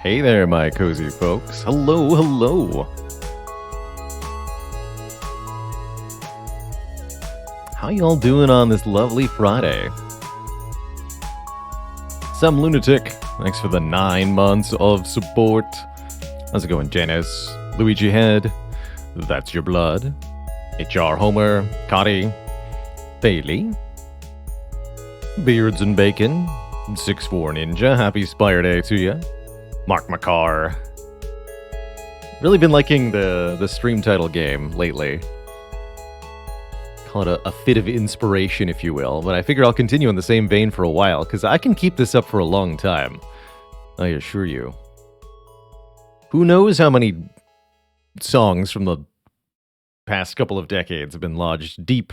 Hey there, my cozy folks. Hello, hello. How y'all doing on this lovely Friday? Some lunatic. Thanks for the 9 months of support. How's it going, Janice? Luigi Head. That's Your Blood. HR Homer. Cotty. Bailey. Beards and Bacon. 6'4 Ninja. Happy Spire Day to you. Mark McCarr. Really been liking the stream title game lately. Call it a fit of inspiration, if you will. But I figure I'll continue in the same vein for a while, because I can keep this up for a long time. I assure you. Who knows how many songs from the past couple of decades have been lodged deep,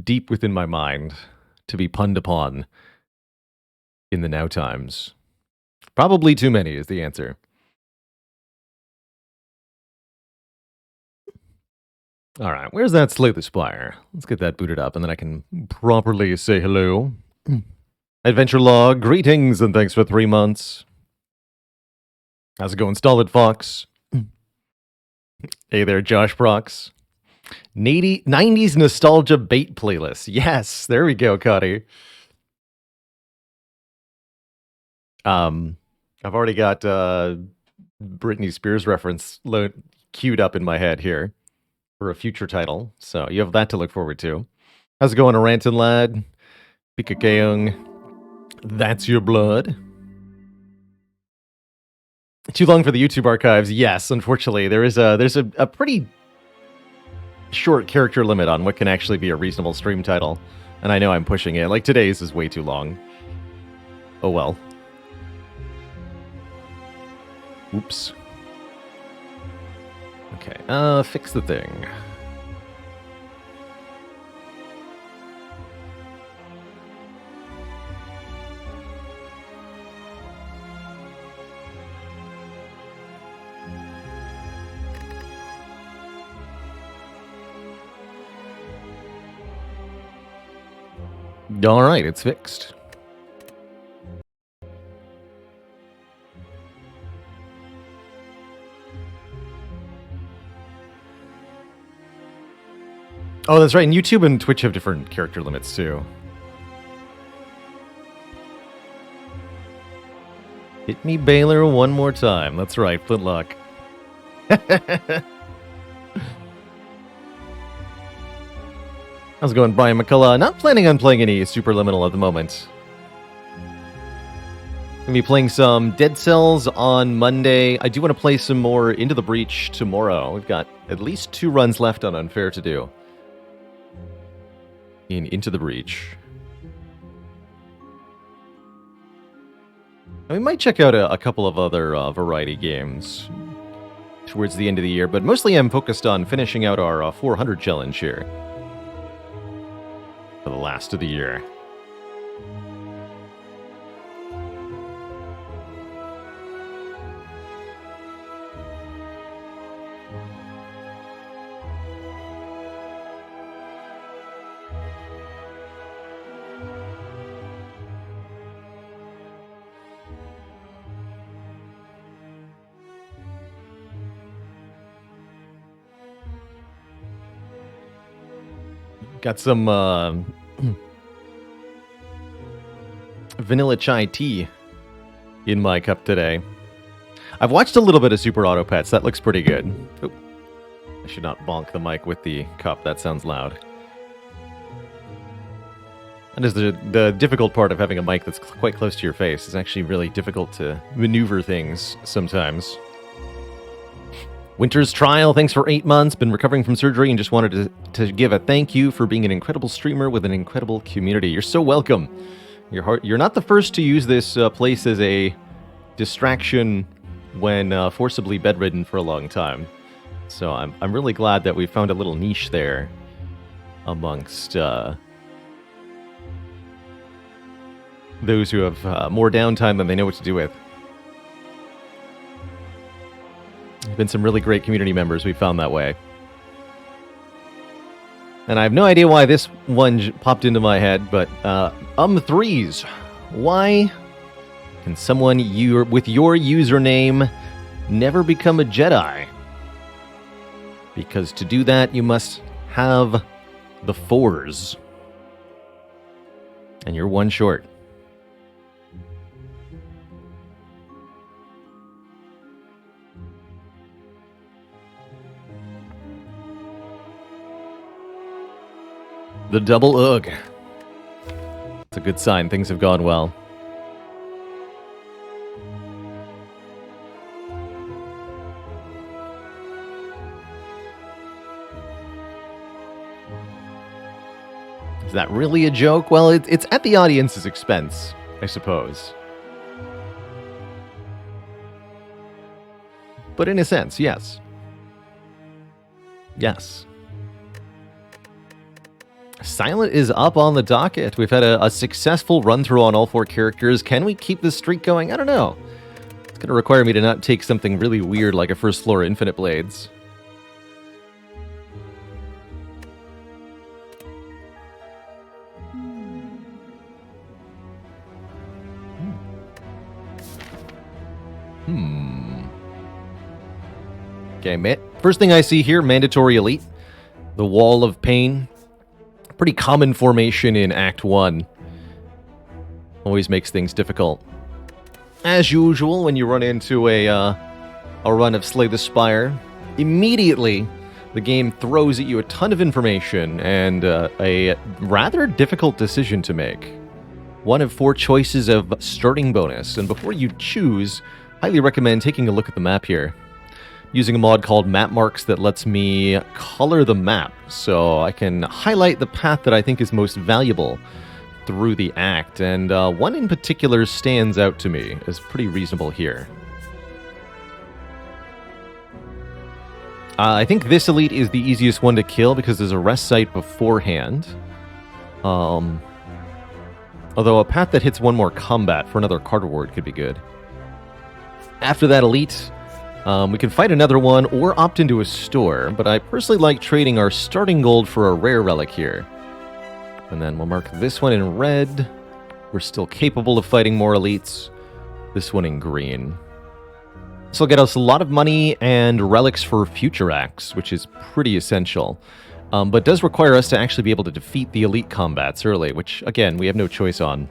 deep within my mind to be punned upon in the now times. Probably too many is the answer. All right, where's that Slay the Spire? Let's get that booted up, and then I can properly say hello. Adventure Log, greetings, and thanks for 3 months. How's it going, Stolid Fox? Hey there, Josh Prox. 90s Nostalgia Bait Playlist. Yes, there we go, Cotty. I've already got Britney Spears reference queued up in my head here for a future title, so you have that to look forward to. How's it going, Arantan Lad? Pika Keung. That's Your Blood. Too long for the YouTube archives? Yes, unfortunately. There's a pretty short character limit on what can actually be a reasonable stream title, and I know I'm pushing it. Like, today's is way too long. Oh well. Oops. Okay, fix the thing. All right, it's fixed. Oh, that's right. And YouTube and Twitch have different character limits, too. Hit me, Baylor, one more time. That's right, Flintlock. How's it going, Brian McCullough? Not planning on playing any Superliminal at the moment. Gonna be playing some Dead Cells on Monday. I do want to play some more Into the Breach tomorrow. We've got at least 2 runs left on Unfair to Do in Into the Breach. We might check out a couple of other variety games towards the end of the year, but mostly I'm focused on finishing out our 400 challenge here for the last of the year. Got some vanilla chai tea in my cup today. I've watched a little bit of Super Auto Pets. That looks pretty good. Oh, I should not bonk the mic with the cup. That sounds loud. That is the difficult part of having a mic that's quite close to your face. It's actually really difficult to maneuver things sometimes. Winter's Trial, thanks for 8 months. Been recovering from surgery and just wanted to give a thank you for being an incredible streamer with an incredible community. You're so welcome. You're not the first to use this place as a distraction when forcibly bedridden for a long time. So I'm really glad that we found a little niche there amongst those who have more downtime than they know what to do with. Been some really great community members we found that way. And I have no idea why this one popped into my head, but threes. Why Can someone with your username never become a Jedi? Because to do that, you must have the 4s. And you're one short. The double ugh. It's a good sign. Things have gone well. Is that really a joke? Well, it's at the audience's expense, I suppose. But in a sense, yes. Yes. Silent is up on the docket. We've had a successful run-through on all 4 characters. Can we keep this streak going? I don't know. It's going to require me to not take something really weird like a first floor Infinite Blades. Okay, first thing I see here, Mandatory Elite. The Wall of Pain. Pretty common formation in Act 1. Always makes things difficult. As usual, when you run into a run of Slay the Spire, immediately the game throws at you a ton of information and a rather difficult decision to make. One of 4 choices of starting bonus, and before you choose, highly recommend taking a look at the map here. Using a mod called Map Marks that lets me color the map, so I can highlight the path that I think is most valuable through the act, and one in particular stands out to me as pretty reasonable here. I think this elite is the easiest one to kill because there's a rest site beforehand. Although a path that hits 1 more combat for another card reward could be good. After that elite, we can fight another one or opt into a store, but I personally like trading our starting gold for a rare relic here. And then we'll mark this one in red. We're still capable of fighting more elites. This one in green. This will get us a lot of money and relics for future acts, which is pretty essential. But does require us to actually be able to defeat the elite combats early, which, again, we have no choice on.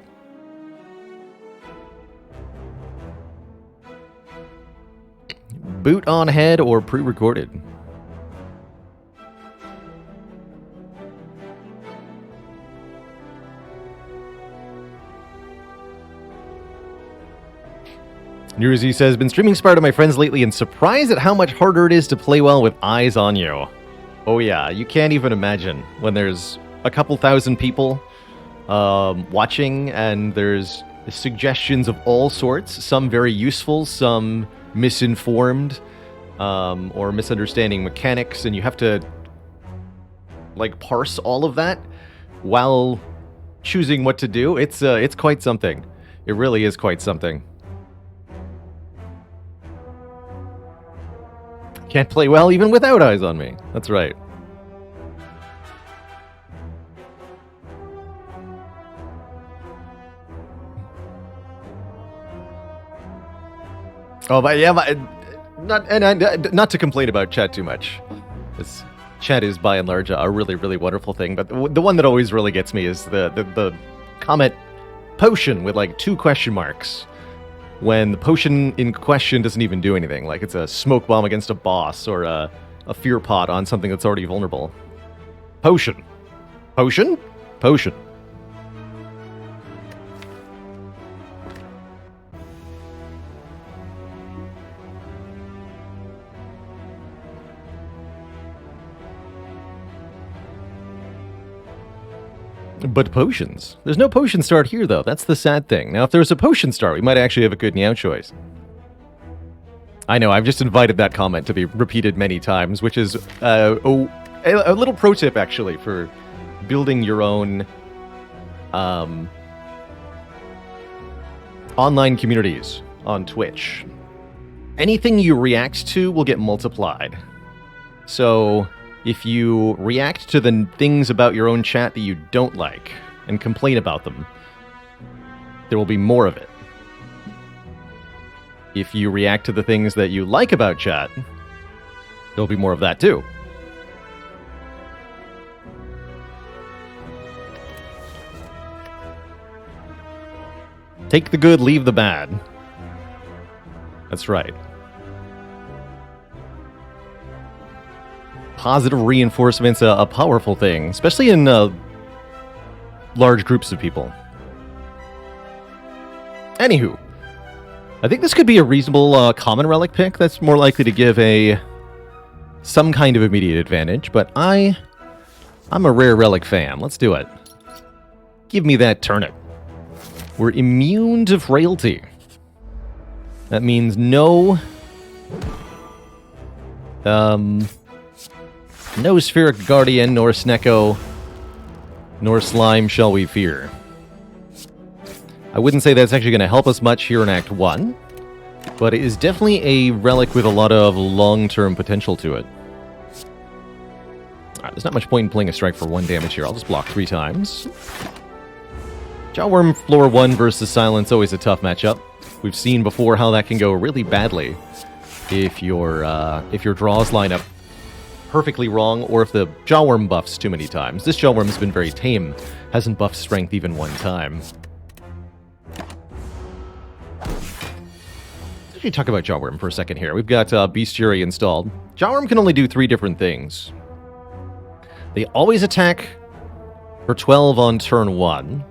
Boot on head or pre-recorded? Newsy says, been streaming Spire to my friends lately and surprised at how much harder it is to play well with eyes on you. Oh yeah, you can't even imagine when there's a couple thousand people watching and there's suggestions of all sorts, some very useful, some misinformed, or misunderstanding mechanics, and you have to like parse all of that while choosing what to do. It's quite something. It really is quite something. Can't play well even without eyes on me. That's right. Oh, but yeah, not to complain about chat too much. This chat is by and large a really, really wonderful thing. But the one that always really gets me is the comment potion with like 2 question marks. When the potion in question doesn't even do anything, like it's a smoke bomb against a boss or a fear pot on something that's already vulnerable. Potion. Potion? Potion. But potions. There's no potion start here, though. That's the sad thing. Now, if there was a potion start, we might actually have a good Niao choice. I know, I've just invited that comment to be repeated many times, which is a little pro tip, actually, for building your own online communities on Twitch. Anything you react to will get multiplied. So if you react to the things about your own chat that you don't like and complain about them, there will be more of it. if you react to the things that you like about chat, there'll be more of that too. Take the good, leave the bad. That's right. Positive reinforcement's a powerful thing, especially in large groups of people. Anywho, I think this could be a reasonable common relic pick that's more likely to give some kind of immediate advantage, but I'm a rare relic fan. Let's do it. Give me that turnip. We're immune to frailty. That means no Spheric Guardian, nor Snecko, nor Slime shall we fear. I wouldn't say that's actually going to help us much here in Act 1, but it is definitely a relic with a lot of long-term potential to it. Alright, there's not much point in playing a strike for 1 damage here. I'll just block 3 times. Jawworm floor 1 versus Silence, always a tough matchup. We've seen before how that can go really badly if your draws line up perfectly wrong, or if the Jawworm buffs too many times. This Jawworm's been very tame, hasn't buffed strength even 1 time. Let's actually talk about Jawworm for a second here. We've got Bestiary installed. Jawworm can only do 3 different things. They always attack for 12 on turn 1,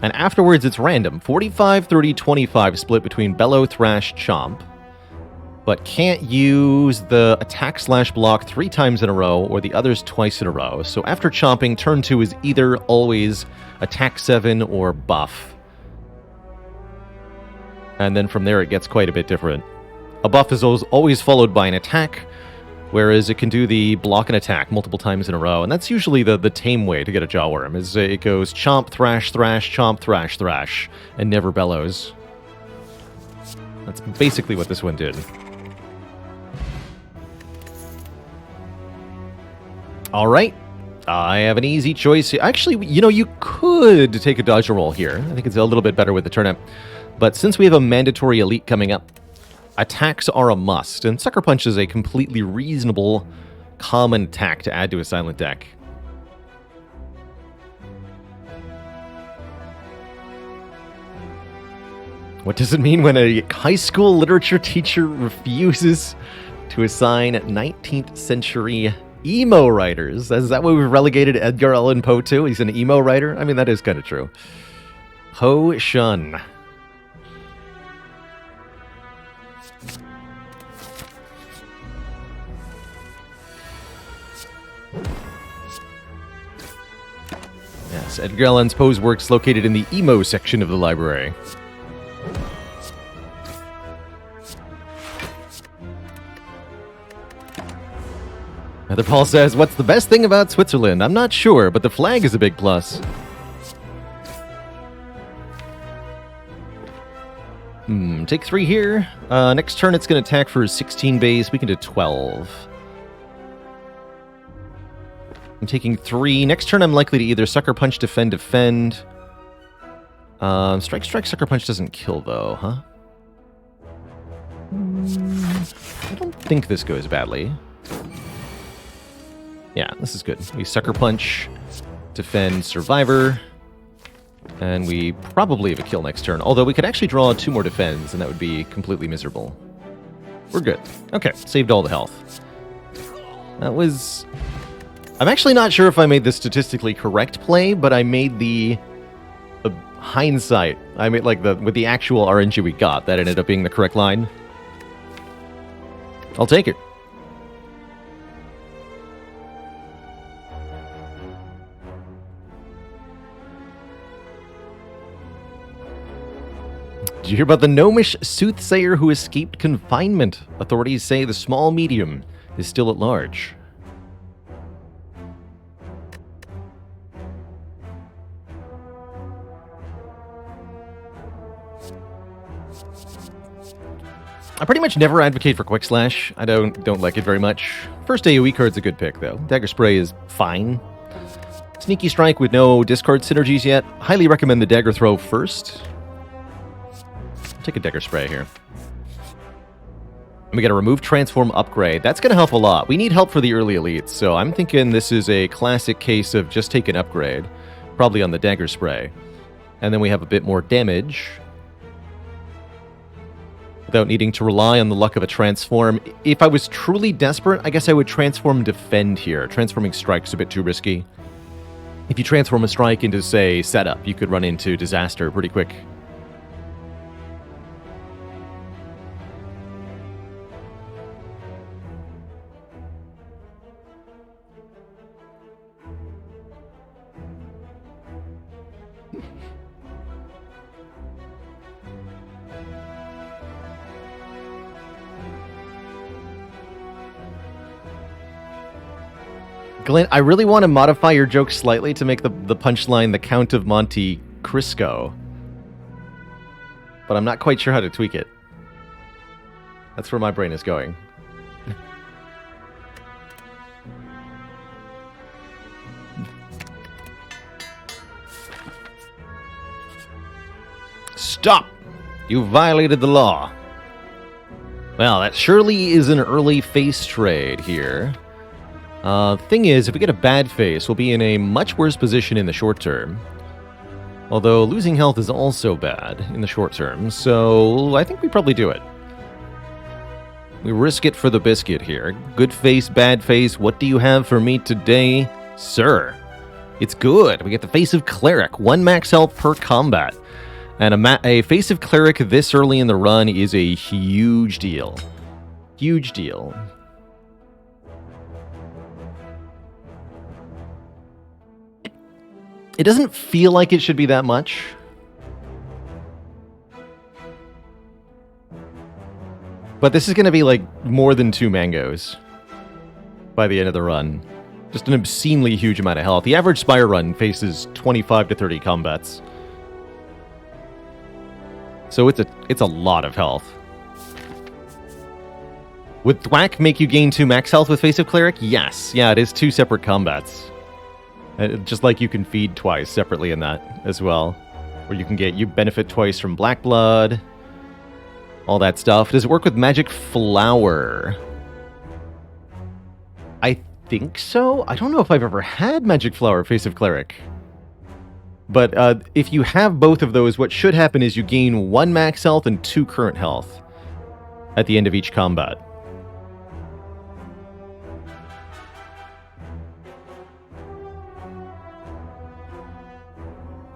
and afterwards it's random. 45, 30, 25 split between Bellow, Thrash, Chomp, but can't use the attack/block 3 times in a row or the others twice in a row. So after chomping, turn 2 is either always attack 7 or buff. And then from there it gets quite a bit different. A buff is always followed by an attack, whereas it can do the block and attack multiple times in a row. And that's usually the tame way to get a Jawworm, is it goes chomp, thrash, thrash, chomp, thrash, thrash, and never bellows. That's basically what this one did. All right, I have an easy choice. Actually, you know, you could take a dodge roll here. I think it's a little bit better with the turnip. But since we have a mandatory elite coming up, attacks are a must, and Sucker Punch is a completely reasonable, common attack to add to a silent deck. What does it mean when a high school literature teacher refuses to assign 19th century emo writers? Is that what we've relegated Edgar Allan Poe to? He's an emo writer? I mean, that is kind of true. Ho Shun. Yes, Edgar Allan Poe's works located in the emo section of the library. Heather Paul says, what's the best thing about Switzerland? I'm not sure, but the flag is a big plus. Take 3 here. Next turn it's going to attack for 16 base. We can do 12. I'm taking 3. Next turn I'm likely to either Sucker Punch, defend, defend. Strike, strike, Sucker Punch doesn't kill though, huh? I don't think this goes badly. Yeah, this is good. We Sucker Punch, defend, Survivor, and we probably have a kill next turn. Although we could actually draw 2 more defends, and that would be completely miserable. We're good. Okay, saved all the health. That was... I'm actually not sure if I made the statistically correct play, but I made the hindsight. I made, like, with the actual RNG we got, that ended up being the correct line. I'll take it. Did you hear about the gnomish soothsayer who escaped confinement? Authorities say the small medium is still at large. I pretty much never advocate for Quick Slash. I don't like it very much. First AoE card's a good pick, though. Dagger Spray is fine. Sneaky Strike with no discard synergies yet. Highly recommend the Dagger Throw first. Take a Dagger Spray here. And we got a remove transform upgrade. That's going to help a lot. We need help for the early elites, so I'm thinking this is a classic case of just take an upgrade. Probably on the dagger spray. And then we have a bit more damage. Without needing to rely on the luck of a transform. If I was truly desperate, I guess I would transform defend here. Transforming strike's a bit too risky. If you transform a strike into, say, setup, you could run into disaster pretty quick. Glenn, I really want to modify your joke slightly to make the punchline the Count of Monte Cristo. But I'm not quite sure how to tweak it. That's where my brain is going. Stop! You violated the law. Well, that surely is an early face trade here. Thing is, if we get a bad face, we'll be in a much worse position in the short term. Although losing health is also bad in the short term, so I think we probably do it. We risk it for the biscuit here. Good face, bad face, what do you have for me today, sir? It's good. We get the face of Cleric, 1 max health per combat. And a face of Cleric this early in the run is a huge deal. Huge deal. It doesn't feel like it should be that much. But this is going to be like more than 2 mangoes by the end of the run. Just an obscenely huge amount of health. The average Spire run faces 25 to 30 combats. So it's a lot of health. Would Thwack make you gain 2 max health with Face of Cleric? Yes. Yeah, it is 2 separate combats. Just like you can feed twice separately in that as well. Where you benefit twice from Black Blood. All that stuff. Does it work with Magic Flower? I think so. I don't know if I've ever had Magic Flower Face of Cleric. But if you have both of those, what should happen is you gain 1 max health and 2 current health at the end of each combat.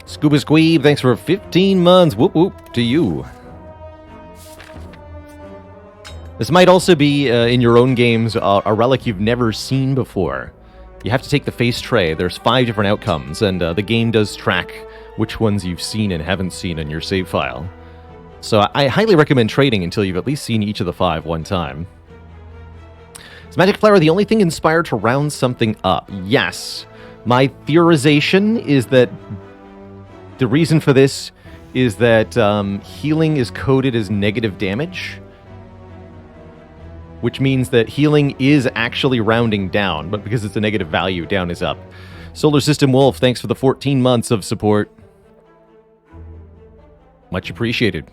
Scuba Squeeb, thanks for 15 months. Whoop whoop to you. This might also be, in your own games, a relic you've never seen before. You have to take the face tray. There's 5 different outcomes, and the game does track which ones you've seen and haven't seen in your save file. So I highly recommend trading until you've at least seen each of the 5 one time. Is Magic Flower the only thing inspired to round something up? Yes. My theorization is that the reason for this is that healing is coded as negative damage, which means that healing is actually rounding down, but because it's a negative value, down is up. Solar System Wolf, thanks for the 14 months of support. Much appreciated.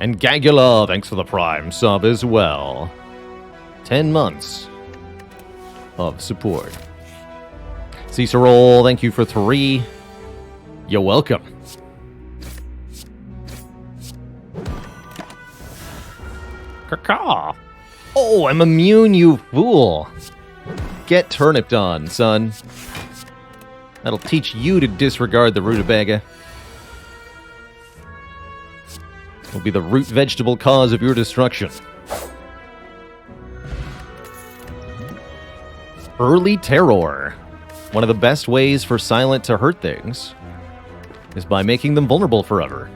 And Gagula, thanks for the Prime sub as well. 10 months of support. Cicero, thank you for 3. You're welcome. Caw. Oh, I'm immune, you fool. Get turniped on, son. That'll teach you to disregard the rutabaga. Will be the root vegetable cause of your destruction. Early Terror. One of the best ways for Silent to hurt things is by making them vulnerable forever.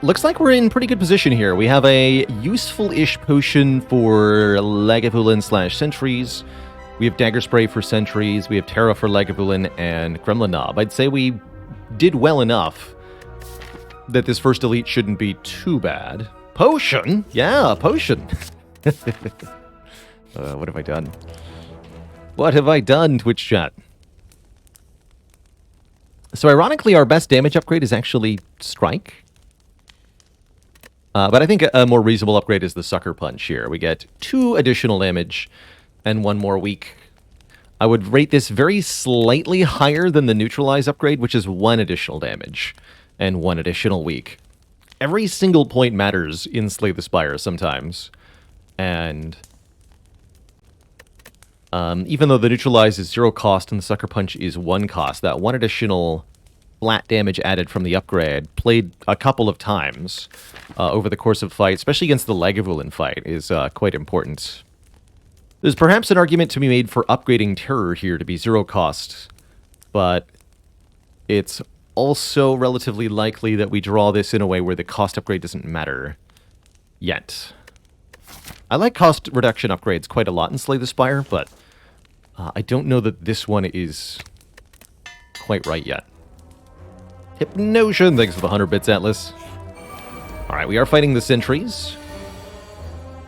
Looks like we're in pretty good position here. We have a useful-ish potion for Lagavulin / sentries. We have Dagger Spray for sentries. We have Terra for Lagavulin and Gremlin Knob. I'd say we did well enough that this first elite shouldn't be too bad. Potion? Yeah, potion. What have I done? What have I done, Twitch chat? So ironically, our best damage upgrade is actually Strike. But I think a more reasonable upgrade is the Sucker Punch here. We get 2 additional damage and 1 more weak. I would rate this very slightly higher than the Neutralize upgrade, which is 1 additional damage and 1 additional weak. Every single point matters in Slay the Spire sometimes. And even though the Neutralize is 0 cost and the Sucker Punch is 1 cost, that 1 additional flat damage added from the upgrade played a couple of times over the course of the fight, especially against the Lagavulin fight, is quite important. There's perhaps an argument to be made for upgrading Terror here to be 0 cost, but it's also relatively likely that we draw this in a way where the cost upgrade doesn't matter yet. I like cost reduction upgrades quite a lot in Slay the Spire, but I don't know that this one is quite right yet. Hypnotion, thanks for the 100 bits, Atlas. Alright, we are fighting the sentries.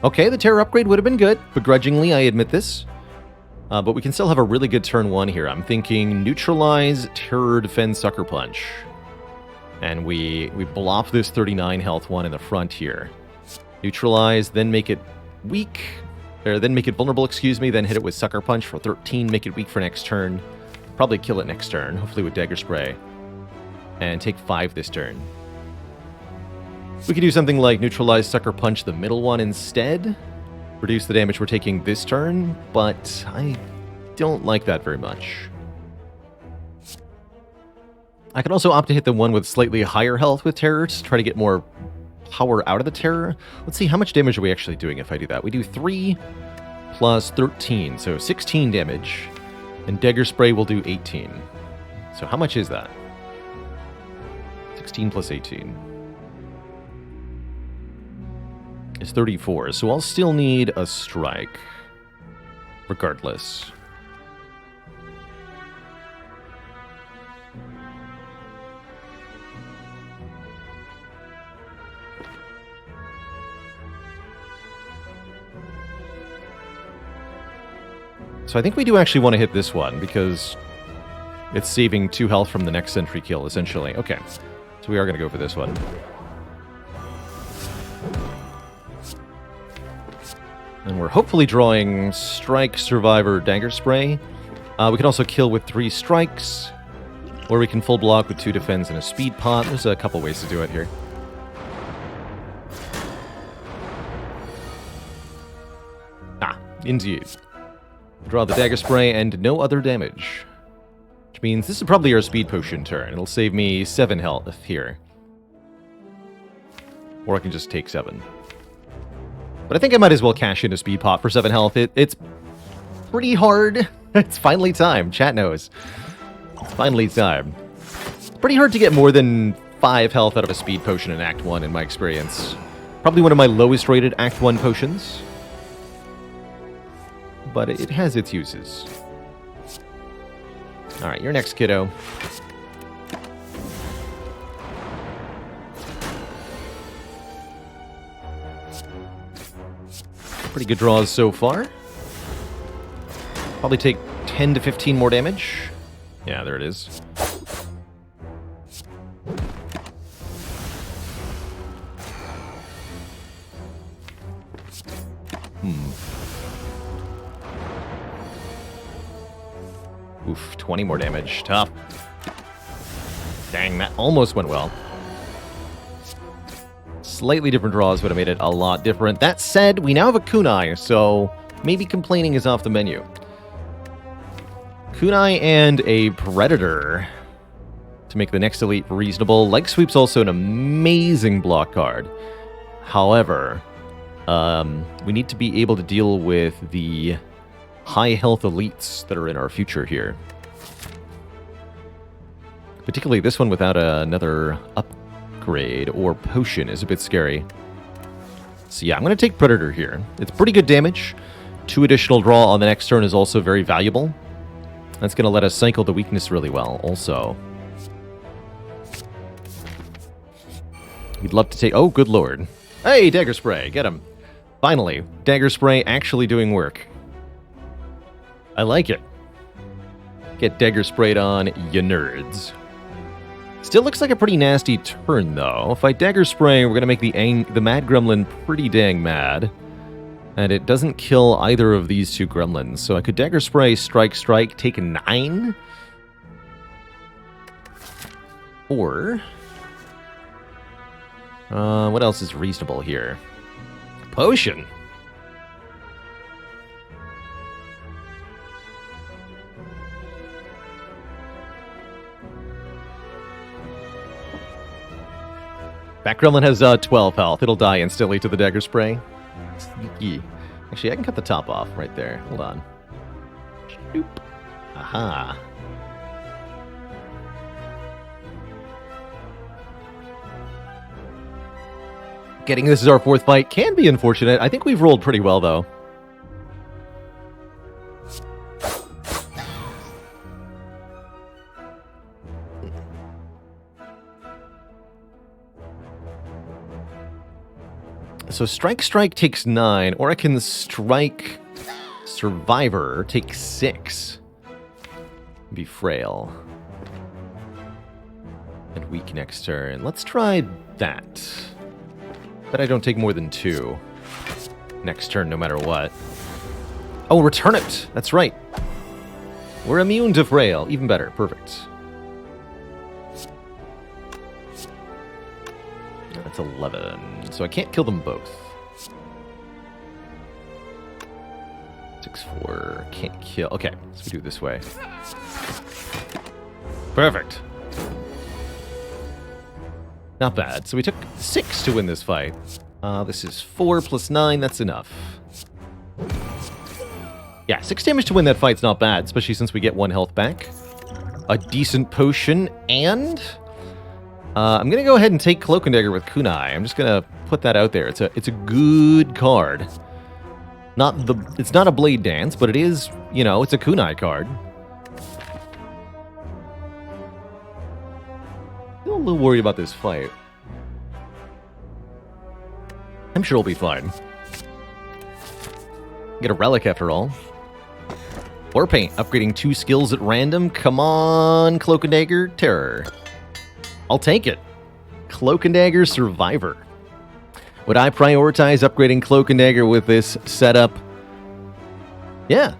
Okay, the Terror upgrade would have been good. Begrudgingly, I admit this. But we can still have a really good turn 1 here. I'm thinking Neutralize, Terror, Defend, Sucker Punch. And we blop this 39 health one in the front here. Neutralize, then make it weak. Or then make it vulnerable, excuse me. Then hit it with Sucker Punch for 13. Make it weak for next turn. Probably kill it next turn, hopefully with Dagger Spray. And take 5 this turn. We could do something like Neutralize, Sucker Punch the middle one instead. Reduce the damage we're taking this turn, but I don't like that very much. I can also opt to hit the one with slightly higher health with Terror to try to get more power out of the Terror. Let's see, how much damage are we actually doing if I do that? We do 3 plus 13, so 16 damage. And Dagger Spray will do 18. So how much is that? 16 plus 18 is 34, so I'll still need a strike, regardless. So I think we do actually want to hit this one, because it's saving 2 health from the next sentry kill, essentially. Okay, so we are going to go for this one. And we're hopefully drawing Strike, Survivor, Dagger Spray. We can also kill with 3 strikes, or we can full block with 2 defense and a speed pot. There's a couple ways to do it here. Ah, indeed. Draw the Dagger Spray and no other damage. Which means this is probably our speed potion turn. It'll save me 7 health here. Or I can just take 7. But I think I might as well cash in a speed pot for 7 health. It's pretty hard. It's finally time. Chat knows. It's finally time. It's pretty hard to get more than 5 health out of a speed potion in Act 1 in my experience. Probably one of my lowest rated Act 1 potions. But it has its uses. Alright, you're next, kiddo. Pretty good draws so far. Probably take 10 to 15 more damage. Yeah, there it is. Oof, 20 more damage. Tough. Dang, that almost went well. Slightly different draws would have made it a lot different. That said, we now have a kunai, so maybe complaining is off the menu. Kunai and a Predator to make the next elite reasonable. Leg Sweep's also an amazing block card. However, we need to be able to deal with the high health elites that are in our future here. Particularly this one without another upgrade or potion is a bit scary. So yeah, I'm going to take Predator here. It's pretty good damage. 2 additional draw on the next turn is also very valuable. That's going to let us cycle the weakness really well also. We'd love to take... Oh, good lord. Hey, Dagger Spray, get him. Finally, Dagger Spray actually doing work. I like it. Get Dagger Sprayed on, you nerds. Still looks like a pretty nasty turn, though. If I Dagger Spray, we're going to make the Mad Gremlin pretty dang mad. And it doesn't kill either of these two gremlins. So I could Dagger Spray, Strike, take a 9. Or... what else is reasonable here? Potion. That gremlin has 12 health. It'll die instantly to the Dagger Spray. Sneaky. Actually, I can cut the top off right there. Hold on. Shoop. Aha. Getting this as our 4th fight can be unfortunate. I think we've rolled pretty well, though. So Strike takes 9, or I can Strike Survivor, take 6. Be frail. And weak next turn. Let's try that. But I don't take more than 2 next turn, no matter what. Oh, return it! That's right. We're immune to frail. Even better. Perfect. That's 11. So I can't kill them both. 6-4. Can't kill. Okay, so we do it this way. Perfect. Not bad. So we took 6 to win this fight. This is 4 plus 9. That's enough. Yeah, 6 damage to win that fight's not bad, especially since we get 1 health back. A decent potion, and... I'm going to go ahead and take Cloak and Dagger with Kunai. I'm just going to put that out there. It's a good card. It's not a Blade Dance, but it is, you know, it's a Kunai card. Still a little worried about this fight. I'm sure we'll be fine. Get a relic after all. War Paint, upgrading 2 skills at random. Come on, Cloak and Dagger, Terror. I'll take it. Cloak and Dagger Survivor. Would I prioritize upgrading Cloak and Dagger with this setup? Yeah.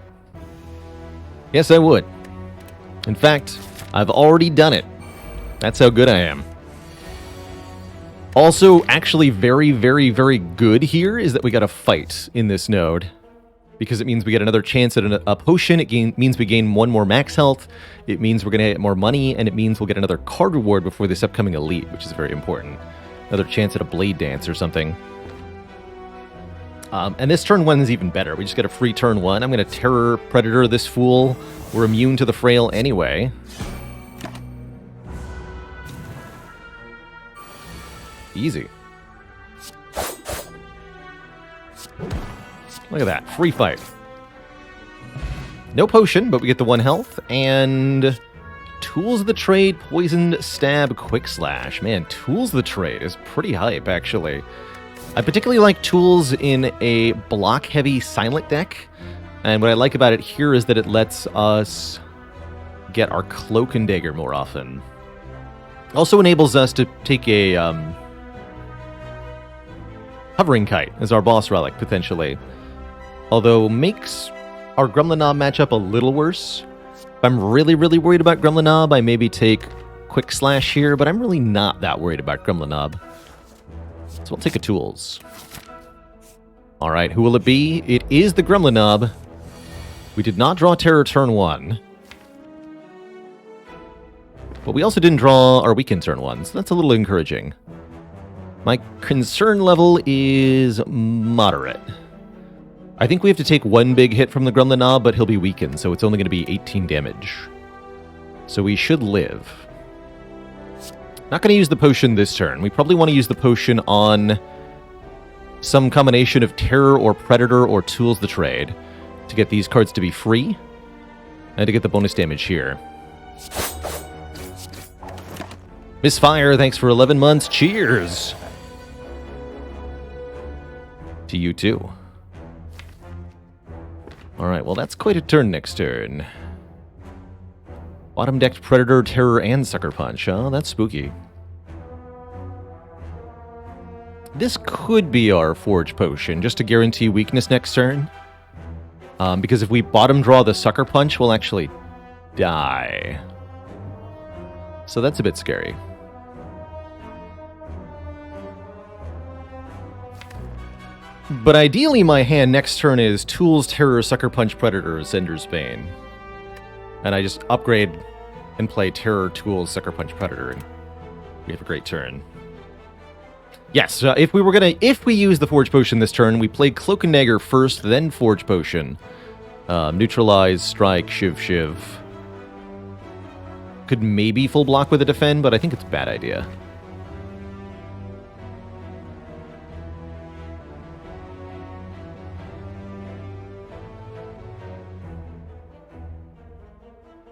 Yes, I would. In fact, I've already done it. That's how good I am. Also, actually very, very, very good here is that we got a fight in this node. Because it means we get another chance at a potion, it means we gain 1 more max health, it means we're going to get more money, and it means we'll get another card reward before this upcoming elite, which is very important. Another chance at a Blade Dance or something. And this turn 1 is even better. We just get a free turn 1. I'm going to Terror Predator this fool. We're immune to the frail anyway. Easy. Look at that. Free fight. No potion, but we get the 1 health. And Tools of the Trade, Poisoned Stab, Quick Slash. Man, Tools of the Trade is pretty hype, actually. I particularly like Tools in a block-heavy Silent deck. And what I like about it here is that it lets us get our Cloak and Dagger more often. Also enables us to take a Hovering Kite as our boss relic, potentially. Although makes our Gremlin Knob matchup a little worse. If I'm really, really worried about Gremlin Knob, I maybe take Quick Slash here, but I'm really not that worried about Gremlin Knob. So we'll take a Tools. Alright, who will it be? It is the Gremlin Knob. We did not draw Terror turn 1. But we also didn't draw our weakened turn 1, so that's a little encouraging. My concern level is moderate. I think we have to take 1 big hit from the Gremlin Knob, but he'll be weakened, so it's only going to be 18 damage. So we should live. Not going to use the potion this turn. We probably want to use the potion on some combination of Terror or Predator or Tools of the Trade to get these cards to be free and to get the bonus damage here. Misfire, thanks for 11 months. Cheers! To you too. Alright, well that's quite a turn next turn. Bottom decked Predator, Terror, and Sucker Punch. Oh, that's spooky. This could be our Forge Potion, just to guarantee weakness next turn. Because if we bottom draw the Sucker Punch, we'll actually die. So that's a bit scary. But ideally, my hand next turn is Tools, Terror, Sucker Punch, Predator, Zender's Bane. And I just upgrade and play Terror, Tools, Sucker Punch, Predator, and we have a great turn. Yes, if we use the Forge Potion this turn, we play Cloak and Dagger first, then Forge Potion. Neutralize, Strike, Shiv. Could maybe full block with a Defend, but I think it's a bad idea.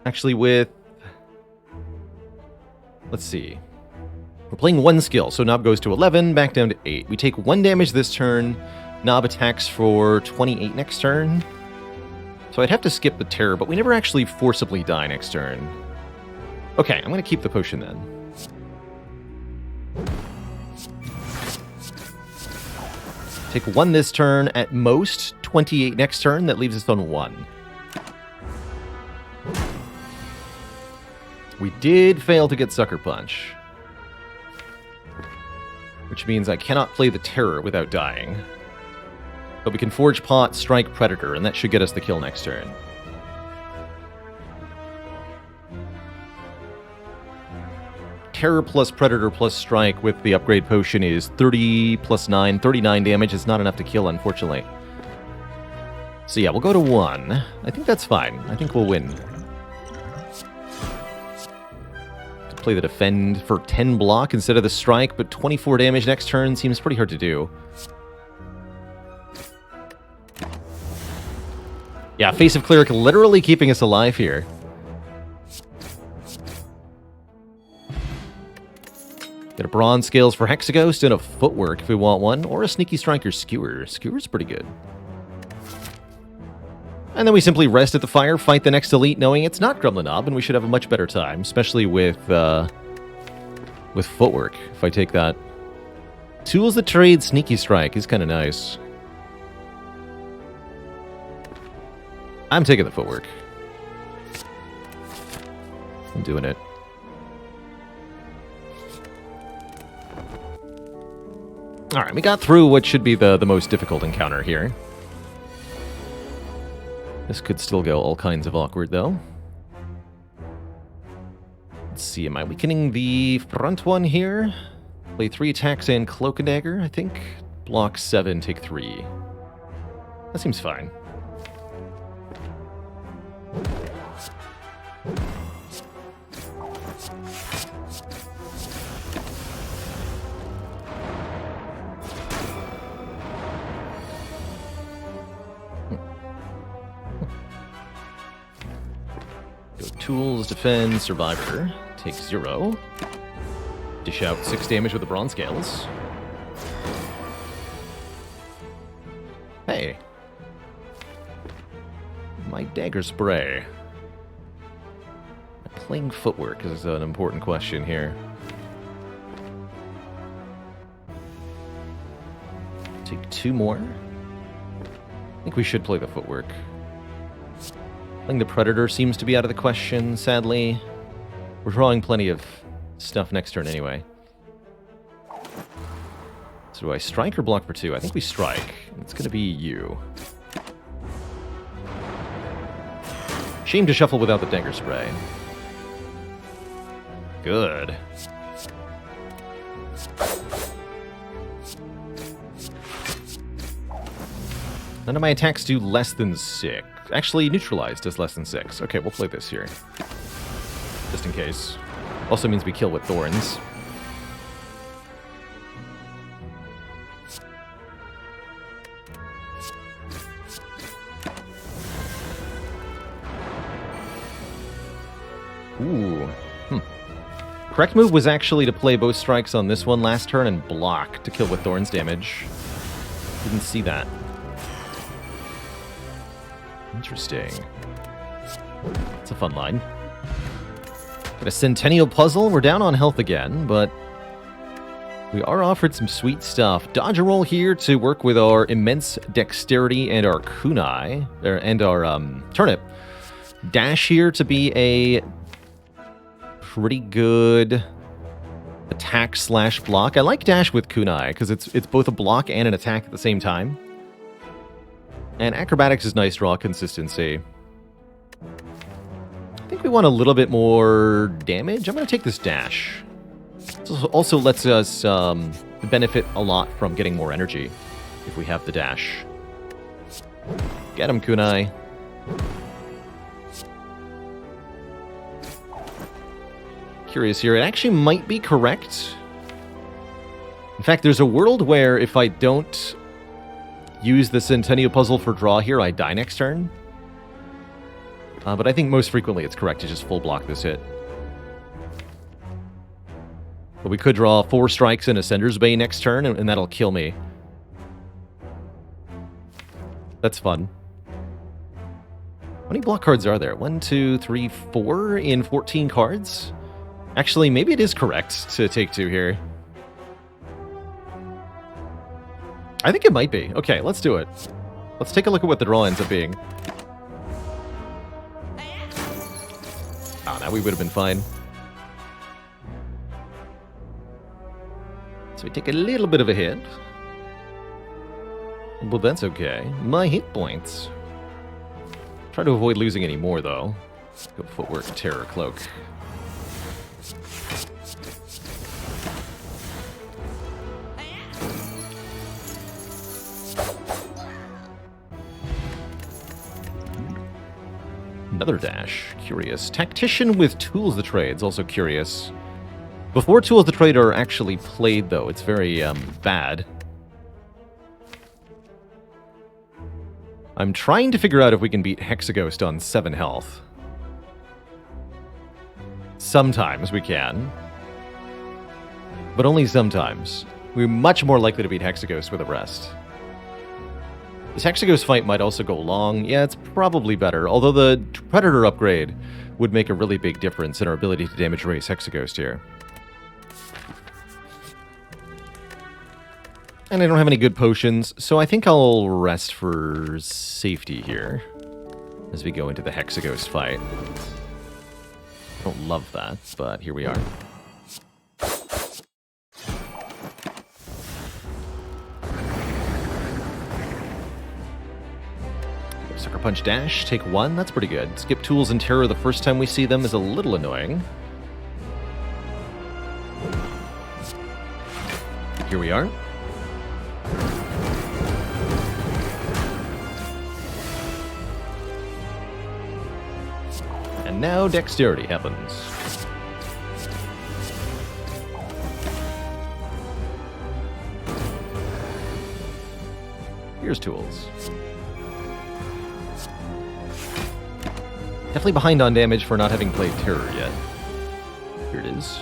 Actually, let's see. We're playing one skill, so Knob goes to 11, back down to 8. We take 1 damage this turn. Knob attacks for 28 next turn. So I'd have to skip the Terror, but we never actually forcibly die next turn. Okay, I'm going to keep the potion then. Take 1 this turn, at most 28 next turn. That leaves us on 1. We did fail to get Sucker Punch. Which means I cannot play the Terror without dying. But we can Forge Pot, Strike, Predator, and that should get us the kill next turn. Terror plus Predator plus Strike with the upgrade potion is 30 plus 9. 39 damage is not enough to kill, unfortunately. So yeah, we'll go to 1. I think that's fine. I think we'll win. Play the Defend for 10 block instead of the Strike, but 24 damage next turn seems pretty hard to do. Yeah, Face of Cleric literally keeping us alive here. Get a Bronze Scales for Hexaghost and a Footwork if we want one, or a Sneaky Strike or Skewer. Skewer's pretty good. And then we simply rest at the fire, fight the next elite, knowing it's not Gremlin Knob, and we should have a much better time, especially with Footwork, if I take that. Tools that trade Sneaky Strike is kind of nice. I'm taking the Footwork. I'm doing it. Alright, we got through what should be the most difficult encounter here. This could still go all kinds of awkward, though. Let's see, am I weakening the front one here? Play 3 attacks and Cloak and Dagger, I think. Block 7, take 3. That seems fine. Tools, Defend, Survivor. Take 0. Dish out 6 damage with the Bronze Scales. Hey. My Dagger Spray. Playing Footwork is an important question here. Take 2 more. I think we should play the Footwork. Playing the Predator seems to be out of the question, sadly. We're drawing plenty of stuff next turn anyway. So do I strike or block for 2? I think we strike. It's going to be you. Shame to shuffle without the Dagger Spray. Good. None of my attacks do less than 6. Actually, neutralized does less than 6. Okay, we'll play this here. Just in case. Also means we kill with Thorns. Ooh. Correct move was actually to play both strikes on this one last turn and block to kill with Thorns damage. Didn't see that. Interesting. It's a fun line. Got a Centennial Puzzle. We're down on health again, but we are offered some sweet stuff. Dodge a roll here to work with our immense dexterity and our kunai, and our turnip. Dash here to be a pretty good attack / block. I like dash with kunai because it's both a block and an attack at the same time. And acrobatics is nice draw consistency. I think we want a little bit more damage. I'm going to take this dash. This also lets us benefit a lot from getting more energy if we have the dash. Get him, kunai. Curious here. It actually might be correct. In fact, there's a world where if I don't use the Centennial Puzzle for draw here, I die next turn. But I think most frequently it's correct to just full block this hit. But we could draw 4 strikes in Ascender's Bay next turn, and that'll kill me. That's fun. How many block cards are there? 1, 2, 3, 4 in 14 cards? Actually, maybe it is correct to take 2 here. I think it might be. Okay, let's do it. Let's take a look at what the draw ends up being. Oh, now we would have been fine. So we take a little bit of a hit. But that's okay. My hit points. Try to avoid losing any more, though. Let's go Footwork, Terror, Cloak. Another dash. Curious. Tactician with Tools of the Trade is also curious. Before Tools of the Trade are actually played, though, it's very bad. I'm trying to figure out if we can beat Hexaghost on 7 health. Sometimes we can. But only sometimes. We're much more likely to beat Hexaghost with a rest. This Hexaghost fight might also go long. Yeah, it's probably better. Although the Predator upgrade would make a really big difference in our ability to damage race Hexaghost here. And I don't have any good potions, so I think I'll rest for safety here as we go into the Hexaghost fight. I don't love that, but here we are. Sucker Punch Dash, take 1, that's pretty good. Skip Tools and Terror the first time we see them is a little annoying. Here we are. And now Dexterity happens. Here's Tools. Definitely behind on damage for not having played Terror yet. Here it is.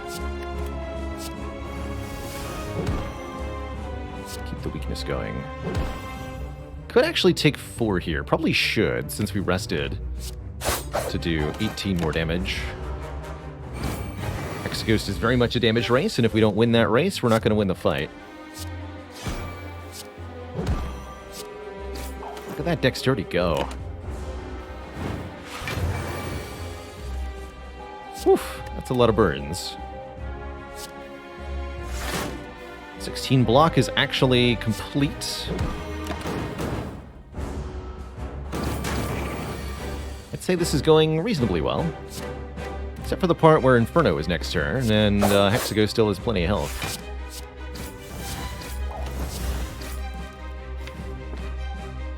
Keep the weakness going. Could actually take 4 here. Probably should, since we rested, to do 18 more damage. Hexaghost is very much a damage race, and if we don't win that race, we're not going to win the fight. Look at that Dexterity go. Oof, that's a lot of burns. 16 block is actually complete. I'd say this is going reasonably well. Except for the part where Inferno is next turn, and Hexaghost still has plenty of health.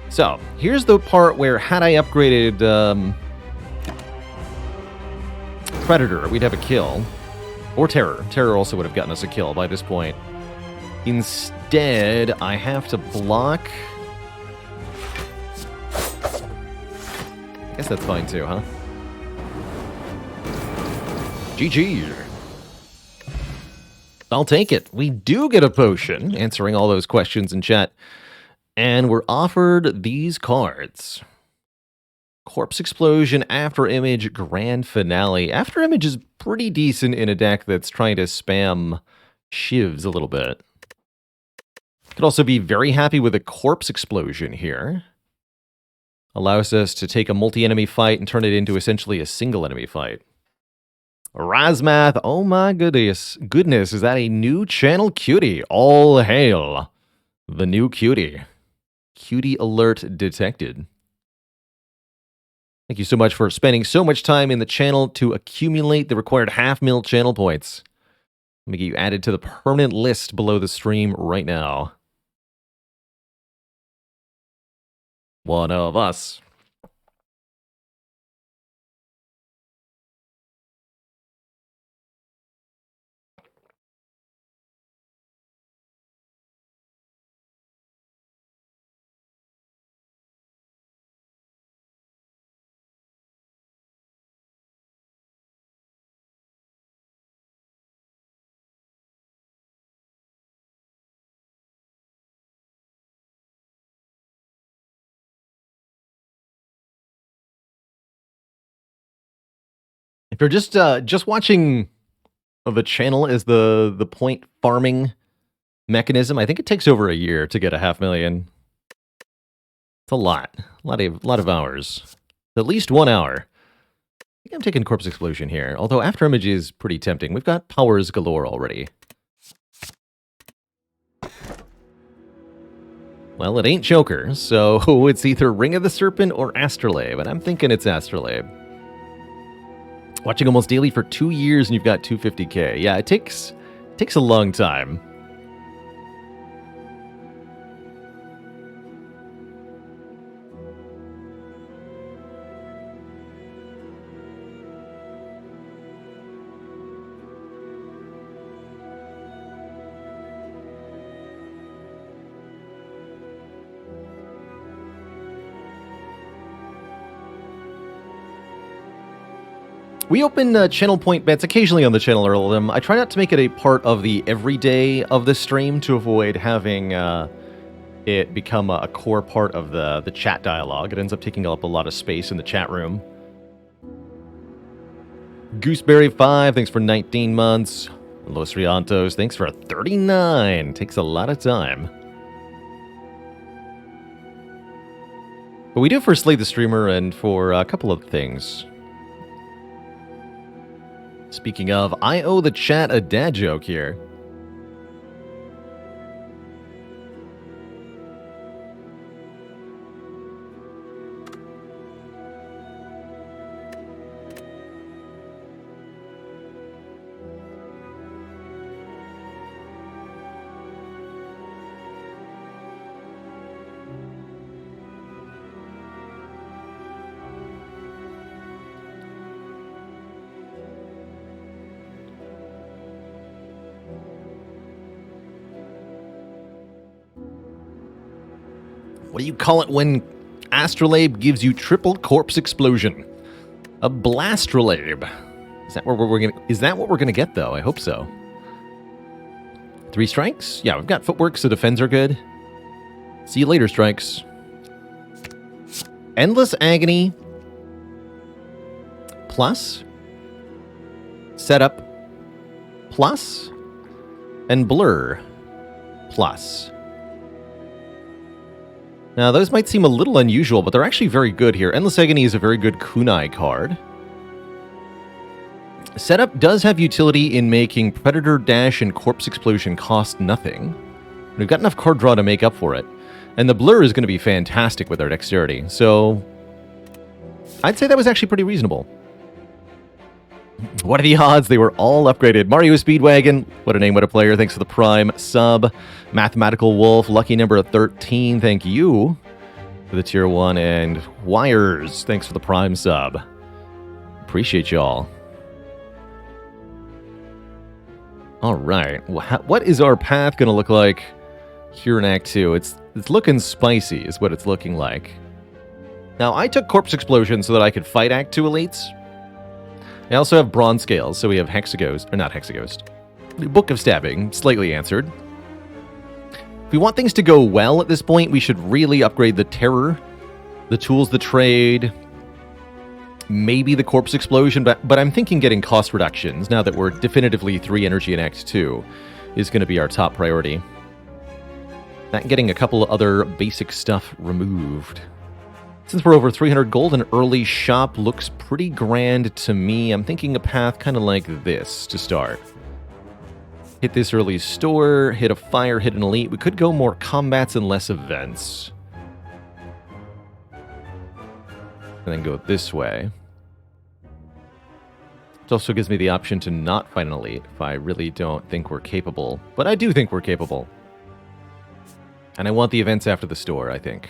So, here's the part where had I upgraded Predator, we'd have a kill. Or Terror. Terror also would have gotten us a kill by this point. Instead, I have to block. I guess that's fine too, huh? GG. I'll take it. We do get a potion, answering all those questions in chat. And we're offered these cards. Corpse Explosion, After Image, Grand Finale. After Image is pretty decent in a deck that's trying to spam shivs a little bit. Could also be very happy with a Corpse Explosion here. Allows us to take a multi-enemy fight and turn it into essentially a single enemy fight. Razmath, oh my goodness, is that a new channel cutie? All hail the new cutie. Cutie alert detected. Thank you so much for spending so much time in the channel to accumulate the required 500,000 channel points. Let me get you added to the permanent list below the stream right now. One of us. If you're just watching the channel as the point farming mechanism, I think it takes over a year to get a 500,000. It's a lot of hours. At least 1 hour. I think I'm taking Corpse Explosion here, although After Image is pretty tempting. We've got powers galore already. Well, it ain't Joker, so it's either Ring of the Serpent or Astrolabe, and I'm thinking it's Astrolabe. Watching almost daily for 2 years and you've got 250k. Yeah, it takes a long time. We open channel point bets occasionally on the channel, Earldom. I try not to make it a part of the everyday of the stream to avoid having it become a core part of the chat dialogue. It ends up taking up a lot of space in the chat room. Gooseberry5, thanks for 19 months. Los Riantos, thanks for 39. Takes a lot of time. But we do it for Slay the Streamer and for a couple of things. Speaking of, I owe the chat a dad joke here. What do you call it when Astrolabe gives you triple Corpse Explosion? A Blastrolabe. Is that what we're gonna get though? I hope so. 3 strikes? Yeah, we've got footwork, so defends are good. See you later, strikes. Endless Agony plus Setup plus and Blur plus. Now, those might seem a little unusual, but they're actually very good here. Endless Agony is a very good kunai card. Setup does have utility in making Predator Dash and Corpse Explosion cost nothing. We've got enough card draw to make up for it. And the Blur is going to be fantastic with our dexterity, so I'd say that was actually pretty reasonable. What are the odds they were all upgraded? Mario Speedwagon, what a name, what a player. Thanks for the Prime sub. Mathematical Wolf, lucky number 13. Thank you for the tier 1. And Wires, thanks for the Prime sub. Appreciate y'all. All right. What is our path going to look like here in Act 2? It's looking spicy is what it's looking like. Now, I took Corpse Explosion so that I could fight Act 2 elites. I also have Bronze Scales, so we have Hexaghost, or not Hexaghost. Book of Stabbing, slightly answered. If we want things to go well at this point, we should really upgrade the Terror, the Tools, the Trade, maybe the corpse explosion, but I'm thinking getting cost reductions now that we're definitively 3 energy in Act 2 is going to be our top priority. That getting a couple of other basic stuff removed. Since we're over 300 gold, an early shop looks pretty grand to me. I'm thinking a path kind of like this to start. Hit this early store, hit a fire, hit an elite. We could go more combats and less events. And then go this way. It also gives me the option to not fight an elite if I really don't think we're capable. But I do think we're capable. And I want the events after the store, I think.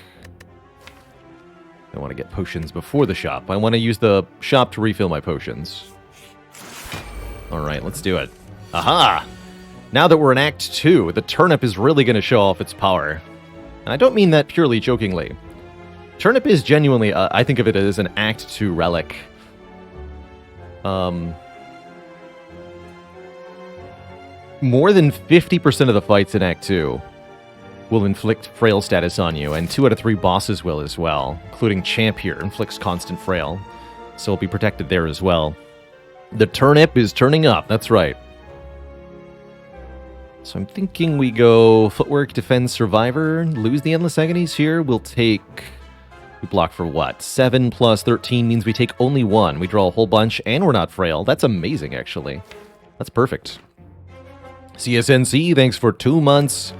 I want to get potions before the shop. I want to use the shop to refill my potions. Alright, let's do it. Aha! Now that we're in Act 2, the turnip is really going to show off its power. And I don't mean that purely jokingly. Turnip is genuinely, I think of it as an Act 2 relic. More than 50% of the fights in Act 2 will inflict frail status on you, and 2 out of 3 bosses will as well, including Champ here, inflicts constant frail, so we'll be protected there as well. The turnip is turning up, that's right. So I'm thinking we go Footwork, Defend, Survivor, lose the Endless Agonies here. We'll take... We block for what? 7 plus 13 means we take only 1. We draw a whole bunch, and we're not frail. That's amazing, actually. That's perfect. CSNC, thanks for 2 months.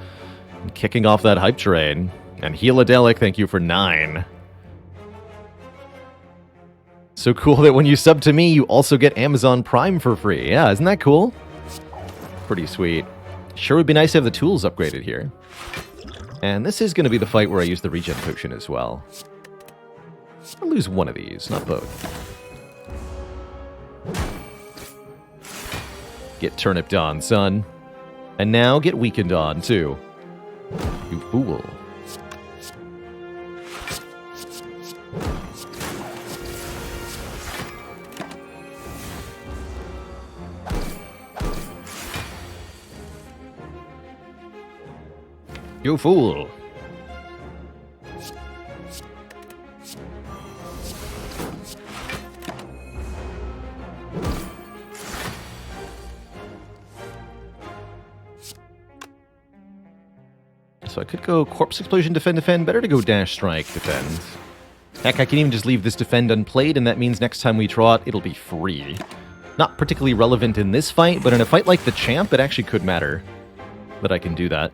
Kicking off that hype train. And Healadelic, thank you for 9. So cool that when you sub to me, you also get Amazon Prime for free. Yeah, isn't that cool? Pretty sweet. Sure would be nice to have the tools upgraded here. And this is going to be the fight where I use the regen potion as well. I'll lose one of these, not both. Get turnipped on, son. And now get weakened on, too. You fool. You fool. So I could go Corpse Explosion, Defend, Defend. Better to go Dash Strike, Defend. Heck, I can even just leave this Defend unplayed, and that means next time we draw it, it'll be free. Not particularly relevant in this fight, but in a fight like the Champ, it actually could matter that I can do that.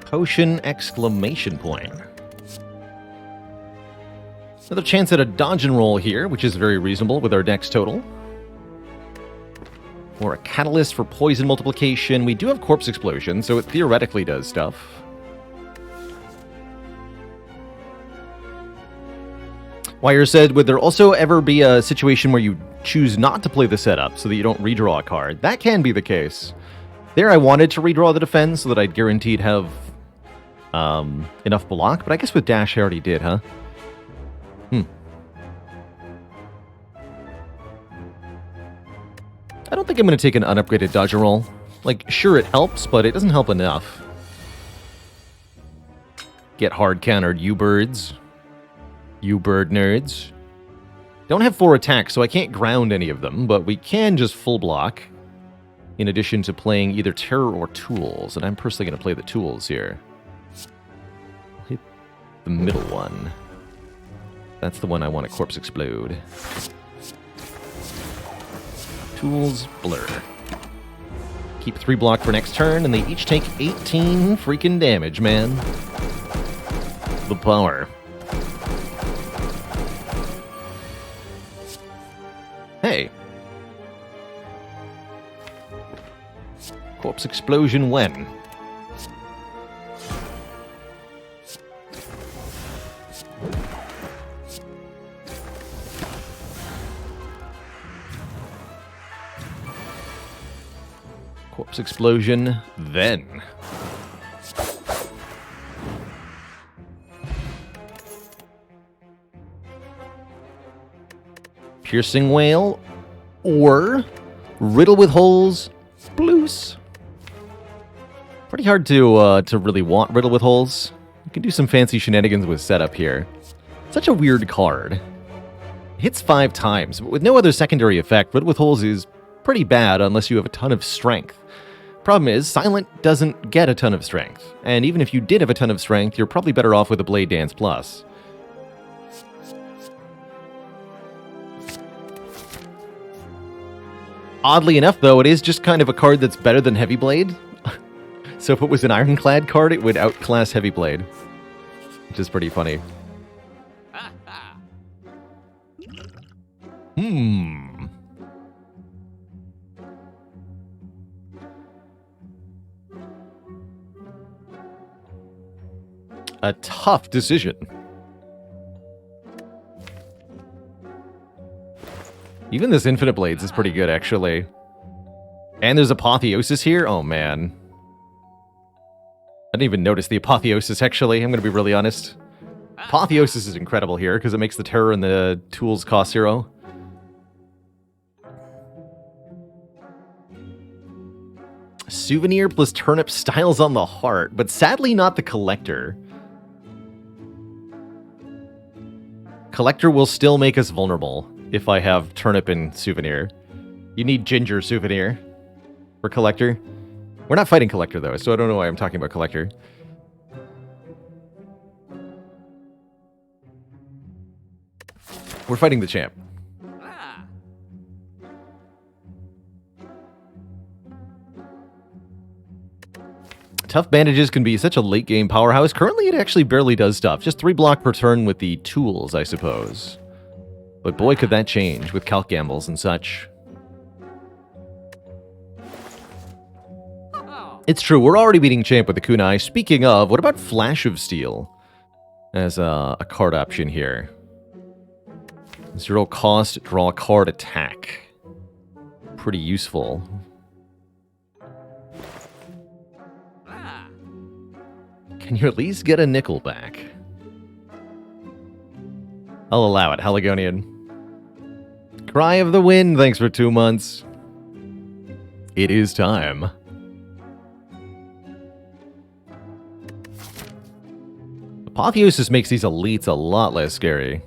Potion exclamation point. Another chance at a dodge and roll here, which is very reasonable with our dex total. Or a catalyst for poison multiplication. We do have corpse explosion, so it theoretically does stuff. Wire said, would there also ever be a situation where you choose not to play the setup so that you don't redraw a card? That can be the case. There I wanted to redraw the defend so that I'd guaranteed have enough block, but I guess with dash I already did, huh? I don't think I'm going to take an unupgraded dodge and roll. Like, sure it helps, but it doesn't help enough. Get hard countered, you birds. You bird nerds. Don't have 4 attacks, so I can't ground any of them, but we can just full block, in addition to playing either Terror or Tools, and I'm personally going to play the Tools here. I'll hit the middle one. That's the one I want to Corpse Explode. Tools, Blur. Keep 3 block for next turn, and they each take 18 freaking damage, man. The power. Hey. Corpse explosion when? Corpse explosion then. Piercing Whale, or Riddle with Holes, Blues. Pretty hard to really want Riddle with Holes. You can do some fancy shenanigans with setup here. Such a weird card. Hits 5 times, but with no other secondary effect, Riddle with Holes is pretty bad unless you have a ton of strength. Problem is, Silent doesn't get a ton of strength, and even if you did have a ton of strength, you're probably better off with a Blade Dance Plus. Oddly enough, though, it is just kind of a card that's better than Heavy Blade. So if it was an Ironclad card, it would outclass Heavy Blade, which is pretty funny. A tough decision. Even this Infinite Blades is pretty good, actually. And there's Apotheosis here? Oh, man. I didn't even notice the Apotheosis, actually. I'm going to be really honest. Apotheosis is incredible here, because it makes the Terror and the Tools cost 0. Souvenir plus Turnip Styles on the Heart, but sadly not the Collector. Collector will still make us vulnerable if I have Turnip and Souvenir. You need Ginger Souvenir for Collector. We're not fighting Collector, though, so I don't know why I'm talking about Collector. We're fighting the champ. Tough Bandages can be such a late-game powerhouse. Currently, it actually barely does stuff. Just 3 block per turn with the tools, I suppose. But boy, could that change with Calc Gambles and such. It's true, we're already beating champ with the Kunai. Speaking of, what about Flash of Steel as a card option here? 0 cost, draw a card, attack. Pretty useful. Can you at least get a nickel back? I'll allow it, Haligonian. Cry of the Wind, thanks for 2 months. It is time. Apotheosis makes these elites a lot less scary.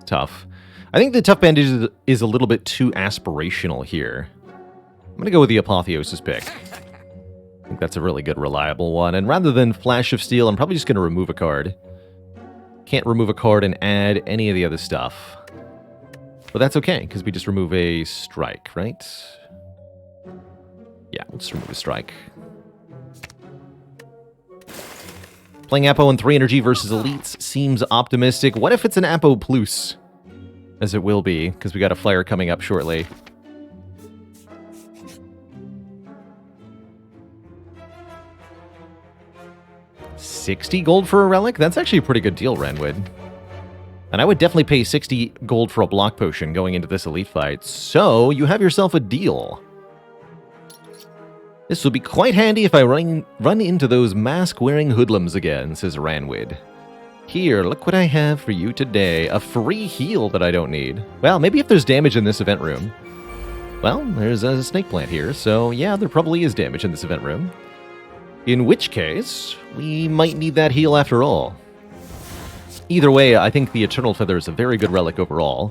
Tough. I think the Tough Bandage is a little bit too aspirational here. I'm going to go with the Apotheosis pick. I think that's a really good, reliable one. And rather than Flash of Steel, I'm probably just going to remove a card. Can't remove a card and add any of the other stuff. But that's okay, because we just remove a strike, right? Yeah, we'll just remove a strike. Playing Apo and 3 energy versus elites seems optimistic. What if it's an Apo Plus? As it will be, because we got a flyer coming up shortly. $60 gold for a relic? That's actually a pretty good deal, Ranwood. And I would definitely pay 60 gold for a block potion going into this elite fight. So, you have yourself a deal. This will be quite handy if I run into those mask-wearing hoodlums again, says Ranwood. Here, look what I have for you today. A free heal that I don't need. Well, maybe if there's damage in this event room. Well, there's a snake plant here, so yeah, there probably is damage in this event room. In which case, we might need that heal after all. Either way, I think the Eternal Feather is a very good relic overall.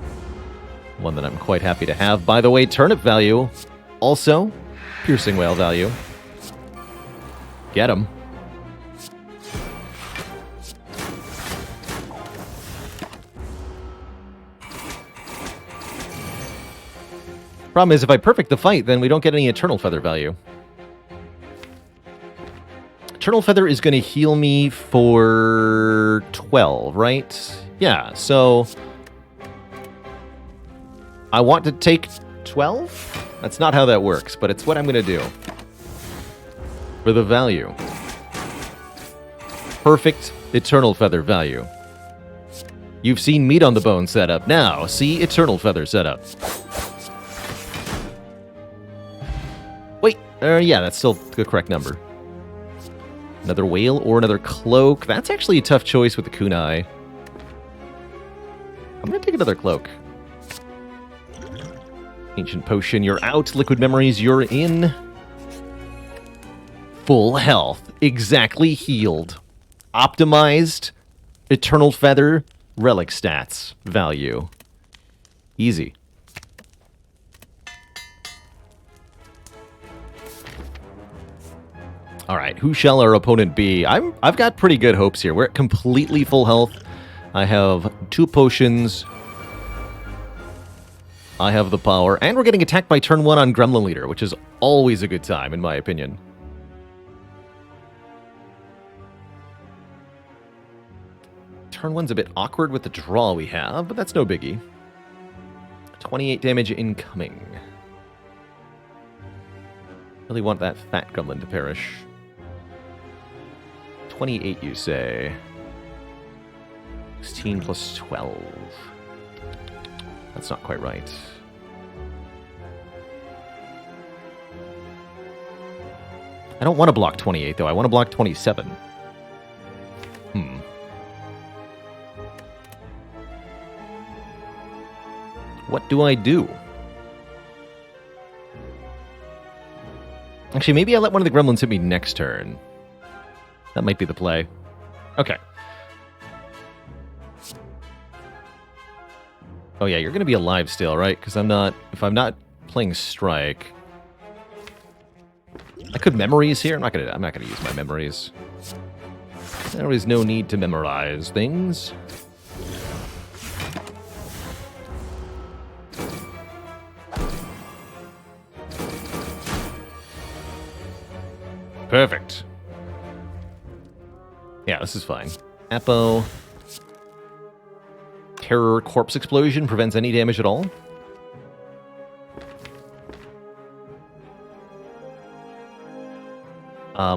One that I'm quite happy to have. By the way, turnip value. Also, Piercing Whale value. Get him. Problem is, if I perfect the fight, then we don't get any Eternal Feather value. Eternal Feather is going to heal me for 12, right? Yeah, so I want to take 12? That's not how that works, but it's what I'm going to do. For the value. Perfect Eternal Feather value. You've seen Meat on the Bone setup. Now, see Eternal Feather setup. Yeah, that's still the correct number. Another whale or another cloak. That's actually a tough choice with the kunai. I'm going to take another cloak. Ancient potion, you're out. Liquid memories, you're in. Full health. Exactly healed. Optimized. Eternal feather. Relic stats. Value. Easy. All right, who shall our opponent be? I've got pretty good hopes here. We're at completely full health. I have 2 potions. I have the power. And we're getting attacked by turn 1 on Gremlin Leader, which is always a good time, in my opinion. Turn 1's a bit awkward with the draw we have, but that's no biggie. 28 damage incoming. Really want that fat gremlin to perish. 28, you say. 16 plus 12. That's not quite right. I don't want to block 28, though. I want to block 27. What do I do? Actually, maybe I let one of the gremlins hit me next turn. That might be the play. Okay. Oh yeah, you're going to be alive still, right? Because if I'm not playing Strike... I could memories here. I'm not gonna use my memories. There is no need to memorize things. Perfect. Yeah, this is fine. Apo. Terror Corpse Explosion prevents any damage at all.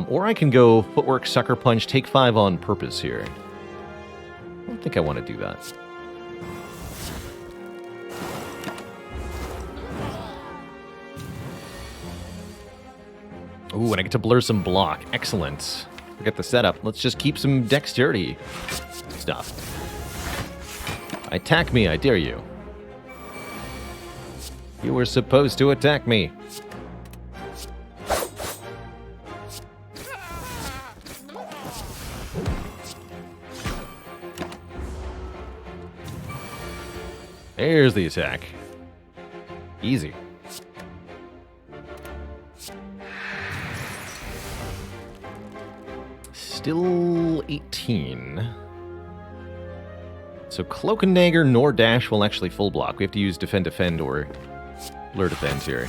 Or I can go Footwork, Sucker Punch, take 5 on purpose here. I don't think I want to do that. Ooh, and I get to blur some block. Excellent. Forget the setup. Let's just keep some dexterity stuff. Attack me, I dare you. You were supposed to attack me. There's the attack. Easy. Still 18. So Cloak and Dagger nor Dash will actually full block. We have to use Defend, Defend, or Lure Defend here.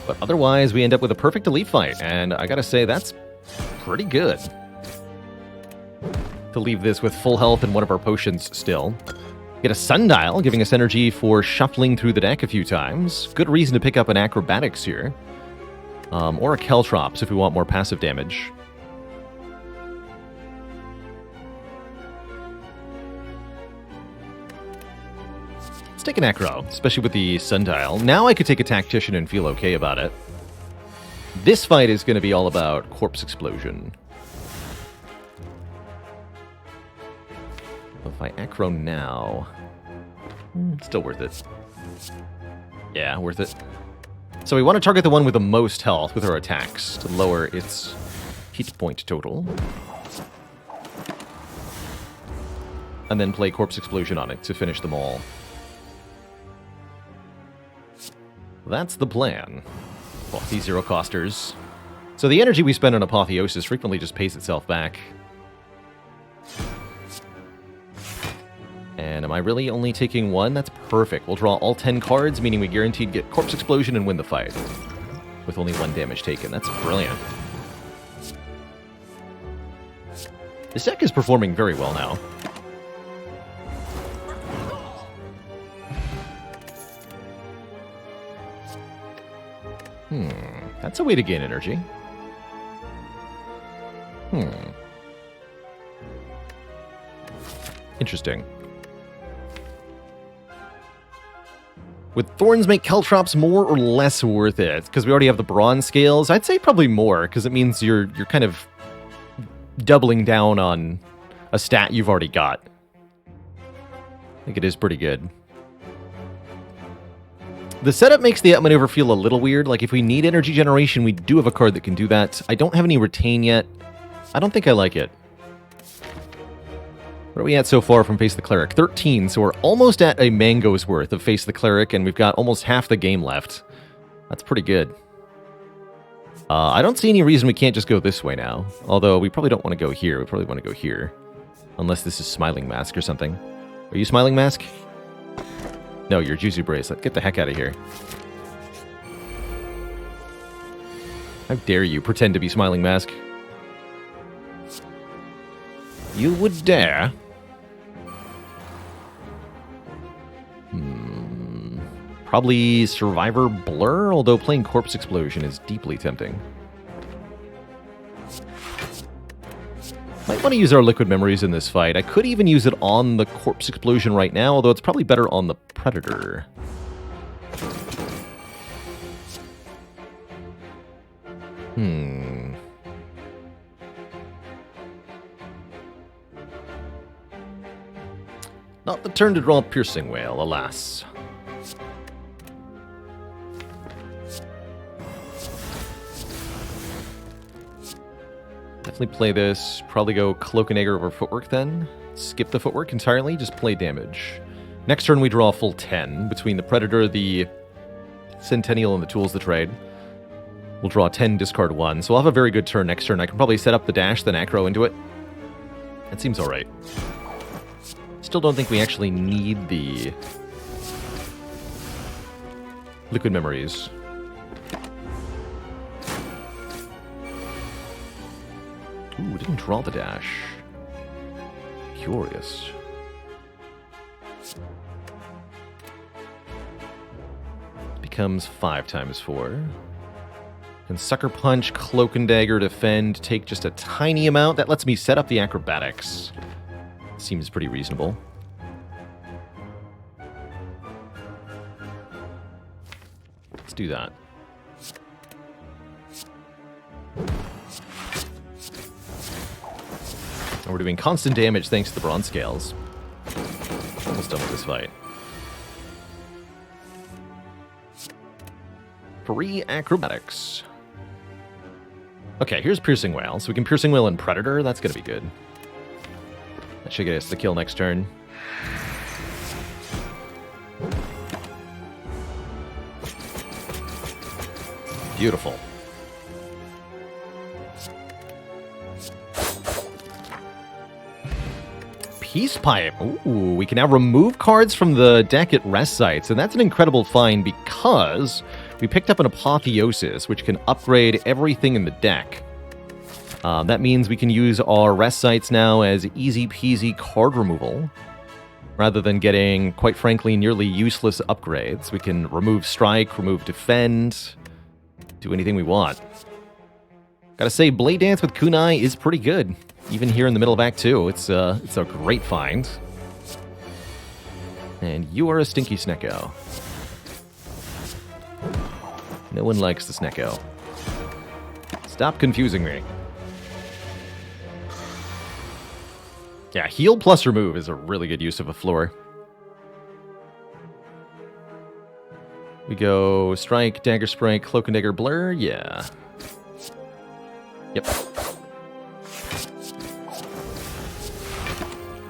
But otherwise, we end up with a perfect elite fight, and I gotta say, that's pretty good. To leave this with full health and one of our potions still. Get a Sundial, giving us energy for shuffling through the deck a few times. Good reason to pick up an Acrobatics here. Or a Caltrops if we want more passive damage. Let's take an Acro, especially with the Sundial. Now I could take a Tactician and feel okay about it. This fight is going to be all about Corpse Explosion. If I Acro now... still worth it. Yeah, worth it. So we want to target the one with the most health with our attacks to lower its hit point total. And then play Corpse Explosion on it to finish them all. That's the plan. Well, these zero costers. So the energy we spend on Apotheosis frequently just pays itself back. And am I really only taking 1? That's perfect. We'll draw all 10 cards, meaning we guaranteed get Corpse Explosion and win the fight. With only 1 damage taken. That's brilliant. This deck is performing very well now. That's a way to gain energy. Would thorns make caltrops more or less worth it? Because we already have the bronze scales. I'd say probably more, because it means you're kind of doubling down on a stat you've already got. I think it is pretty good. The setup makes the outmaneuver feel a little weird. Like, if we need energy generation, we do have a card that can do that. I don't have any retain yet. I don't think I like it. What are we at so far from Face the Cleric? 13, so we're almost at a mango's worth of Face the Cleric, and we've got almost half the game left. That's pretty good. I don't see any reason we can't just go this way now. Although, we probably don't want to go here. We probably want to go here. Unless this is Smiling Mask or something. Are you Smiling Mask? No, you're Juicy Bracelet. Get the heck out of here. How dare you pretend to be Smiling Mask? You would dare? Probably Survivor Blur, although playing Corpse Explosion is deeply tempting. Might want to use our Liquid Memories in this fight. I could even use it on the Corpse Explosion right now, although it's probably better on the Predator. Not the turn to draw Piercing Wail, alas. Definitely play this. Probably go Cloak and Dagger over Footwork then. Skip the Footwork entirely, just play damage. Next turn we draw a full 10 between the Predator, the Centennial, and the Tools of the Trade. We'll draw 10, discard 1, so I'll have a very good turn next turn. I can probably set up the dash, then Acro into it. That seems alright. Still don't think we actually need the Liquid Memories. Ooh, didn't draw the dash. Curious. Becomes 5 times 4. Can Sucker Punch, Cloak and Dagger, defend, take just a tiny amount. That lets me set up the acrobatics. Seems pretty reasonable. Let's do that. And we're doing constant damage thanks to the bronze scales. Almost done with this fight. 3 acrobatics. Okay, here's Piercing Wail. So we can Piercing Wail and Predator. That's going to be good. That should get us the kill next turn. Beautiful. Peace Pipe. Ooh, we can now remove cards from the deck at rest sites, and that's an incredible find because we picked up an Apotheosis, which can upgrade everything in the deck. That means we can use our rest sites now as easy-peasy card removal, rather than getting, quite frankly, nearly useless upgrades. We can remove Strike, remove Defend, do anything we want. Gotta say, Blade Dance with Kunai is pretty good. Even here in the middle of Act 2, it's a great find. And you are a stinky Snecko. No one likes the Snecko. Stop confusing me. Yeah, heal plus remove is a really good use of a floor. We go Strike, Dagger Spray, Cloak and Dagger Blur. Yeah. Yep.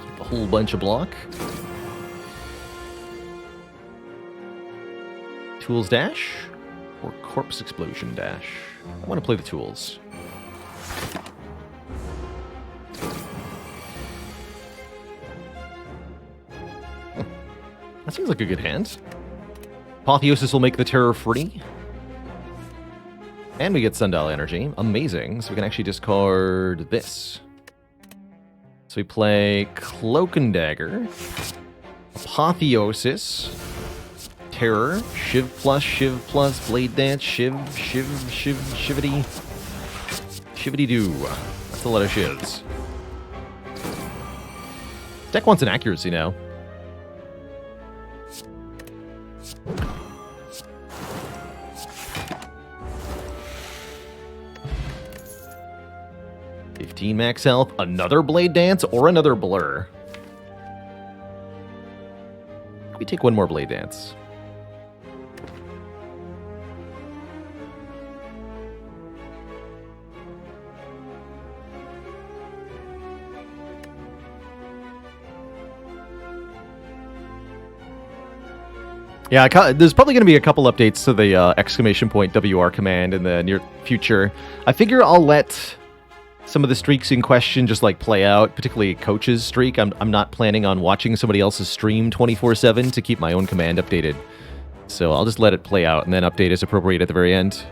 Keep a whole bunch of block. Tools Dash or Corpse Explosion Dash? I want to play the Tools. That seems like a good hand. Apotheosis will make the terror free. And we get Sundial Energy. Amazing. So we can actually discard this. So we play Cloak and Dagger, Apotheosis, Terror, Shiv plus, Blade Dance, Shivity. Shivity-doo. That's a lot of shivs. Deck wants an accuracy now. $15 max health, another Blade Dance, or another Blur. We take one more Blade Dance. Yeah, there's probably going to be a couple updates to the exclamation point WR command in the near future. I figure I'll let some of the streaks in question just like play out, particularly Coach's streak. I'm not planning on watching somebody else's stream 24/7 to keep my own command updated. So I'll just let it play out and then update as appropriate at the very end.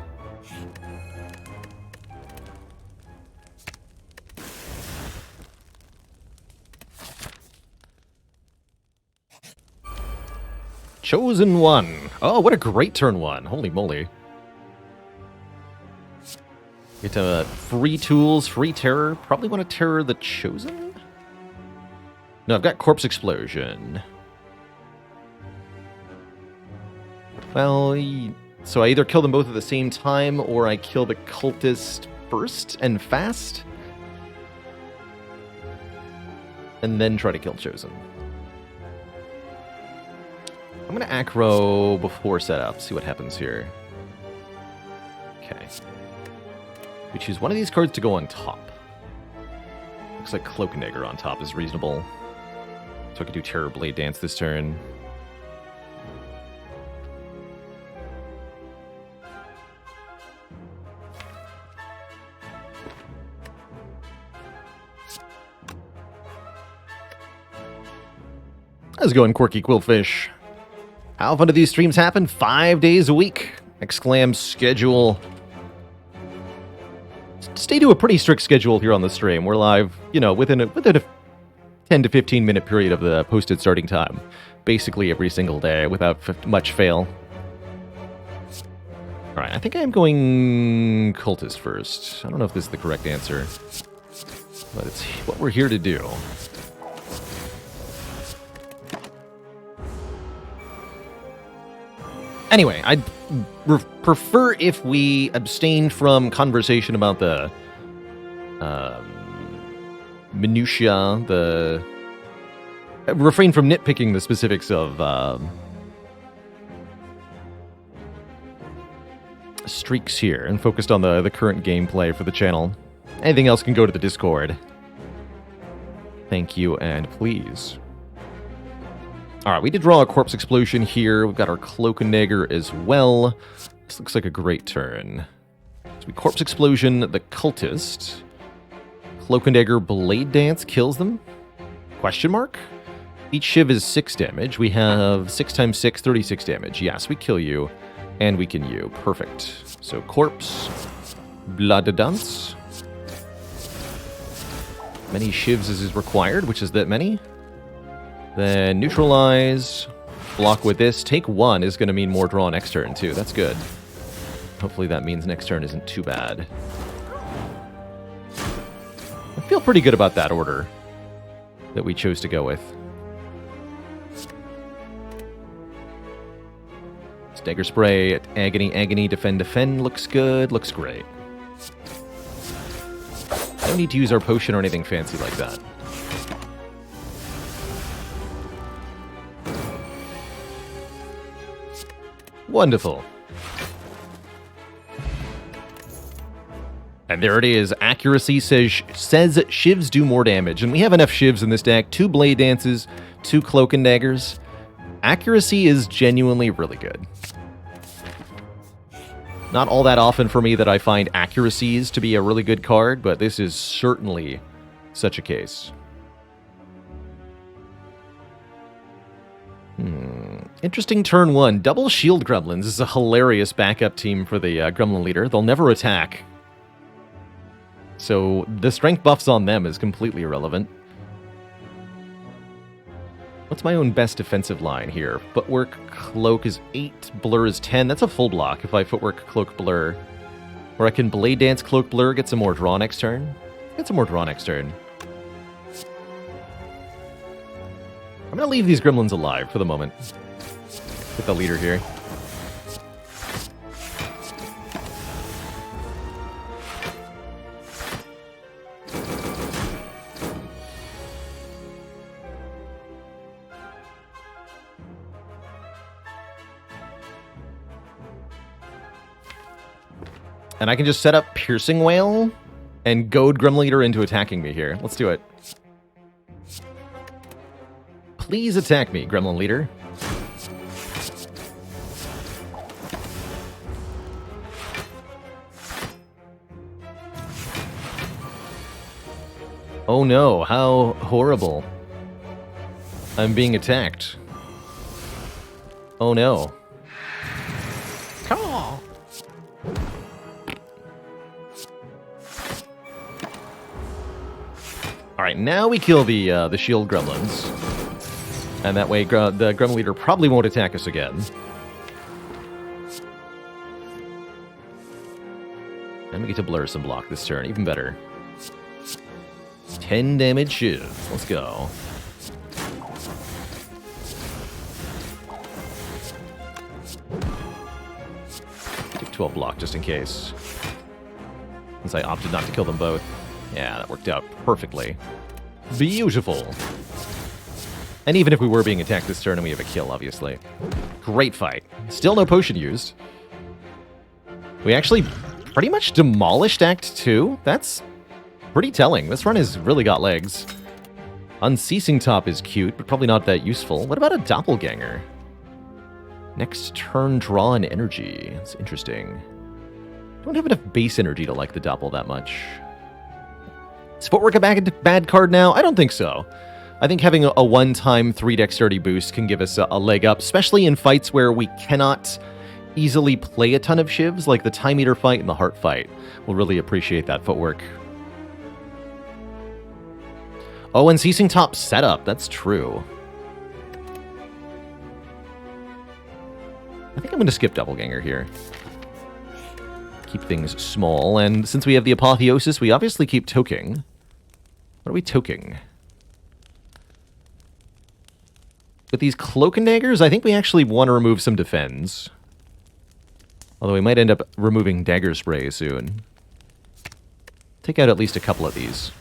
Chosen One. Oh, what a great turn one. Holy moly. Get free tools, free terror. Probably want to terror the Chosen? No, I've got Corpse Explosion. Well, so I either kill them both at the same time, or I kill the Cultist first and fast, and then try to kill Chosen. I'm going to Acro before setup, see what happens here. Okay. We choose one of these cards to go on top. Looks like Cloak and Dagger on top is reasonable. So I could do Terror Blade Dance this turn. How's it going, Quirky Quillfish? How often do these streams happen? 5 days a week. Exclam schedule. Stay to a pretty strict schedule here on the stream. We're live, you know, within a 10 to 15 minute period of the posted starting time. Basically every single day without much fail. Alright, I think I am going Cultist first. I don't know if this is the correct answer, but it's what we're here to do. Anyway, I'd prefer if we abstained from conversation about the minutiae, refrain from nitpicking the specifics of streaks here, and focused on the current gameplay for the channel. Anything else can go to the Discord. Thank you, and please. Alright, we did draw a Corpse Explosion here. We've got our Cloak and Dagger as well. This looks like a great turn. So we Corpse Explosion the Cultist. Cloak and Dagger Blade Dance kills them? Question mark? Each shiv is 6 damage. We have 6 times 6, 36 damage. Yes, we kill you, and we can you. Perfect. So Corpse, Blood de Dance. Many shivs as is required, which is that many. Then neutralize, block with this. Take 1 is going to mean more draw next turn, too. That's good. Hopefully that means next turn isn't too bad. I feel pretty good about that order that we chose to go with. Dagger Spray, Agony, Agony, Defend, Defend. Looks good. Looks great. I don't need to use our potion or anything fancy like that. Wonderful. And there it is. Accuracy says shivs do more damage. And we have enough shivs in this deck. 2 Blade Dances, 2 Cloak and Daggers. Accuracy is genuinely really good. Not all that often for me that I find accuracies to be a really good card, but this is certainly such a case. Interesting turn 1. Double Shield Gremlins is a hilarious backup team for the Gremlin leader. They'll never attack. So the strength buffs on them is completely irrelevant. What's my own best defensive line here? Footwork, Cloak is 8, Blur is 10. That's a full block if I Footwork, Cloak, Blur. Or I can Blade Dance, Cloak, Blur, get some more draw next turn. Get some more draw next turn. I'm going to leave these gremlins alive for the moment. Get the leader here. And I can just set up Piercing Wail and goad Gremlin Leader into attacking me here. Let's do it. Please attack me, Gremlin Leader. Oh no, how horrible. I'm being attacked. Oh no. Come on. Alright, now we kill the shield gremlins. And that way the Gremlin Leader probably won't attack us again. And we get to blur some block this turn, even better. 10 damage shields. Let's go. Take 12 block just in case. Since I opted not to kill them both. Yeah, that worked out perfectly. Beautiful. And even if we were being attacked this turn and we have a kill, obviously. Great fight. Still no potion used. We actually pretty much demolished Act 2. That's pretty telling. This run has really got legs. Unceasing Top is cute, but probably not that useful. What about a Doppelganger? Next turn, draw an energy. That's interesting. Don't have enough base energy to like the Doppel that much. Is Footwork a bad card now? I don't think so. I think having a one-time 3 dexterity boost can give us a leg up, especially in fights where we cannot easily play a ton of shivs, like the Time Eater fight and the Heart fight. We'll really appreciate that Footwork. Oh, and Ceasing Top setup. That's true. I think I'm going to skip Doppelganger here. Keep things small, and since we have the Apotheosis, we obviously keep toking. What are we toking? With these Cloak and Daggers, I think we actually want to remove some defense. Although we might end up removing Dagger Spray soon. Take out at least a couple of these.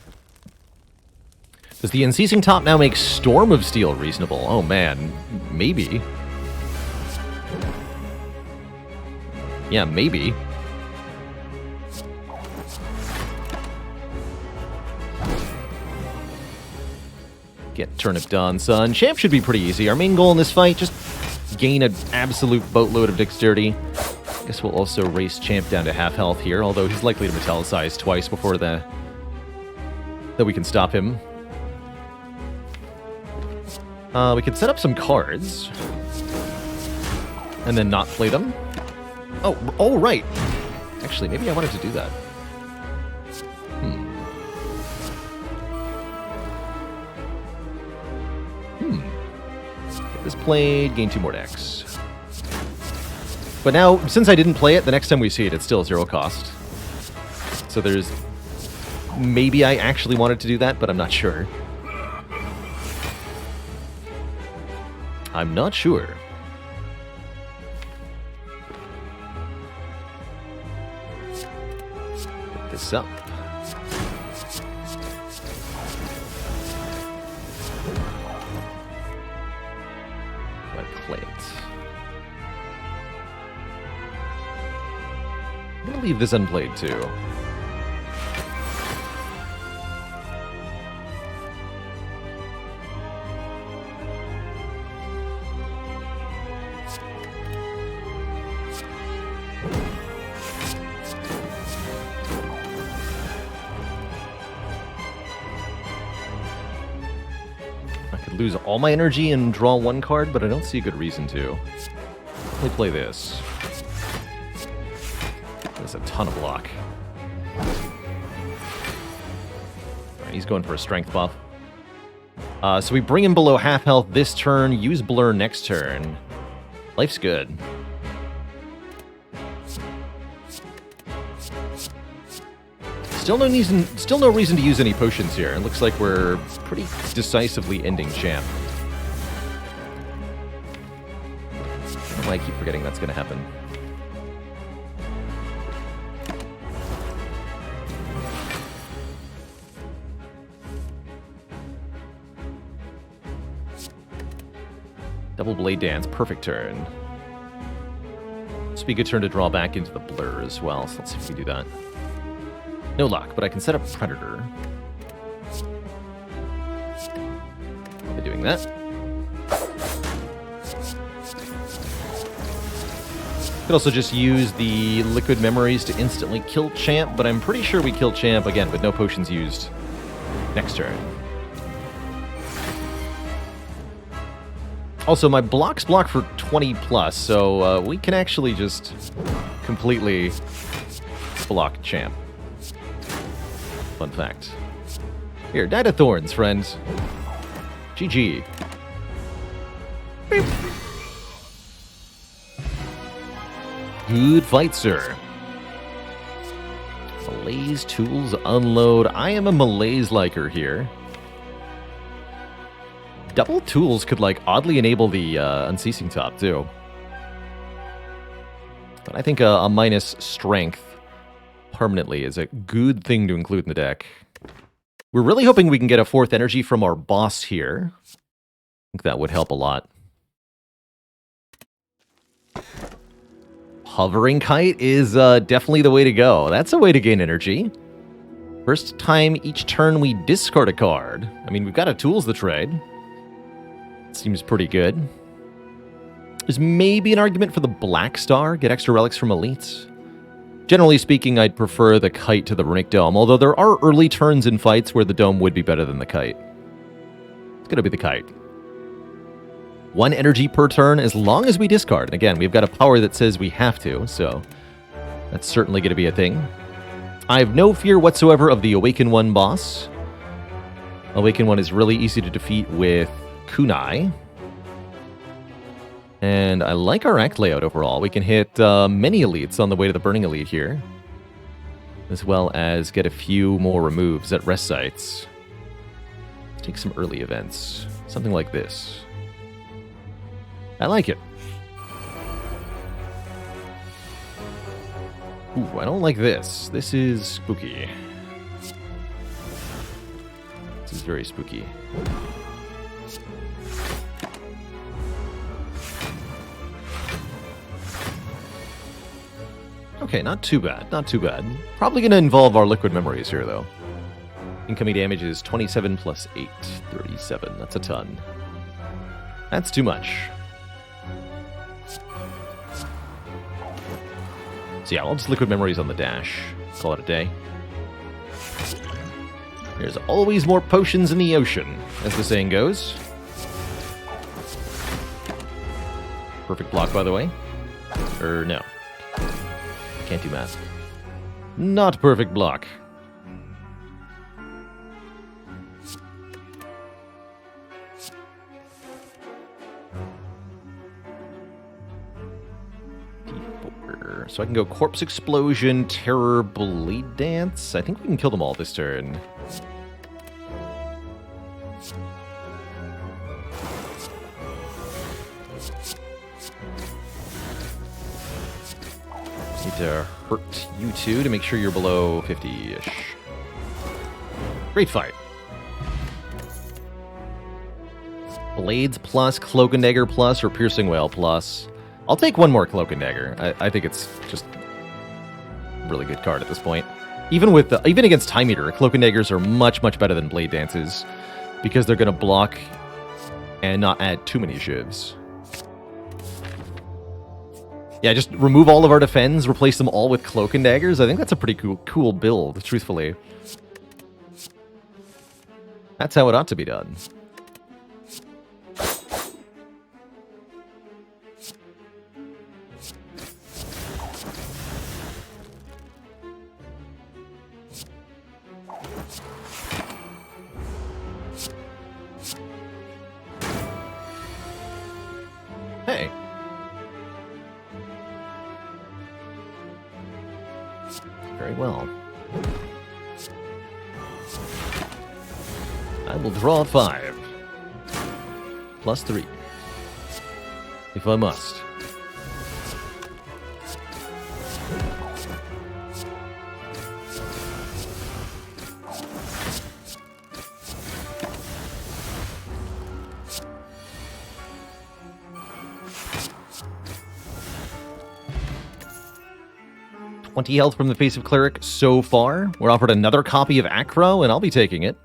Does the Unceasing Top now make Storm of Steel reasonable? Oh man, maybe. Yeah, maybe. Get Turnip done, son. Champ should be pretty easy. Our main goal in this fight, just gain an absolute boatload of dexterity. Guess we'll also race Champ down to half health here, although he's likely to metallicize twice before that we can stop him. We could set up some cards. And then not play them. Oh, right. Actually, maybe I wanted to do that. Get this played, gain 2 more decks. But now, since I didn't play it, the next time we see it, it's still 0 cost. So there's... Maybe I actually wanted to do that, but I'm not sure. I'm not sure. Put this up. Do I play it? I'm gonna leave this unplayed too. Lose all my energy and draw 1 card, but I don't see a good reason to. Let me play this. That's a ton of block. Alright, he's going for a strength buff. So we bring him below half health this turn, use Blur next turn. Life's good. Still no reason to use any potions here. It looks like we're pretty decisively ending Champ. Why I keep forgetting that's going to happen. Double Blade Dance, perfect turn. This would be a good turn to draw back into the blur as well, so let's see if we do that. No luck, but I can set up Predator. I'll be doing that. Could also just use the Liquid Memories to instantly kill Champ, but I'm pretty sure we kill Champ, again, with no potions used next turn. Also, my blocks block for 20 plus, so we can actually just completely block Champ. Fun fact. Here, die to Thorns, friends. GG. Beep. Good fight, sir. Malaise tools unload. I am a malaise liker here. Double tools could, like, oddly enable the unceasing top, too. But I think a minus strength permanently is a good thing to include in the deck. We're really hoping we can get a 4th energy from our boss here. I think that would help a lot. Hovering Kite is definitely the way to go. That's a way to gain energy. First time each turn we discard a card. I mean, we've got a tools to trade. Seems pretty good. There's maybe an argument for the Black Star. Get extra relics from elites. Generally speaking, I'd prefer the Kite to the Runic Dome, although there are early turns in fights where the Dome would be better than the Kite. It's going to be the Kite. 1 energy per turn as long as we discard. And again, we've got a power that says we have to, so that's certainly going to be a thing. I have no fear whatsoever of the Awaken 1 boss. Awaken 1 is really easy to defeat with Kunai. And I like our act layout overall. We can hit many elites on the way to the Burning Elite here, as well as get a few more removes at rest sites. Let's take some early events. Something like this. I like it. Ooh, I don't like this. This is spooky. This is very spooky. Okay, not too bad, not too bad. Probably going to involve our Liquid Memories here, though. Incoming damage is 27 plus 8, 37. That's a ton. That's too much. So yeah, I'll just Liquid Memories on the dash. Call it a day. There's always more potions in the ocean, as the saying goes. Perfect block, by the way. Or no. Can't do math. Not perfect block. D4. So I can go Corpse Explosion, Terror, Blade Dance. I think we can kill them all this turn. Need to hurt you two to make sure you're below 50-ish. Great fight. Blades plus, Cloak and Dagger plus, or Piercing Wail plus. I'll take one more Cloak and Dagger. I think it's just a really good card at this point. Even against Time Eater, Cloak and Daggers are much, much better than Blade Dances because they're going to block and not add too many shivs. Yeah, just remove all of our defends, replace them all with Cloak and Daggers. I think that's a pretty cool build, truthfully. That's how it ought to be done. Hey. Very well. I will draw 5. Plus 3. If I must. 20 health from the face of Cleric so far. We're offered another copy of Acro, and I'll be taking it.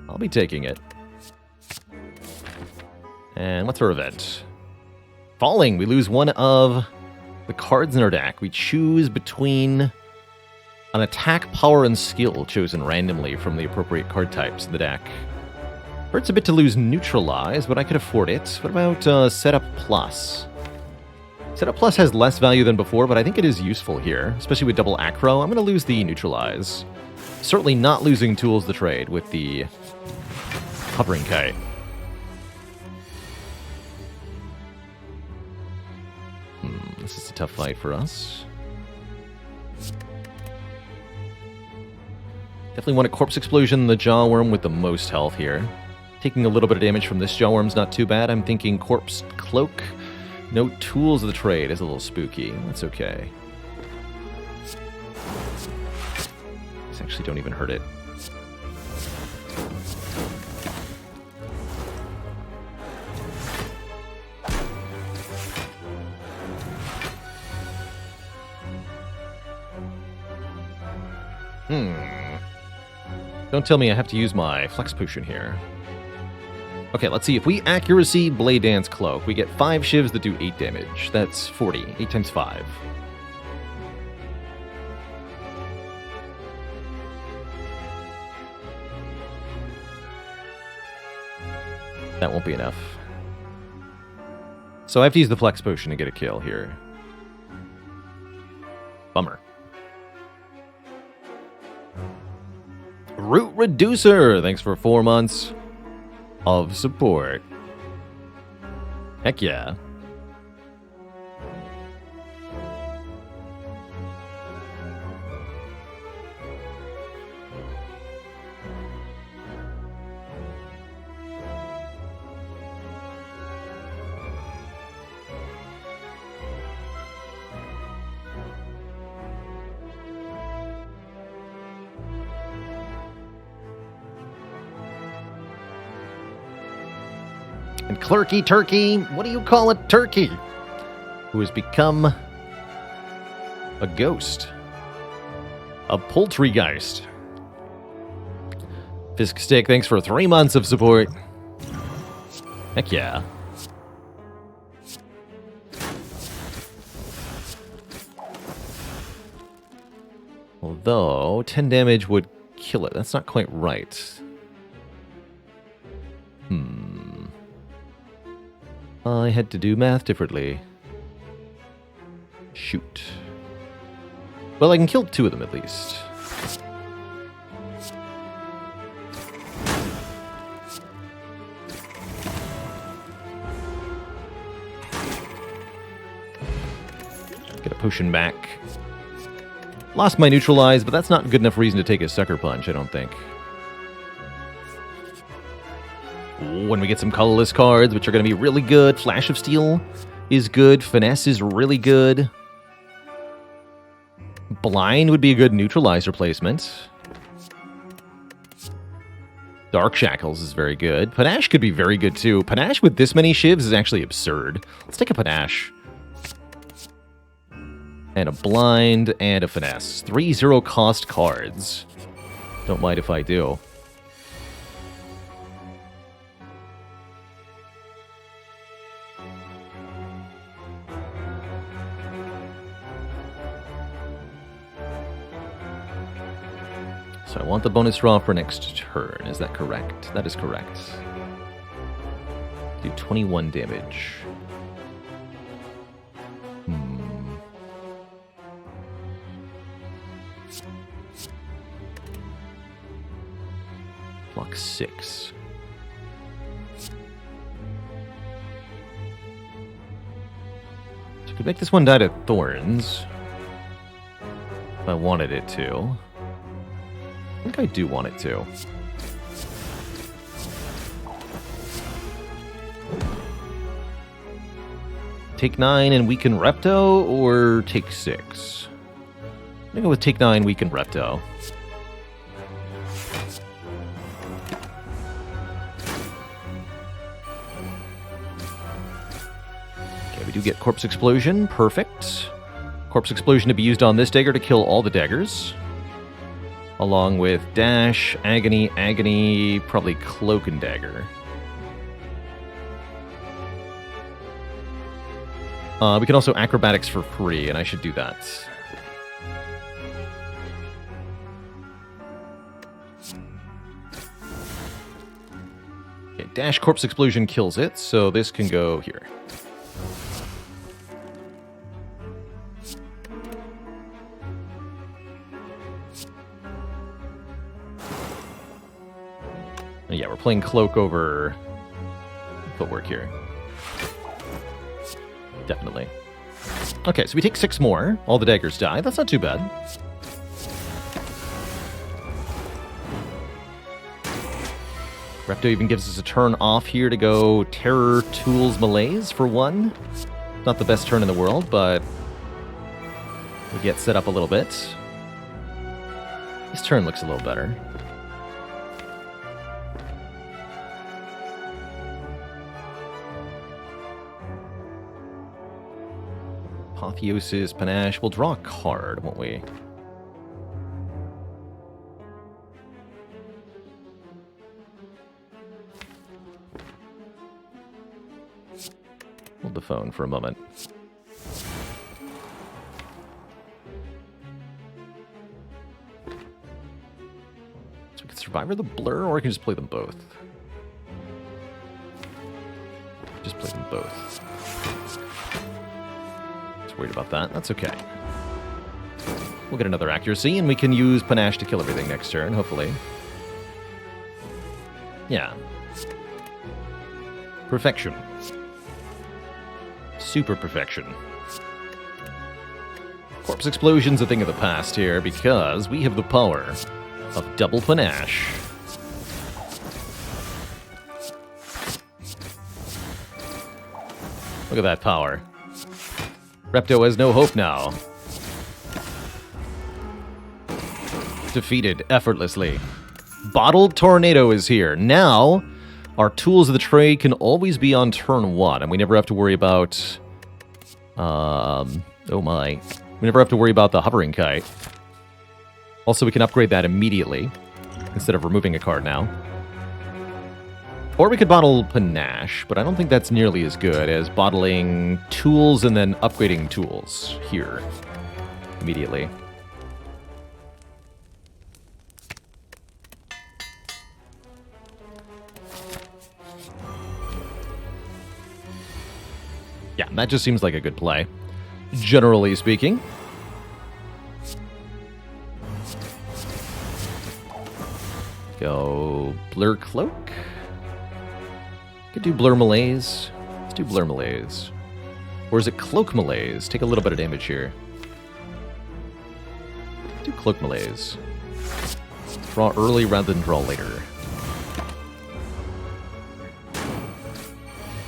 I'll be taking it. And what's our event? Falling. We lose one of the cards in our deck. We choose between an attack, power, and skill chosen randomly from the appropriate card types in the deck. Hurts a bit to lose Neutralize, but I could afford it. What about Setup Plus? Setup Plus has less value than before, but I think it is useful here, especially with double Acro. I'm going to lose the Neutralize. Certainly not losing Tools the Trade with the Hovering Kite. This is a tough fight for us. Definitely want a Corpse Explosion, the Jawworm with the most health here. Taking a little bit of damage from this Jawworm's not too bad. I'm thinking Corpse Cloak. No Tools of the Trade is a little spooky. That's okay. These actually don't even hurt it. Don't tell me I have to use my Flex Potion here. Okay, let's see. If we Accuracy Blade Dance Cloak, we get 5 shivs that do 8 damage. That's 40. 8 times 5. That won't be enough. So I have to use the Flex Potion to get a kill here. Bummer. Root Reducer, thanks for 4 months of support. Heck yeah. And Clerky Turkey, what do you call it, Turkey? Who has become a ghost. A Poultrygeist. Fisk Stick, thanks for 3 months of support. Heck yeah. Although, 10 damage would kill it. That's not quite right. I had to do math differently. Shoot. Well, I can kill 2 of them at least. Get a potion back. Lost my Neutralize, but that's not good enough reason to take a Sucker Punch, I don't think. When we get some colorless cards, which are going to be really good. Flash of Steel is good. Finesse is really good. Blind would be a good Neutralize replacement. Dark Shackles is very good. Panache could be very good too. Panache with this many shivs is actually absurd. Let's take a Panache. And a Blind and a Finesse. 3 0-cost cards. Don't mind if I do. So I want the bonus draw for next turn. Is that correct? That is correct. Do 21 damage. Block 6. So I could make this one die to Thorns. If I wanted it to. I think I do want it to. Take 9 and weaken Repto, or take 6? I'm gonna go with take 9, weaken Repto. Okay, we do get Corpse Explosion. Perfect. Corpse Explosion to be used on this dagger to kill all the daggers. Along with Dash, Agony, Agony, probably Cloak and Dagger. We can also Acrobatics for free, and I should do that. Okay, Dash Corpse Explosion kills it, so this can go here. Yeah, we're playing Cloak over Footwork here. Definitely. Okay, so we take 6 more. All the daggers die. That's not too bad. Repto even gives us a turn off here to go Terror, Tools, Malaise for 1. Not the best turn in the world, but we get set up a little bit. This turn looks a little better. Apotheosis, Panache. We'll draw a card, won't we? Hold the phone for a moment. So we can Survivor the Blur, or we can just play them both. Just play them both. Worried about that. That's okay. We'll get another accuracy, and we can use Panache to kill everything next turn, hopefully. Yeah. Perfection. Super perfection. Corpse Explosion's a thing of the past here, because we have the power of double Panache. Look at that power. Repto has no hope now. Defeated effortlessly. Bottled Tornado is here. Now, our tools of the trade can always be on turn 1, and we never have to worry about... oh my. We never have to worry about the Hovering Kite. Also, we can upgrade that immediately, instead of removing a card now. Or we could bottle Panache, but I don't think that's nearly as good as bottling tools and then upgrading tools here immediately. Yeah, that just seems like a good play, generally speaking. Go Blur Cloak. Could do Blur Malaise. Let's do Blur Malaise. Or is it Cloak Malaise? Take a little bit of damage here. Do Cloak Malaise. Draw early rather than draw later.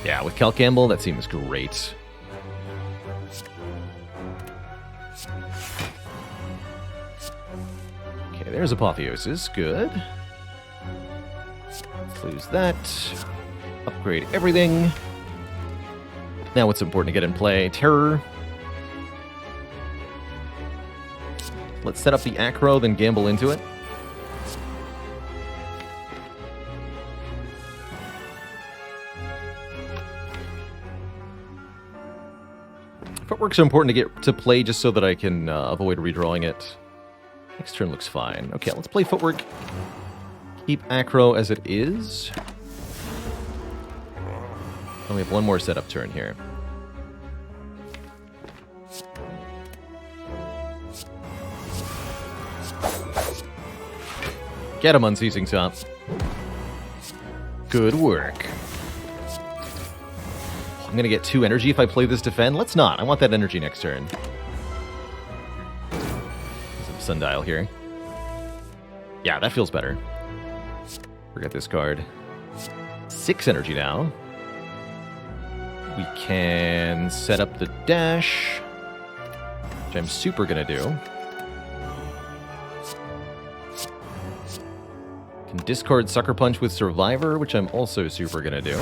Yeah, with Cal Campbell, that seems great. Okay, there's Apotheosis. Good. Let's lose that. Upgrade everything. Now what's important to get in play? Terror. Let's set up the Acro, then gamble into it. Footwork's so important to get to play just so that I can avoid redrawing it. Next turn looks fine. Okay, let's play Footwork. Keep Acro as it is. And we have one more setup turn here. Get him, Unceasing Top. Good work. I'm going to get 2 energy if I play this defend. Let's not. I want that energy next turn. There's a Sundial here. Yeah, that feels better. Forget this card. 6 energy now. We can set up the dash, which I'm super going to do. Can discard Sucker Punch with Survivor, which I'm also super going to do.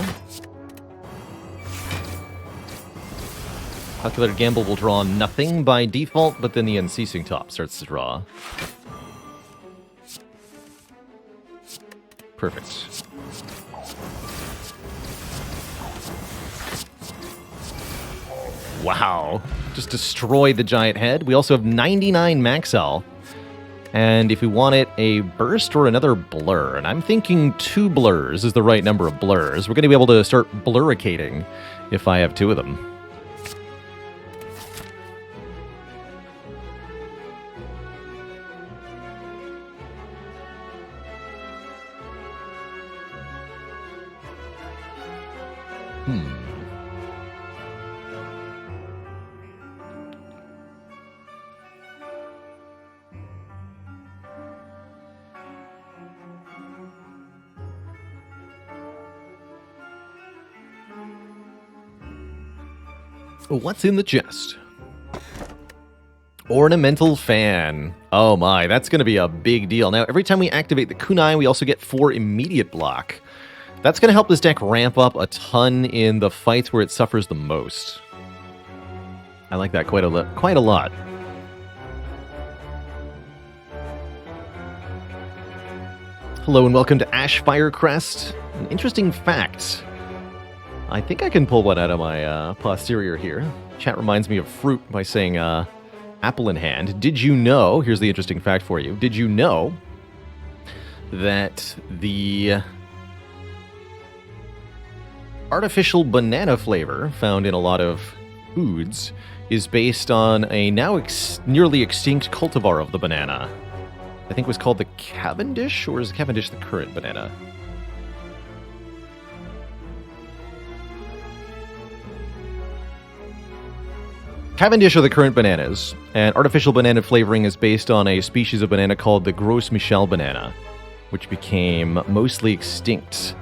Calculated Gamble will draw nothing by default, but then the Unceasing Top starts to draw. Perfect. Wow. Just destroy the giant head. We also have 99 max health. And if we want it, a burst or another blur. And I'm thinking 2 blurs is the right number of blurs. We're going to be able to start bluricating if I have 2 of them. What's in the chest? Ornamental fan. Oh my, that's going to be a big deal. Now, every time we activate the kunai, we also get 4 immediate block. That's going to help this deck ramp up a ton in the fights where it suffers the most. I like that quite a lot. Hello and welcome to Ash Firecrest. An interesting fact. I think I can pull one out of my posterior here. Chat reminds me of fruit by saying apple in hand. Did you know, here's the interesting fact for you, did you know that the artificial banana flavor found in a lot of foods is based on a now nearly extinct cultivar of the banana? I think it was called the Cavendish, or is Cavendish the current banana? Cavendish are the current bananas, and artificial banana flavoring is based on a species of banana called the Gros Michel banana, which became mostly extinct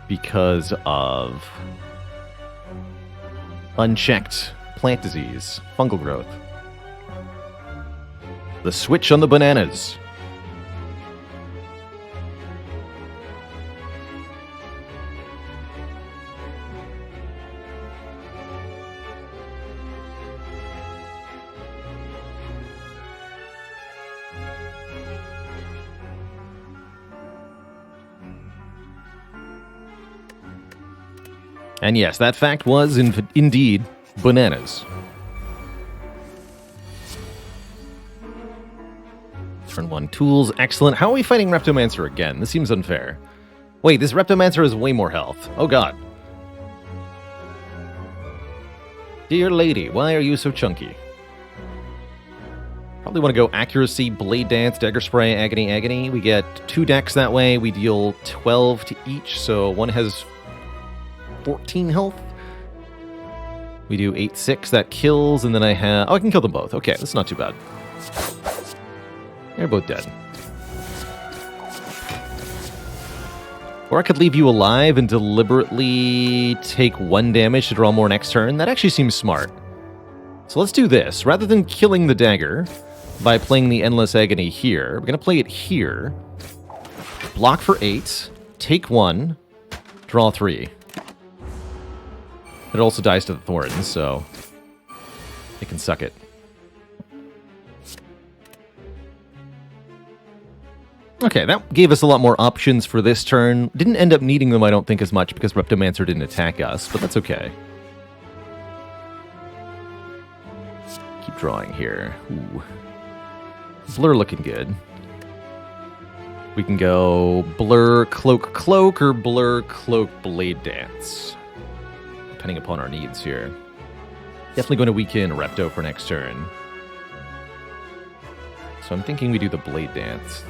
because of unchecked plant disease, fungal growth. The switch on the bananas. And yes, that fact was indeed bananas. Turn 1 tools, excellent. How are we fighting Reptomancer again? This seems unfair. Wait, this Reptomancer has way more health. Oh god. Dear lady, why are you so chunky? Probably want to go Accuracy, Blade Dance, Dagger Spray, Agony, Agony. We get 2 decks that way. We deal 12 to each, so one has 14 health. We do 8-6, that kills, and then I have... Oh, I can kill them both. Okay, that's not too bad. They're both dead. Or I could leave you alive and deliberately take 1 damage to draw more next turn. That actually seems smart. So let's do this. Rather than killing the dagger by playing the Endless Agony here, we're going to play it here. Block for 8, take 1, draw 3. It also dies to the thorns, so it can suck it. Okay, that gave us a lot more options for this turn. Didn't end up needing them, I don't think, as much because Reptomancer didn't attack us, but that's okay. Keep drawing here. Ooh. Blur looking good. We can go Blur, Cloak, Cloak, or Blur, Cloak, Blade Dance. Depending upon our needs here. Definitely going to weaken Repto for next turn. So I'm thinking we do the Blade Dance.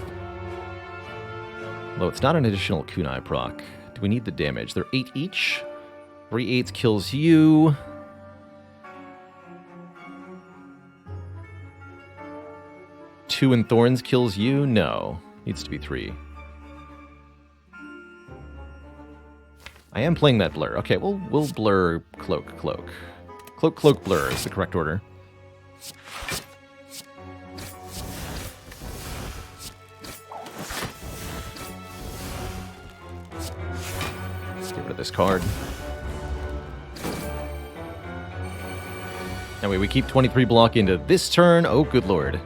Although it's not an additional kunai proc. Do we need the damage? They're 8 each. 3/8 kills you. Two and Thorns kills you? No. Needs to be 3. I am playing that blur. Okay, we'll blur Cloak, Cloak. Cloak, Cloak, Blur is the correct order. Let's get rid of this card. Anyway, we keep 23 block into this turn. Oh, good lord.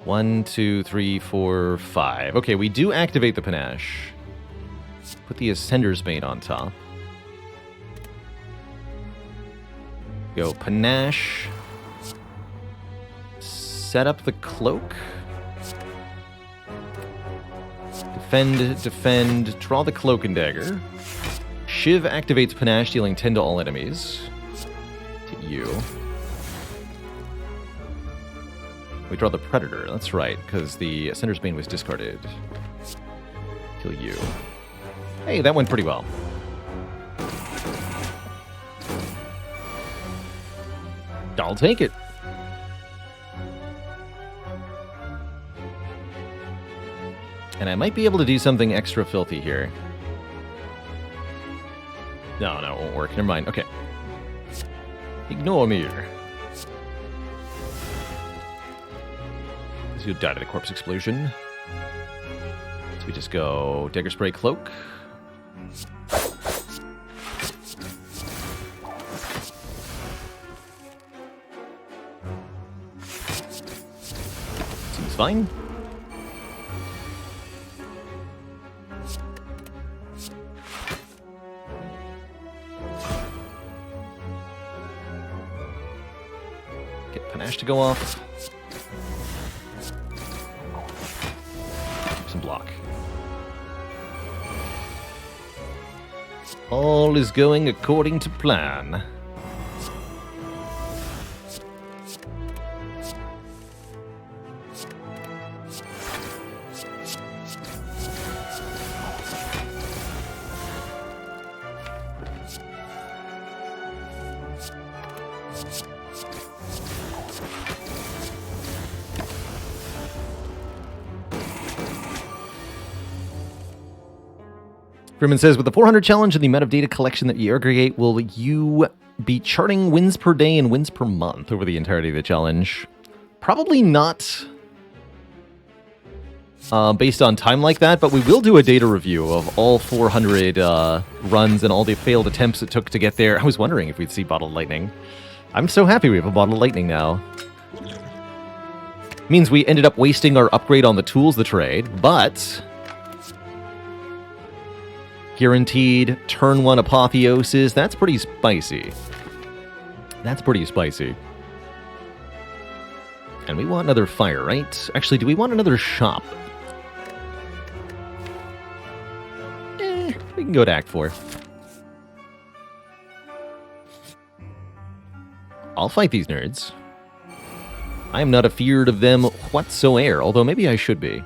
One, two, three, four, five. Okay, we do activate the Panache. Put the Ascender's Bane on top. Go Panache. Set up the Cloak. Defend, draw the Cloak and Dagger. Shiv activates Panache, dealing 10 to all enemies. To you. We draw the Predator, that's right, because the Ascender's Bane was discarded. Kill you. Hey, that went pretty well. I'll take it. And I might be able to do something extra filthy here. No, it won't work. Never mind. Okay. Ignore me. So you die to the corpse explosion. So we just go Dagger Spray Cloak. Seems fine. Get Panache to go off. Keep some block. All is going according to plan. Freeman says, with the 400 challenge and the amount of data collection that you aggregate, will you be charting wins per day and wins per month over the entirety of the challenge? Probably not based on time like that, but we will do a data review of all 400 runs and all the failed attempts it took to get there. I was wondering if we'd see Bottled Lightning. I'm so happy we have a Bottled Lightning now. Means we ended up wasting our upgrade on the tools, the trade, but guaranteed turn 1 Apotheosis. That's pretty spicy. That's pretty spicy. And we want another fire, right? Actually, do we want another shop? We can go to Act 4. I'll fight these nerds. I am not afeard of them whatsoever, although maybe I should be.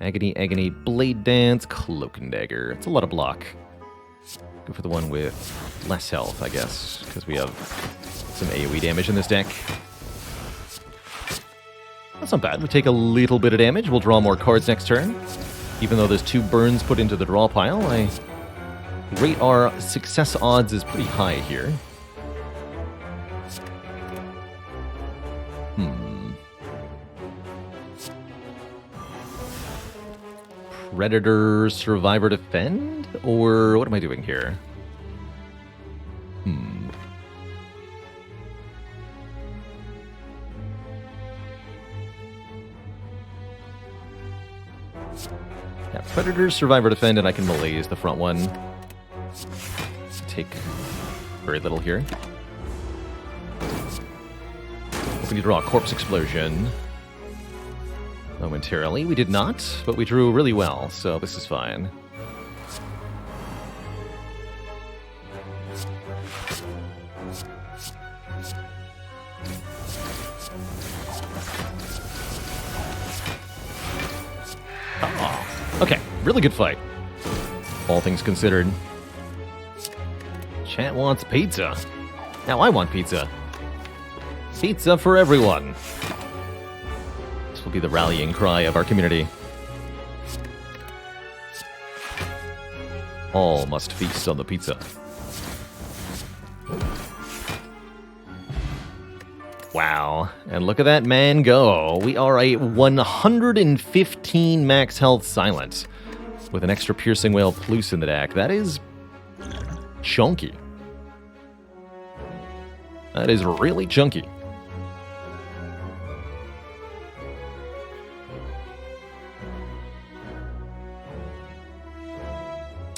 Agony, Agony, Blade Dance, Cloak and Dagger. It's a lot of block. Go for the one with less health, I guess, because we have some AoE damage in this deck. That's not bad. We take a little bit of damage. We'll draw more cards next turn. Even though there's 2 burns put into the draw pile, I rate our success odds is pretty high here. Predator, Survivor, Defend? Or what am I doing here? Yeah, Predator, Survivor, Defend, and I can malaise the front one. Take very little here. Hoping to draw a Corpse Explosion. Momentarily. We did not, but we drew really well, so this is fine. Oh, okay, really good fight. All things considered. Chat wants pizza. Now I want pizza. Pizza for everyone. Will be the rallying cry of our community. All must feast on the pizza. Wow. And look at that man go. We are a 115 max health silence with an extra Piercing Wail Plus in the deck. That is chunky. That is really chunky.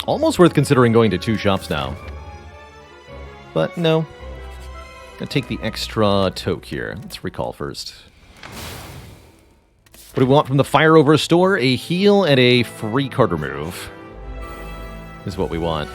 Almost worth considering going to 2 shops now. But no. Gonna take the extra toke here. Let's recall first. What do we want from the Fire Over store? A heal and a free card remove is what we want.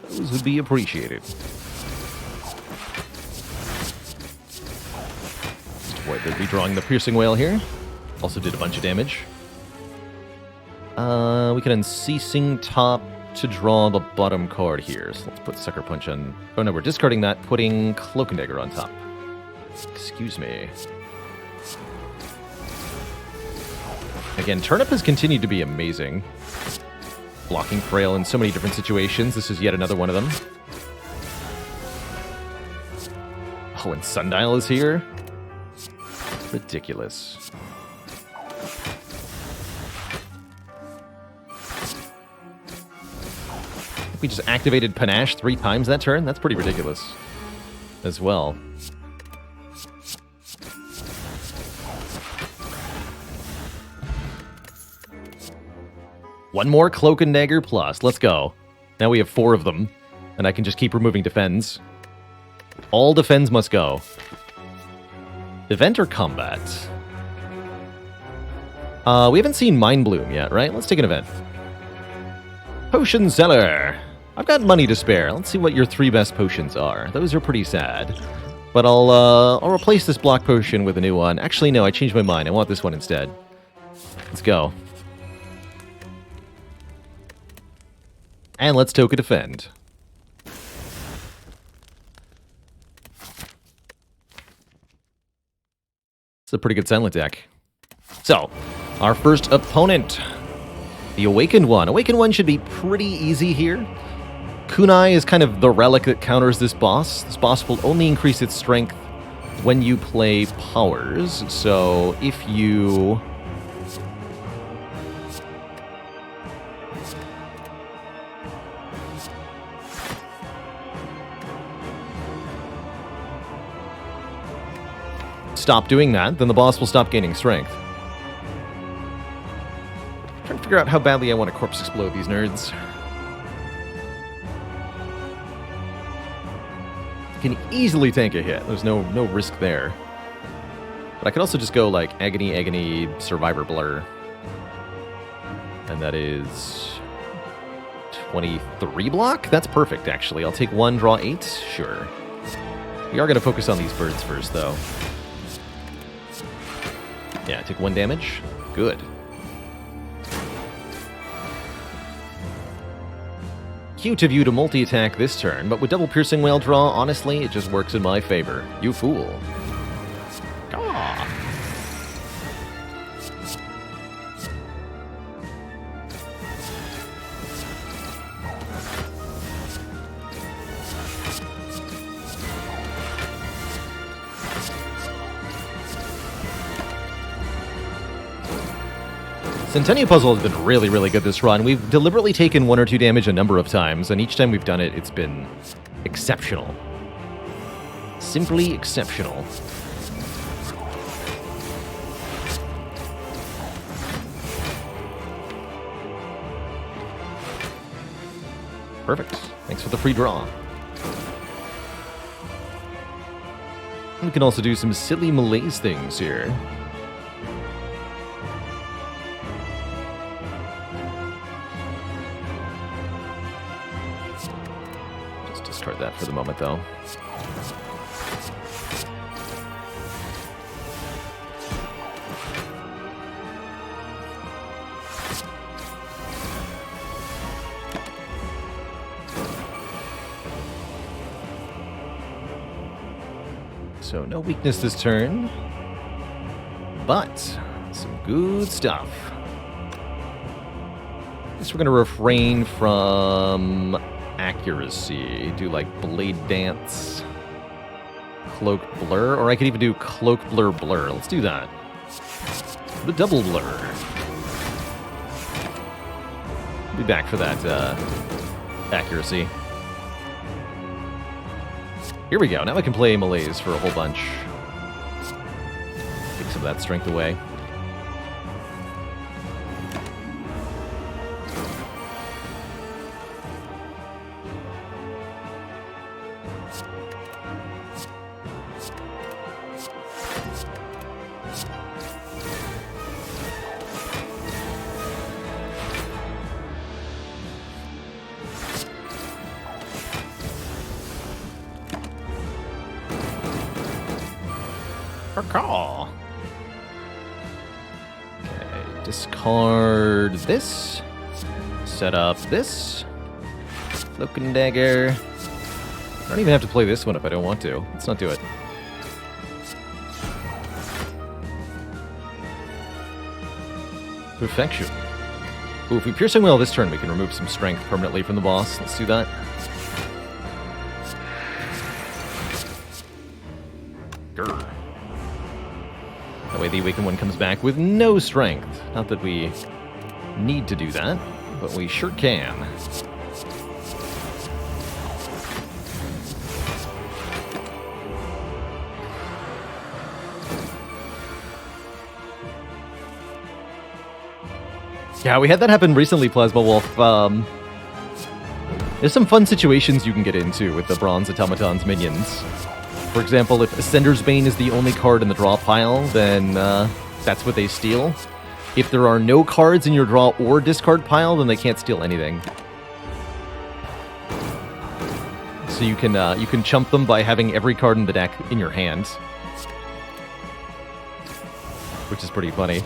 Those would be appreciated. Just avoid the redrawing the Piercing Wail here. Also did a bunch of damage. We can Unceasing Top to draw the bottom card here. So let's put Sucker Punch on... Oh no, we're discarding that, putting Cloak and Dagger on top. Excuse me. Again, Turnip has continued to be amazing. Blocking Frail in so many different situations. This is yet another one of them. Oh, and Sundial is here? Ridiculous. We just activated Panache 3 times that turn? That's pretty ridiculous as well. One more Cloak and Dagger plus. Let's go. Now we have 4 of them, and I can just keep removing defends. All defends must go. Event or combat? We haven't seen Mind Bloom yet, right? Let's take an event. Potion Seller. I've got money to spare. Let's see what your 3 best potions are. Those are pretty sad. But I'll replace this block potion with a new one. Actually, no, I changed my mind. I want this one instead. Let's go. And let's Toka defend. It's a pretty good silent deck. So, our first opponent, the Awakened One. Awakened One should be pretty easy here. Kunai is kind of the relic that counters this boss. This boss will only increase its strength when you play powers. So, if you... stop doing that, then the boss will stop gaining strength. I'm trying to figure out how badly I want to Corpse Explode these nerds. Can easily tank a hit. There's no risk there. But I could also just go like Agony, Agony, Survivor Blur. And that is 23 block? That's perfect, actually. I'll take 1, draw 8? Sure. We are going to focus on these birds first, though. Yeah, take 1 damage. Good. Cute of you to multi-attack this turn, but with double Piercing Wail draw, honestly, it just works in my favor. You fool. Ah. Centennial Puzzle has been really, really good this run. We've deliberately taken 1 or 2 damage a number of times, and each time we've done it, it's been exceptional. Simply exceptional. Perfect. Thanks for the free draw. We can also do some silly malaise things here. Discard that for the moment, though. So no weakness this turn, but some good stuff. Guess we're going to refrain from accuracy. Do like Blade Dance, Cloak Blur, or I could even do Cloak Blur Blur. Let's do that. The double blur. Be back for that accuracy. Here we go. Now I can play Malaise for a whole bunch. Take some of that strength away. Call. Okay, discard this. Set up this. Cloak and Dagger. I don't even have to play this one if I don't want to. Let's not do it. Perfection. Ooh, if we Piercing Wail this turn, we can remove some strength permanently from the boss. Let's do that. Grr. That way the Awakened One comes back with no strength. Not that we need to do that, but we sure can. Yeah, we had that happen recently, Plasma Wolf. There's some fun situations you can get into with the Bronze Automaton's minions. For example, if Ascender's Bane is the only card in the draw pile, then that's what they steal. If there are no cards in your draw or discard pile, then they can't steal anything. So you can chump them by having every card in the deck in your hand, which is pretty funny.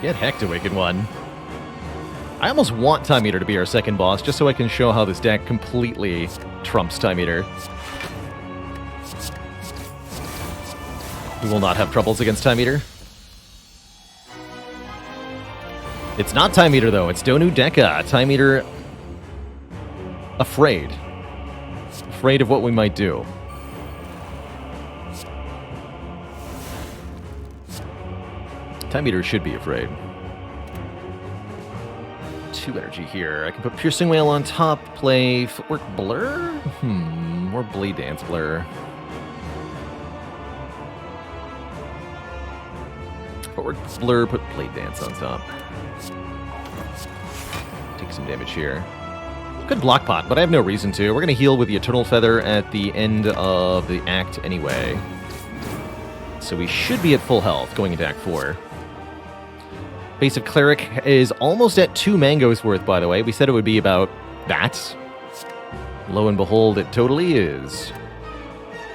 Get hecked, Awakened One. I almost want Time Eater to be our second boss, just so I can show how this deck completely trumps Time Eater. We will not have troubles against Time Eater. It's not Time Eater, though. It's Donu Deka. Time Eater... afraid. Afraid of what we might do. Time Eater should be afraid. 2 energy here. I can put Piercing Wail on top, play Footwork Blur? Or Blade Dance Blur. Footwork Blur, put Blade Dance on top. Take some damage here. Could block pot, but I have no reason to. We're going to heal with the Eternal Feather at the end of the act anyway. So we should be at full health going into Act 4. Base of Cleric is almost at 2 mangoes worth, by the way. We said it would be about that. Lo and behold, it totally is.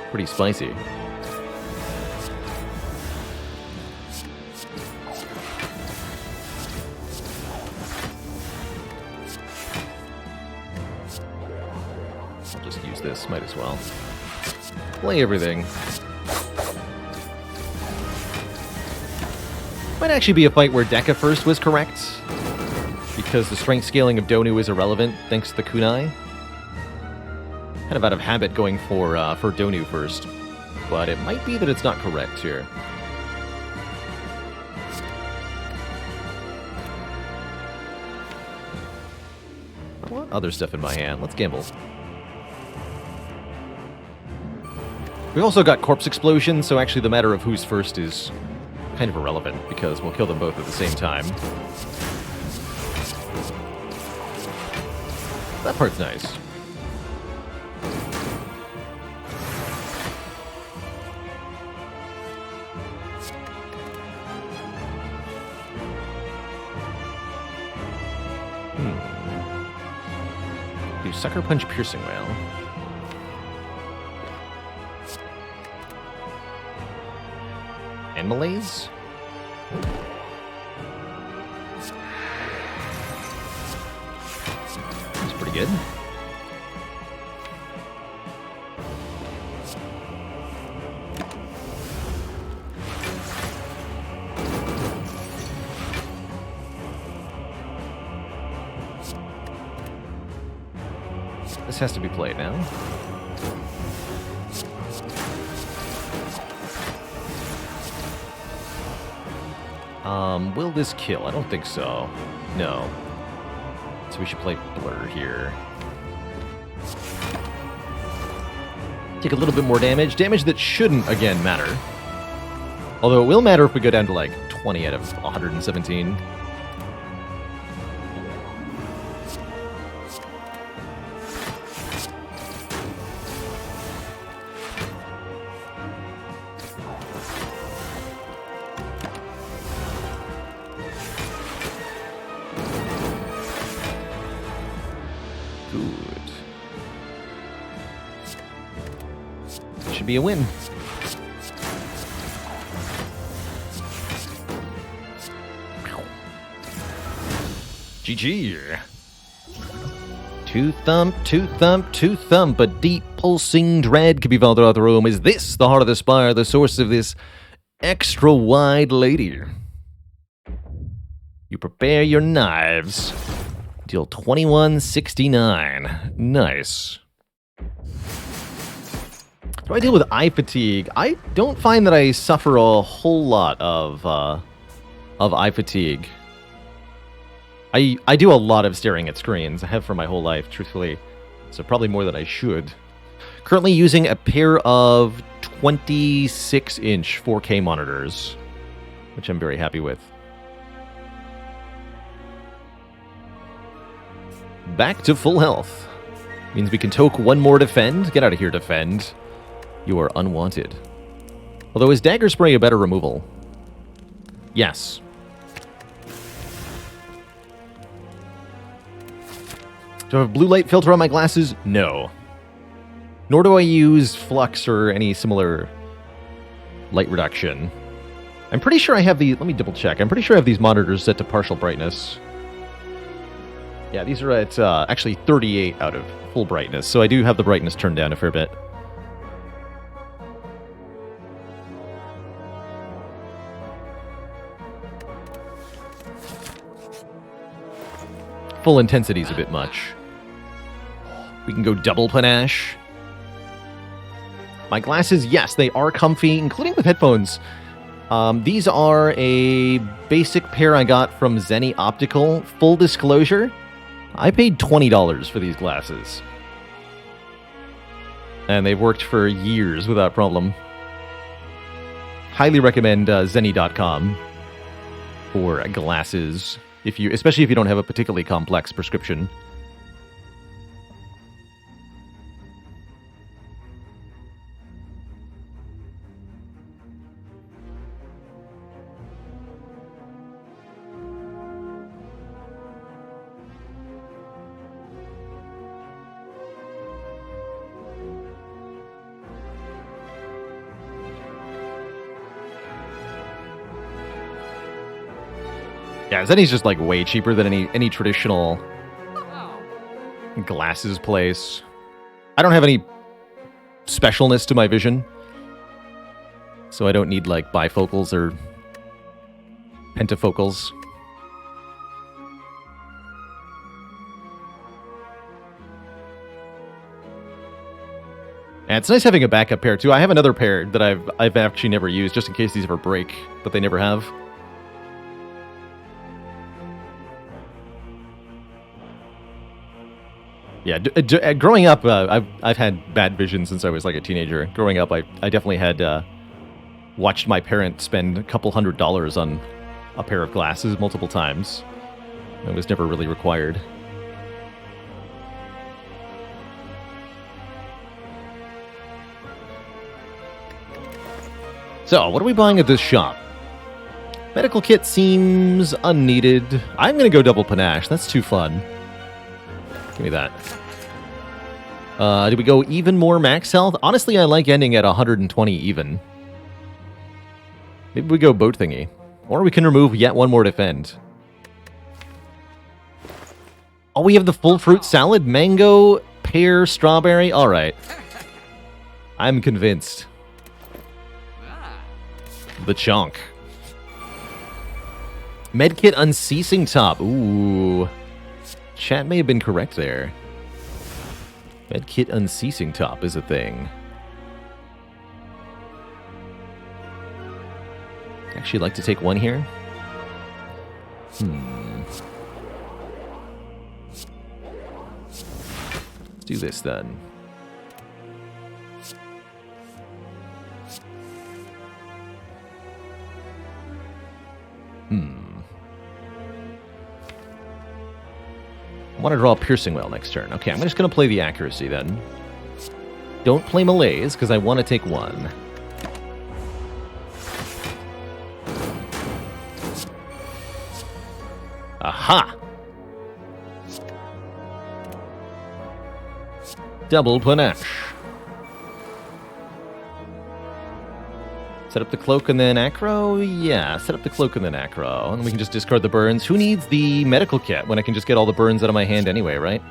Pretty spicy. I'll just use this, might as well. Play everything. Might actually be a fight where Deka first was correct, because the strength scaling of Donu is irrelevant thanks to the kunai. Kind of out of habit going for Donu first, but it might be that it's not correct here. I want other stuff in my hand. Let's gamble. We've also got Corpse Explosion, so actually the matter of who's first is kind of irrelevant, because we'll kill them both at the same time. That part's nice. do Sucker Punch Piercing Wail. And Malaise? That's pretty good. This has to be played now. Will this kill? I don't think so. No. So we should play Blur here. Take a little bit more damage. Damage that shouldn't, again, matter. Although it will matter if we go down to like 20 out of 117. Be a win. GG. Two thump, a deep pulsing dread can be felt throughout the room. Is this the heart of the Spire, the source of this extra wide lady? You prepare your knives. Deal 2169. Nice. How do I deal with eye fatigue? I don't find that I suffer a whole lot of eye fatigue. I do a lot of staring at screens. I have for my whole life, truthfully. So probably more than I should. Currently using a pair of 26-inch 4K monitors, which I'm very happy with. Back to full health. Means we can toke one more defend. Get out of here, defend. You are unwanted. Although, is Dagger Spray a better removal? Yes. Do I have a blue light filter on my glasses? No. Nor do I use Flux or any similar light reduction. I'm pretty sure I have the... Let me double check. I'm pretty sure I have these monitors set to partial brightness. Yeah, these are at actually 38 out of full brightness, so I do have the brightness turned down a fair bit. Full intensity is a bit much. We can go double panache. My glasses, yes, they are comfy, including with headphones. These are a basic pair I got from Zenny Optical. Full disclosure, I paid $20 for these glasses. And they've worked for years without problem. Highly recommend Zenny.com for glasses. Especially if you don't have a particularly complex prescription. Yeah, Zenny's just like way cheaper than any traditional glasses place. I don't have any specialness to my vision, so I don't need like bifocals or pentafocals. And it's nice having a backup pair too. I have another pair that I've actually never used, just in case these ever break, but they never have. Yeah, growing up, I've had bad vision since I was like a teenager. Growing up, I definitely had watched my parents spend a couple $100s on a pair of glasses multiple times. It was never really required. So, what are we buying at this shop? Medical kit seems unneeded. I'm going to go double panache. That's too fun. Give me that. Do we go even more max health? Honestly, I like ending at 120 even. Maybe we go boat thingy. Or we can remove yet one more defend. Oh, we have the full fruit salad? Mango, pear, strawberry? Alright. I'm convinced. The chunk. Medkit unceasing top. Ooh. Chat may have been correct there. Medkit unceasing top is a thing. Actually, like to take one here. Let's do this then. I want to draw a piercing whale next turn. Okay, I'm just going to play the accuracy then. Don't play malaise, because I want to take one. Aha! Double panache. Set up the cloak and then acro? Yeah, set up the cloak and then acro. And we can just discard the burns. Who needs the medical kit when I can just get all the burns out of my hand anyway, right?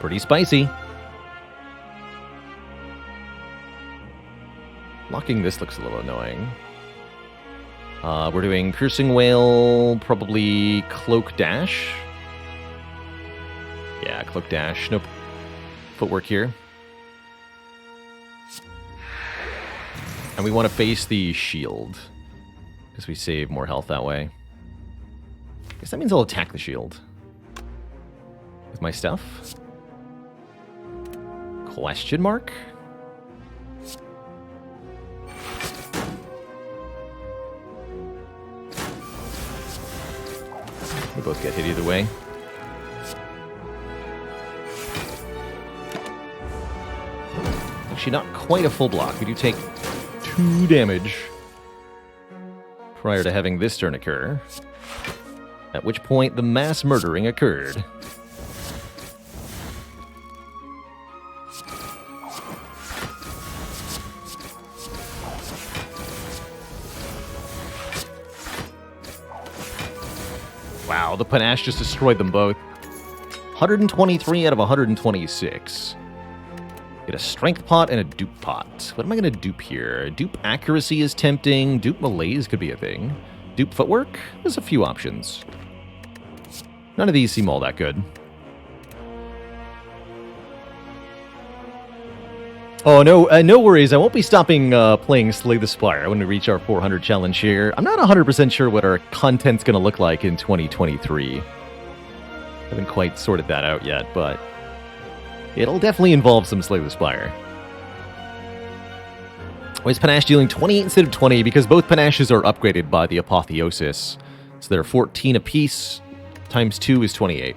Pretty spicy. Blocking this looks a little annoying. We're doing piercing whale, probably cloak dash. Yeah, cloak dash. Nope. Footwork here. And we want to face the shield, because we save more health that way. Guess that means I'll attack the shield. With my stuff? Question mark? We both get hit either way. Actually, not quite a full block. We do take 2 damage prior to having this turn occur, at which point the mass murdering occurred. Wow, the panache just destroyed them both. 123 out of 126. Get a strength pot and a dupe pot. What am I going to dupe here? Dupe accuracy is tempting. Dupe malaise could be a thing. Dupe footwork? There's a few options. None of these seem all that good. Oh, no, no worries. I won't be stopping playing Slay the Spire when we reach our 400 challenge here. I'm not 100% sure what our content's going to look like in 2023. Haven't quite sorted that out yet, but it'll definitely involve some Slay the Spire. Why is Panache dealing 28 instead of 20? Because both Panaches are upgraded by the Apotheosis. So they're 14 apiece, times 2 is 28.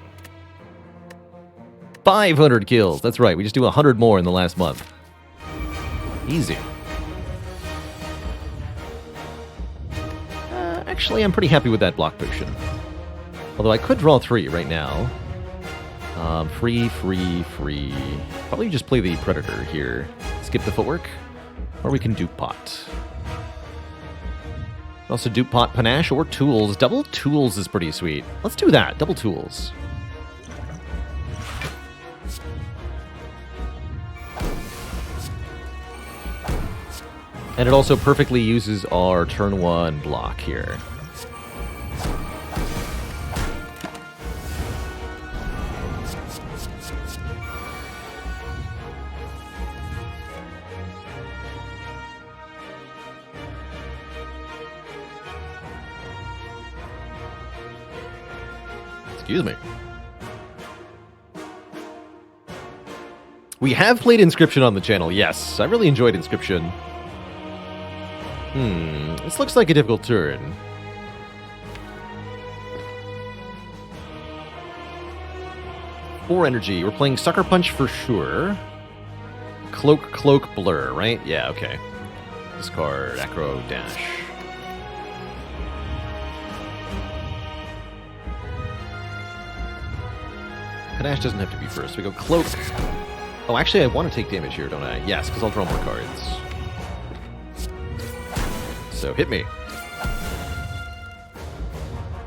500 kills. That's right, we just do 100 more in the last month. Easy. Actually, I'm pretty happy with that block potion. Although I could draw 3 right now. Free. Probably just play the Predator here. Skip the footwork. Or we can dupe pot. Also dupe pot, panache, or tools. Double tools is pretty sweet. Let's do that. Double tools. And it also perfectly uses our turn 1 block here. Excuse me. We have played Inscription on the channel, yes. I really enjoyed Inscription. This looks like a difficult turn. Four energy. We're playing Sucker Punch for sure. Cloak, Blur, right? Yeah, okay. Discard, Acro, Dash. Panache doesn't have to be first. We go Cloak. Oh, actually, I want to take damage here, don't I? Yes, because I'll draw more cards. So, hit me.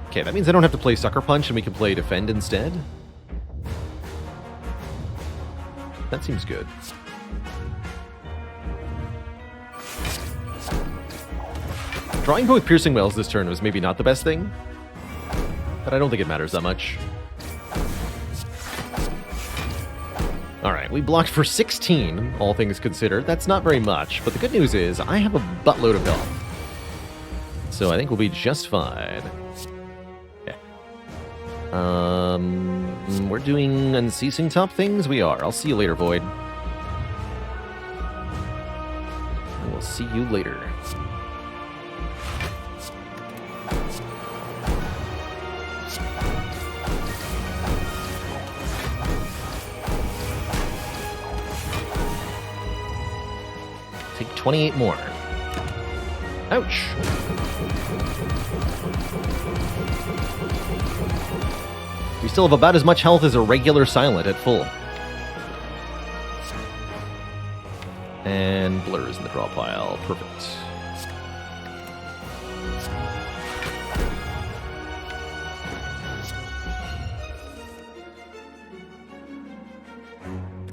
Okay, that means I don't have to play Sucker Punch and we can play Defend instead. That seems good. Drawing both Piercing Wells this turn was maybe not the best thing, but I don't think it matters that much. Alright, we blocked for 16, all things considered. That's not very much, but the good news is I have a buttload of health. So I think we'll be just fine. Yeah. We're doing Unceasing Top things? We are. I'll see you later, Void. I will see you later. Take 28 more. Ouch. We still have about as much health as a regular Silent at full. And Blur is in the draw pile. Perfect.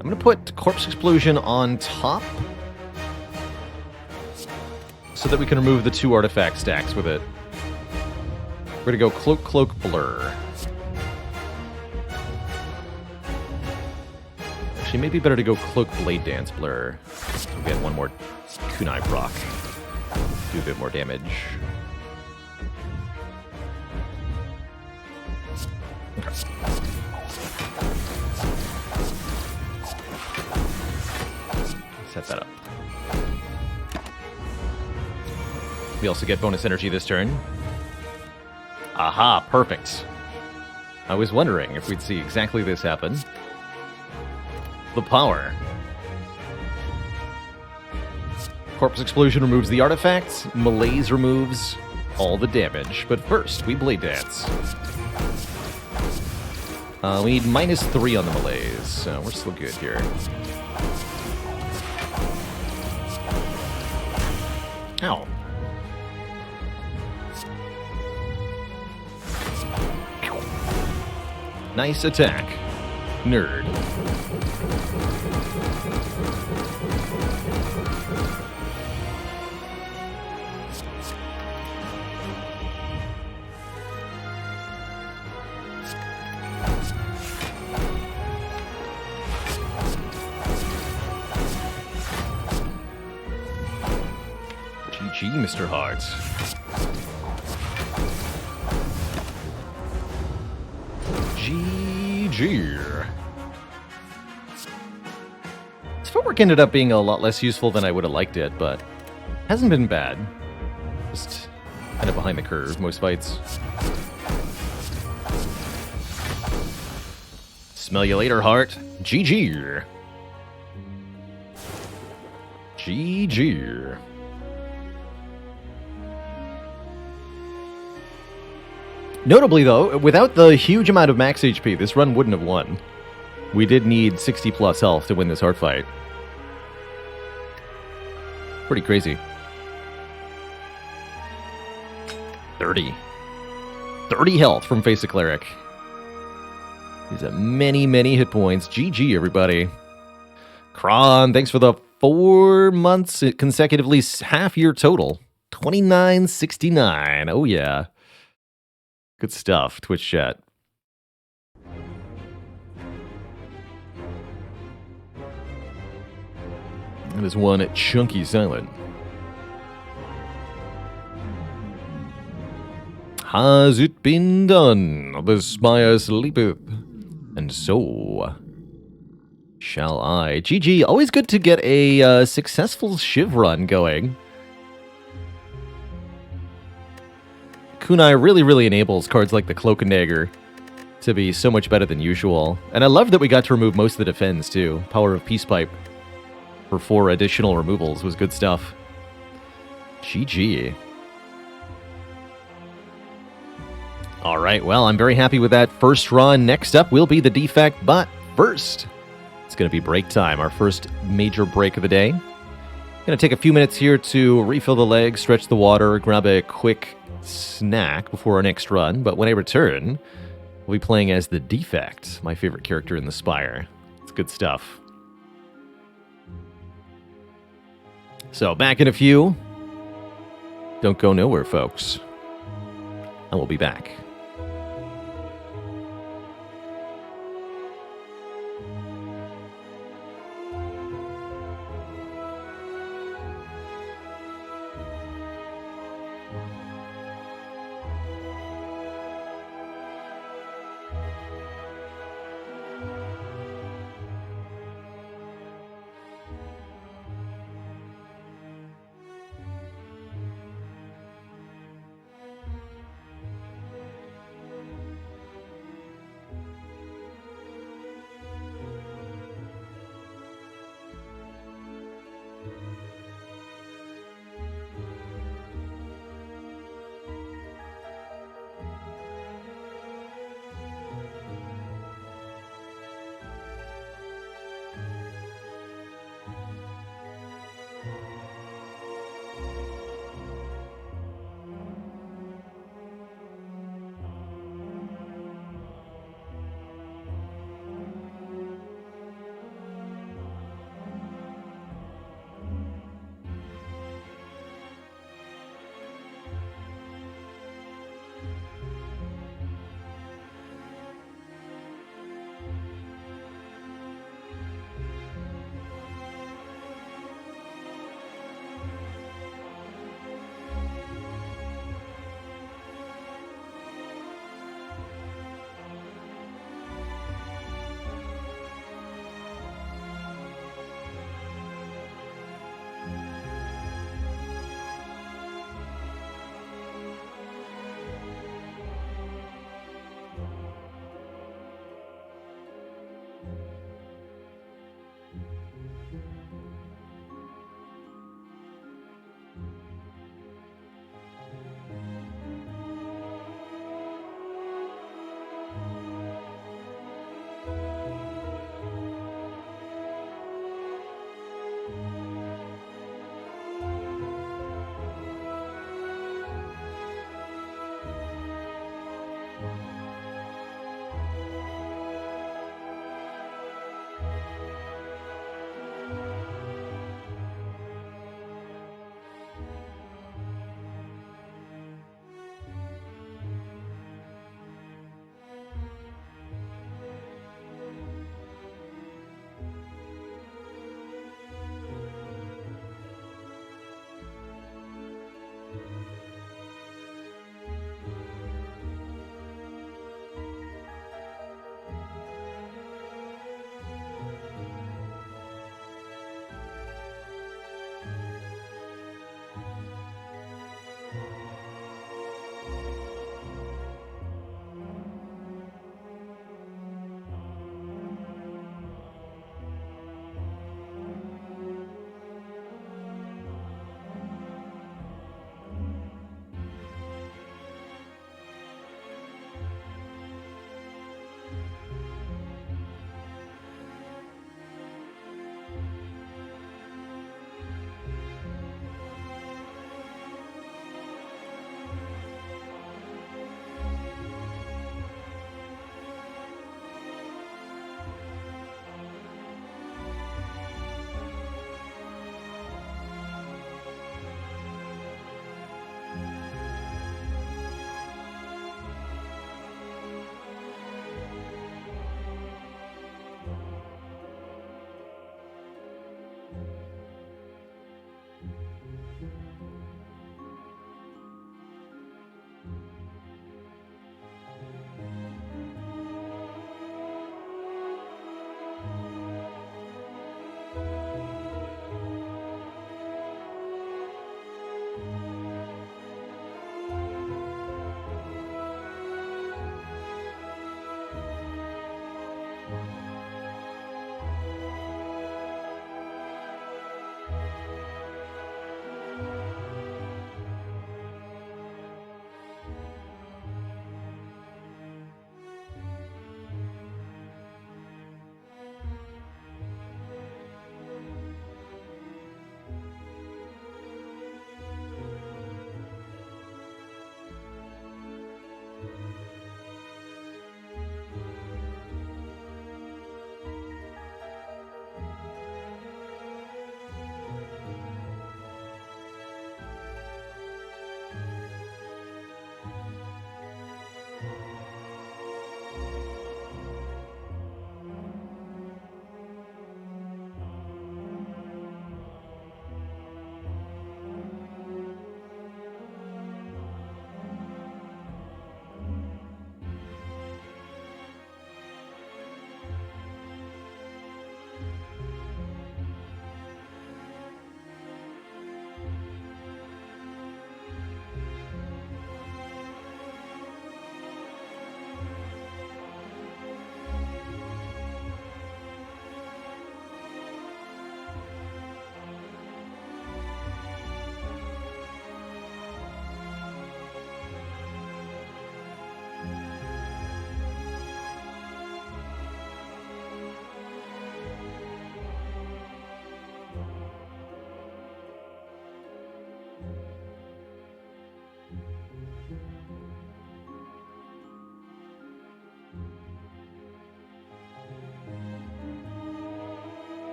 I'm going to put Corpse Explosion on top so that we can remove the 2 artifact stacks with it. We're going to go Cloak, Cloak, Blur. Actually, maybe better to go Cloak, Blade Dance, Blur. We'll get one more Kunai proc. Do a bit more damage. Okay. Set that up. We also get bonus energy this turn. Aha, perfect. I was wondering if we'd see exactly this happen. The power. Corpse Explosion removes the artifacts. Malaise removes all the damage. But first, we Blade Dance. We need -3 on the Malaise, so we're still good here. Ow. Nice attack. Nerd. GG, Mr. Hart. GG. This footwork ended up being a lot less useful than I would have liked it, but hasn't been bad. Just kind of behind the curve most fights. Smell you later, Hart. GG. GG. Notably, though, without the huge amount of max HP, this run wouldn't have won. We did need 60 plus health to win this hard fight. Pretty crazy. 30. 30 health from Face a Cleric. These are many, many hit points. GG, everybody. Kron, thanks for the 4 months consecutively, half year total. 29.69. Oh, yeah. Good stuff, Twitch chat. That is one chunky Silent. Has it been done? The Spire sleepeth, and so shall I. GG, always good to get a successful Shiv run going. Kunai really enables cards like the Cloak and Dagger to be so much better than usual. And I love that we got to remove most of the defense, too. Power of Peace Pipe for 4 additional removals was good stuff. GG. All right, well, I'm very happy with that first run. Next up will be the defect, but first, it's going to be break time, our first major break of the day. Going to take a few minutes here to refill the legs, stretch the water, grab a quick snack before our next run. But when I return, we'll be playing as the Defect, my favorite character in the Spire. It's good stuff. So back in a few. Don't go nowhere, folks. And we'll be back.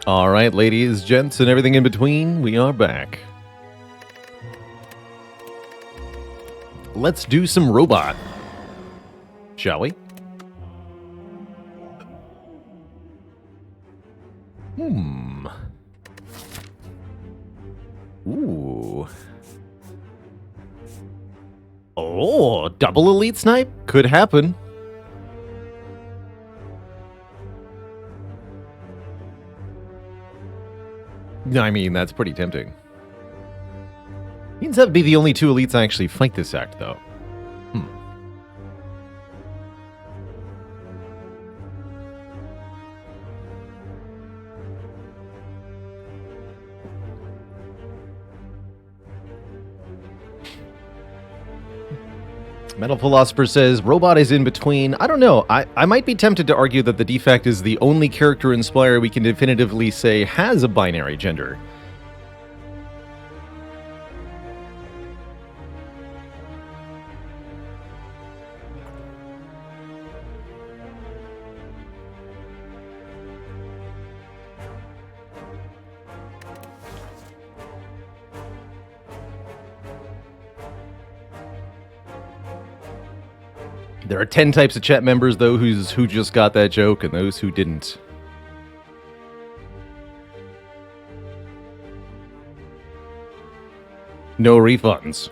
All right, ladies, gents, and everything in between, we are back. Let's do some robot, shall we? Ooh. Oh, double elite snipe? Could happen. I mean, that's pretty tempting. Means that would be the only two elites I actually fight this act, though. Metal Philosopher says, Robot is in between. I don't know. I might be tempted to argue that the Defect is the only character in Spire we can definitively say has a binary gender. There are 10 types of chat members, though, who just got that joke, and those who didn't. No refunds.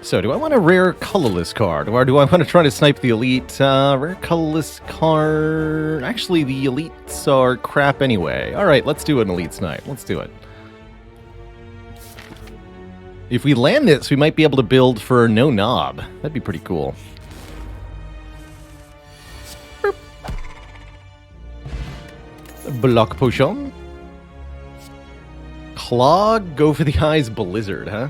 So, do I want a rare colorless card, or do I want to try to snipe the elite? Rare colorless card... Actually, the elites are crap anyway. Alright, let's do an elite snipe. Let's do it. If we land this, we might be able to build for no knob. That'd be pretty cool. Boop. Block potion. Clog, go for the eyes, blizzard, huh?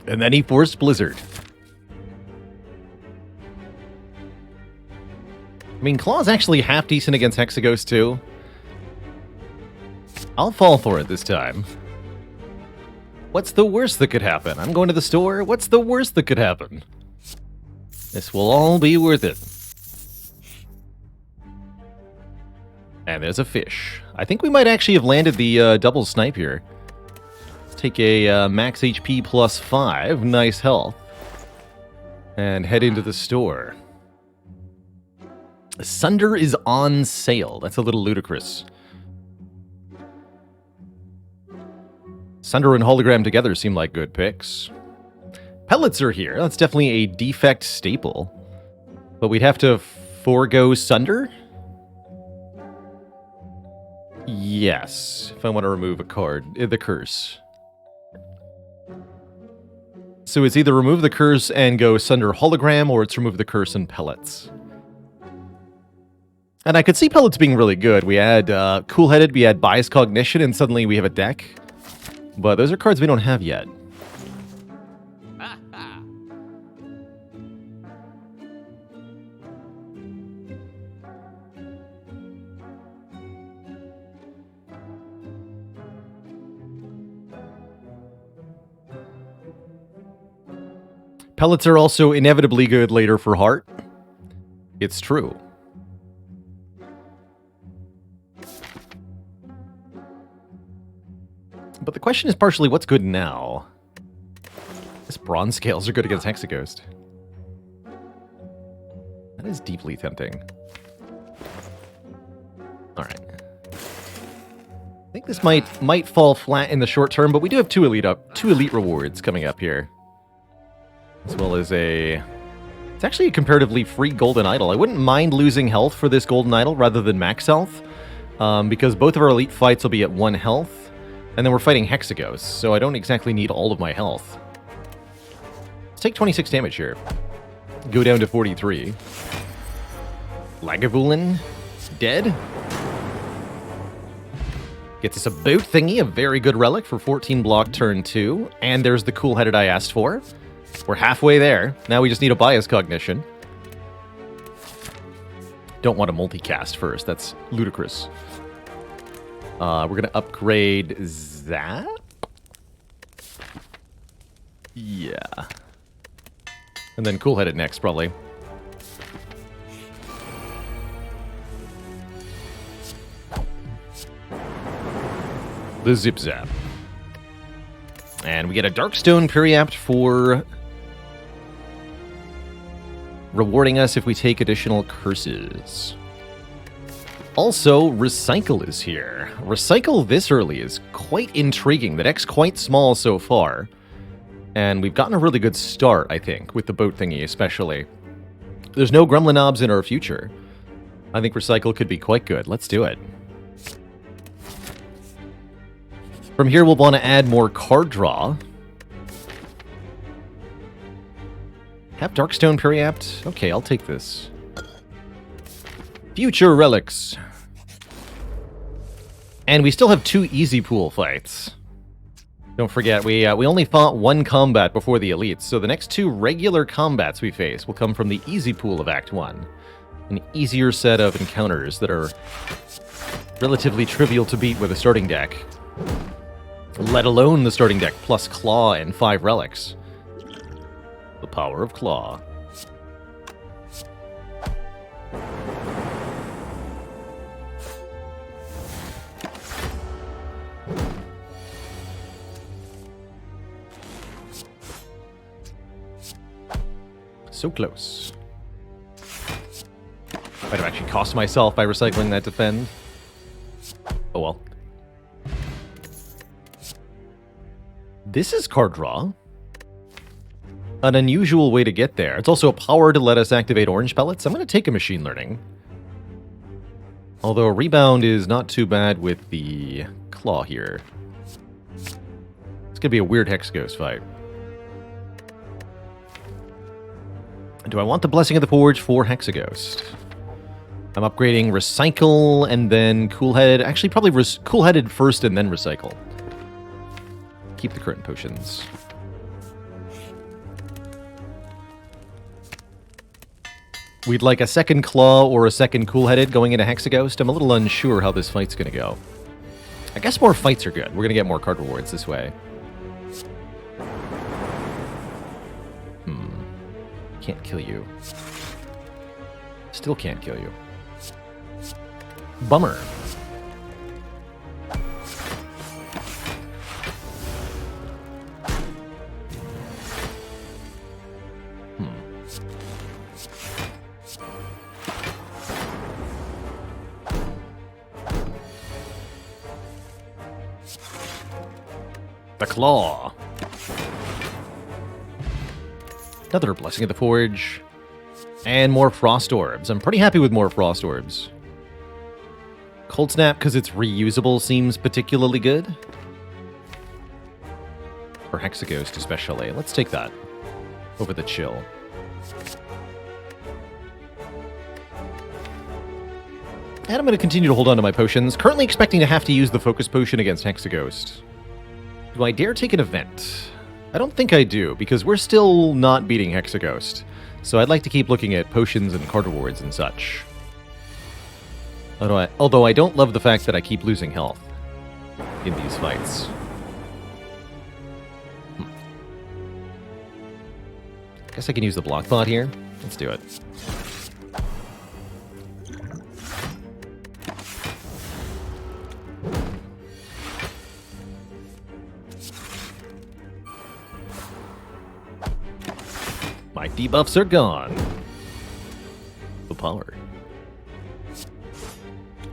And then he forced Blizzard. I mean, Claw's actually half decent against Hexaghost, too. I'll fall for it this time. What's the worst that could happen? I'm going to the store. What's the worst that could happen? This will all be worth it. And there's a fish. I think we might actually have landed the double snipe here. Take a max HP plus 5, nice health, and head into the store. Sunder is on sale. That's a little ludicrous. Sunder and Hologram together seem like good picks. Pellets are here. That's definitely a Defect staple. But we'd have to forego Sunder? Yes, if I want to remove a card. The curse. So it's either remove the curse and go Sunder Hologram, or it's remove the curse and Pellets. And I could see Pellets being really good. We add Cool-Headed, we add Bias Cognition, and suddenly we have a deck. But those are cards we don't have yet. Pellets are also inevitably good later for Heart. It's true. But the question is partially what's good now. This Bronze Scales are good against Hexaghost. That is deeply tempting. Alright. I think this might fall flat in the short term, but we do have two elite rewards coming up here. As well as it's actually a comparatively free golden idol. I wouldn't mind losing health for this golden idol rather than max health, because both of our elite fights will be at 1 health, and then we're fighting Hexaghost, so I don't exactly need all of my health. Let's take 26 damage here. Go down to 43. Lagavulin, dead. Gets us a boat thingy, a very good relic for 14 block turn 2, and there's the Cool-Headed I asked for. We're halfway there. Now we just need a Bias Cognition. Don't want to multicast first. That's ludicrous. We're going to upgrade Zap. Yeah. And then Cool-Headed next, probably. The Zip Zap. And we get a Darkstone Periapt for rewarding us if we take additional curses. Also, Recycle is here. Recycle this early is quite intriguing. The deck's quite small so far. And we've gotten a really good start, I think, with the boat thingy especially. There's no Gremlin Knobs in our future. I think Recycle could be quite good. Let's do it. From here, we'll want to add more card draw. Have Darkstone Periapt? Okay, I'll take this. Future Relics. And we still have 2 easy pool fights. Don't forget, we only fought 1 combat before the elites, so the next 2 regular combats we face will come from the easy pool of Act 1. An easier set of encounters that are relatively trivial to beat with a starting deck. Let alone the starting deck plus Claw and 5 relics. The power of Claw. So close. Might have actually cost myself by recycling that defend. Oh well. This is card draw. An unusual way to get there. It's also a power to let us activate orange pellets. I'm going to take a machine learning. Although rebound is not too bad with the claw here. It's going to be a weird Hex Ghost fight. Do I want the Blessing of the Forge for Hexaghost? I'm upgrading Recycle and then Cool-Headed. Actually, probably Cool-Headed first and then Recycle. Keep the current potions. We'd like a second Claw or a second Cool-Headed going into Hexaghost. I'm a little unsure how this fight's going to go. I guess more fights are good. We're going to get more card rewards this way. Can't kill you. Still can't kill you. Bummer. The Claw. Another Blessing of the Forge. And more Frost Orbs. I'm pretty happy with more Frost Orbs. Cold Snap, because it's reusable, seems particularly good. For Hexaghost, especially. Let's take that over the Chill. And I'm going to continue to hold on to my potions. Currently expecting to have to use the Focus Potion against Hexaghost. Do I dare take an event? I don't think I do, because we're still not beating Hexaghost. So I'd like to keep looking at potions and card rewards and such. Although I don't love the fact that I keep losing health in these fights. Guess I can use the block bot here. Let's do it. My debuffs are gone. The power.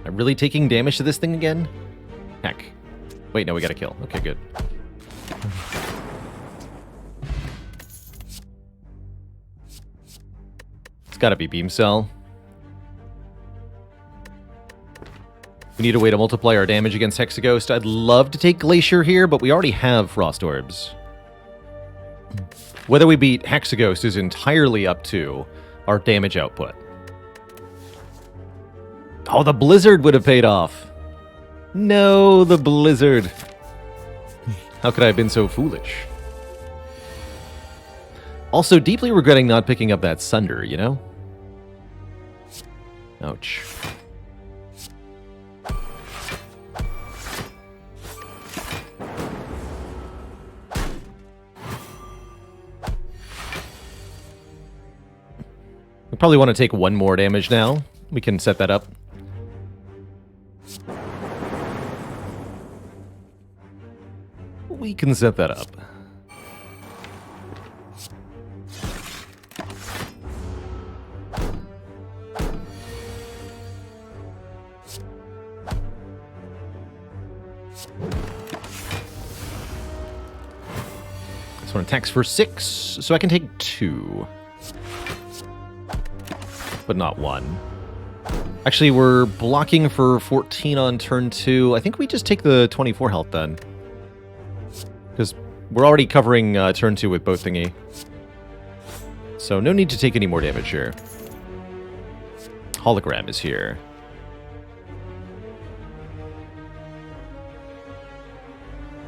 I'm really taking damage to this thing again? Heck. Wait, no, we gotta kill. Okay, good. It's gotta be Beam Cell. We need a way to multiply our damage against Hexaghost. I'd love to take Glacier here, but we already have Frost Orbs. Whether we beat Hexaghost is entirely up to our damage output. Oh, the Blizzard would have paid off. No, the Blizzard. How could I have been so foolish? Also, deeply regretting not picking up that Sunder, you know? Ouch. We probably want to take one more damage now. We can set that up. We can set that up. This one attacks for 6, so I can take 2. But not 1. Actually, we're blocking for 14 on turn 2. I think we just take the 24 health then. Because we're already covering turn 2 with both thingy. So no need to take any more damage here. Hologram is here.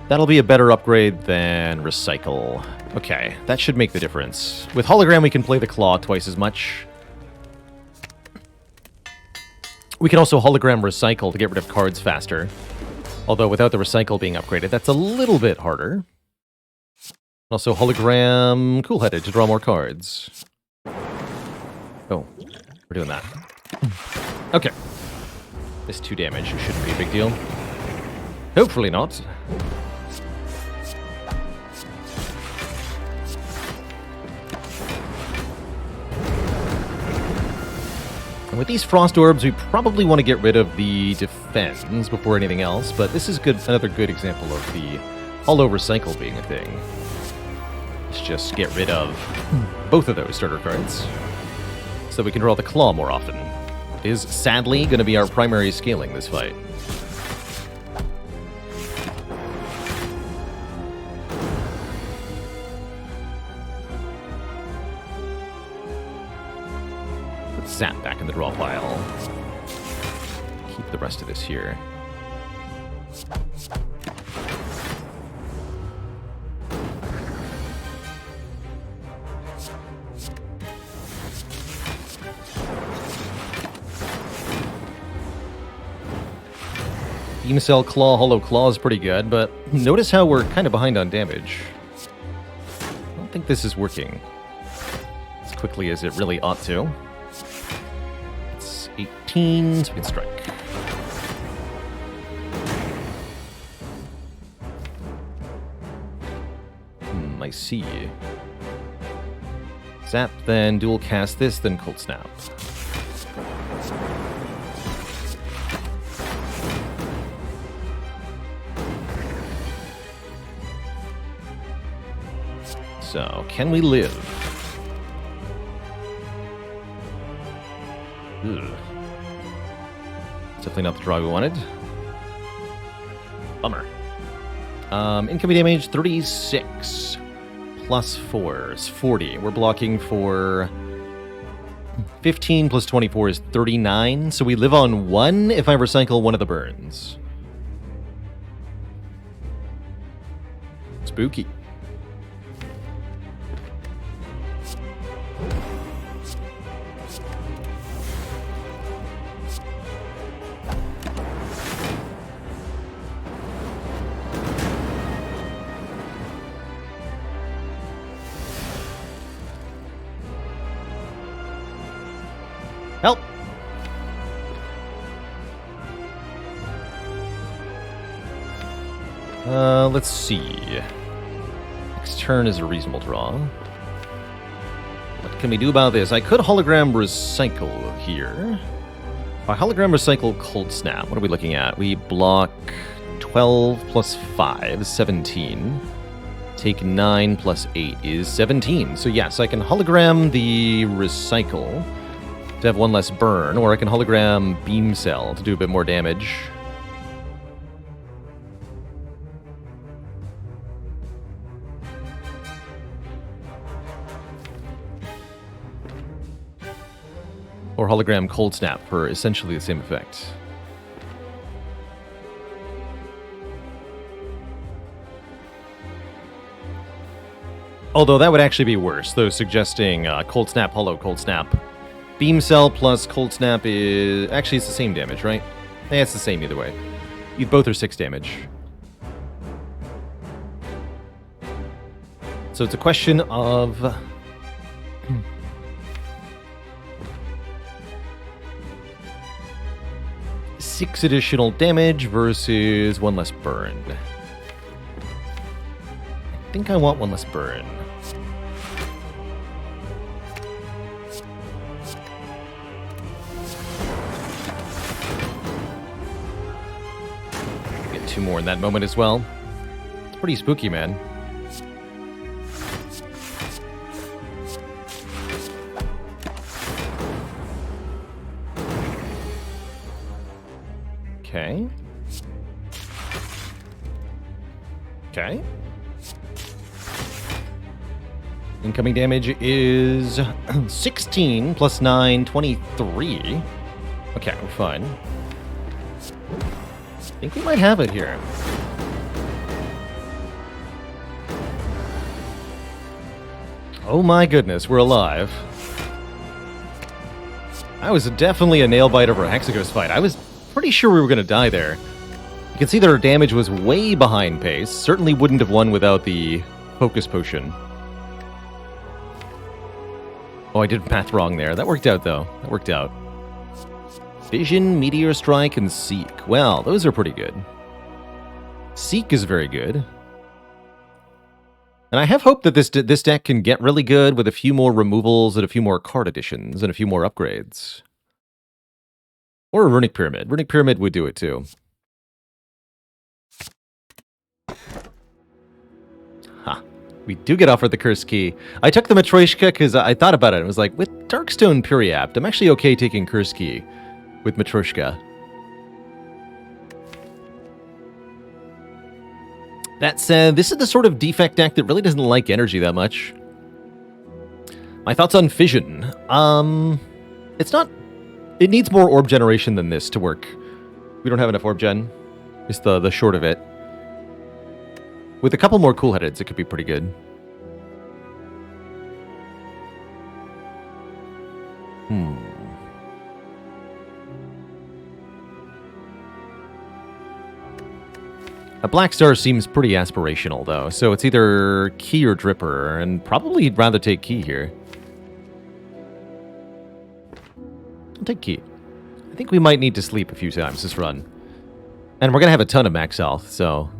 That'll be a better upgrade than Recycle. Okay, that should make the difference. With Hologram, we can play the Claw twice as much. We can also Hologram Recycle to get rid of cards faster. Although without the Recycle being upgraded, that's a little bit harder. Also Hologram Cool-Headed to draw more cards. Oh, we're doing that. Okay. This 2 damage shouldn't be a big deal. Hopefully not. With these Frost Orbs, we probably want to get rid of the defense before anything else, but this is another good example of the Hollow Recycle being a thing. Let's just get rid of both of those starter cards, so we can draw the Claw more often. It is, sadly, going to be our primary scaling this fight. Zap back in the draw pile. Keep the rest of this here. Beam Cell Claw, Hollow Claw is pretty good, but notice how we're kind of behind on damage. I don't think this is working as quickly as it really ought to. 18, so we can strike. I see. Zap, then dual cast this, then Cold Snap. So, can we live? Ugh. Definitely not the draw we wanted. Bummer. Incoming damage, 36. Plus 4 is 40. We're blocking for 15 plus 24 is 39. So we live on 1 if I recycle one of the burns. Spooky. Help! Let's see. Next turn is a reasonable draw. What can we do about this? I could Hologram Recycle here. If I Hologram Recycle Cold Snap, what are we looking at? We block 12 plus 5 is 17. Take 9 plus 8 is 17. So yes, I can Hologram the Recycle to have 1 less burn, or I can Hologram Beam Cell to do a bit more damage. Or Hologram Cold Snap for essentially the same effect. Although that would actually be worse, though, suggesting Cold Snap, Hollow Cold Snap Beam Cell plus Cold Snap is... Actually, it's the same damage, right? Yeah, it's the same either way. You both are 6 damage. So it's a question of... 6 additional damage versus 1 less burn. I think I want 1 less burn. Get 2 more in that moment as well. It's pretty spooky, man. Okay. Okay. Incoming damage is 16 plus 9, 23. Okay, we're fine. I think we might have it here. Oh my goodness, we're alive. That was definitely a nail biter for a Hexaghost fight. I was pretty sure we were going to die there. You can see that our damage was way behind pace. Certainly wouldn't have won without the Focus Potion. Oh, I did math wrong there. That worked out, though. That worked out. Vision, Meteor Strike, and Seek. Well, those are pretty good. Seek is very good. And I have hope that this deck can get really good with a few more removals and a few more card additions and a few more upgrades. Or a Runic Pyramid. Runic Pyramid would do it, too. Ha. We do get offered the Curse Key. I took the Matryoshka because I thought about it. It was like, with Darkstone Puriapt, I'm actually okay taking Curse Key with Matryoshka. That said, this is the sort of defect deck that really doesn't like energy that much. My thoughts on Fission. It's not... It needs more orb generation than this to work. We don't have enough orb gen. It's the short of it. With a couple more cool headeds, it could be pretty good. A Black Star seems pretty aspirational, though, so it's either Key or Dripper, and probably he'd rather take Key here. I'll take Key. I think we might need to sleep a few times this run. And we're going to have a ton of max health, so...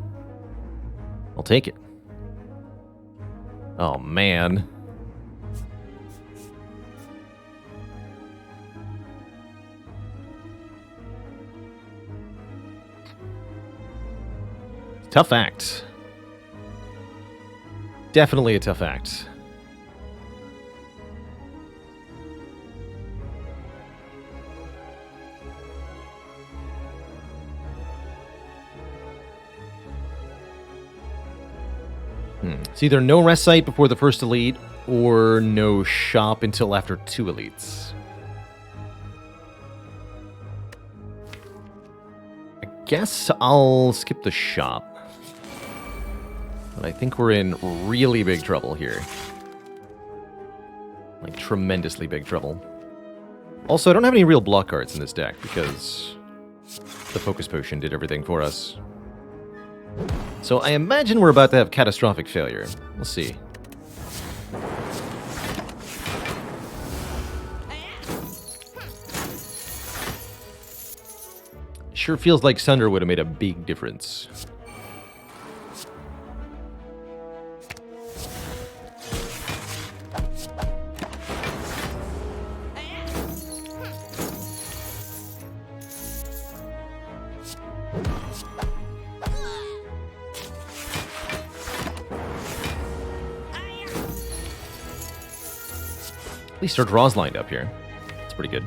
I'll take it. Oh, man. Tough act. Definitely a tough act. It's either no rest site before the first elite, or no shop until after 2 elites. I guess I'll skip the shop. But I think we're in really big trouble here. Like, tremendously big trouble. Also, I don't have any real block cards in this deck, because the Focus Potion did everything for us. So I imagine we're about to have catastrophic failure. We'll see. Sure feels like Sunder would have made a big difference. At least our draw's lined up here. It's pretty good.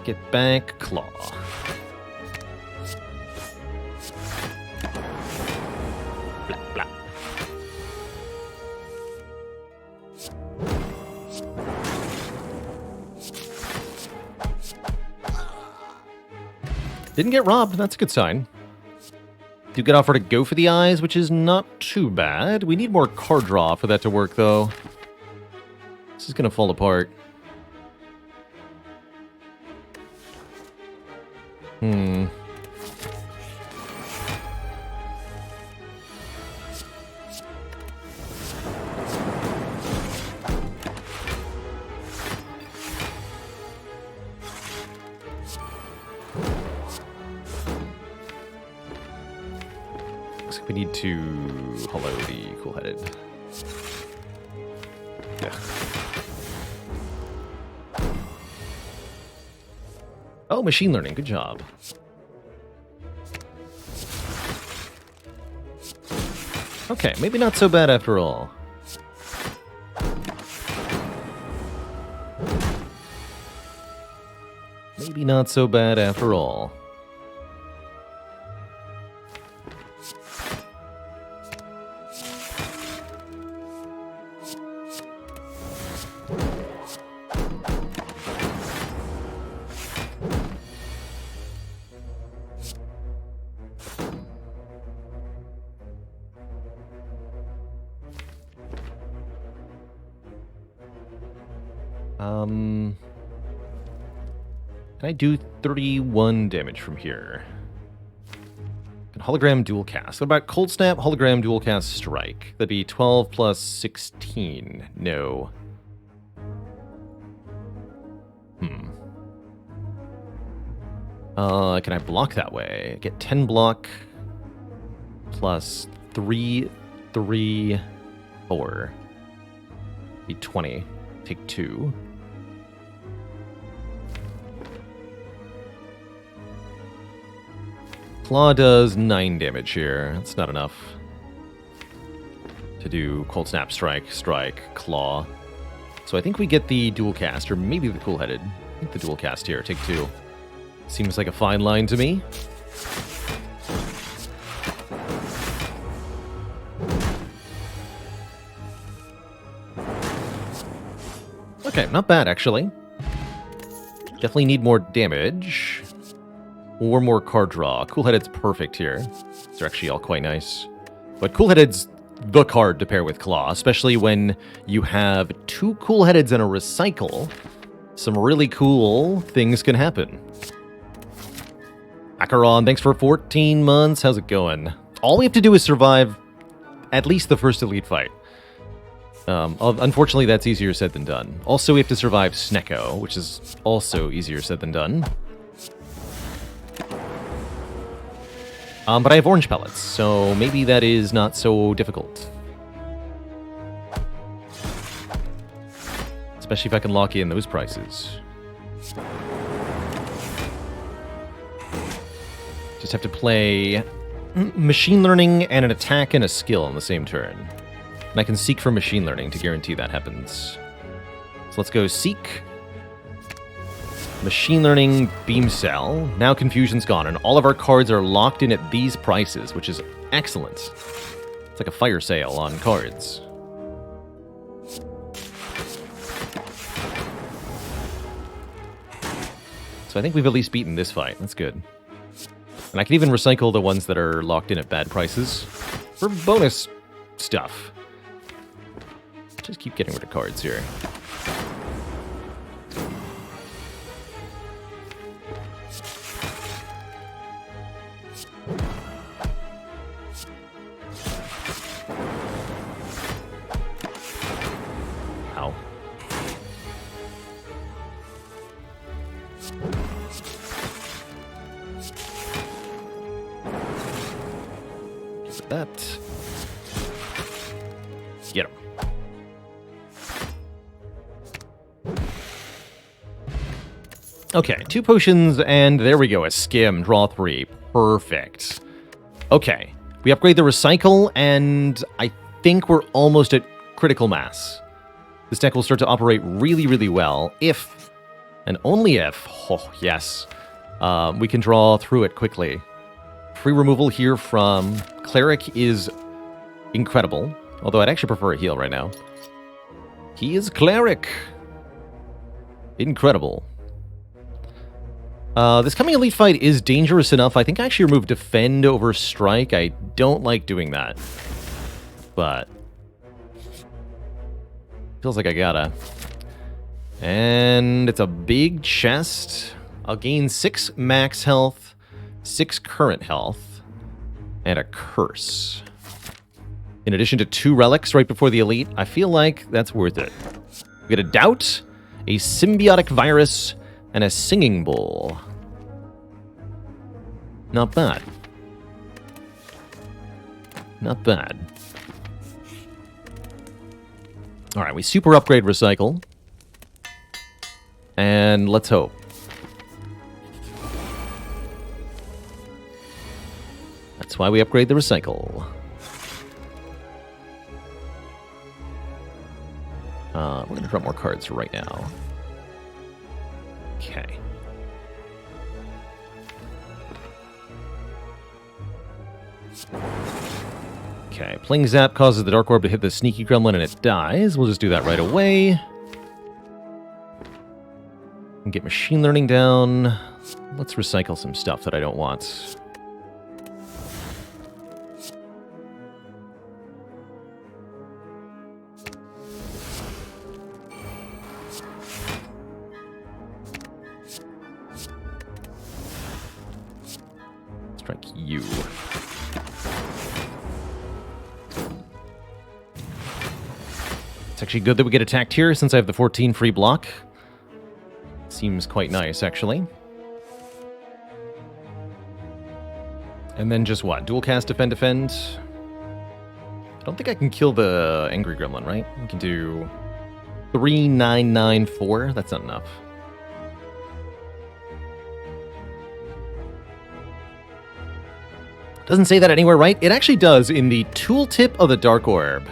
Get back, Claw. Blah, blah. Didn't get robbed, that's a good sign. Do get offered to go for the eyes, which is not too bad. We need more card draw for that to work, though. This is gonna fall apart. Looks like we need to hollow the cool-headed. Yeah. Oh, machine learning. Good job. Okay, maybe not so bad after all. Maybe not so bad after all. Can I do 31 damage from here? And hologram dual cast. What about cold snap, hologram dual cast strike? That'd be 12 plus 16. No. Can I block that way? Get 10 block plus 3, 3, 4. Be 20. Take 2. Claw does 9 damage here. That's not enough to do cold snap, strike, strike, claw. So I think we get the dual cast, or maybe the cool-headed. I think the dual cast here. Take 2. Seems like a fine line to me. Okay, not bad, actually. Definitely need more damage. Or more card draw. Cool-headed's perfect here. These are actually all quite nice. But cool-headed's the card to pair with claw, especially when you have 2 cool-headeds and a recycle. Some really cool things can happen. Acheron, thanks for 14 months. How's it going? All we have to do is survive at least the first elite fight. Unfortunately, that's easier said than done. Also, we have to survive Snecko, which is also easier said than done. But I have orange pellets, so maybe that is not so difficult. Especially if I can lock in those prices. Just have to play machine learning and an attack and a skill on the same turn. And I can seek for machine learning to guarantee that happens. So let's go seek. Machine learning, beam cell. Now confusion's gone, and all of our cards are locked in at these prices, which is excellent. It's like a fire sale on cards. So I think we've at least beaten this fight. That's good. And I can even recycle the ones that are locked in at bad prices for bonus stuff. Just keep getting rid of cards here. Ow. Get that. Get him. Okay, 2 potions, and there we go. A skim, draw 3. Perfect. Okay, we upgrade the recycle, and I think we're almost at critical mass. This deck will start to operate really, really well if, and only if, oh yes, we can draw through it quickly. Free removal here from Cleric is incredible, although I'd actually prefer a heal right now. He is Cleric. Incredible. This coming elite fight is dangerous enough. I think I actually remove defend over strike. I don't like doing that. But Feels like I gotta. And it's a big chest. I'll gain 6 max health, 6 current health, and a curse. In addition to 2 relics right before the elite, I feel like that's worth it. We get a doubt, a symbiotic virus, and a singing bowl. Not bad. Not bad. Alright, we super upgrade recycle. And let's hope. That's why we upgrade the recycle. We're going to drop more cards right now. Okay. Okay, Pling Zap causes the Dark Orb to hit the Sneaky Gremlin and it dies. We'll just do that right away. And get Machine Learning down. Let's recycle some stuff that I don't want. Strike you. It's actually good that we get attacked here since I have the 14 free block. Seems quite nice, actually. And then just what? Dual cast, defend, defend. I don't think I can kill the Angry Gremlin, right? We can do 3, 9, 9, 4. That's not enough. Doesn't say that anywhere, right? It actually does in the tooltip of the Dark Orb.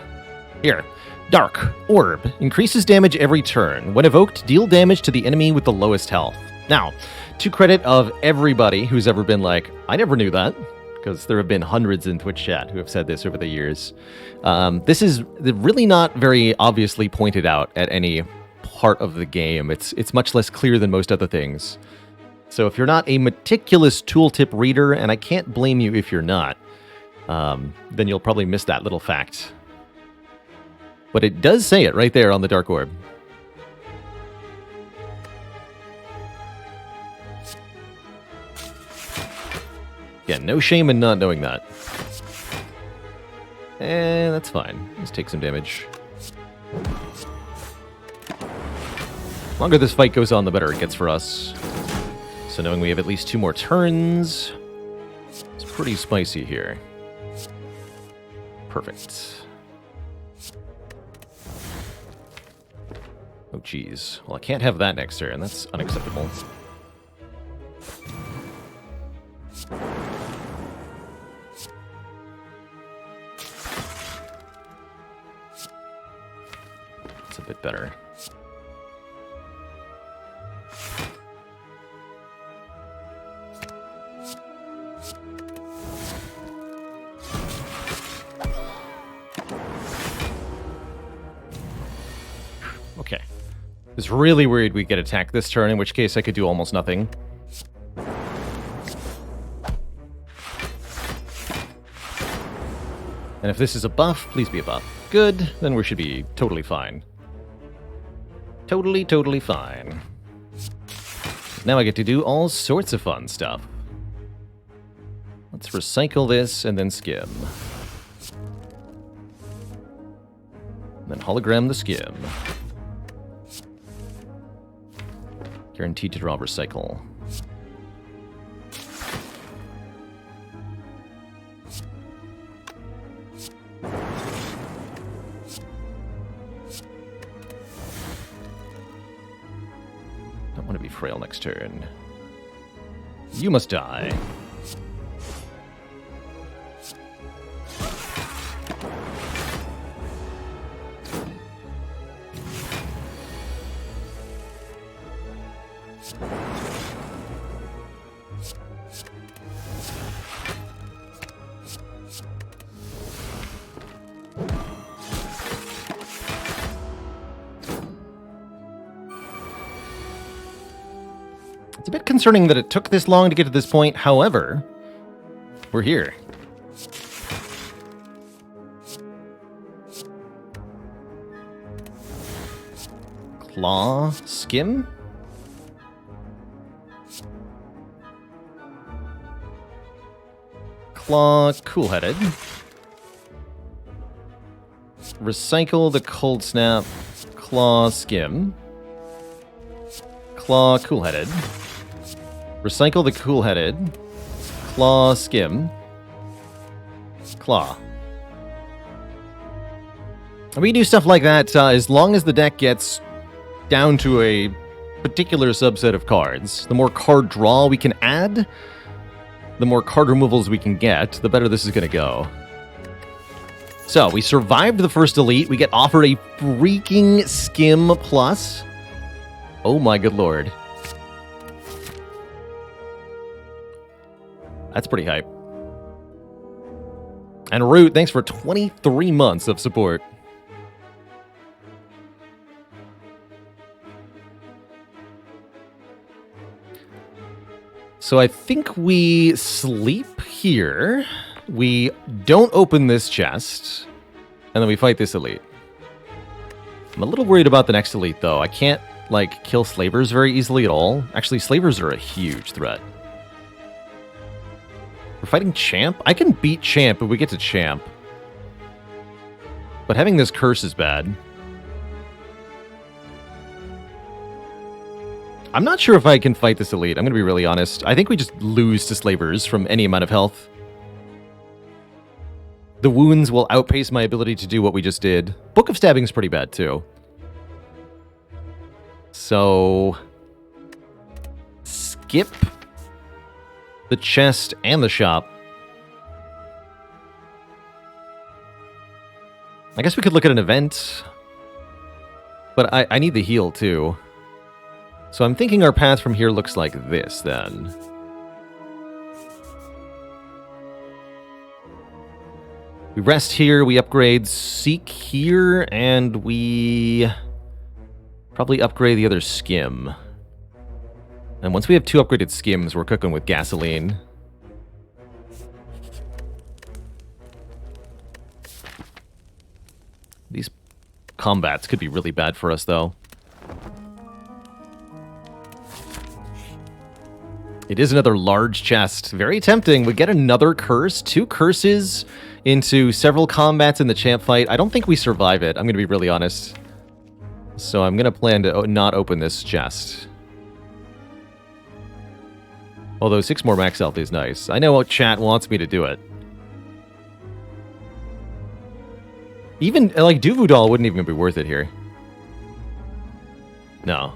Here. Dark Orb. Increases damage every turn. When evoked, deal damage to the enemy with the lowest health. Now, to credit of everybody who's ever been like, I never knew that, because there have been hundreds in Twitch chat who have said this over the years. This is really not very obviously pointed out at any part of the game. It's much less clear than most other things. So if you're not a meticulous tooltip reader, and I can't blame you if you're not, then you'll probably miss that little fact. But it does say it right there on the Dark Orb. Yeah, no shame in not knowing that. And that's fine. Let's take some damage. The longer this fight goes on, the better it gets for us. So knowing we have at least 2 more turns, it's pretty spicy here. Perfect. Oh, geez. Well, I can't have that next turn. That's unacceptable. It's a bit better. Okay. I was really worried we'd get attacked this turn, in which case I could do almost nothing. And if this is a buff, please be a buff. Good, then we should be totally fine. Totally fine. Now I get to do all sorts of fun stuff. Let's recycle this and then skim. Then hologram the skim. Guaranteed to draw recycle. Don't want to be frail next turn. You must die. It's a bit concerning that it took this long to get to this point. However, we're here. Claw, Skim. Claw, Cool-Headed. Recycle the Cold Snap, Claw, Skim. Claw, Cool-Headed. Recycle the Cool-Headed, Claw, Skim. Claw. We do stuff like that as long as the deck gets down to a particular subset of cards. The more card draw we can add, the more card removals we can get, the better this is going to go. So, we survived the first elite. We get offered a freaking Skim Plus. Oh my good lord. That's pretty hype. And Root, thanks for 23 months of support. So I think we sleep here, we don't open this chest, and then we fight this elite. I'm a little worried about the next elite, though. I can't, like, kill slavers very easily at all. Actually, slavers are a huge threat. We're fighting Champ? I can beat Champ if we get to Champ. But having this curse is bad. I'm not sure if I can fight this elite. I'm going to be really honest. I think we just lose to slavers from any amount of health. The wounds will outpace my ability to do what we just did. Book of Stabbing is pretty bad, too. So... skip the chest and the shop. I guess we could look at an event. But I need the heal, too. So I'm thinking our path from here looks like this, then. We rest here, we upgrade Seek here, and we probably upgrade the other Skim. And once we have 2 upgraded Skims, we're cooking with gasoline. These combats could be really bad for us, though. It is another large chest. Very tempting. We get another curse. 2 curses into several combats in the champ fight. I don't think we survive it. I'm going to be really honest. So I'm going to plan to not open this chest. Although 6 more max health is nice. I know what chat wants me to do it. Even, like, Duvu Doll wouldn't even be worth it here. No.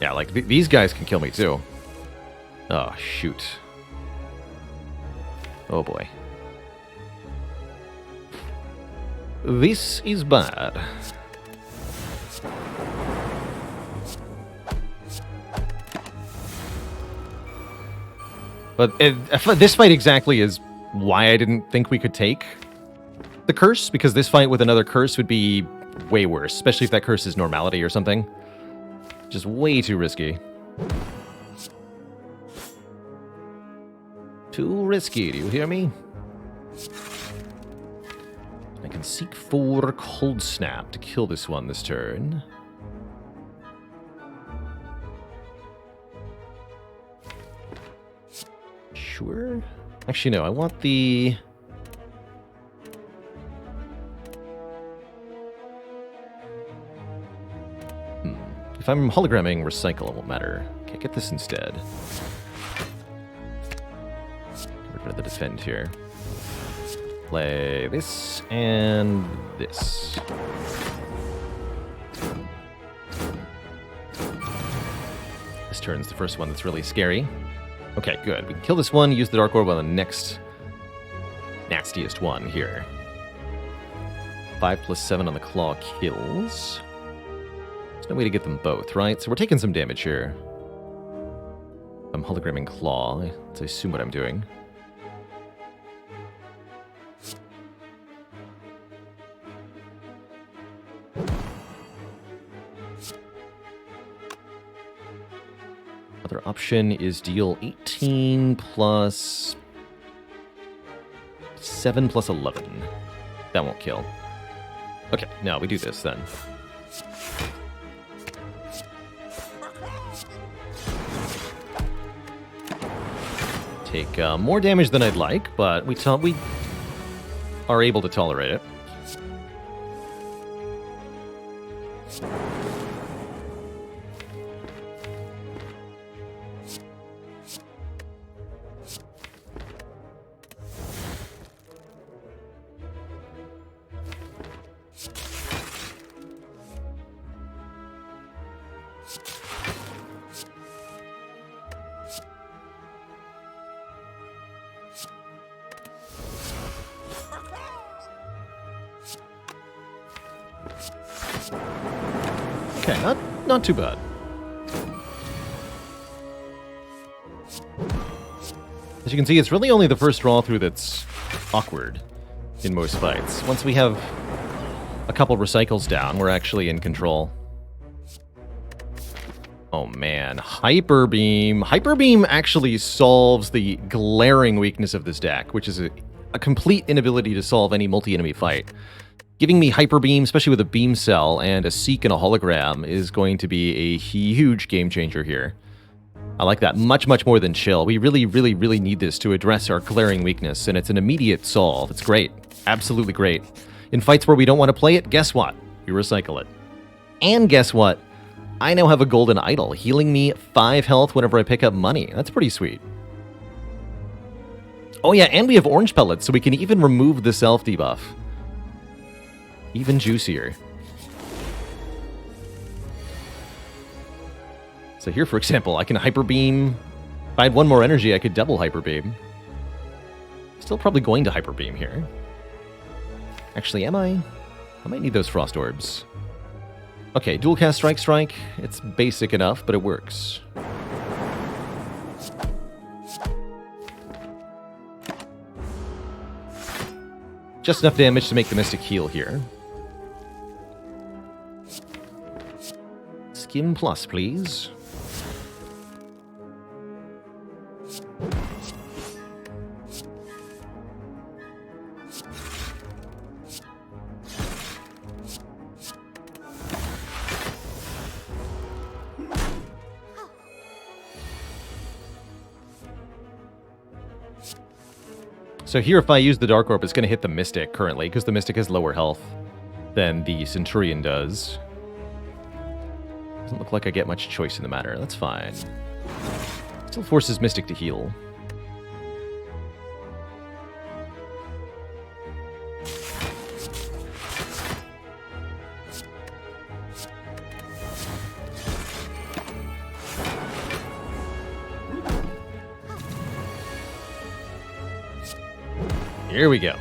Yeah, like, these guys can kill me, too. Oh, shoot. Oh, boy. This is bad. But this fight exactly is why I didn't think we could take the curse, because this fight with another curse would be way worse, especially if that curse is normality or something. Just way too risky. Too risky, do you hear me? I can seek for Cold Snap to kill this one this turn. Sure. Actually, no, I want the... If I'm hologramming Recycle, it won't matter. Okay, get this instead. Get rid of the defend here. Play this and this. This turn's the first one that's really scary. Okay, good. We can kill this one, use the Dark Orb on the next nastiest one here. 5+7 on the claw kills. There's no way to get them both, right? So we're taking some damage here. I'm hologramming claw. Let's assume what I'm doing. Other option is deal 18 plus 7 plus 11. That won't kill. Okay, no, we do this then. Take more damage than I'd like, but we are able to tolerate it. Okay, not too bad. As you can see, it's really only the first draw through that's awkward in most fights. Once we have a couple recycles down, we're actually in control. Oh man, Hyper Beam. Hyper Beam actually solves the glaring weakness of this deck, which is a complete inability to solve any multi-enemy fight. Giving me Hyper Beam, especially with a Beam Cell and a Seek and a Hologram, is going to be a huge game changer here. I like that much, much more than Chill. We really, really, really need this to address our glaring weakness, and it's an immediate solve. It's great. Absolutely great. In fights where we don't want to play it, guess what? You recycle it. And guess what? I now have a Golden Idol, healing me 5 health whenever I pick up money. That's pretty sweet. Oh yeah, and we have Orange Pellets, so we can even remove the self debuff. Even juicier. So here, for example, I can Hyper Beam. If I had one more energy, I could double Hyper Beam. Still probably going to Hyper Beam here. Actually, am I? I might need those Frost Orbs. Okay, dual cast Strike. It's basic enough, but it works. Just enough damage to make the Mystic heal here. Skim Plus, please. So here, if I use the Dark Orb, it's going to hit the Mystic currently, because the Mystic has lower health than the Centurion does. Doesn't look like I get much choice in the matter. That's fine. Still forces Mystic to heal. Here we go.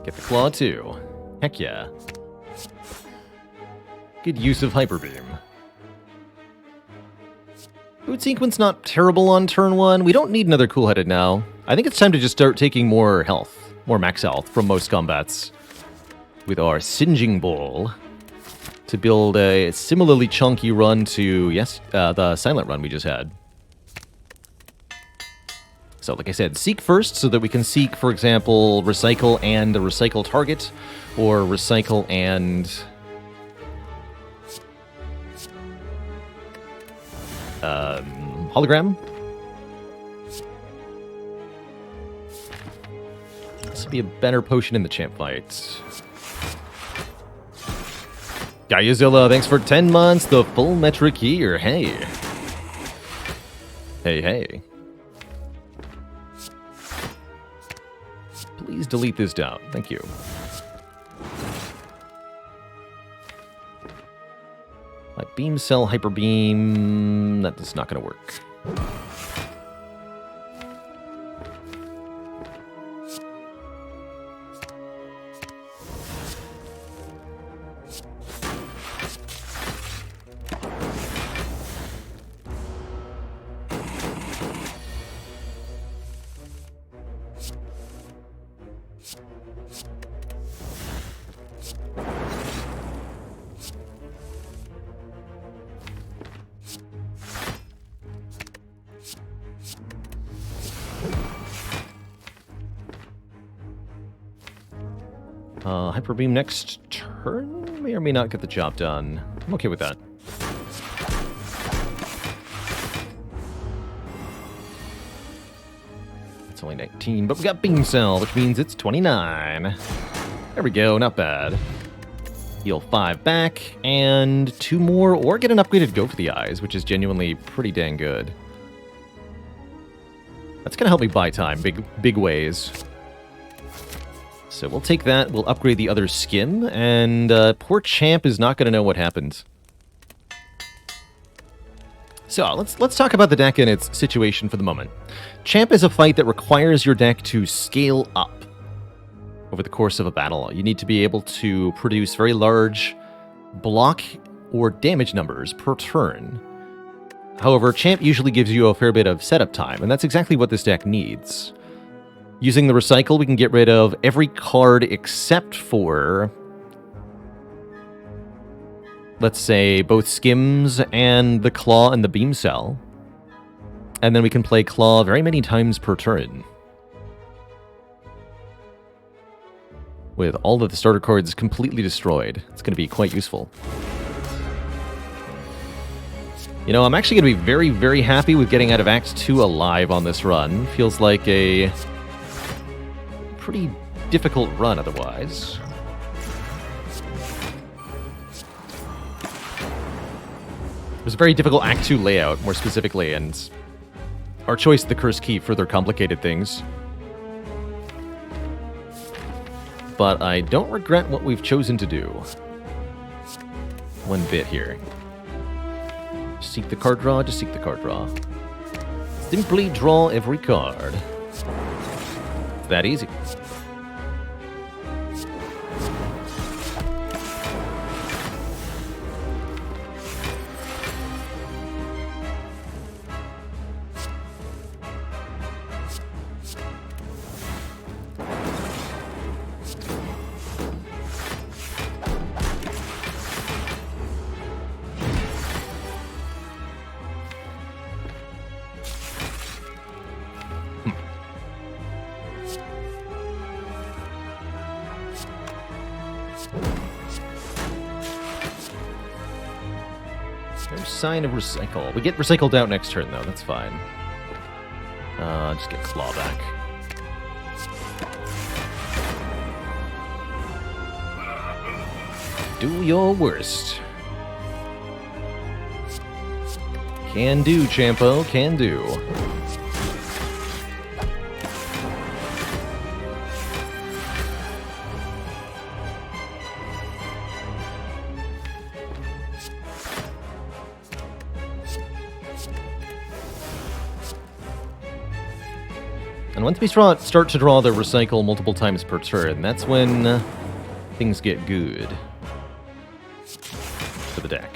Get the Claw too. Heck yeah. Good use of Hyper Beam. Food Sequence not terrible on turn 1. We don't need another Cool-Headed now. I think it's time to just start taking more health. More max health from most combats. With our Singeing Bowl. To build a similarly chunky run to, yes, the Silent Run we just had. So, like I said, seek first so that we can seek, for example, recycle and a recycle target, or recycle and hologram. This would be a better potion in the champ fight. Gaiazilla, thanks for 10 months, the full metric year. Hey. Hey, hey. Please delete this down. Thank you. Like Beam Cell, Hyper Beam. That is not going to work. Hyper Beam next turn? May or may not get the job done. I'm okay with that. It's only 19, but we got Beam Cell, which means it's 29. There we go, not bad. Heal 5 back, and 2 more, or get an upgraded Go for the Eyes, which is genuinely pretty dang good. That's gonna help me buy time, big ways. So we'll take that, we'll upgrade the other skim, and poor Champ is not gonna know what happened. So let's talk about the deck and its situation for the moment. Champ is a fight that requires your deck to scale up over the course of a battle. You need to be able to produce very large block or damage numbers per turn. However, Champ usually gives you a fair bit of setup time, and that's exactly what this deck needs. Using the Recycle, we can get rid of every card except for, let's say, both Skims and the Claw and the Beam Cell. And then we can play Claw very many times per turn, with all of the starter cards completely destroyed. It's going to be quite useful. You know, I'm actually going to be very, very happy with getting out of Act 2 alive on this run. Feels like a pretty difficult run otherwise. It was a very difficult Act 2 layout, more specifically, and our choice of the Curse Key further complicated things. But I don't regret what we've chosen to do. One bit here. Seek the card draw, just seek the card draw. Simply draw every card. It's that easy. No sign of Recycle. We get recycled out next turn, though. That's fine. Just get Claw back. Do your worst. Can do, Champo. Can do. And once we start to draw the Recycle multiple times per turn, that's when things get good for the deck.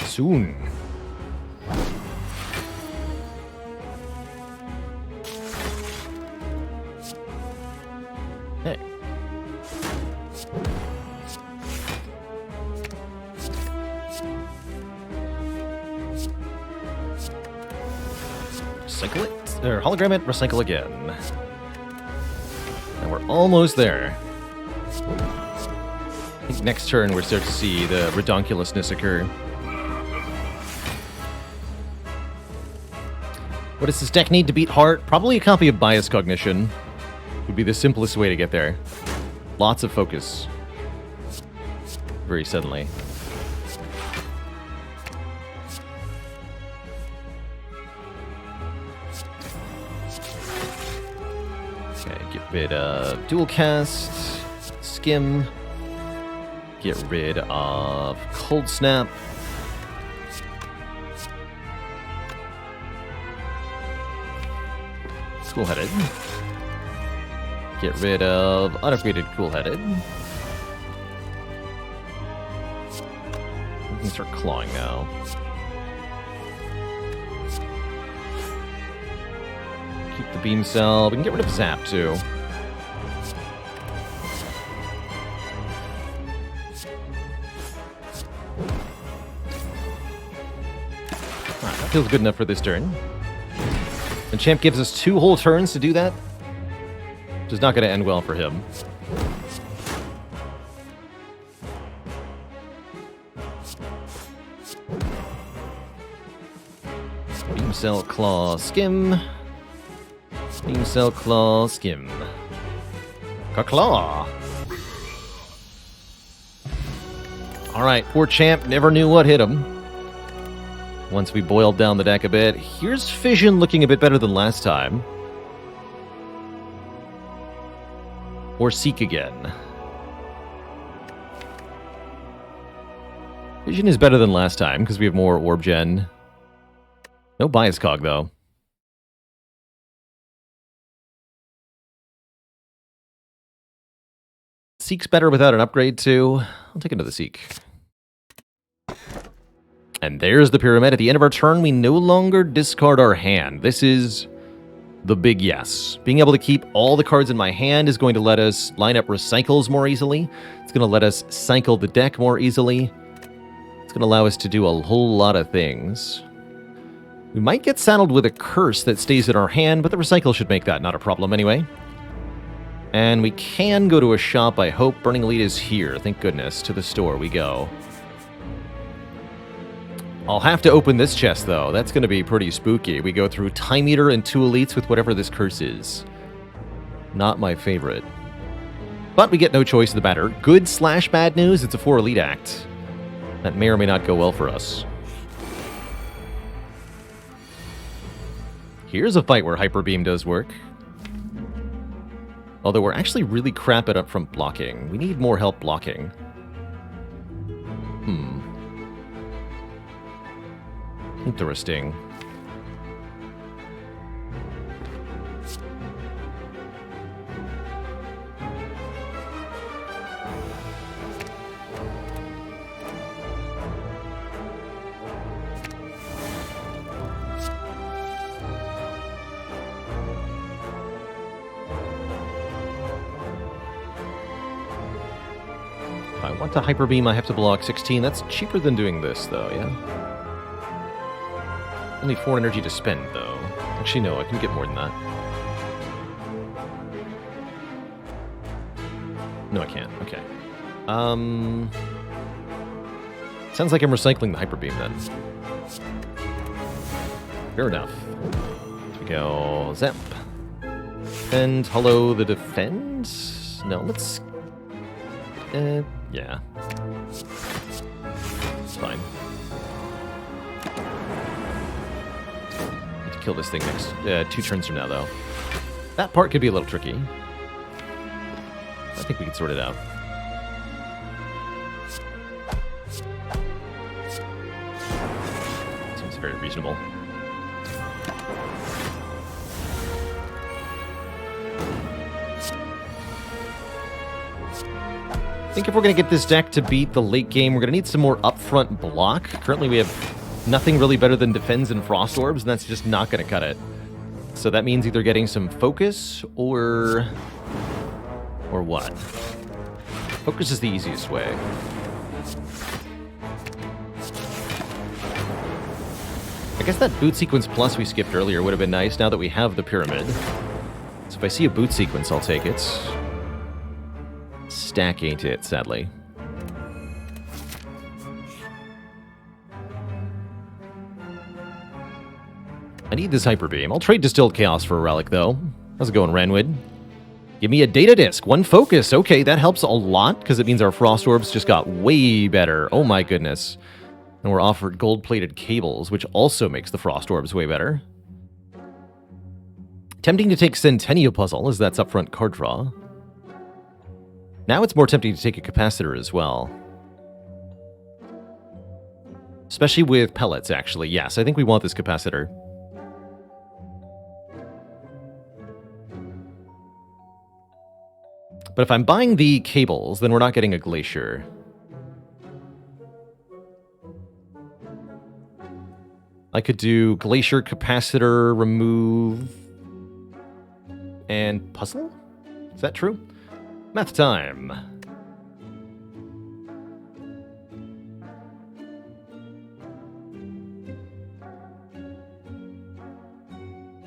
Soon. Hey. Recycle it, or hologram it, recycle again. And we're almost there. I think next turn we're starting to see the redonkulousness occur. What does this deck need to beat Heart? Probably a copy of Bias Cognition. Would be the simplest way to get there. Lots of focus. Very suddenly. Okay, get rid of Dual Cast, Skim. Get rid of Cold Snap. Cool-Headed. Get rid of unupgraded Cool-Headed. We can start clawing now. Keep the beam cell. We can get rid of Zap, too. Alright, that feels good enough for this turn. And Champ gives us 2 whole turns to do that, which is not going to end well for him. Beam Cell, Claw, Skim. Beam Cell, Claw, Skim. Ka-claw! Alright, poor Champ never knew what hit him. Once we boiled down the deck a bit, here's Fission looking a bit better than last time. Or Seek again. Fission is better than last time, because we have more Orb Gen. No Bias Cog, though. Seek's better without an upgrade, too. I'll take another Seek. And there's the Pyramid. At the end of our turn, we no longer discard our hand. This is the big yes. Being able to keep all the cards in my hand is going to let us line up recycles more easily. It's going to let us cycle the deck more easily. It's going to allow us to do a whole lot of things. We might get saddled with a curse that stays in our hand, but the recycle should make that not a problem anyway. And we can go to a shop, I hope. Burning Elite is here, thank goodness. To the store we go. I'll have to open this chest, though. That's going to be pretty spooky. We go through Time Eater and 2 Elites with whatever this curse is. Not my favorite. But we get no choice in the matter. Good/bad news, it's a 4 Elite act. That may or may not go well for us. Here's a fight where Hyper Beam does work. Although we're actually really crap at upfront blocking. We need more help blocking. Interesting. If I want to Hyper Beam, I have to block 16. That's cheaper than doing this, though, yeah? Only 4 energy to spend, though. Actually, no, I can get more than that. No, I can't. Okay. Sounds like I'm recycling the Hyper Beam, then. Fair enough. Here we go. Zap. And hollow the defend? No, let's... yeah. It's fine. Need to kill this thing next 2 turns from now, though. That part could be a little tricky. I think we can sort it out. Seems very reasonable. I think if we're going to get this deck to beat the late game, we're going to need some more upfront block. Currently, we have nothing really better than Defends and Frost Orbs, and that's just not going to cut it. So that means either getting some focus or what? Focus is the easiest way. I guess that boot sequence plus we skipped earlier would have been nice now that we have the pyramid. So if I see a boot sequence, I'll take it. Stack ain't it, sadly. I need this Hyper Beam. I'll trade Distilled Chaos for a relic, though. How's it going, Ranwood? Give me a Data Disc. 1 focus. Okay, that helps a lot, because it means our Frost Orbs just got way better. Oh my goodness. And we're offered gold-plated cables, which also makes the Frost Orbs way better. Tempting to take Centennial Puzzle, as that's upfront card draw. Now it's more tempting to take a Capacitor as well. Especially with pellets, actually. Yes, I think we want this Capacitor. But if I'm buying the cables, then we're not getting a Glacier. I could do Glacier, Capacitor, Remove, and Puzzle? Is that true? Math time.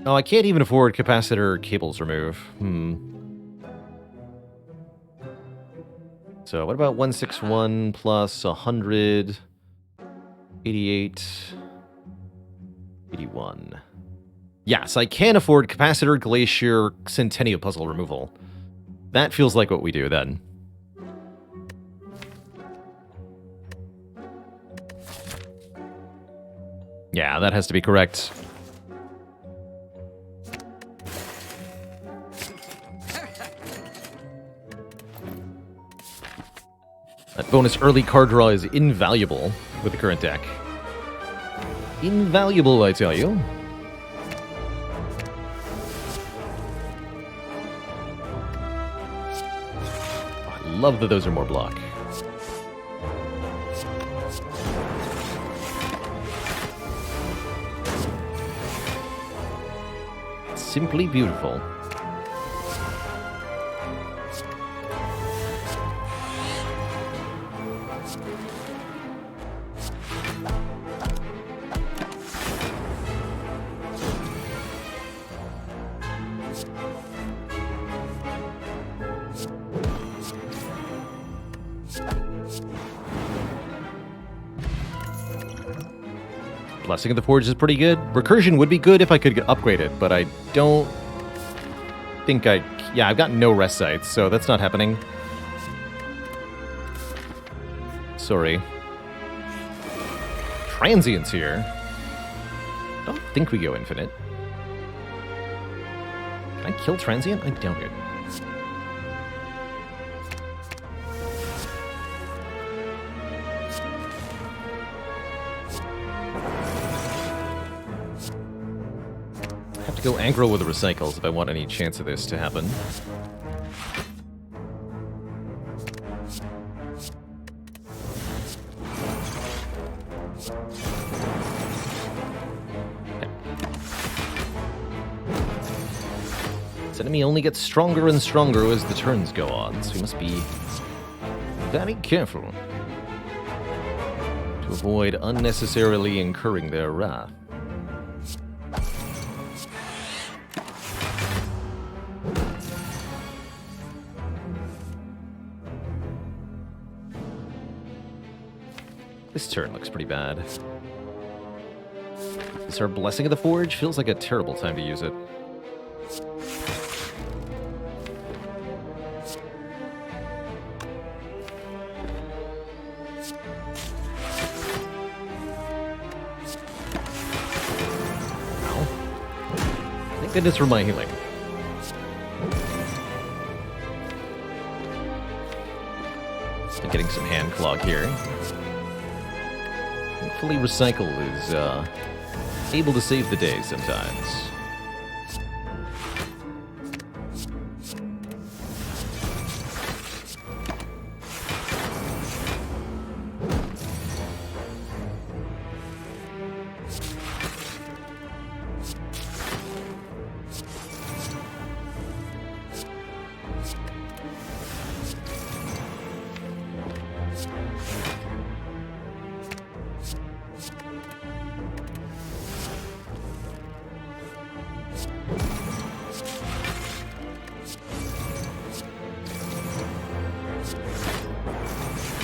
Oh, I can't even afford Capacitor Cables Remove. So what about 161 plus 100, 88, 81. Yes, I can afford Capacitor, Glacier, Centennial Puzzle Removal. That feels like what we do then. Yeah, that has to be correct. That bonus early card draw is invaluable with the current deck. Invaluable, I tell you. Oh, I love that those are more block. Simply beautiful. Blessing of the Forge is pretty good. Recursion would be good if I could upgrade it, but I don't think I... Yeah, I've got no rest sites, so that's not happening. Sorry. Transients here. I don't think we go infinite. Can I kill Transient? I doubt it. Go aggro with the recycles if I want any chance of this to happen. Okay. This enemy only gets stronger and stronger as the turns go on, so we must be very careful to avoid unnecessarily incurring their wrath. This turn looks pretty bad. Is our Blessing of the Forge? Feels like a terrible time to use it. Ow. Thank goodness for my healing. I'm getting some hand clog here. Fully recycle is able to save the day sometimes.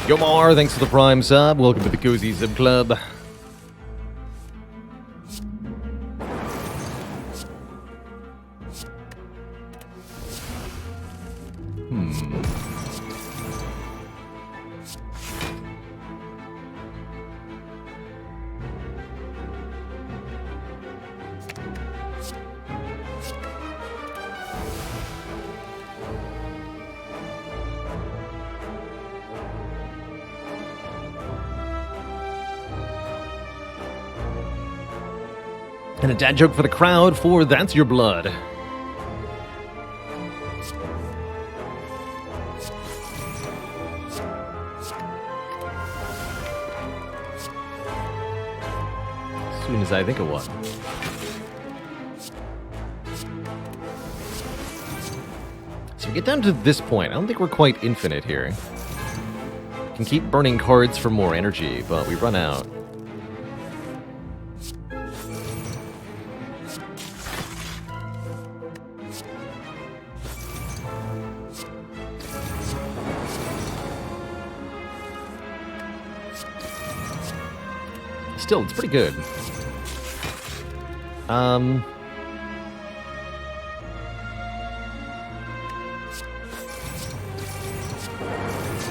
Yomar, thanks for the Prime sub. Welcome to the Cozy Sub Club. And a dad joke for the crowd for That's Your Blood. soon as I think of one. So we get down to this point. I don't think we're quite infinite here. Can keep burning cards for more energy, but we run out. Still, it's pretty good. Try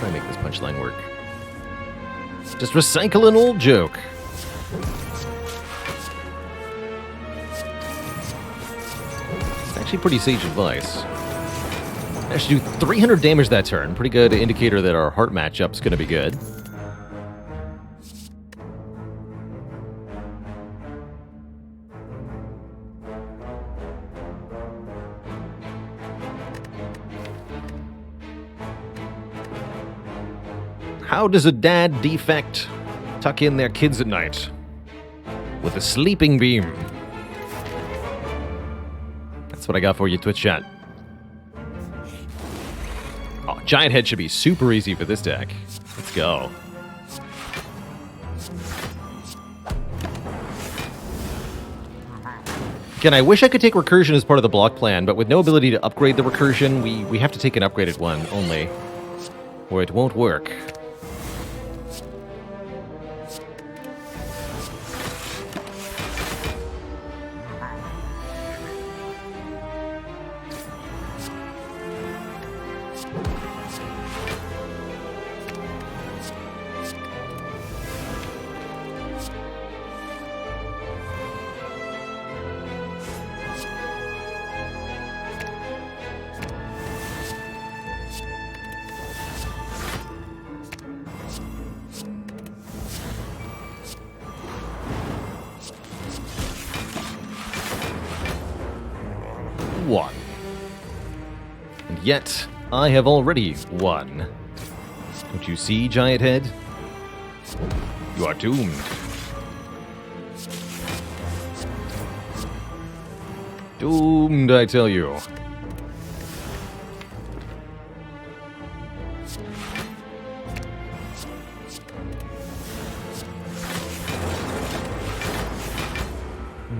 to make this punchline work. Just recycle an old joke. It's actually pretty sage advice. I should do 300 damage that turn. Pretty good indicator that our heart matchup's going to be good. How does a dad defect tuck in their kids at night? With a sleeping beam. That's what I got for you, Twitch chat. Oh, Giant Head should be super easy for this deck. Let's go. Again, I wish I could take Recursion as part of the block plan, but with no ability to upgrade the Recursion, we have to take an upgraded one only, or it won't work. One. And yet, I have already won. Don't you see, Giant Head? You are doomed. Doomed, I tell you.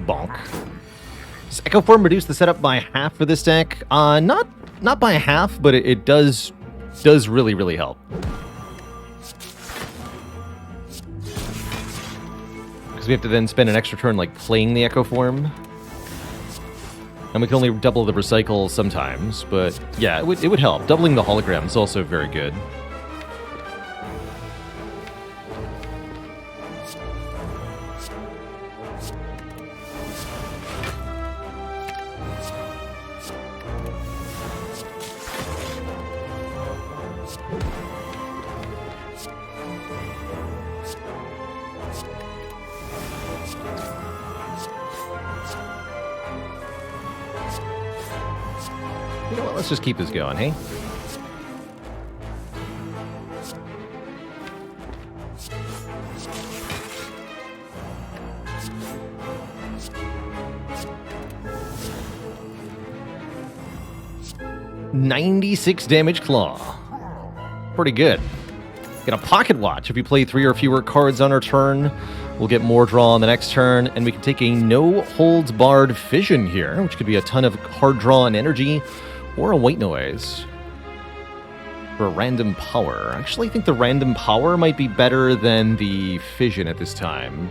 Bonk. Does Echo Form reduce the setup by half for this deck? Not by half, but it does really help. Because we have to then spend an extra turn like playing the Echo Form. And we can only double the recycle sometimes, but yeah, it would help. Doubling the hologram is also very good. You know what, let's just keep this going, hey? $96 damage claw. Pretty good. Get a pocket watch. If you play 3 or fewer cards on our turn, we'll get more draw on the next turn, and we can take a no-holds-barred fission here, which could be a ton of hard draw and energy, or a white noise for a random power. I actually think the random power might be better than the fission at this time,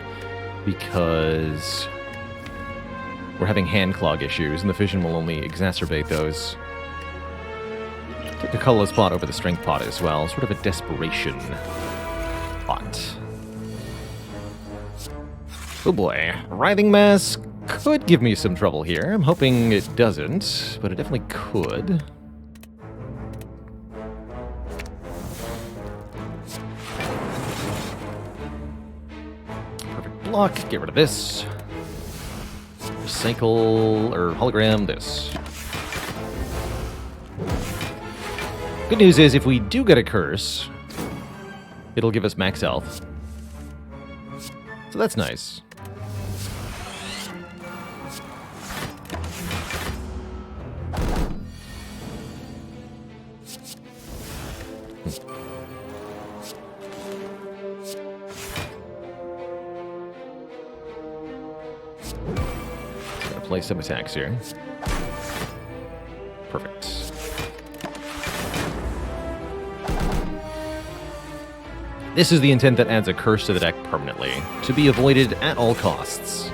because we're having hand clog issues, and the fission will only exacerbate those. Take the colorless pot over the strength pot as well, sort of a desperation pot. Oh boy, Writhing Mass could give me some trouble here. I'm hoping it doesn't, but it definitely could. Perfect block, get rid of this. Recycle, or hologram this. Good news is, if we do get a curse, it'll give us max health. So that's nice. Gotta play some attacks here. Perfect. This is the intent that adds a curse to the deck permanently, to be avoided at all costs.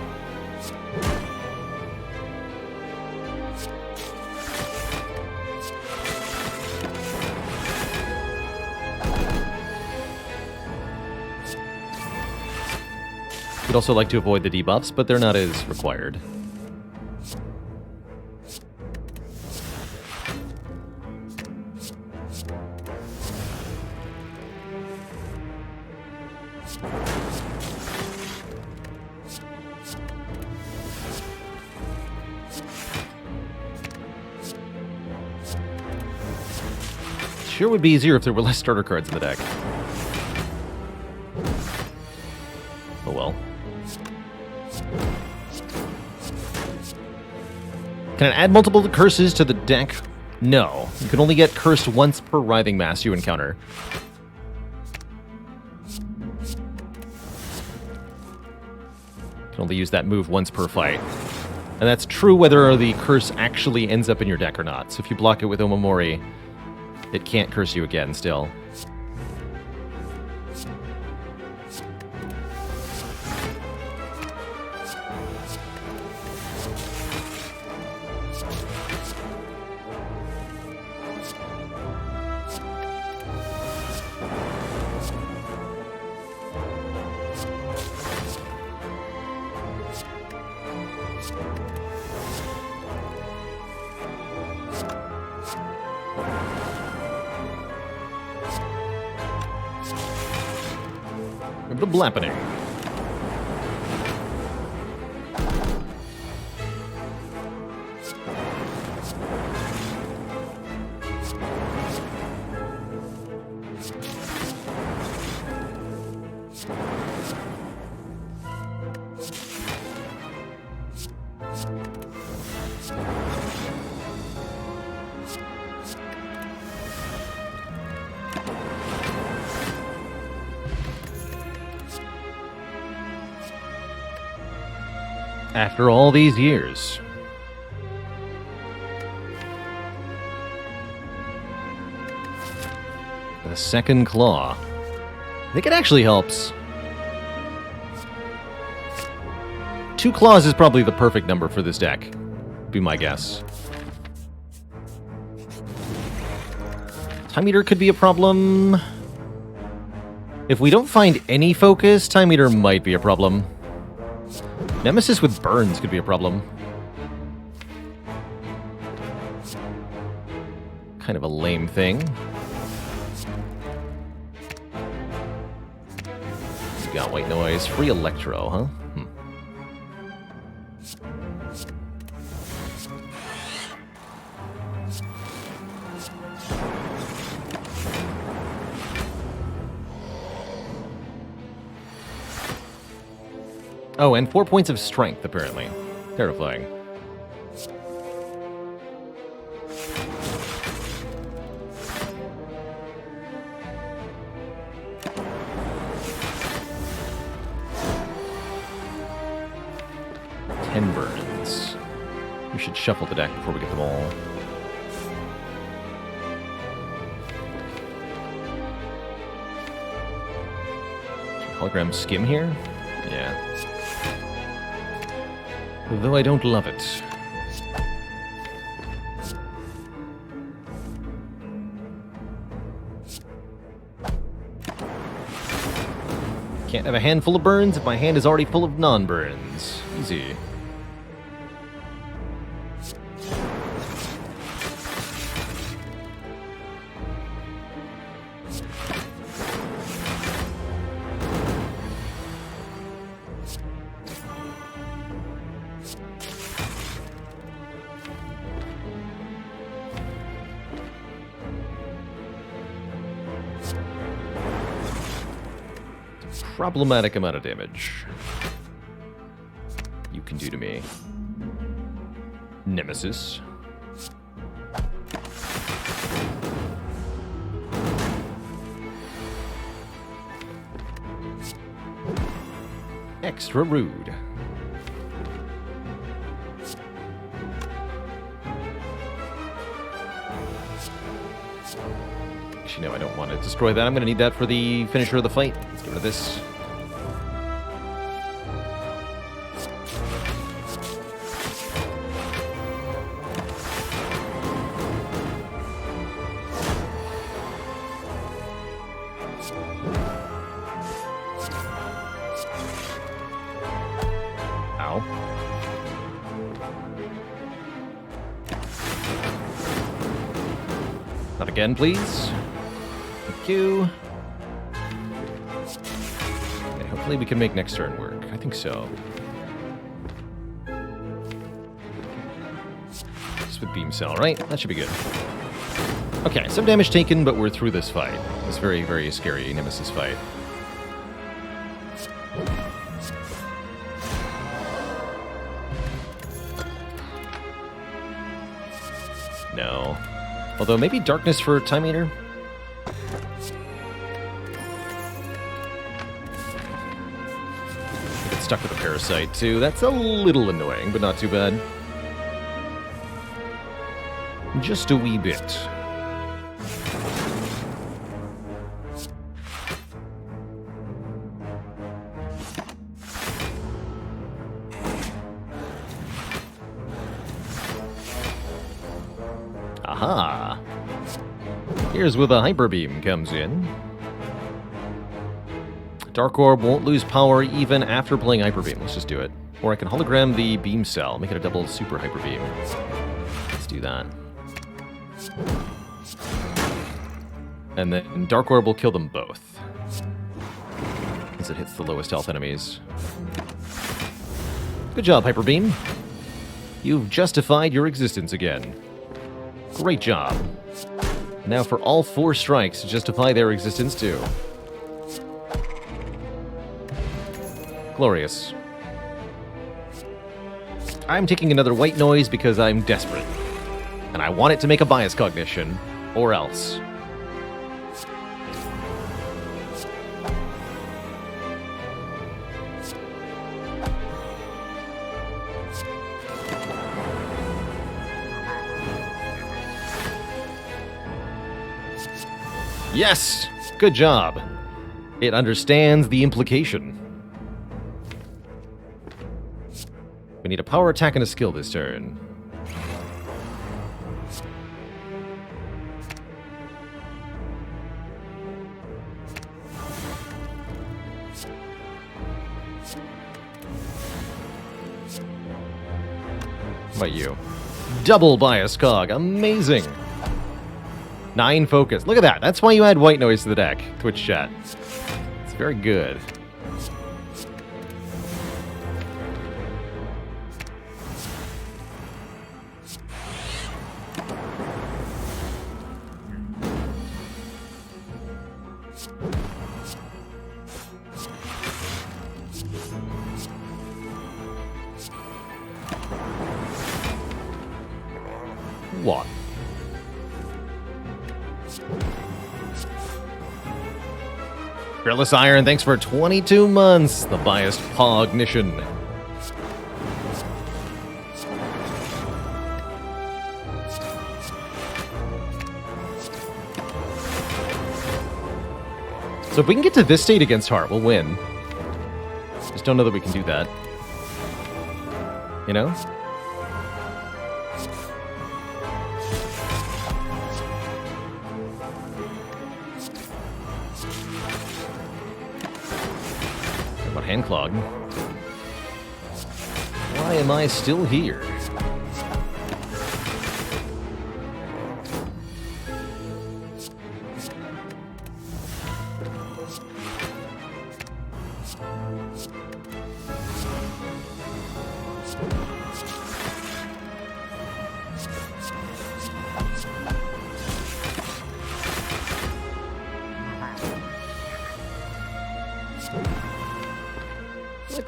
We'd also like to avoid the debuffs, but they're not as required. Sure would be easier if there were less starter cards in the deck. Oh well. Can it add multiple curses to the deck? No. You can only get cursed once per writhing mass you encounter. You can only use that move once per fight. And that's true whether the curse actually ends up in your deck or not. So if you block it with Omamori, it can't curse you again still. The Blappening. After all these years. The second claw. I think it actually helps. 2 claws is probably the perfect number for this deck. Be my guess. Time Eater could be a problem. If we don't find any focus, Time Eater might be a problem. Nemesis with burns could be a problem. Kind of a lame thing. You got white noise. Free Electro, huh? Oh, and 4 points of strength, apparently. Terrifying. Ten burns. We should shuffle the deck before we get them all. Hologram Skim here? Yeah. Though I don't love it. Can't have a handful of burns if my hand is already full of non-burns. Easy. Problematic amount of damage you can do to me. Nemesis. extra rude. Actually, no, I don't want to destroy that. I'm going to need that for the finisher of the fight. Let's get rid of this. Not again, please. Thank you. Okay, hopefully we can make next turn work. I think so. Just with beam cell, right? That should be good. Okay, some damage taken, but we're through this fight. This very, very scary Nemesis fight. No. Although maybe darkness for Time Eater? Get stuck with a parasite too. That's a little annoying, but not too bad. Just a wee bit. Aha! Here's where the Hyper Beam comes in. Dark Orb won't lose power even after playing Hyper Beam. Let's just do it. Or I can hologram the Beam Cell, make it a double Super Hyper Beam. Let's do that. And then Dark Orb will kill them both, as it hits the lowest health enemies. Good job, Hyper Beam. You've justified your existence again. Great job. Now for all 4 strikes to justify their existence too. Glorious. I'm taking another white noise because I'm desperate. And I want it to make a bias cognition, or else. Yes! Good job. It understands the implication. We need a power attack and a skill this turn. How about you? Double bias cog. Amazing. 9 focus. Look at that. That's why you add white noise to the deck. Twitch chat. It's very good. What? Fearless Iron, thanks for 22 months. The biased cognition. So if we can get to this state against Heart, we'll win. Just don't know that we can do that. You know? Hand clog. Why am I still here?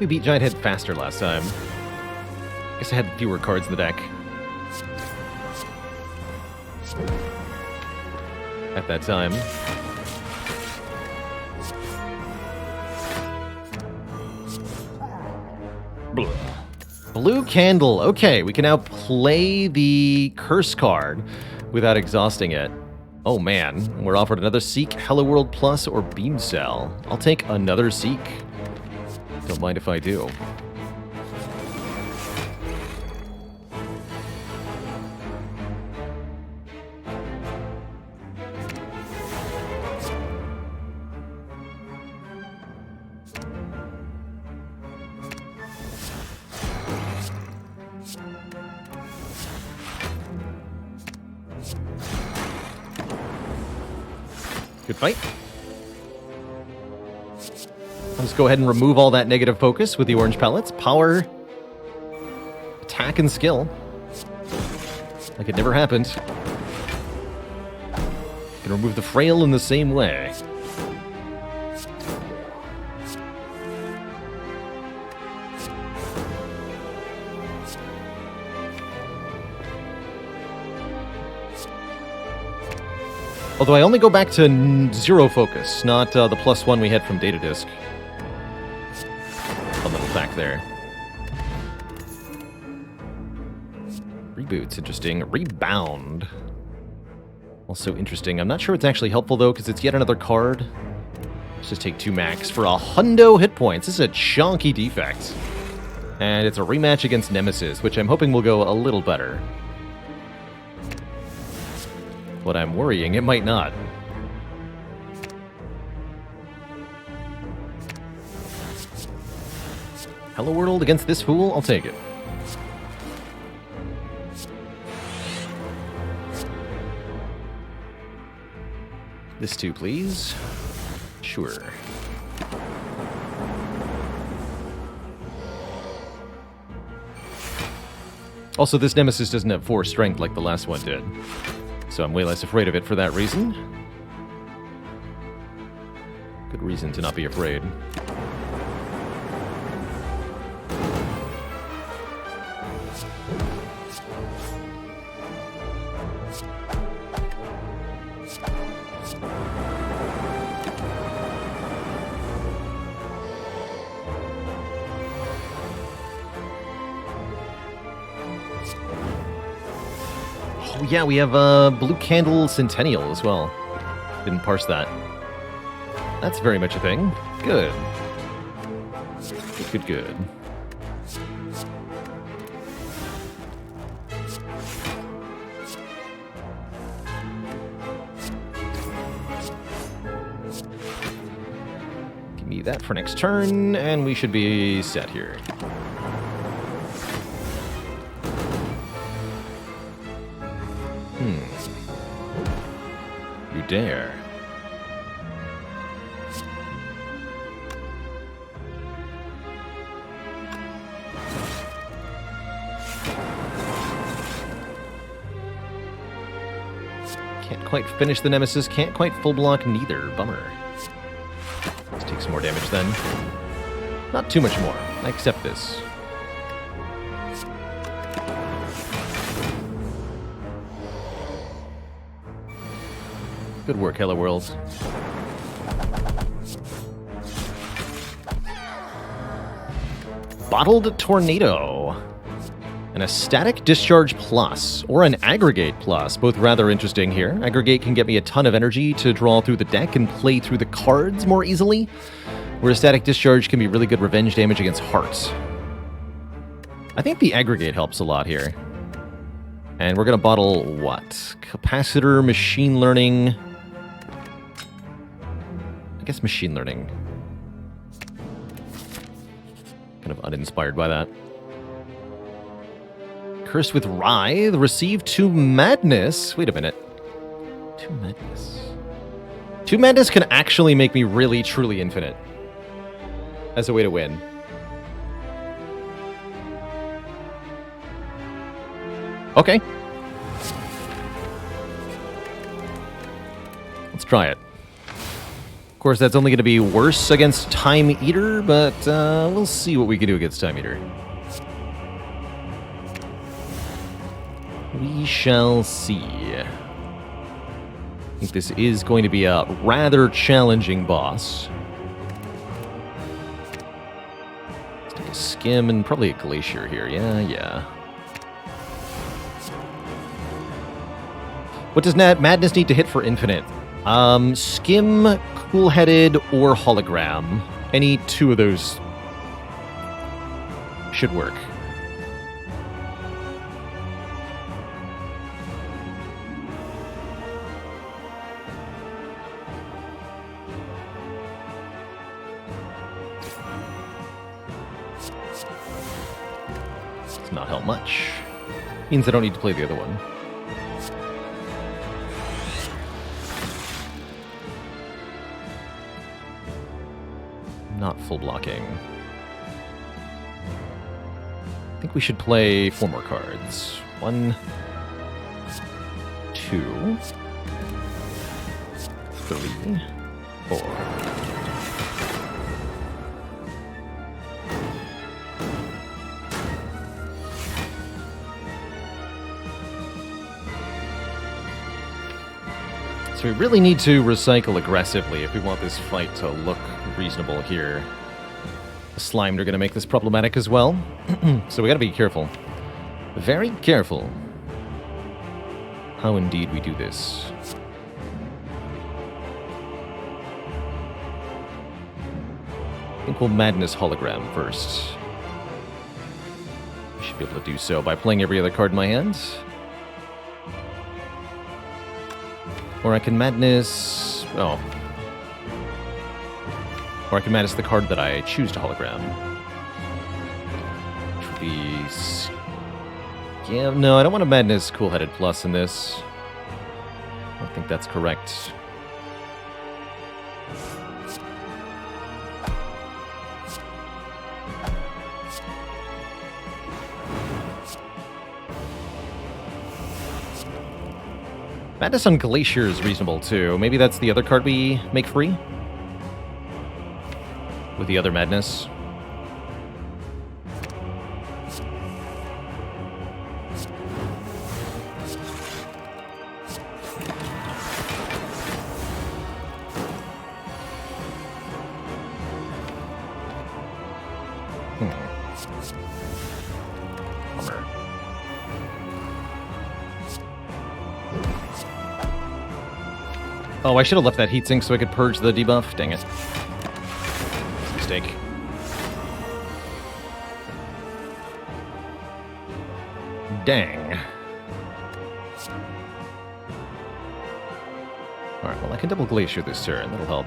We beat Giant Head faster last time. Guess I had fewer cards in the deck. At that time. Blue candle. Okay, we can now play the curse card without exhausting it. Oh man, we're offered another Seek, Hello World Plus, or Beam Cell. I'll take another Seek. Don't mind if I do. Good fight. Let's go ahead and remove all that negative focus with the orange pellets. Power, attack, and skill. Like it never happened. Can remove the frail in the same way. Although I only go back to 0 focus, not the +1 we had from Data Disk. A little fact there. Reboot's interesting. Rebound. Also interesting. I'm not sure it's actually helpful, though, because it's yet another card. Let's just take 2 max for 100 hit points. This is a chunky defect. And it's a rematch against Nemesis, which I'm hoping will go a little better. But I'm worrying it might not. Hello World against this fool? I'll take it. This too, please. Sure. Also, this Nemesis doesn't have 4 strength like the last one did. So I'm way less afraid of it for that reason. Good reason to not be afraid. Oh yeah, we have Blue Candle Centennial as well. Didn't parse that. That's very much a thing. Good. Good, good, good. Give me that for next turn, and we should be set here. You dare. Can't quite finish the Nemesis, can't quite full block neither. Bummer. Let's take some more damage then. Not too much more. I accept this. Good work, Hello World. Bottled Tornado. And a Static Discharge Plus, or an Aggregate Plus, both rather interesting here. Aggregate can get me a ton of energy to draw through the deck and play through the cards more easily, whereas Static Discharge can be really good revenge damage against hearts. I think the Aggregate helps a lot here. And we're going to bottle what? Capacitor, Machine Learning... I guess Machine Learning. Kind of uninspired by that. Curse with Writhe. Receive 2 Madness. Wait a minute. 2 Madness. 2 Madness can actually make me really, truly infinite. As a way to win. Okay. Let's try it. Of course, that's only going to be worse against Time Eater, but we'll see what we can do against Time Eater. We shall see. I think this is going to be a rather challenging boss. Let's take a Skim and probably a Glacier here. Yeah. What does Madness need to hit for Infinite? Skim, Cool-Headed, or Hologram. Any two of those should work. Does not help much. Means I don't need to play the other one. Not full blocking. I think we should play 4 more cards. 1, 2, 3, 4. So we really need to recycle aggressively if we want this fight to look reasonable here. The Slimed are going to make this problematic as well. So we got to be careful. Very careful. How indeed we do this. I think we'll Madness Hologram first. We should be able to do so by playing every other card in my hand. Or I can Madness... Oh. Or I can Madness the card that I choose to Hologram. Which would be... Yeah, no, I don't want to Madness Cool-Headed Plus in this. I don't think that's correct. Madness on Glacier is reasonable, too. Maybe that's the other card we make free? With the other Madness. Bummer. Oh, I should have left that heatsink so I could purge the debuff. Dang it. Mistake. Dang. Alright, well I can double Glacier this turn. That'll help.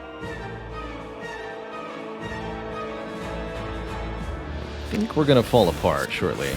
I think we're gonna fall apart shortly.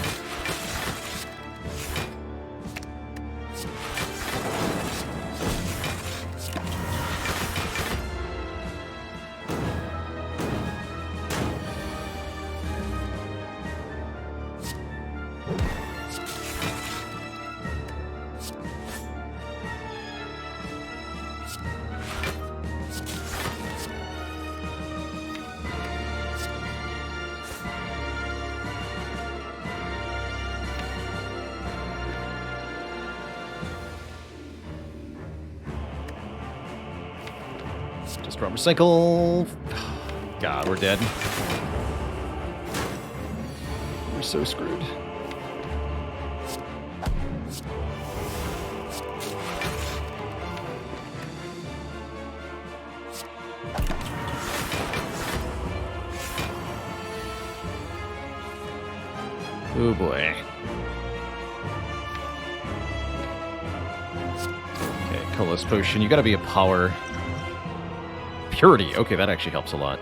Just drop recycle. God, we're dead. We're so screwed. Oh boy. Okay, colorless potion. You gotta be a power. Purity. Okay, that actually helps a lot.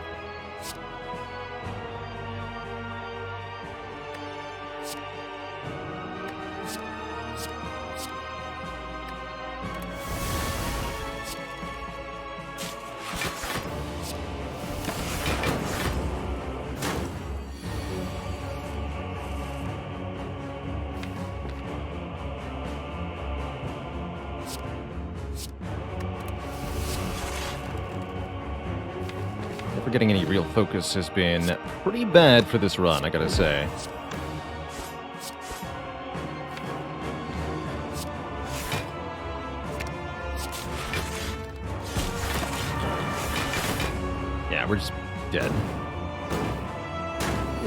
Never getting any real focus has been pretty bad for this run, I gotta say. Yeah, we're just dead.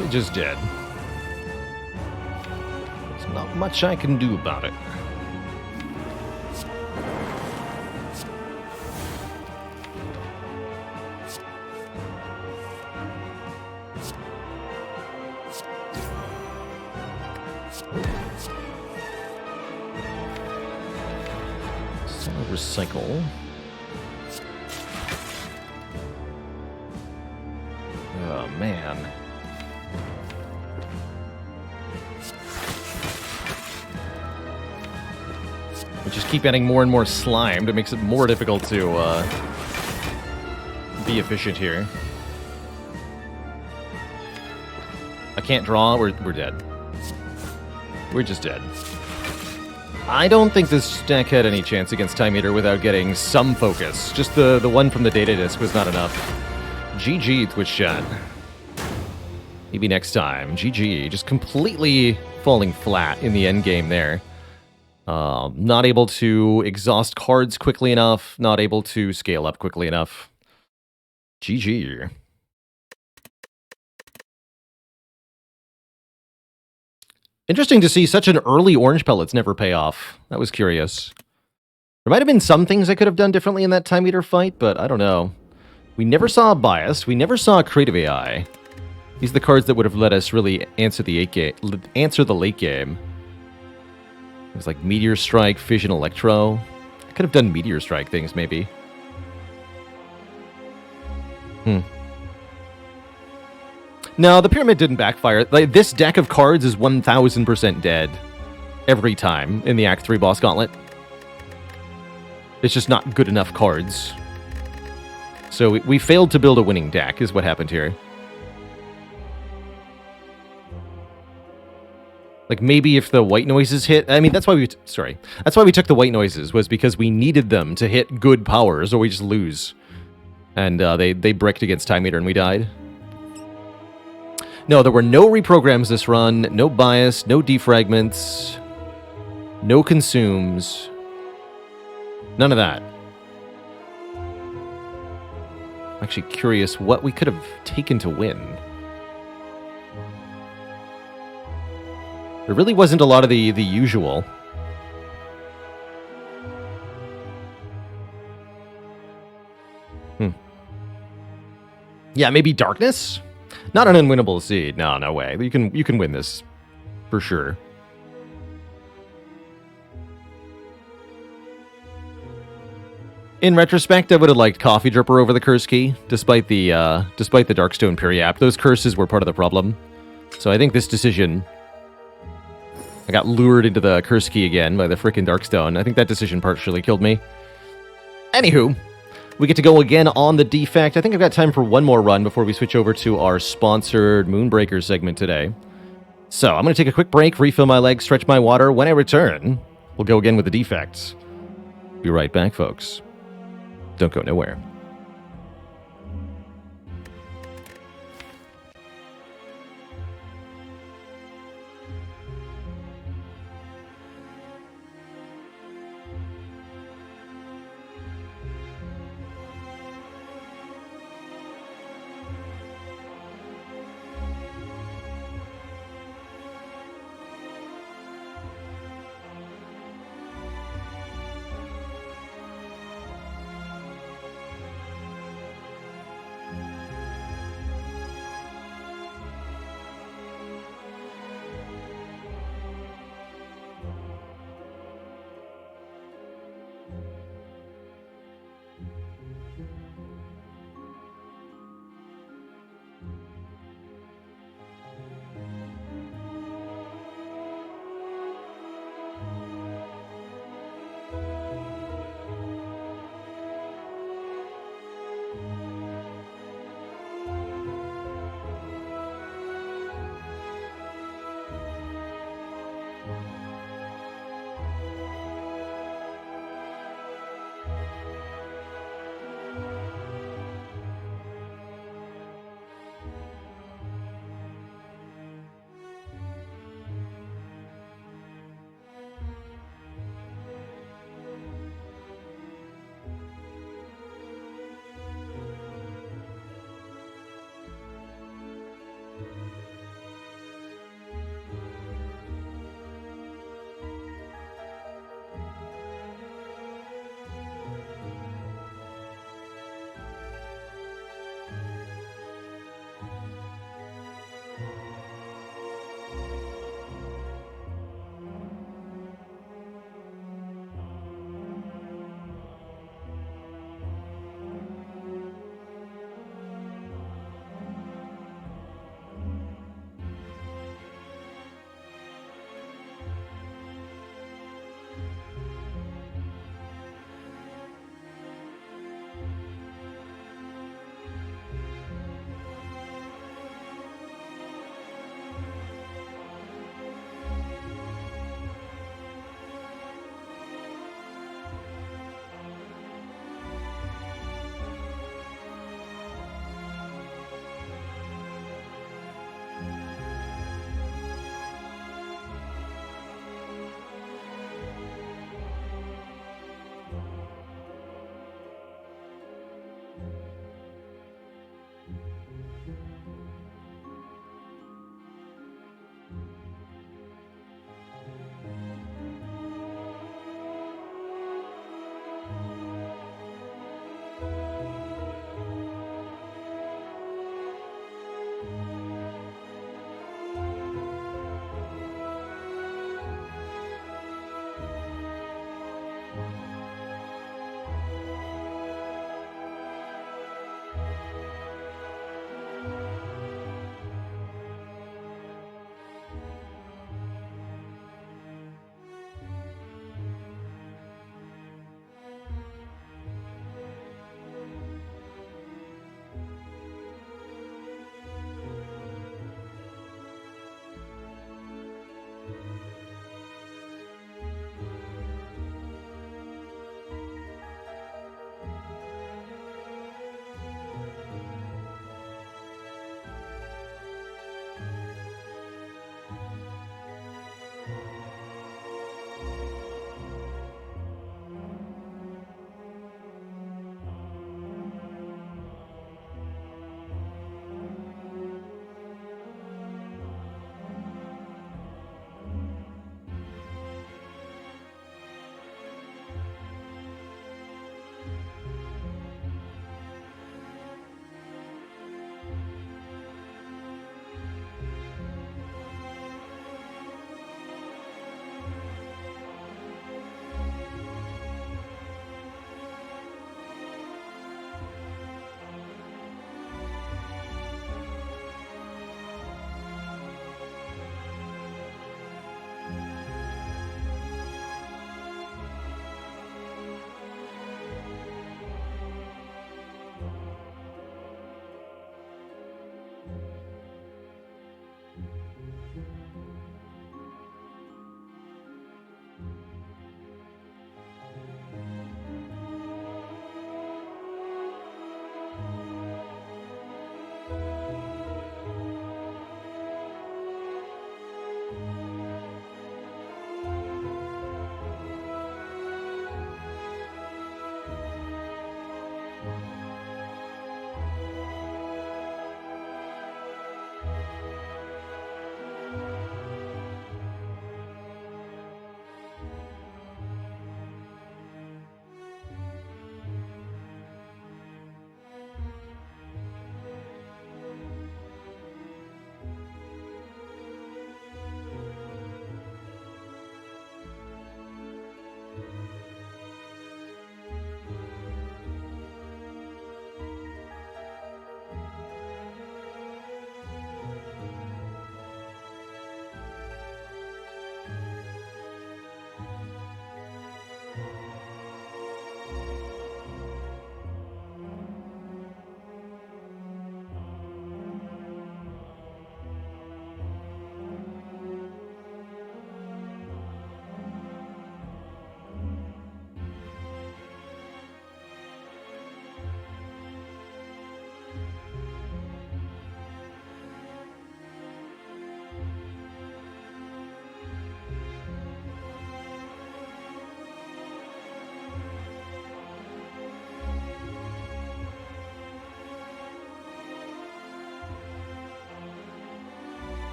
We just did. There's not much I can do about it. So recycle. Oh man. We just keep adding more and more slime. It makes it more difficult to be efficient here. I can't draw. We're dead. We're just dead. I don't think this deck had any chance against Time Eater without getting some focus. Just the one from the data disk was not enough. GG, Twitch chat. Maybe next time. GG. Just completely falling flat in the end game there. Not able to exhaust cards quickly enough. Not able to scale up quickly enough. GG. Interesting to see such an early orange pellets never pay off. That was curious. There might have been some things I could have done differently in that Time Eater fight, but I don't know. We never saw a bias. We never saw a creative AI. These are the cards that would have let us really answer the late game. It was like Meteor Strike, Fission Electro. I could have done Meteor Strike things, maybe. No, the Pyramid didn't backfire. Like, this deck of cards is 1000% dead. Every time in the Act 3 boss gauntlet. It's just not good enough cards. So we failed to build a winning deck, is what happened here. Like, maybe if the white noises hit... I mean, that's why we... Sorry. That's why we took the white noises, was because we needed them to hit good powers, or we just lose. And they bricked against Time Eater, and we died. No, there were no reprograms this run, no bias, no defragments, no consumes. None of that. I'm actually curious what we could have taken to win. There really wasn't a lot of the usual. Yeah, maybe Darkness? Not an unwinnable seed. No, no way. You can win this for sure. In retrospect, I would have liked Coffee Dripper over the Curse Key, despite the Darkstone Periap. Those curses were part of the problem. So I think this decision... I got lured into the Curse Key again by the frickin' Darkstone. I think that decision partially killed me. Anywho, we get to go again on the defect. I think I've got time for one more run before we switch over to our sponsored Moonbreaker segment today. So I'm going to take a quick break, refill my legs, stretch my water. When I return, we'll go again with the defects. Be right back, folks. Don't go nowhere.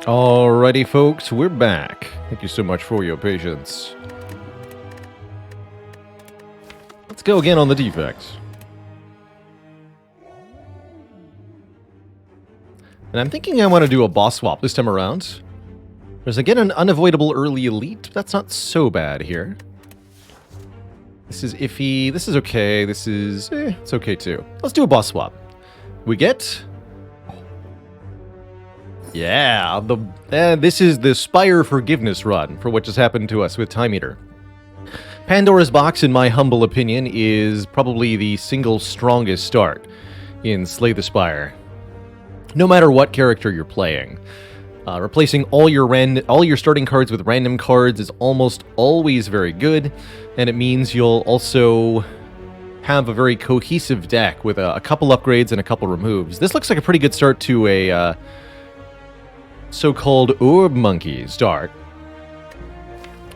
Alrighty, folks, we're back. Thank you so much for your patience. Let's go again on the defects. And I'm thinking I want to do a boss swap this time around. There's again an unavoidable early elite. That's not so bad here. This is iffy. This is okay. This is... it's okay too. Let's do a boss swap. We get... yeah, this is the Spire forgiveness run for what just happened to us with Time Eater. Pandora's Box, in my humble opinion, is probably the single strongest start in Slay the Spire. No matter what character you're playing. Replacing all your starting cards with random cards is almost always very good, and it means you'll also have a very cohesive deck with a couple upgrades and a couple removes. This looks like a pretty good start to a so-called Orb Monkey start.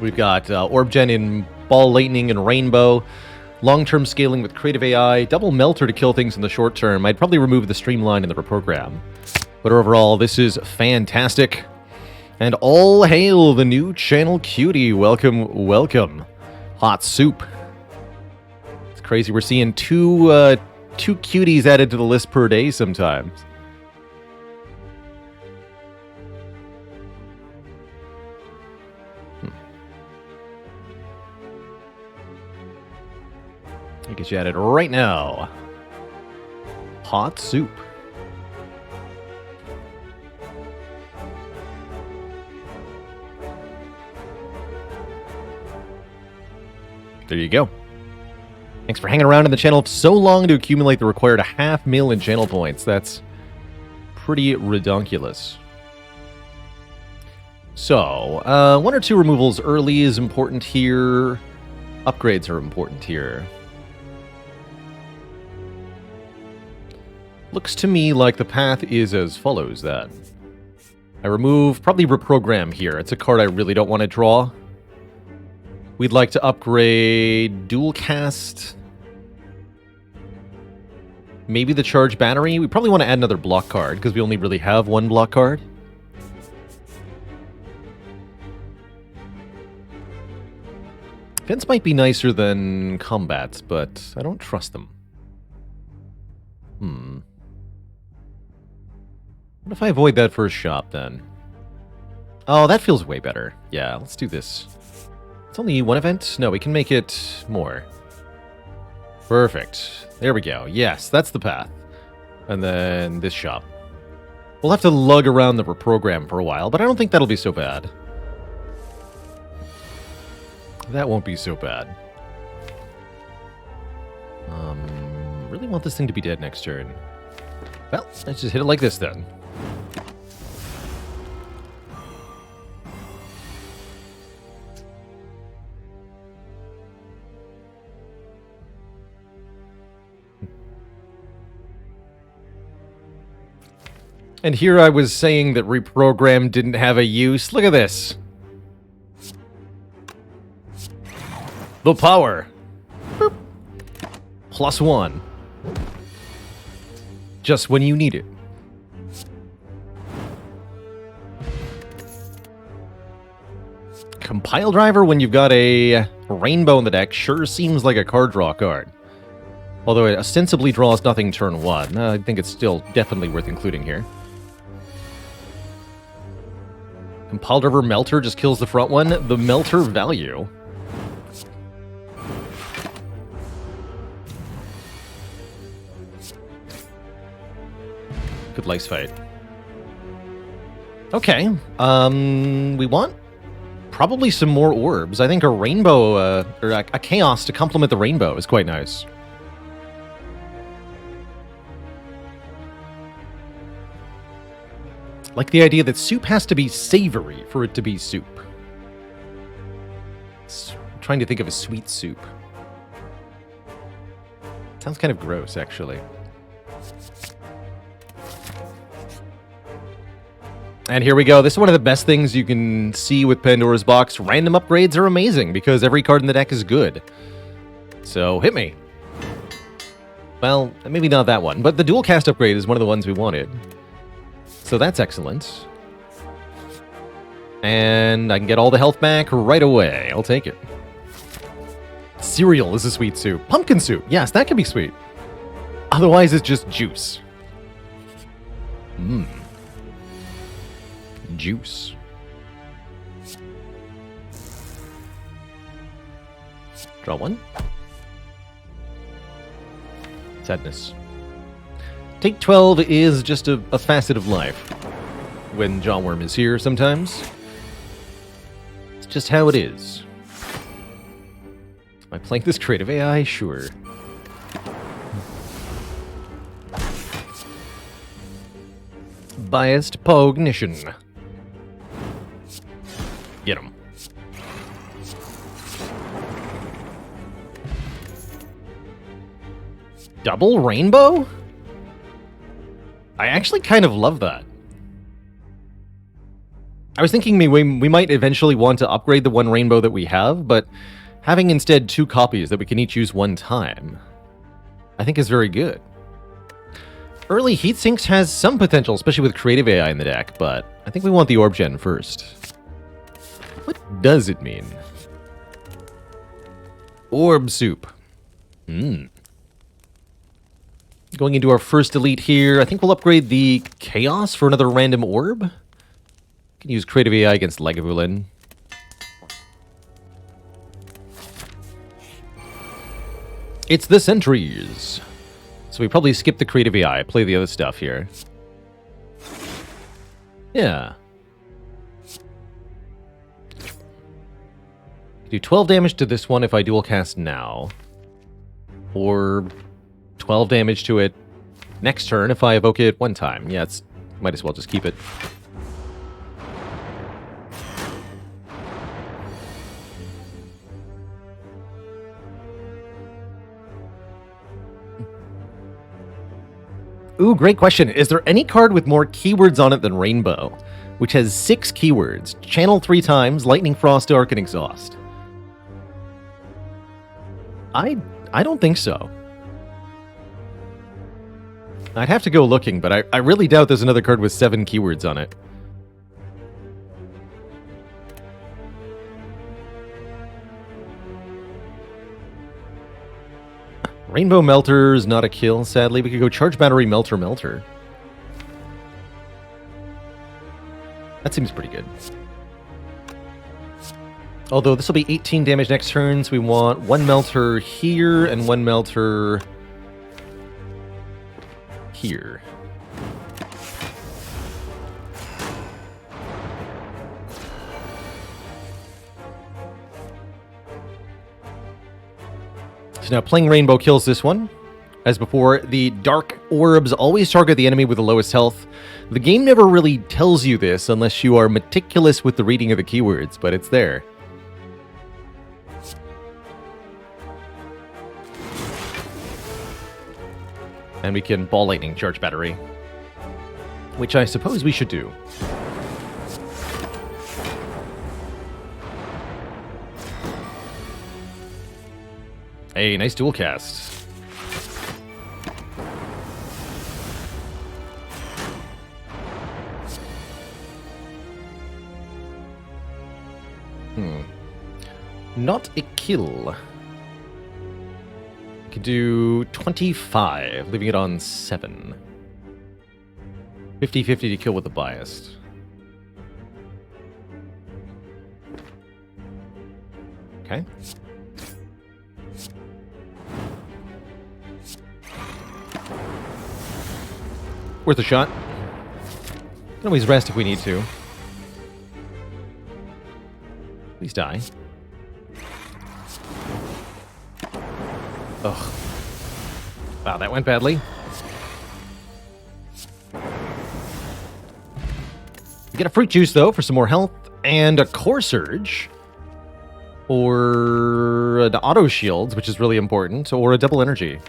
We've got Orb Gen in Ball Lightning and Rainbow, long-term scaling with Creative AI, double Melter to kill things in the short term. I'd probably remove the Streamline and the Reprogram. But overall, this is fantastic. And all hail the new channel cutie. Welcome, welcome. Hot soup. It's crazy. We're seeing two cuties added to the list per day sometimes. I'll get you added right now. Hot soup. There you go. Thanks for hanging around in the channel so long to accumulate the required 500,000 in channel points. That's pretty redonkulous. So, one or two removals early is important here. Upgrades are important here. Looks to me like the path is as follows, then. I remove, probably Reprogram here. It's a card I really don't want to draw. We'd like to upgrade Dual Cast. Maybe the Charge Battery. We probably want to add another block card, because we only really have one block card. Fence might be nicer than Combats, but I don't trust them. What if I avoid that first shop, then? Oh, that feels way better. Yeah, let's do this. It's only one event? No, we can make it more. Perfect. There we go. Yes, that's the path. And then this shop. We'll have to lug around the Reprogram for a while, but I don't think that'll be so bad. That won't be so bad. Really want this thing to be dead next turn. Well, let's just hit it like this then. And here I was saying that Reprogram didn't have a use. Look at this. The power. Boop. +1. Just when you need it. Compile Driver when you've got a Rainbow in the deck sure seems like a card draw card. Although it ostensibly draws nothing turn 1. I think it's still definitely worth including here. Compile Driver Melter just kills the front one. The Melter value. Good Lice Fight. Okay. We want probably some more orbs. I think a rainbow, or a chaos to complement the rainbow is quite nice. Like the idea that soup has to be savory for it to be soup. I'm trying to think of a sweet soup. Sounds kind of gross, actually. And here we go. This is one of the best things you can see with Pandora's Box. Random upgrades are amazing because every card in the deck is good. So, hit me. Well, maybe not that one, but the dual cast upgrade is one of the ones we wanted. So that's excellent. And I can get all the health back right away. I'll take it. Cereal is a sweet soup. Pumpkin soup. Yes, that can be sweet. Otherwise, it's just juice. Mmm. Juice. Draw one. Sadness. Take 12 is just a facet of life. When Jawworm is here sometimes. It's just how it is. Am I playing this creative AI? Sure. Biased Pognition. Get him. Double rainbow? I actually kind of love that. I was thinking we might eventually want to upgrade the one rainbow that we have, but having instead 2 copies that we can each use one time, I think is very good. Early Heatsinks has some potential, especially with creative AI in the deck, but I think we want the Orb Gen first. What does it mean? Orb Soup. Going into our first elite here, I think we'll upgrade the Chaos for another random orb. Can use creative AI against Lagavulin. It's the Sentries. So we probably skip the creative AI, play the other stuff here. Yeah. Do 12 damage to this one if I dual cast now. Or 12 damage to it next turn if I evoke it one time. Yeah, it's might as well just keep it. Ooh, great question. Is there any card with more keywords on it than Rainbow? Which has 6 keywords. Channel 3 times, Lightning, Frost, Dark, and Exhaust. I don't think so. I'd have to go looking, but I really doubt there's another card with 7 keywords on it. Rainbow Melter is not a kill, sadly. We could go Charge Battery, Melter, Melter. That seems pretty good. Although this will be 18 damage next turn, so we want 1 Melter here and 1 Melter here. So now playing Rainbow kills this one. As before, the Dark Orbs always target the enemy with the lowest health. The game never really tells you this unless you are meticulous with the reading of the keywords, but it's there. And we can Ball Lightning Charge Battery, which I suppose we should do. Hey, nice dual cast. Not a kill. Could do 25, leaving it on 7. 50-50 to kill with the biased. Okay. Worth a shot. Can always rest if we need to. Please die. Ugh. Wow, that went badly. We get a fruit juice, though, for some more health, and a core surge. Or an auto shields, which is really important, or a double energy.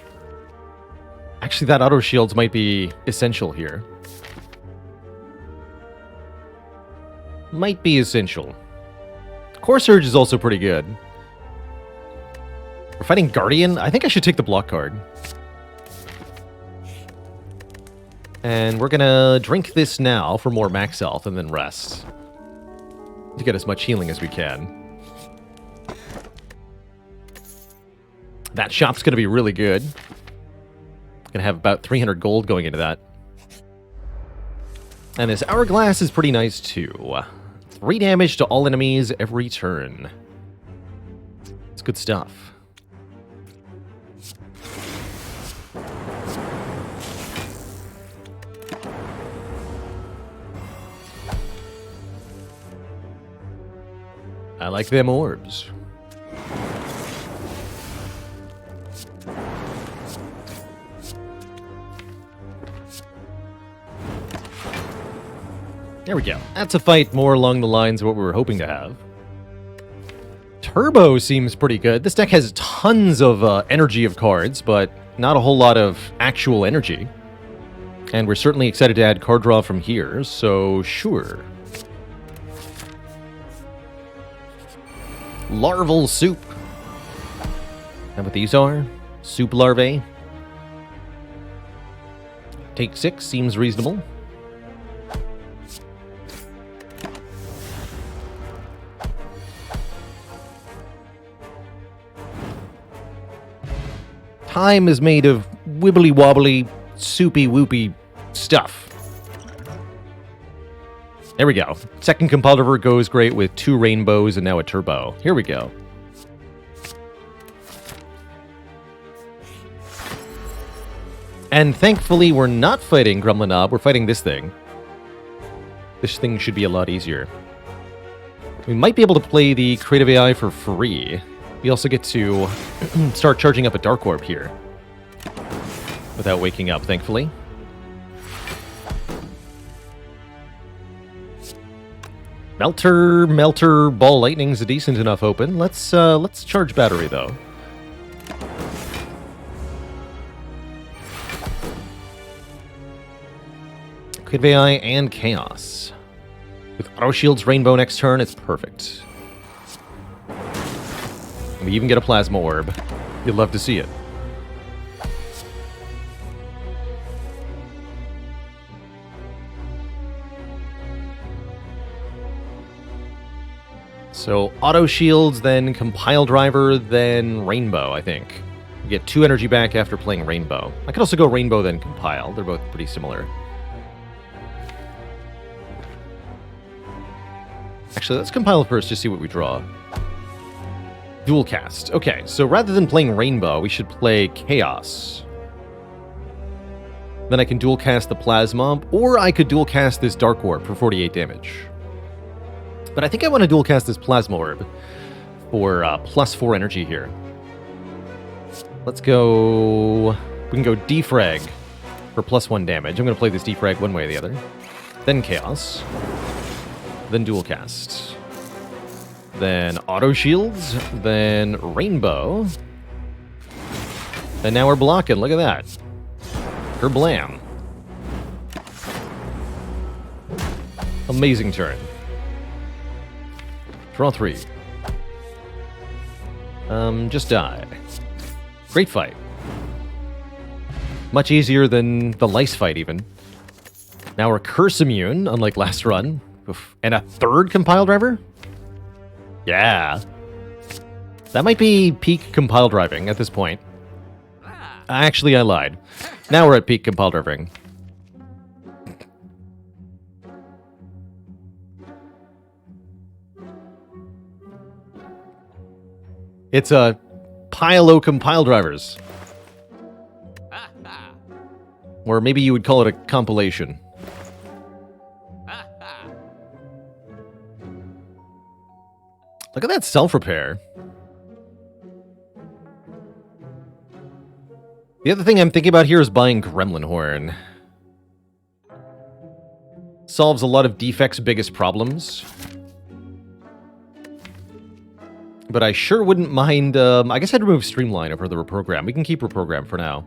Actually, that auto shields might be essential here. Might be essential. Core surge is also pretty good. We're fighting Guardian. I think I should take the block card. And we're gonna drink this now for more max health and then rest. to get as much healing as we can. That shop's going to be really good. Going to have about 300 gold going into that. And this hourglass is pretty nice too. 3 damage to all enemies every turn. It's good stuff. I like them orbs. There we go. That's a fight more along the lines of what we were hoping to have. Turbo seems pretty good. This deck has tons of energy of cards, but not a whole lot of actual energy. And we're certainly excited to add card draw from here, so sure. Larval soup. And what these are? Soup larvae. Take 6 seems reasonable. Time is made of wibbly-wobbly, soupy-woopy stuff. There we go. Second Compile River goes great with 2 rainbows and now a turbo. Here we go. And thankfully, we're not fighting Gremlinob, we're fighting this thing. This thing should be a lot easier. We might be able to play the Creative AI for free. We also get to start charging up a Dark Orb here. Without waking up, thankfully. Melter, Ball Lightning's a decent enough open. Let's charge battery, though. Creative AI and Chaos. With Auto Shield's Rainbow next turn, it's perfect. We even get a Plasma Orb. You'd love to see it. So, Auto Shields, then Compile Driver, then Rainbow, I think. You get 2 energy back after playing Rainbow. I could also go Rainbow, then Compile. They're both pretty similar. Actually, let's Compile first to see what we draw. Dual Cast. Okay, so rather than playing Rainbow, we should play Chaos. Then I can dual cast the Plasma, or I could dual cast this Dark Orb for 48 damage. But I think I want to dual cast this Plasma Orb for +4 energy here. Let's go... We can go Defrag for +1 damage. I'm going to play this Defrag one way or the other. Then Chaos. Then dual cast. Then Auto Shields. Then Rainbow. And now we're blocking. Look at that. Kerblam. Amazing turn. Draw 3. Just die. Great fight. Much easier than the Lice fight, even. Now we're Curse Immune, unlike last run. Oof. And a 3rd Compile Driver? Yeah. That might be peak Compile Driving at this point. Actually, I lied. Now we're at peak Compile Driving. It's a pile of compile drivers. Or maybe you would call it a compilation. Look at that self-repair. The other thing I'm thinking about here is buying Gremlin Horn. Solves a lot of Defect's biggest problems. But I sure wouldn't mind... I guess I'd remove Streamline over the Reprogram. We can keep Reprogram for now.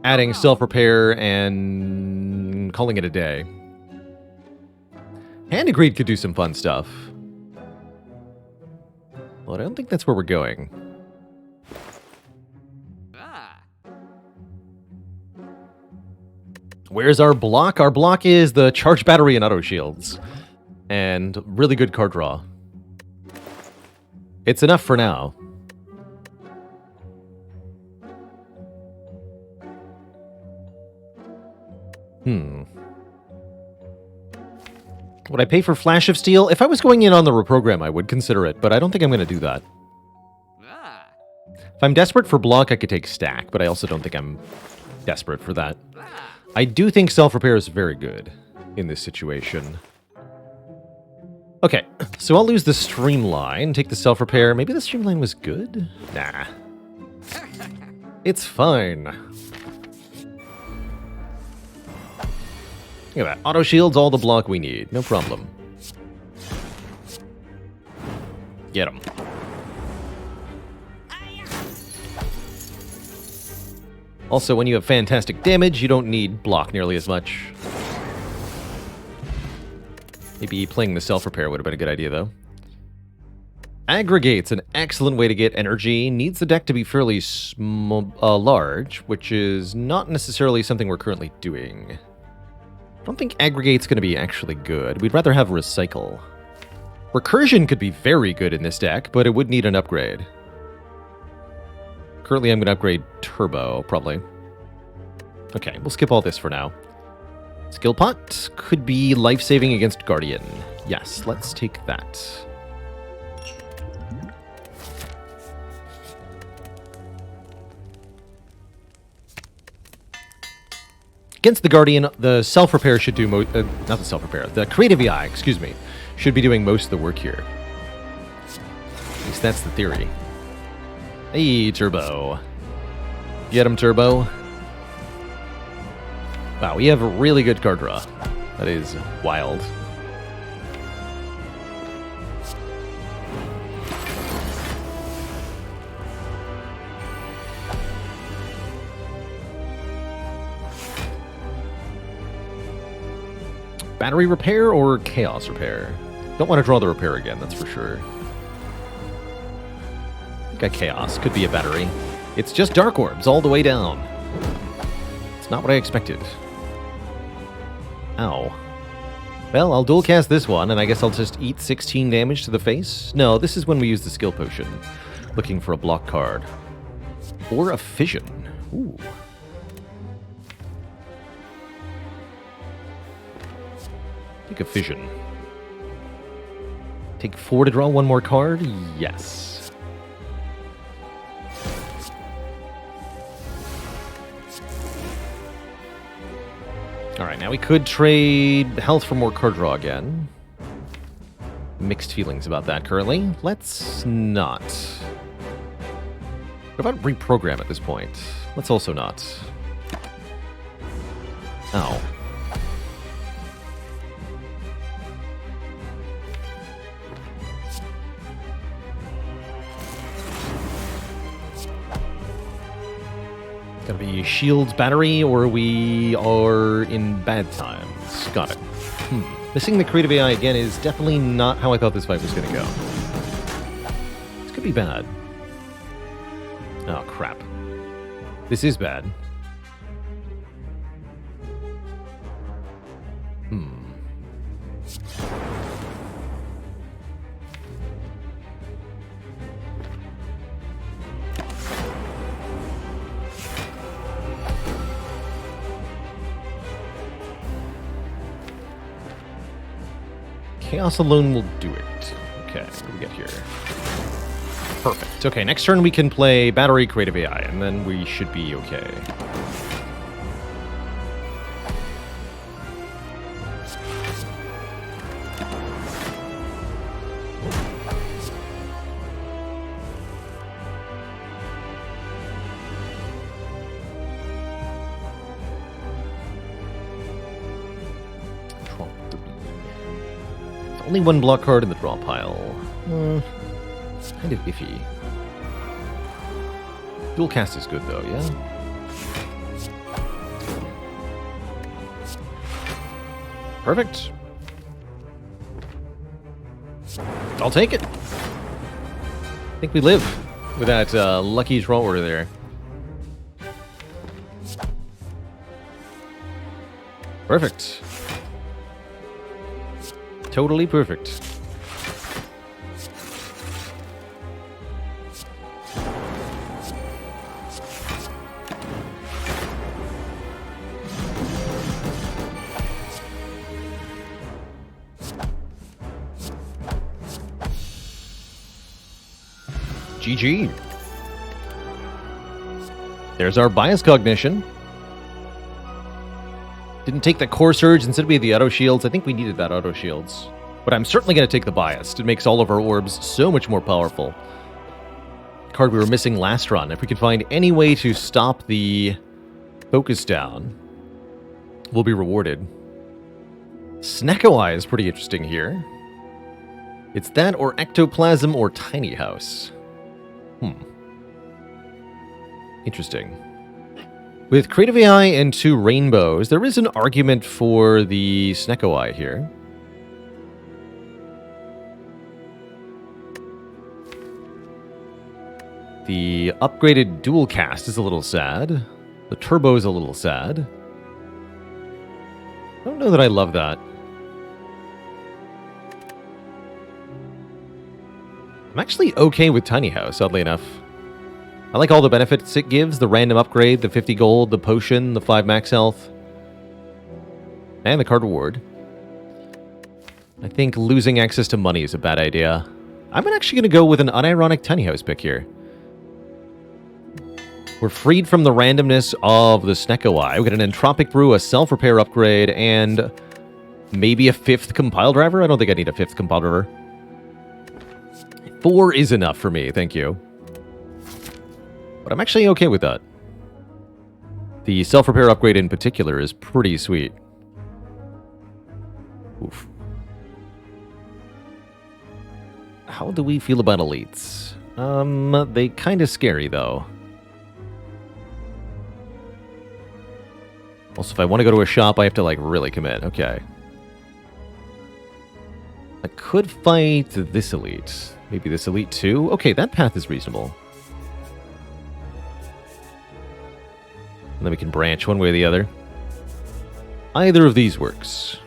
Adding Self-Repair and calling it a day. Hand of Greed could do some fun stuff. Well, I don't think that's where we're going. Where's our block? Our block is the Charge Battery and Auto Shields. And really good card draw. It's enough for now. Would I pay for Flash of Steel? If I was going in on the reprogram, I would consider it, but I don't think I'm going to do that. If I'm desperate for block, I could take Stack, but I also don't think I'm desperate for that. I do think Self-Repair is very good in this situation. Okay, so I'll lose the Streamline, take the Self-Repair. Maybe the Streamline was good? Nah. It's fine. Look at that. Auto shields all the block we need. No problem. Get him. Also, when you have fantastic damage, you don't need block nearly as much. Maybe playing the self-repair would have been a good idea, though. Aggregate's an excellent way to get energy. Needs the deck to be fairly large, which is not necessarily something we're currently doing. I don't think Aggregate's going to be actually good. We'd rather have Recycle. Recursion could be very good in this deck, but it would need an upgrade. Currently, I'm going to upgrade Turbo, probably. Okay, we'll skip all this for now. Skill Pot could be life-saving against Guardian. Yes, let's take that. Against the Guardian, the self-repair should do not the self-repair, the creative AI, excuse me, should be doing most of the work here. At least that's the theory. Hey, Turbo. Get him, Turbo. Wow, we have a really good card draw. That is wild. Battery repair or chaos repair? Don't want to draw the repair again, that's for sure. Got chaos, could be a battery. It's just dark orbs all the way down. It's not what I expected. Ow. Well, I'll dual cast this one, and I guess I'll just eat 16 damage to the face? No, this is when we use the skill potion. Looking for a block card. Or a fission. Ooh. Take a fission. Take 4 to draw one more card? Yes. Alright, now we could trade health for more card draw again. Mixed feelings about that currently. Let's not. What about reprogram at this point? Let's also not. Ow. Gotta be shields battery, or we are in bad times. Got it. Missing the creative AI again is definitely not how I thought this fight was gonna go. This could be bad. Oh, crap. This is bad. Chaos alone will do it. Okay, what do we get here? Perfect. Okay, next turn we can play Battery Creative AI, and then we should be okay. Only one block card in the draw pile. Kind of iffy. Dual cast is good though, yeah? Perfect. I'll take it. I think we live with that lucky draw order there. Perfect. Totally perfect. GG. There's our bias cognition. Didn't take the core surge, instead we had the auto shields. I think we needed that auto shields. But I'm certainly going to take the bias. It makes all of our orbs so much more powerful. Card we were missing last run. If we can find any way to stop the focus down, we'll be rewarded. Snecko Eye is pretty interesting here. It's that or Ectoplasm or Tiny House. Interesting. With Creative AI and 2 rainbows, there is an argument for the Snecko Eye here. The upgraded dual cast is a little sad. The turbo is a little sad. I don't know that I love that. I'm actually okay with Tiny House, oddly enough. I like all the benefits it gives, the random upgrade, the 50 gold, the potion, the 5 max health, and the card reward. I think losing access to money is a bad idea. I'm actually going to go with an unironic Tiny House pick here. We're freed from the randomness of the Snecko Eye. We get an Entropic Brew, a self-repair upgrade, and maybe a 5th compile driver? I don't think I need a 5th compile driver. 4 is enough for me, thank you. But I'm actually okay with that. The self-repair upgrade in particular is pretty sweet. Oof. How do we feel about elites? They kind of scary, though. Also, if I want to go to a shop, I have to, like, really commit. Okay. I could fight this elite. Maybe this elite too? Okay, that path is reasonable. And then we can branch one way or the other. Either of these works.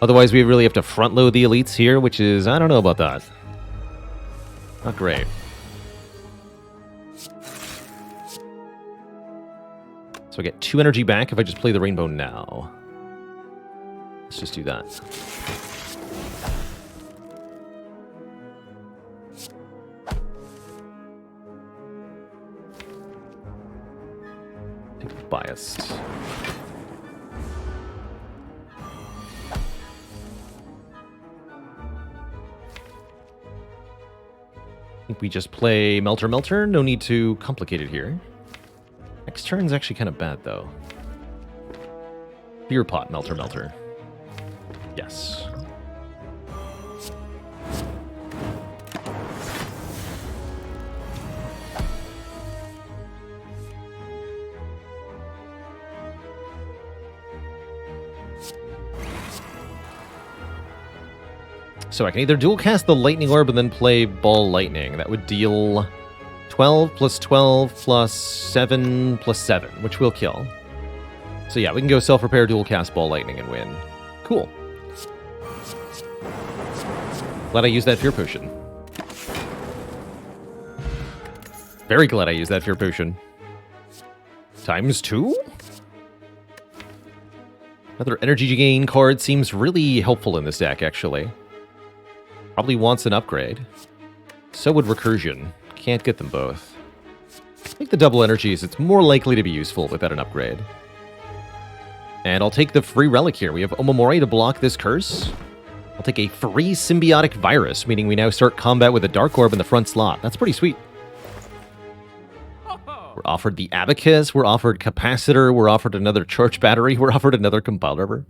Otherwise, we really have to front-load the elites here, which is... I don't know about that. Not great. So I get 2 energy back if I just play the rainbow now. Let's just do that. Biased. I think we just play Melter Melter. No need to complicate it here. Next turn's actually kind of bad, though. Beer Pot Melter Melter. Yes. So I can either dual cast the Lightning Orb and then play Ball Lightning. That would deal 12 plus 12 plus 7 plus 7, which will kill. So yeah, we can go self-repair, dual cast Ball Lightning and win. Cool. Glad I used that Fear Potion. Very glad I used that Fear Potion. ×2? Another energy gain card seems really helpful in this deck, actually. Probably wants an upgrade. So would Recursion. Can't get them both. I think the double energies, it's more likely to be useful without an upgrade. And I'll take the free relic here. We have Omamori to block this curse. I'll take a free symbiotic virus, meaning we now start combat with a Dark Orb in the front slot. That's pretty sweet. We're offered the Abacus, we're offered Capacitor, we're offered another Charge Battery, we're offered another Compile Driver.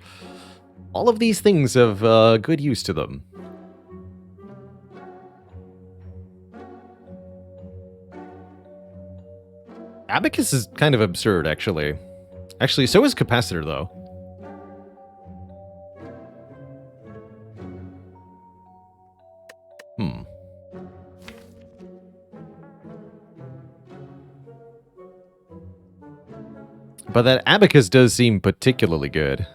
All of these things have good use to them. Abacus is kind of absurd, actually. Actually, so is Capacitor, though. But that Abacus does seem particularly good.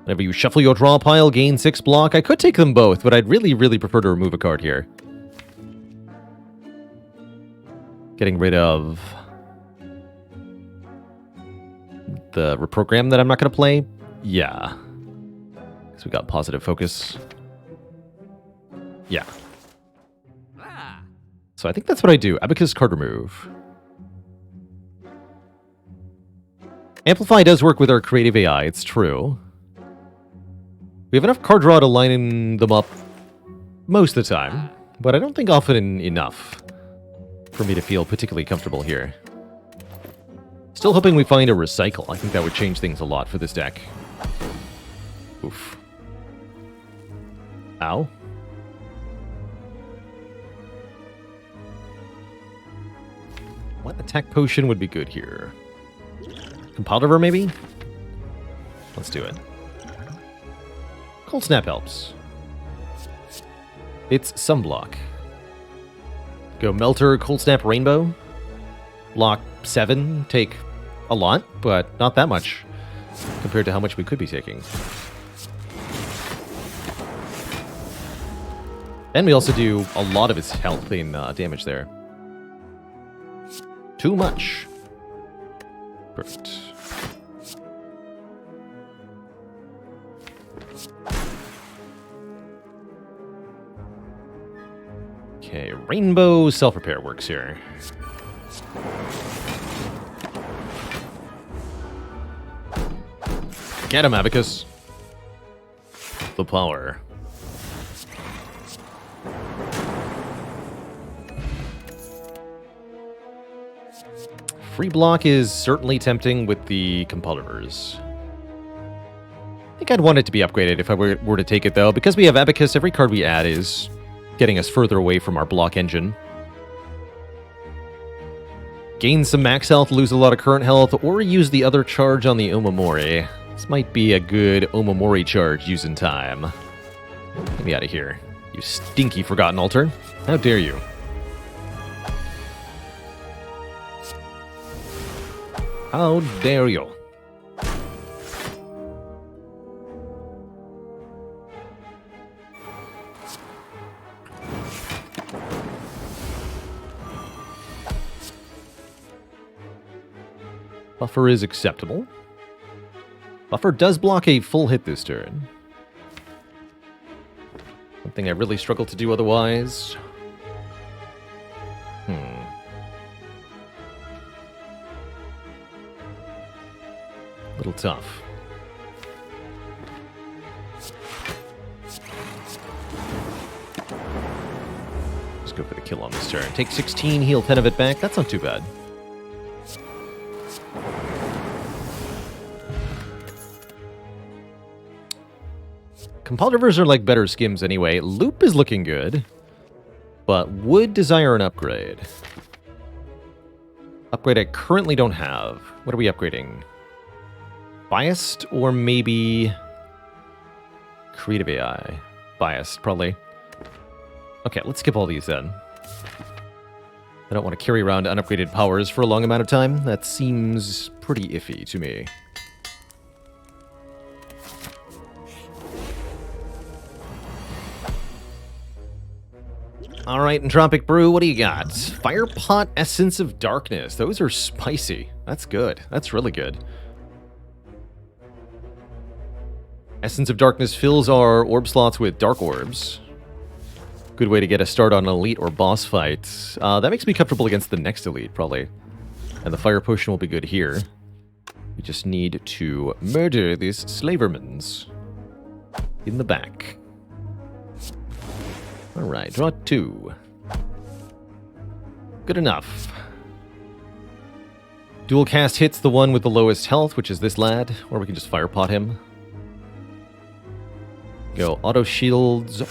Whenever you shuffle your draw pile, gain 6 block. I could take them both, but I'd really, really prefer to remove a card here. Getting rid of the reprogram that I'm not going to play? Yeah. Because we got positive focus. Yeah. So I think that's what I do. Abacus card remove. Amplify does work with our creative AI, it's true. We have enough card draw to line them up most of the time, but I don't think often enough for me to feel particularly comfortable here. Still hoping we find a recycle. I think that would change things a lot for this deck. Oof. Ow. What attack potion would be good here? Compounder maybe? Let's do it. Cold Snap helps. It's Sunblock. Go Melter, Cold Snap, Rainbow. Block 7, take a lot, but not that much compared to how much we could be taking. And we also do a lot of his health in damage there. Too much. Perfect. Okay, Rainbow Self-Repair works here. Get him, Abacus. The power. Free block is certainly tempting with the Compulvers. I think I'd want it to be upgraded if I were to take it, though. Because we have Abacus, every card we add is getting us further away from our block engine. Gain some max health, lose a lot of current health, or use the other charge on the Omamori. This might be a good Omamori charge using time. Get me out of here, you stinky Forgotten Altar. How dare you? How dare you? Buffer is acceptable. Buffer does block a full hit this turn. Something I really struggle to do otherwise. Little tough. Let's go for the kill on this turn. Take 16, heal 10 of it back. That's not too bad. Compulvers are like better skims anyway. Loop is looking good, but would desire an upgrade. Upgrade I currently don't have. What are we upgrading? Biased or maybe Creative AI? Biased, probably. Okay, let's skip all these then. I don't want to carry around unupgraded powers for a long amount of time. That seems pretty iffy to me. Alright, Entropic Brew, what do you got? Firepot Essence of Darkness. Those are spicy. That's good. That's really good. Essence of Darkness fills our orb slots with dark orbs. Good way to get a start on an elite or boss fight. That makes me comfortable against the next elite, probably. And the fire potion will be good here. We just need to murder these slavermans in the back. Alright, draw 2. Good enough. Dual cast hits the one with the lowest health, which is this lad, or we can just firepot him. Go auto shields,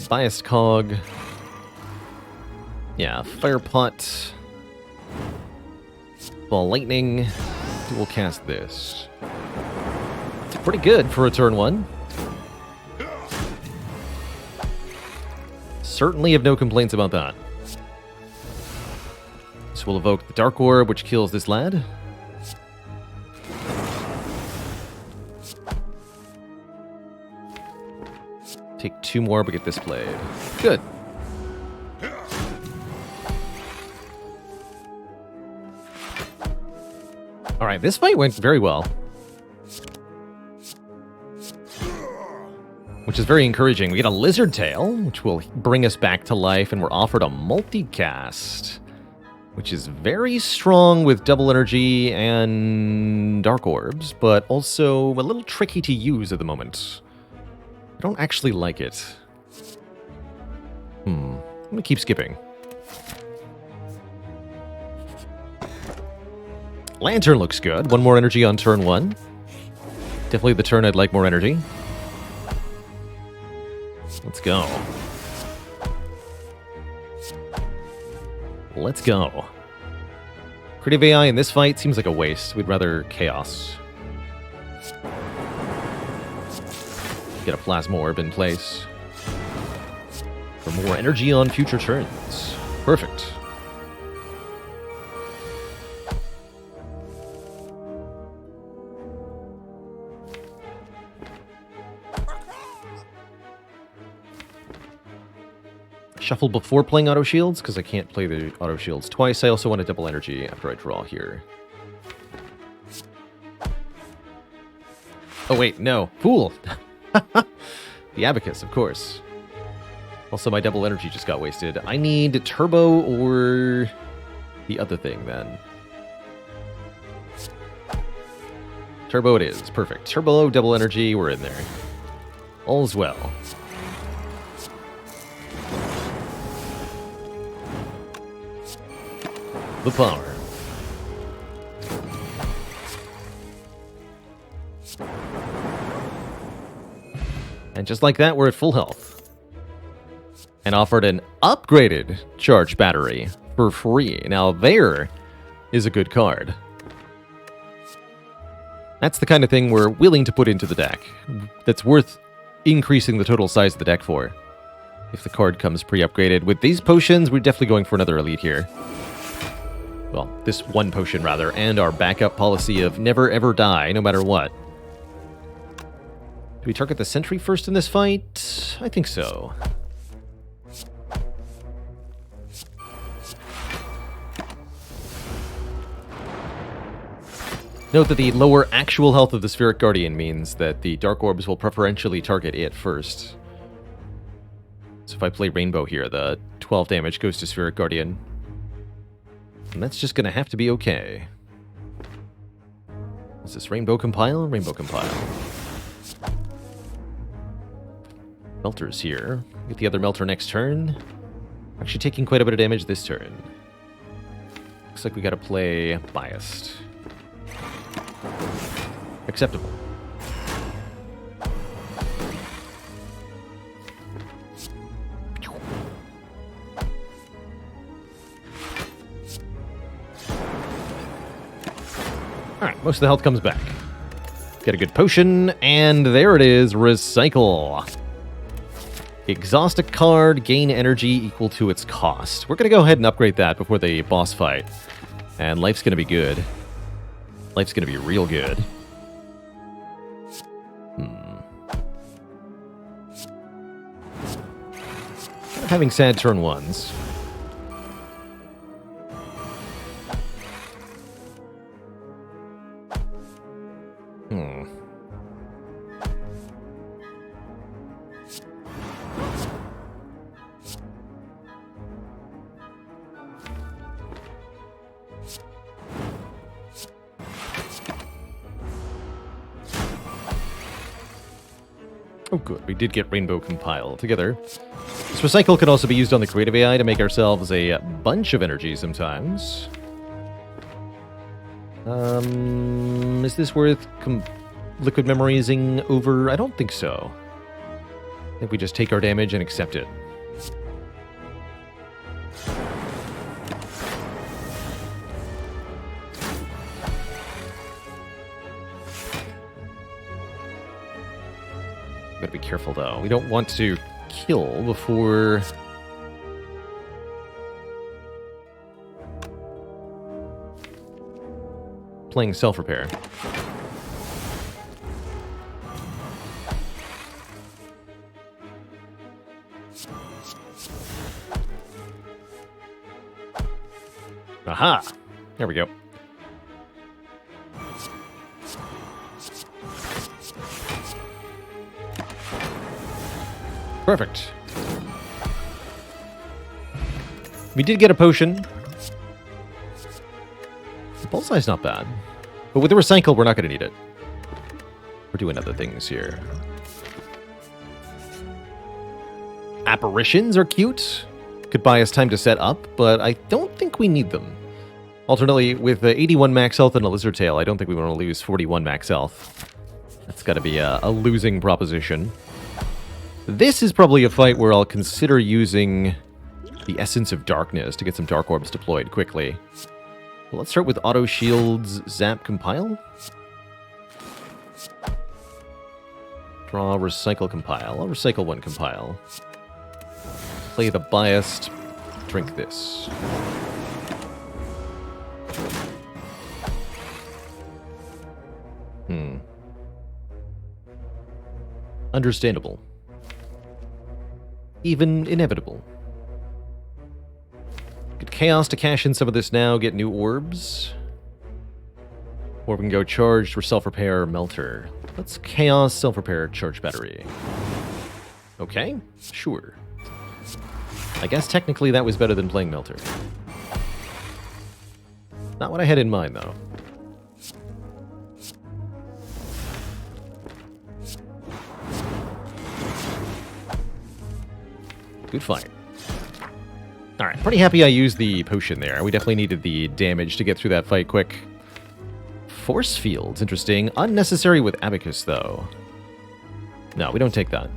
biased cog. Yeah, firepot. Ball lightning. Dual cast this. It's pretty good for a turn 1. Certainly have no complaints about that. So we'll evoke the Dark Orb, which kills this lad. Take 2 more, but get this played. Good. Alright, this fight went very well. Which is very encouraging. We get a Lizard Tail, which will bring us back to life, and we're offered a multicast, which is very strong with double energy and dark orbs, but also a little tricky to use at the moment. I don't actually like it. I'm gonna keep skipping. Lantern looks good. 1 more energy on turn 1. Definitely the turn I'd like more energy. Let's go. Let's go. Creative AI in this fight seems like a waste. We'd rather Chaos. Get a Plasma Orb in place for more energy on future turns. Perfect. Shuffle before playing auto shields, because I can't play the auto shields twice. I also want a double energy after I draw here. Oh wait, no. Fool! The Abacus, of course. Also, my double energy just got wasted. I need Turbo or the other thing, then. Turbo it is. Perfect. Turbo, double energy, we're in there. All's well. The power. And just like that, we're at full health. And offered an upgraded charge battery for free. Now there is a good card. That's the kind of thing we're willing to put into the deck. That's worth increasing the total size of the deck for. If the card comes pre-upgraded. With these potions, we're definitely going for another elite here. Well, this one potion, rather, and our backup policy of never ever die, no matter what. Do we target the sentry first in this fight? I think so. Note that the lower actual health of the Spheric Guardian means that the Dark Orbs will preferentially target it first. So if I play Rainbow here, the 12 damage goes to Spheric Guardian. And that's just going to have to be okay. Is this Rainbow Compile? Rainbow Compile. Melter's here. Get the other Melter next turn. Actually taking quite a bit of damage this turn. Looks like we got to play Biased. Acceptable. Alright, most of the health comes back. Get a good potion, and there it is, Recycle. Exhaust a card, gain energy equal to its cost. We're going to go ahead and upgrade that before the boss fight. And life's going to be good. Life's going to be real good. Kind of having sad turn ones. Oh good, we did get Rainbow Compile together. This Recycle can also be used on the Creative AI to make ourselves a bunch of energy sometimes. Is this worth Liquid Memorizing over? I don't think so. I think we just take our damage and accept it. Gotta be careful though. We don't want to kill before playing self-repair. Aha! There we go. Perfect. We did get a potion. The bullseye's not bad. But with the recycle, we're not going to need it. We're doing other things here. Apparitions are cute. Could buy us time to set up, but I don't think we need them. Alternately, with 81 max health and a lizard tail, I don't think we want to lose 41 max health. That's got to be a losing proposition. This is probably a fight where I'll consider using the Essence of Darkness to get some Dark Orbs deployed quickly. Well, let's start with Auto Shields, Zap, Compile. Draw, Recycle, Compile. I'll recycle one Compile. Play the Biased, drink this. Understandable. Even inevitable. Get Chaos to cash in some of this now, get new orbs. Or we can go Charged for Self-Repair, Melter. Let's Chaos, Self-Repair, Charge Battery. Okay, sure. I guess technically that was better than playing Melter. Not what I had in mind, though. Good fight. Alright, pretty happy I used the potion there. We definitely needed the damage to get through that fight quick. Force Fields, interesting. Unnecessary with Abacus, though. No, we don't take that.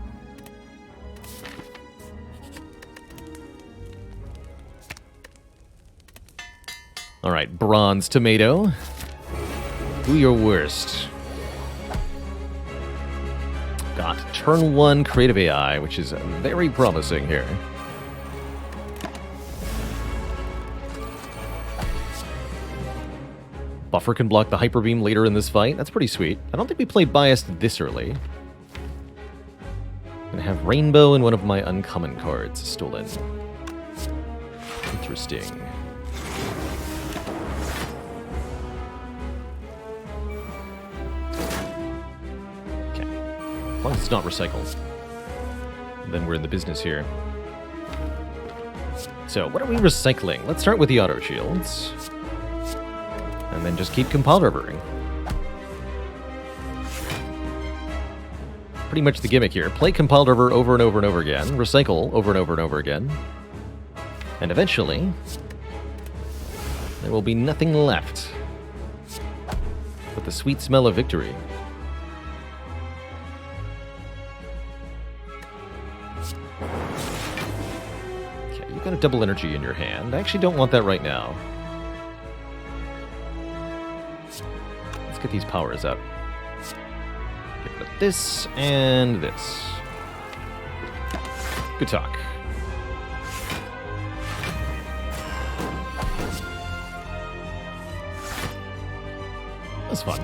Alright, Bronze Tomato. Do your worst. Got turn 1 Creative AI, which is very promising here. Buffer can block the Hyper Beam later in this fight. That's pretty sweet. I don't think we played Biased this early. Gonna have Rainbow in one of my uncommon cards stolen. Interesting. As long as it's not recycled, then we're in the business here. So, what are we recycling? Let's start with the auto shields. And then just keep Compile Revering. Pretty much the gimmick here. Play Compile Rever over and over and over again. Recycle over and over and over again. And eventually, there will be nothing left but the sweet smell of victory. Got a double energy in your hand. I actually don't want that right now. Let's get these powers up. Get rid of this and this. Good talk. That's fun.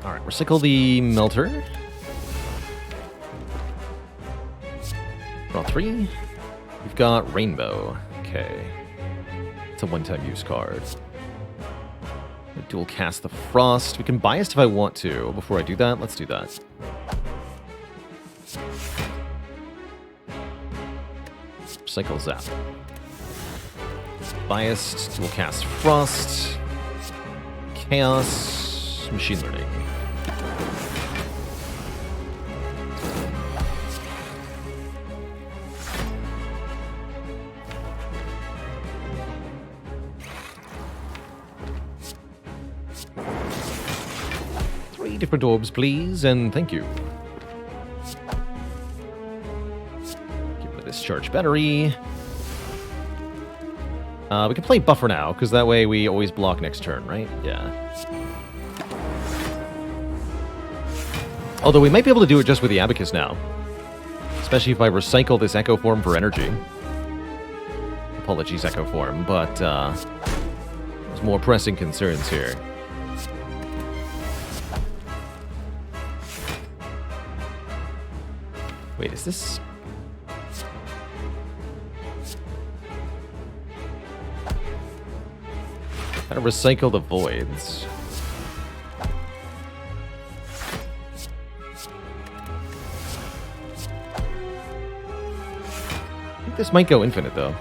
Alright, recycle the Melter. Draw 3. We've got Rainbow. Okay. It's a one-time use card. Dual cast the Frost. We can Biased if I want to. Before I do that, let's do that. Recycle Zap. Biased. Dual cast Frost. Chaos. Machine Learning. Different orbs, please, and thank you. Give me this charge battery. We can play Buffer now, because that way we always block next turn, right? Yeah. Although we might be able to do it just with the Abacus now. Especially if I recycle this Echo Form for energy. Apologies, Echo Form, but There's more pressing concerns here. Wait, is this... How to recycle the voids. I think this might go infinite, though.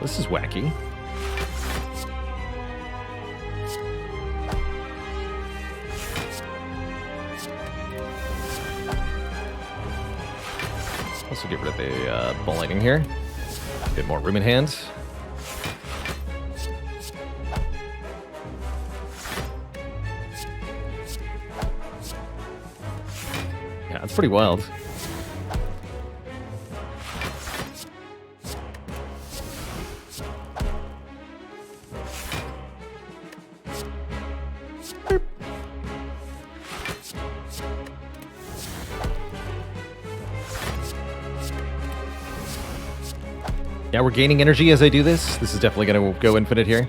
This is wacky. Also get rid of the ball lightning here. A bit more room in hand. Yeah, that's pretty wild. Yeah, we're gaining energy as I do this. This is definitely going to go infinite here.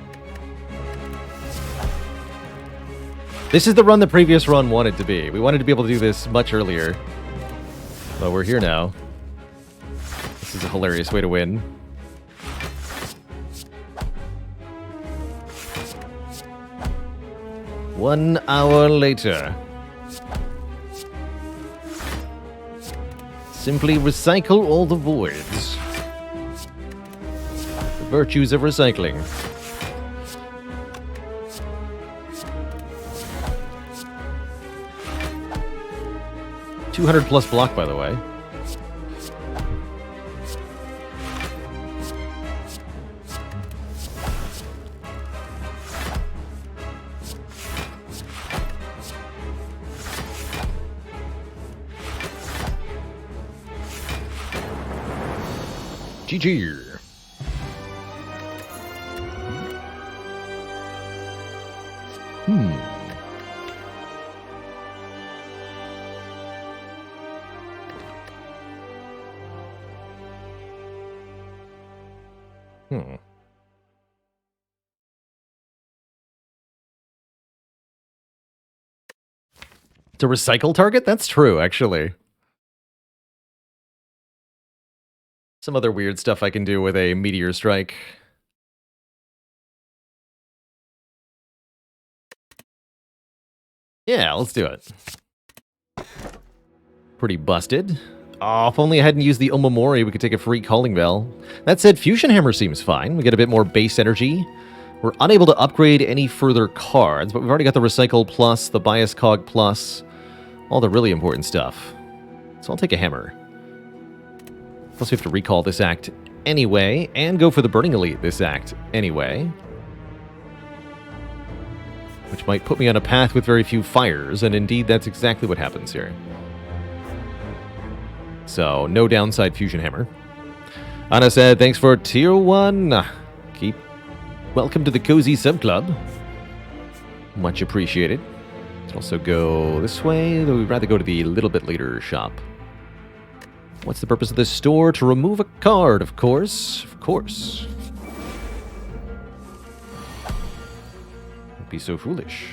This is the run the previous run wanted to be. We wanted to be able to do this much earlier. But we're here now. This is a hilarious way to win. One hour later. Simply recycle all the voids. Virtues of recycling. $200+ block, by the way. GG. To recycle target? That's true, actually. Some other weird stuff I can do with a meteor strike. Yeah, let's do it. Pretty busted. Oh, if only I hadn't used the Omamori, we could take a free Calling Bell. That said, Fusion Hammer seems fine. We get a bit more base energy. We're unable to upgrade any further cards, but we've already got the Recycle Plus, the Bias Cog Plus, all the really important stuff. So I'll take a Hammer. Plus we have to recall this act anyway, and go for the Burning Elite this act anyway. Which might put me on a path with very few fires, and indeed that's exactly what happens here. So, no downside Fusion Hammer. Anna said, thanks for tier 1. Welcome to the Cozy Sub Club. Much appreciated. Let's also go this way, though we'd rather go to the Little Bit Later shop. What's the purpose of this store? To remove a card, of course. Of course. Don't be so foolish.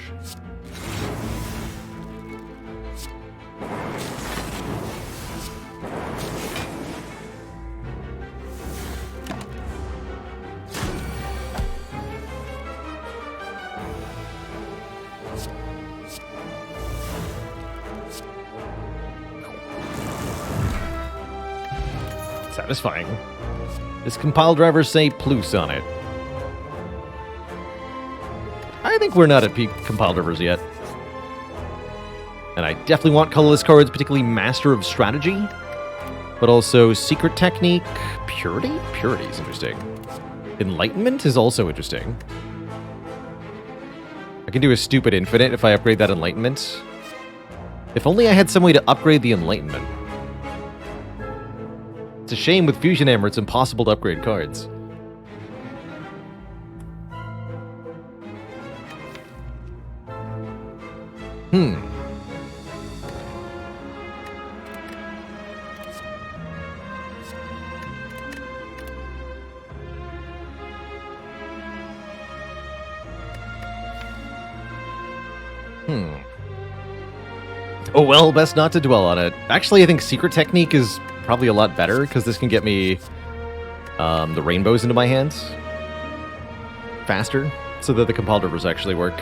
Satisfying. Does compile driver say plus on it? I think we're not at peak compile drivers yet. And I definitely want colorless cards, particularly Master of Strategy. But also Secret Technique. Purity? Purity is interesting. Enlightenment is also interesting. I can do a stupid infinite if I upgrade that Enlightenment. If only I had some way to upgrade the Enlightenment. It's a shame with Fusion Hammer, it's impossible to upgrade cards. Oh well, best not to dwell on it. Actually, I think Secret Technique is probably a lot better, because this can get me the rainbows into my hands faster, so that the compile drivers actually work.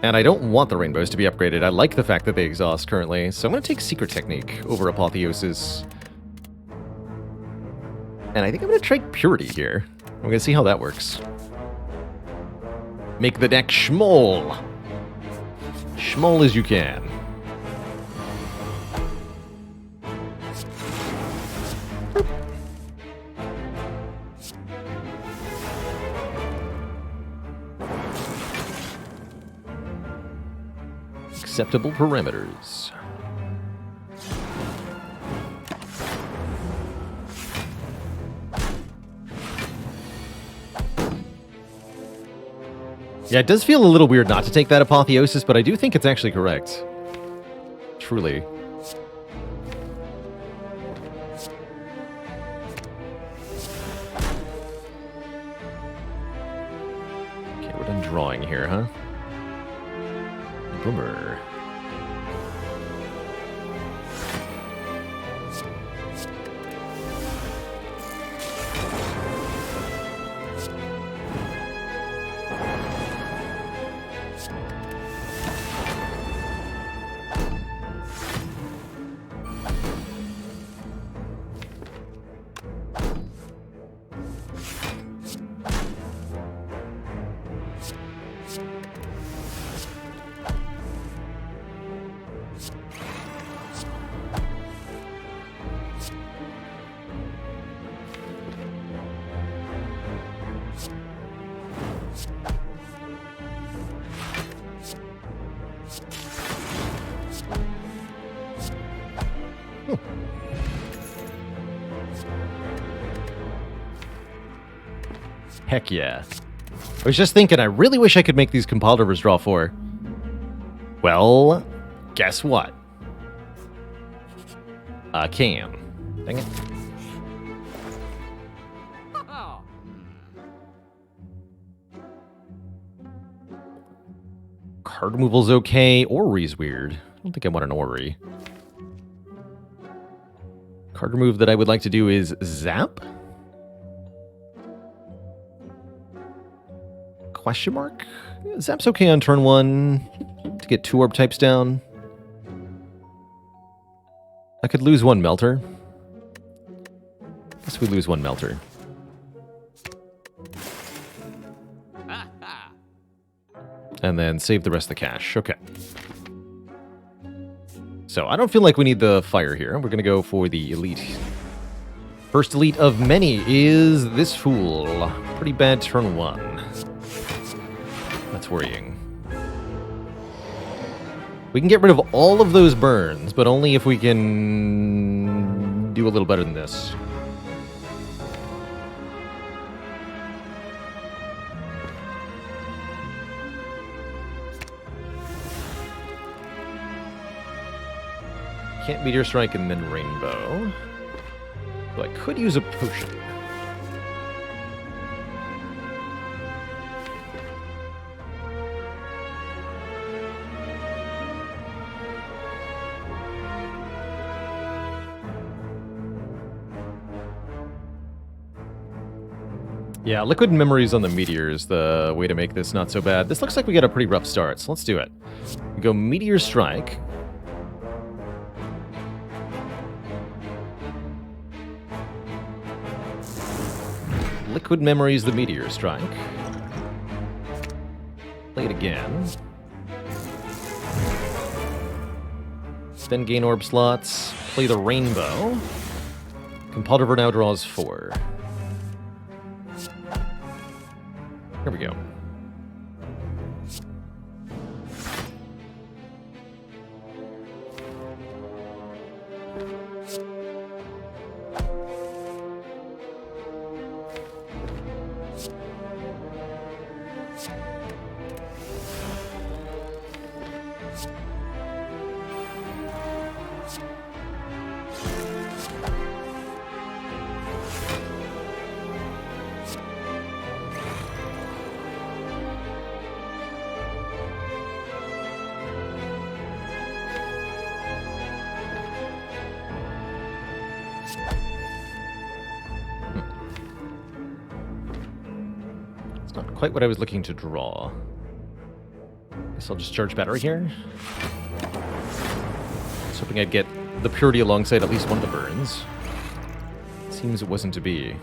And I don't want the rainbows to be upgraded. I like the fact that they exhaust currently, so I'm going to take Secret Technique over Apotheosis. And I think I'm going to try Purity here. I'm going to see how that works. Make the deck schmoll. Schmoll as you can. Acceptable parameters. Yeah, it does feel a little weird not to take that Apotheosis, but I do think it's actually correct. Truly. Okay, we're done drawing here, huh? Boomer. Heck yeah. I was just thinking, I really wish I could make these compile drivers draw 4. Well, guess what? I can. Dang it. Card removal's okay. Orrery's weird. I don't think I want an Orrery. Card remove that I would like to do is Zap? Question mark? Zap's okay on turn 1 to get 2 orb types down. I could lose 1 Melter. Guess we lose 1 Melter. And then save the rest of the cash. Okay. So I don't feel like we need the fire here. We're going to go for the elite. First elite of many is this fool. Pretty bad turn 1. That's worrying. We can get rid of all of those burns, but only if we can do a little better than this. Can't Meteor Strike and then Rainbow. So I could use a potion. Yeah, Liquid Memories on the Meteor is the way to make this not so bad. This looks like we got a pretty rough start, so let's do it. We go Meteor Strike. Liquid Memories the Meteor Strike. Play it again. Then gain orb slots. Play the Rainbow. Compile driver now draws 4. Here we go. It's not quite what I was looking to draw. Guess I'll just charge battery here. I was hoping I'd get the purity alongside at least one of the burns. Seems it wasn't to be.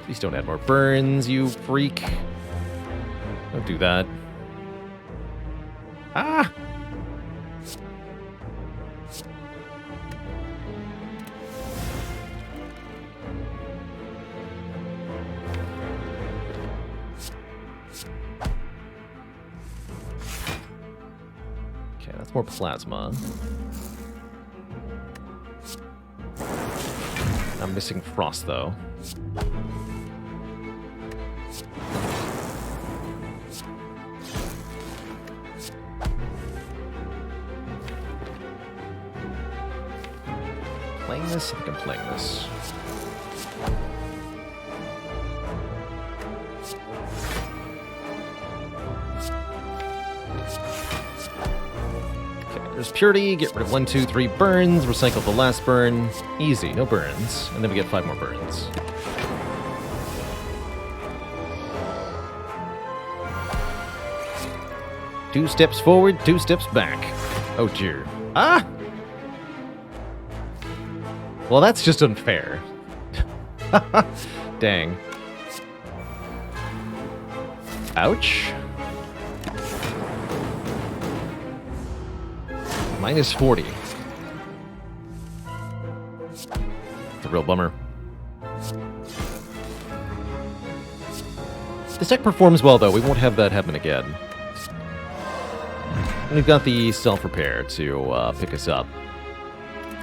Please don't add more burns, you freak. Don't do that. Ah! Okay, that's more plasma. I'm missing frost, though. Playing this? I think I'm playing this. Okay, there's purity. Get rid of 1, 2, 3 burns. Recycle the last burn. Easy, no burns. And then we get 5 more burns. Two steps forward, 2 steps back. Oh dear. Ah! Well, that's just unfair. Dang. Ouch. Minus 40. It's a real bummer. This deck performs well, though. We won't have that happen again. And we've got the self-repair to pick us up.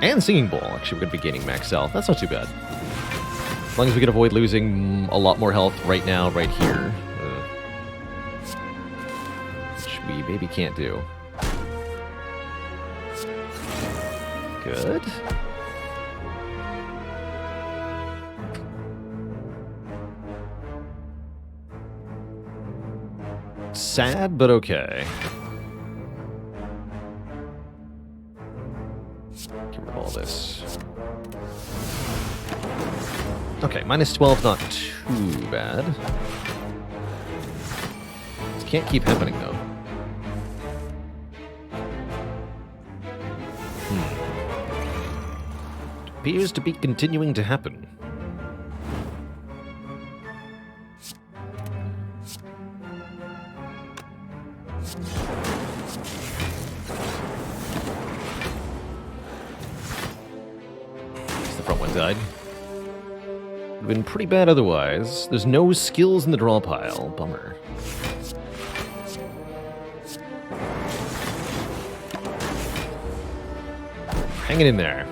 And Singing Bowl. Actually, we're going to be gaining max health. That's not too bad. As long as we can avoid losing a lot more health right now, right here. Which we maybe can't do. Good. Sad, but okay. Get rid of all this. Okay, minus 12, not too bad. This can't keep happening, though. It appears to be continuing to happen. The front one died. Would have been pretty bad otherwise. There's no skills in the draw pile. Bummer. Hanging in there.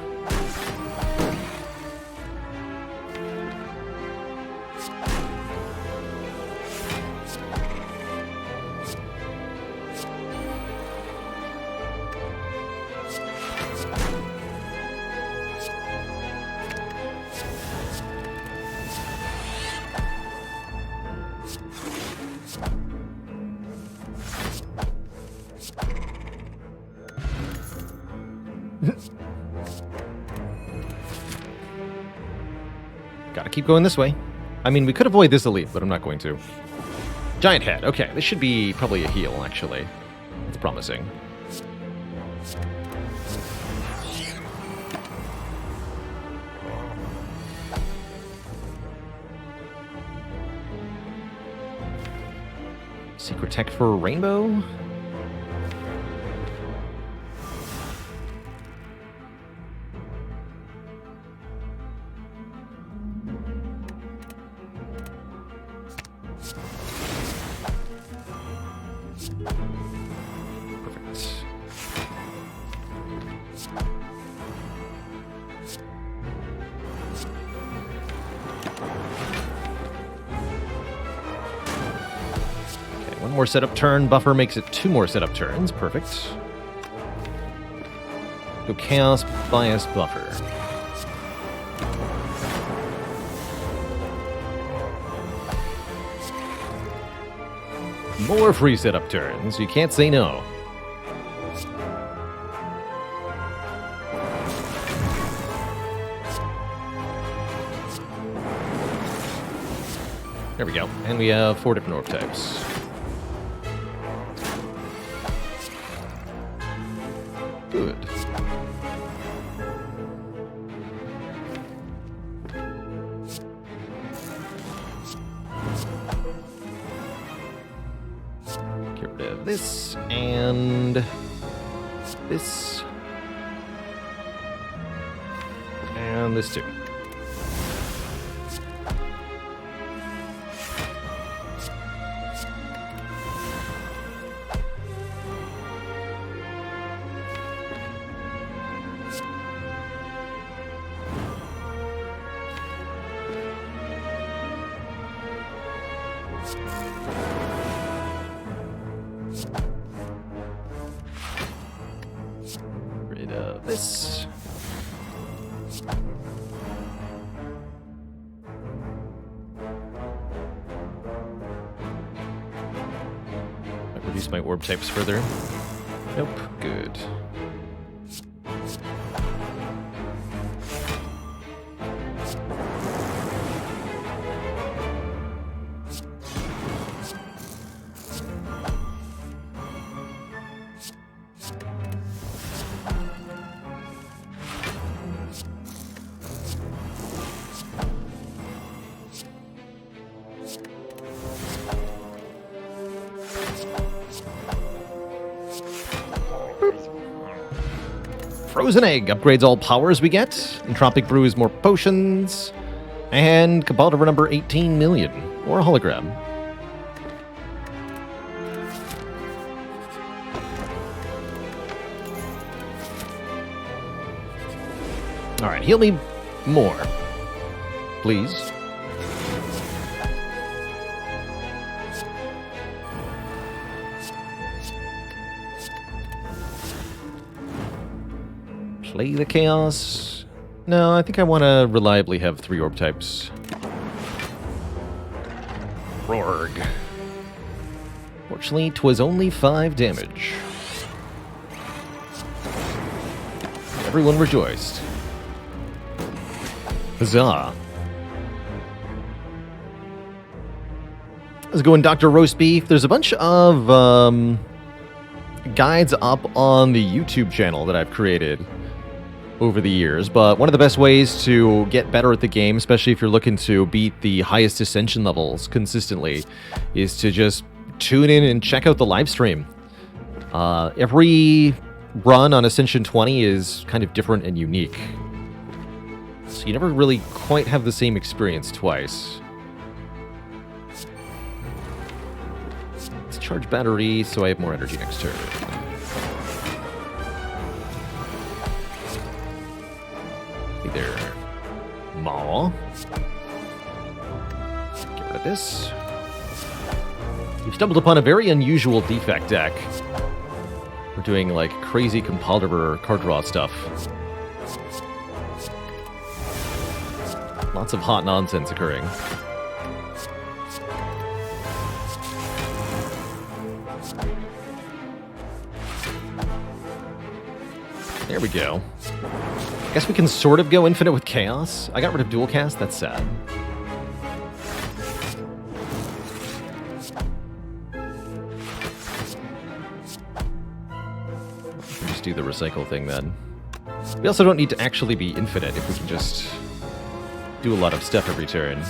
Gotta keep going this way. I mean, we could avoid this elite, but I'm not going to. Giant head. Okay, this should be probably a heal, actually. It's promising. Secret tech for Rainbow? One more setup turn. Buffer makes it 2 more setup turns. Perfect. Go Chaos, Bias, Buffer. More free setup turns. You can't say no. There we go. And we have 4 different orb types. Good. Get rid of this and this. And this too. Rid of this. Might reduce my orb types further. Nope. Good. Frozen Egg upgrades all powers we get. Entropic Brews more potions. And Cabal over number 18 million. Or a hologram. Alright, heal me more. Please. Play the Chaos. No, I think I want to reliably have 3 orb types. Rorg. Fortunately, 'twas only 5 damage. Everyone rejoiced. Huzzah. Let's go in Dr. Roast Beef. There's a bunch of guides up on the YouTube channel that I've created over the years, but one of the best ways to get better at the game, especially if you're looking to beat the highest ascension levels consistently, is to just tune in and check out the live stream. Every run on Ascension 20 is kind of different and unique, so you never really quite have the same experience twice. Let's charge battery so I have more energy next turn. Hey there, Maw. Get rid of this. You've stumbled upon a very unusual defect deck. We're doing like crazy Compaldiver card draw stuff. Lots of hot nonsense occurring. There we go. I guess we can sort of go infinite with Chaos. I got rid of dual cast, that's sad. Just do the recycle thing then. We also don't need to actually be infinite if we can just do a lot of stuff every turn.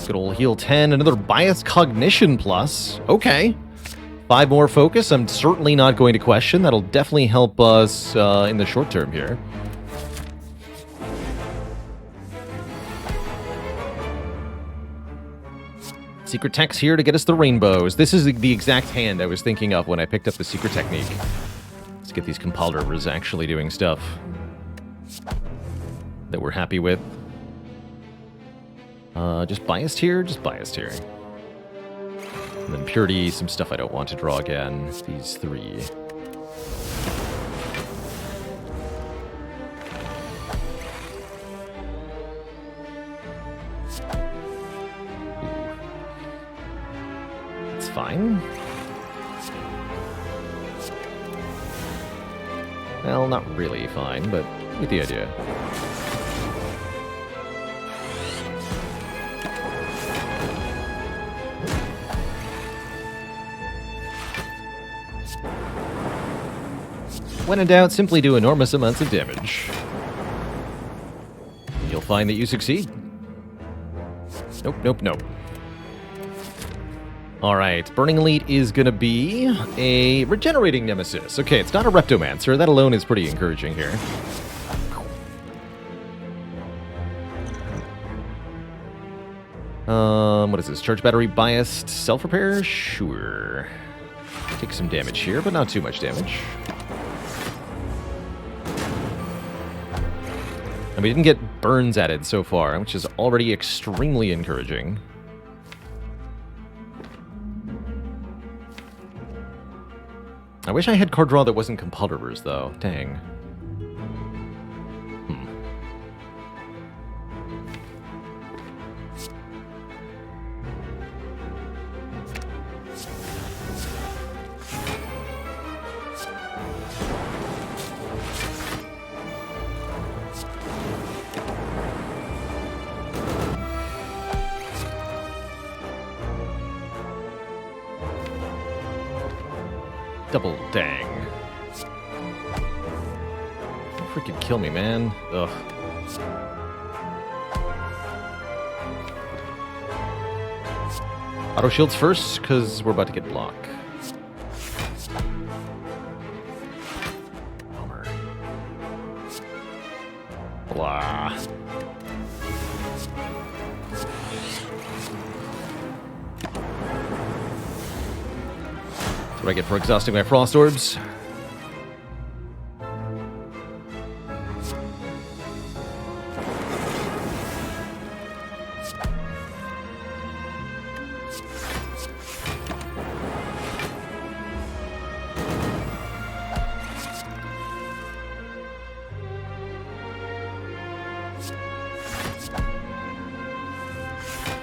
Good old heal 10, another bias cognition plus. Okay. 5 more focus, I'm certainly not going to question. That'll definitely help us in the short term here. Secret tech's here to get us the rainbows. This is the exact hand I was thinking of when I picked up the secret technique. Let's get these Compaldivers actually doing stuff. that we're happy with. Just biased here, just biased here. And then purity, some stuff I don't want to draw again. These three. It's fine. Well, not really fine, but you get the idea. When in doubt, simply do enormous amounts of damage. You'll find that you succeed. Nope, nope, nope. Alright, Burning Elite is gonna be a regenerating nemesis. Okay, it's not a Reptomancer. That alone is pretty encouraging here. What is this? Charge battery biased self-repair? Sure. Take some damage here, but not too much damage. And we didn't get burns added so far, which is already extremely encouraging. I wish I had card draw that wasn't compulsors, though. Dang. Double dang. Don't freaking kill me, man. Ugh. Auto shields first, because we're about to get block. Bummer. Blah. What I get for exhausting my frost orbs.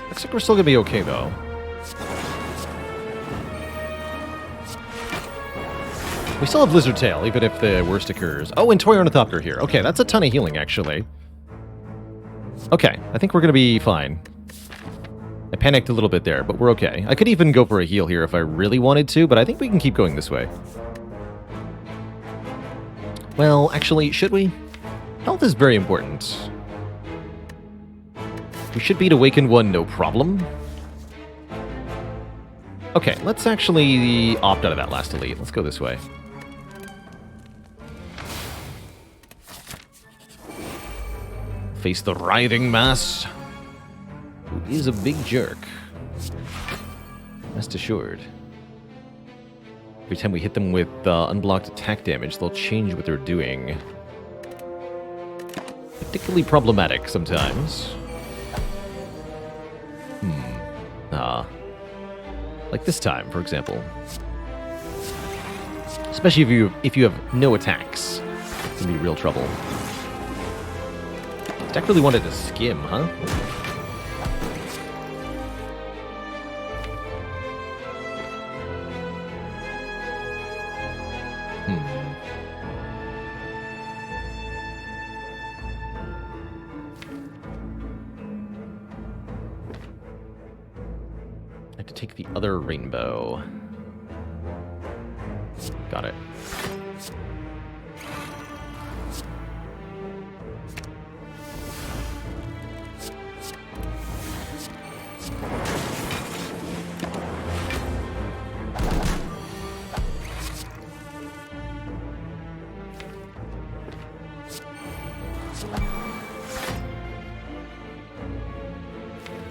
Looks like we're still gonna be okay though. We still have Lizard Tail, even if the worst occurs. Oh, and Toy Ornithopter here. Okay, that's a ton of healing, actually. Okay, I think we're going to be fine. I panicked a little bit there, but we're okay. I could even go for a heal here if I really wanted to, but I think we can keep going this way. Well, actually, should we? Health is very important. We should beat Awakened 1, no problem. Okay, let's actually opt out of that last elite. Let's go this way. Face the writhing mass, who is a big jerk. Rest assured. Every time we hit them with unblocked attack damage, they'll change what they're doing. Particularly problematic sometimes. Like this time, for example. Especially if you have no attacks. It's gonna be real trouble. This deck really wanted to skim, huh? I have to take the other rainbow. Got it.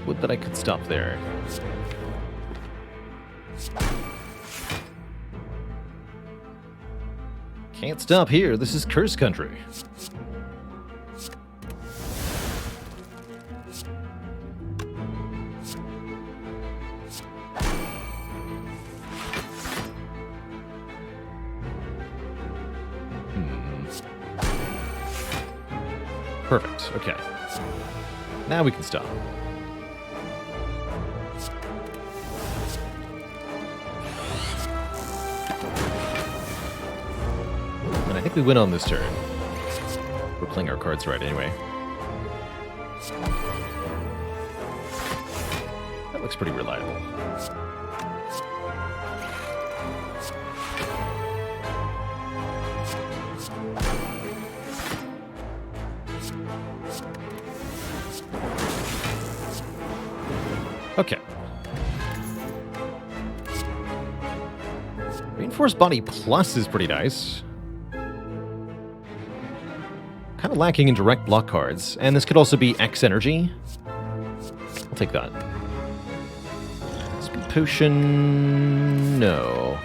Would that I could stop there. Can't stop here. This is Curse Country. Perfect. Okay. Now we can stop. And I think we win on this turn. We're playing our cards right anyway. That looks pretty reliable. Okay. Reinforced Body Plus is pretty nice. Kind of lacking in direct block cards. And this could also be X Energy. I'll take that. Speed Potion... no.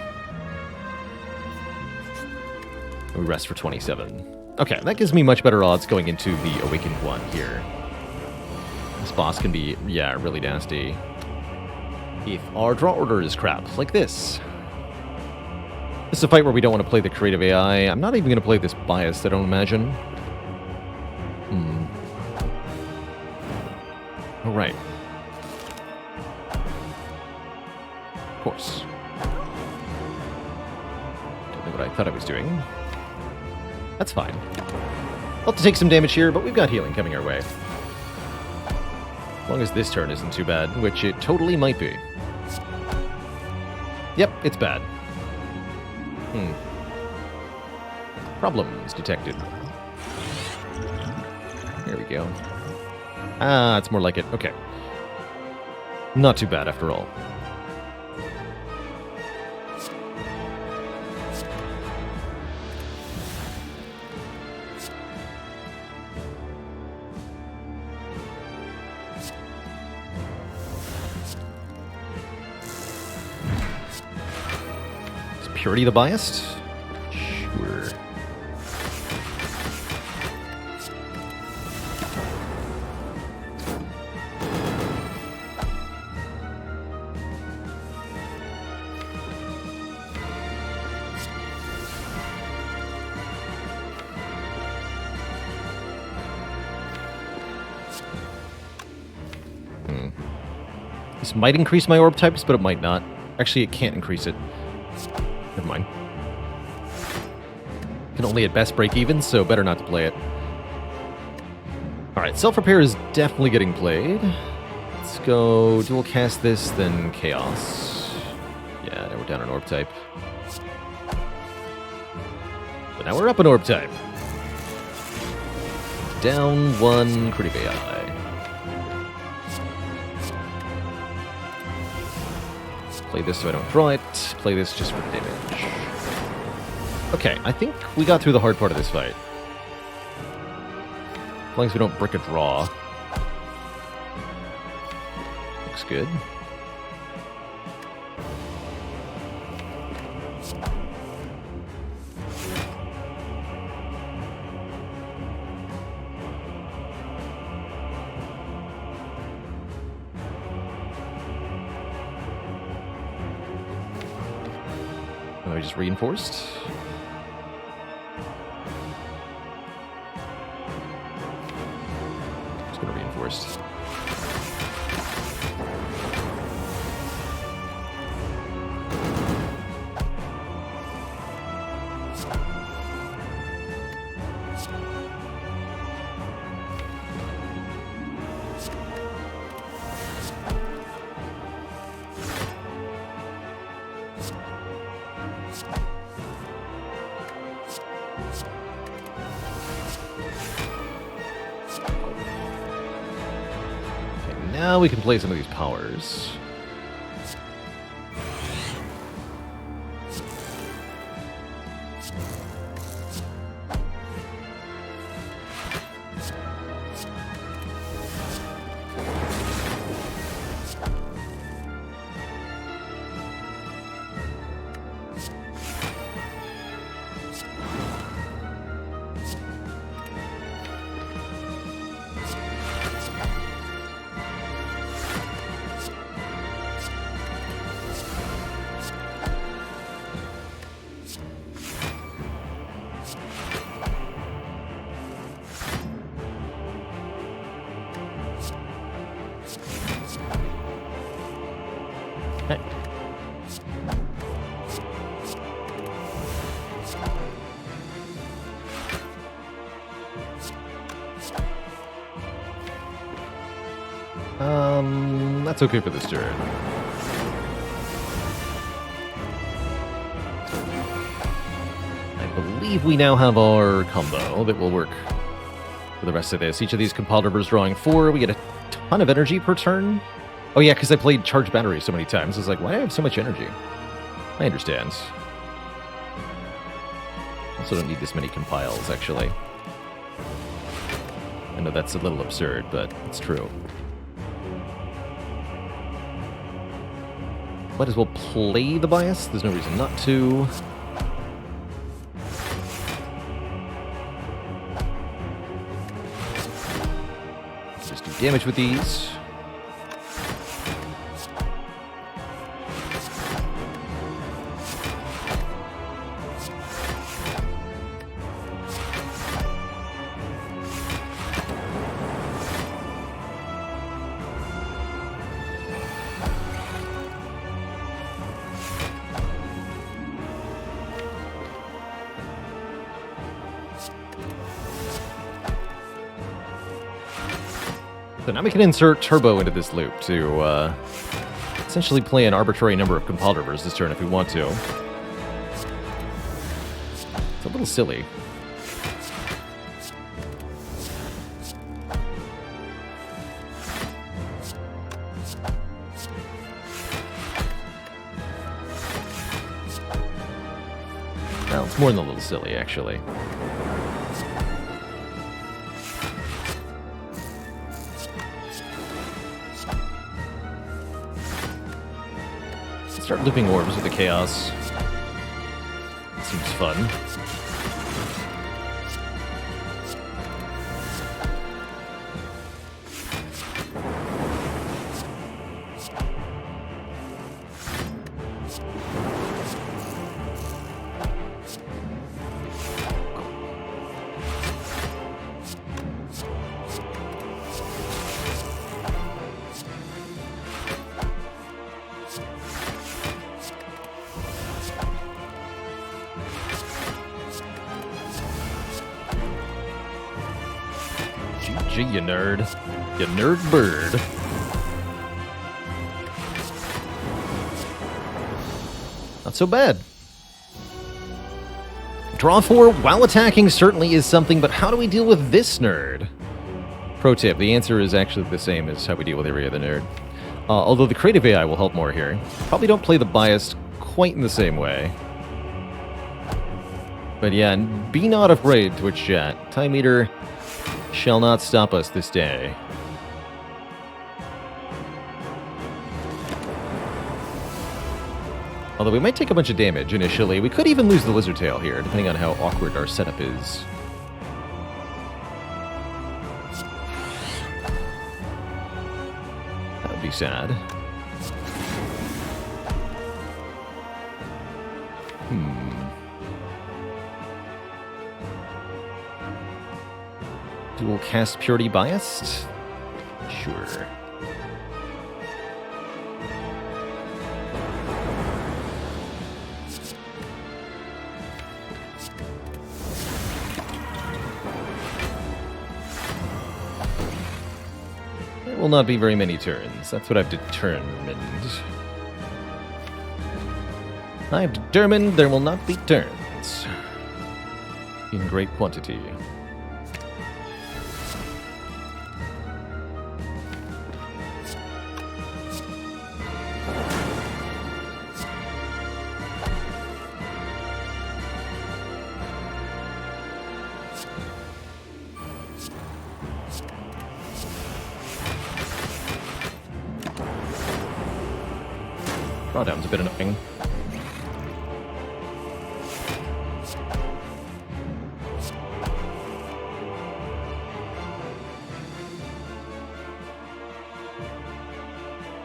We rest for 27. Okay, that gives me much better odds going into the Awakened one here. This boss can be, yeah, really nasty. If our draw order is crap, like this. This is a fight where we don't want to play the creative AI. I'm not even going to play this biased, I don't imagine. Alright. Of course. Don't know what I thought I was doing. That's fine. We'll have to take some damage here, but we've got healing coming our way. As long as this turn isn't too bad, which it totally might be. Yep, it's bad. Problems detected. There we go. Ah, it's more like it. Okay. Not too bad after all. Is Purity the biased? Sure. This might increase my orb types, but it might not. Actually, it can't increase it. Never mind. Can only at best break even, so better not to play it. Alright, Self-Repair is definitely getting played. Let's go dual cast this, then Chaos. Yeah, now we're down an orb type. But now we're up an orb type. Down one Creative AI. Play this so I don't draw it. Play this just for damage. Okay, I think we got through the hard part of this fight. As long as we don't brick a draw. Looks good. Oh, just reinforced. Just gonna reinforce. Now we can play some of these powers. That's okay for this turn. I believe we now have our combo that will work for the rest of this. Each of these compiled rivers drawing 4. We get a ton of energy per turn. Oh yeah, because I played charged battery so many times. It's like, why do I have so much energy? I understand. Also don't need this many compiles, actually. I know that's a little absurd, but it's true. Might as well play the bias. There's no reason not to. Just do damage with these. So now we can insert turbo into this loop to essentially play an arbitrary number of compiled rivers this turn if we want to. It's a little silly. Well, it's more than a little silly, actually. Start looping orbs with the chaos. Seems fun. GG, you nerd. You nerd bird. Not so bad. Draw 4 while attacking certainly is something, but how do we deal with this nerd? Pro tip, the answer is actually the same as how we deal with every other nerd. Although the creative AI will help more here. Probably don't play the biased quite in the same way. But yeah, be not afraid, Twitch chat. Time Meter shall not stop us this day. Although we might take a bunch of damage initially. We could even lose the Lizard Tail here, depending on how awkward our setup is. That would be sad. Dual cast Purity Biased? Sure. There will not be very many turns. That's what I've determined. I've determined there will not be turns. In great quantity. Drawdown's a bit annoying.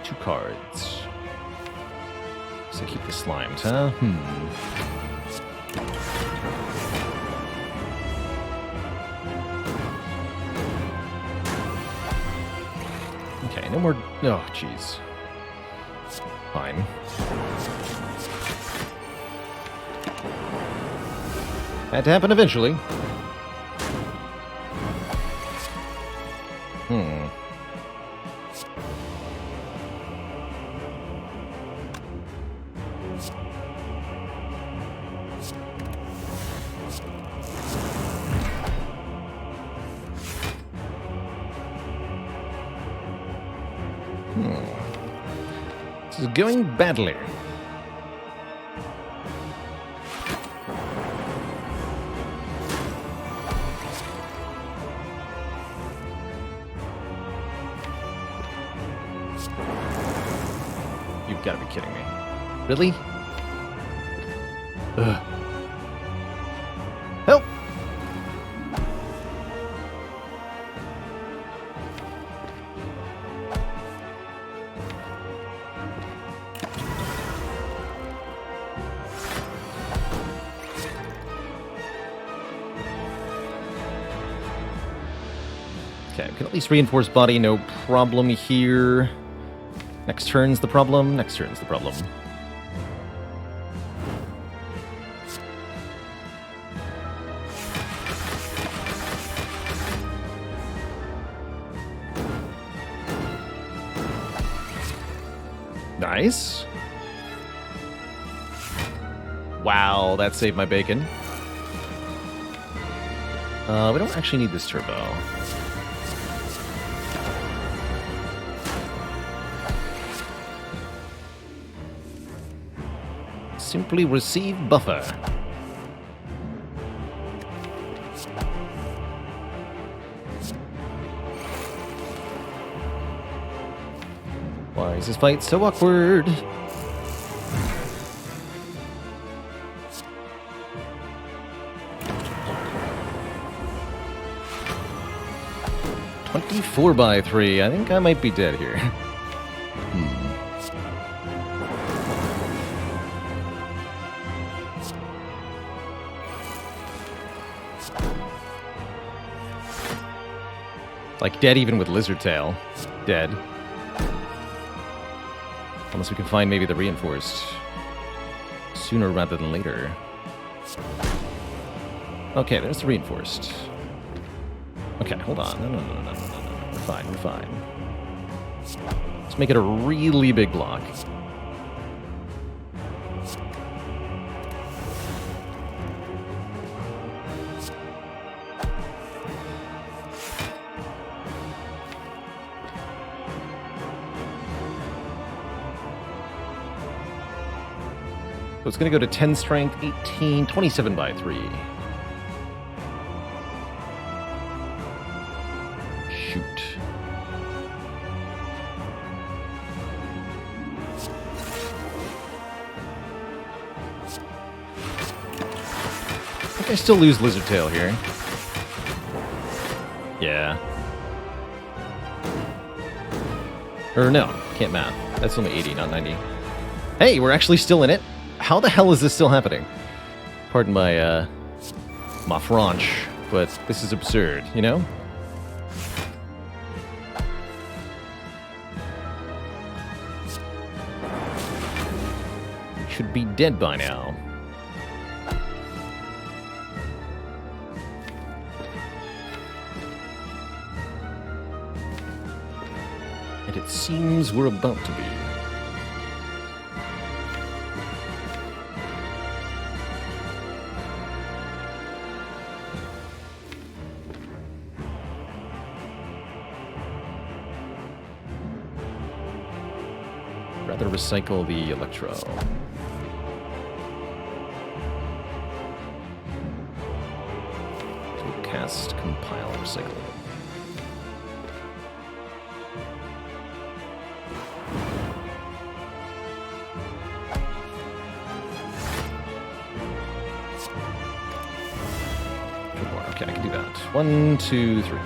Two cards. So keep the slimed, huh? Okay, no more... Oh, jeez. Fine. Had to happen eventually. This is going badly. You've got to be kidding me. Really? Ugh. Help! Okay, we can at least reinforce body, no problem here. Next turn's the problem, next turn's the problem. Nice. Wow, that saved my bacon. We don't actually need this turbo. Simply receive buffer. Why is this fight so awkward? "24 by 3. I think I might be dead here. Like, dead even with Lizard Tail. Dead. Unless we can find maybe the reinforced sooner rather than later. Okay, there's the reinforced. Okay, hold on. No. We're fine, we're fine. Let's make it a really big block. So it's going to go to 10 strength, 18, 27 by 3. Shoot. I think I still lose Lizard Tail here. Yeah. Or no, can't math. That's only 80, not 90. Hey, we're actually still in it. How the hell is this still happening? Pardon my, my French, but this is absurd, you know? We should be dead by now. And it seems we're about to be. Rather recycle the Electro. So cast, compile, recycle. Okay, I can do that. 1, 2, 3.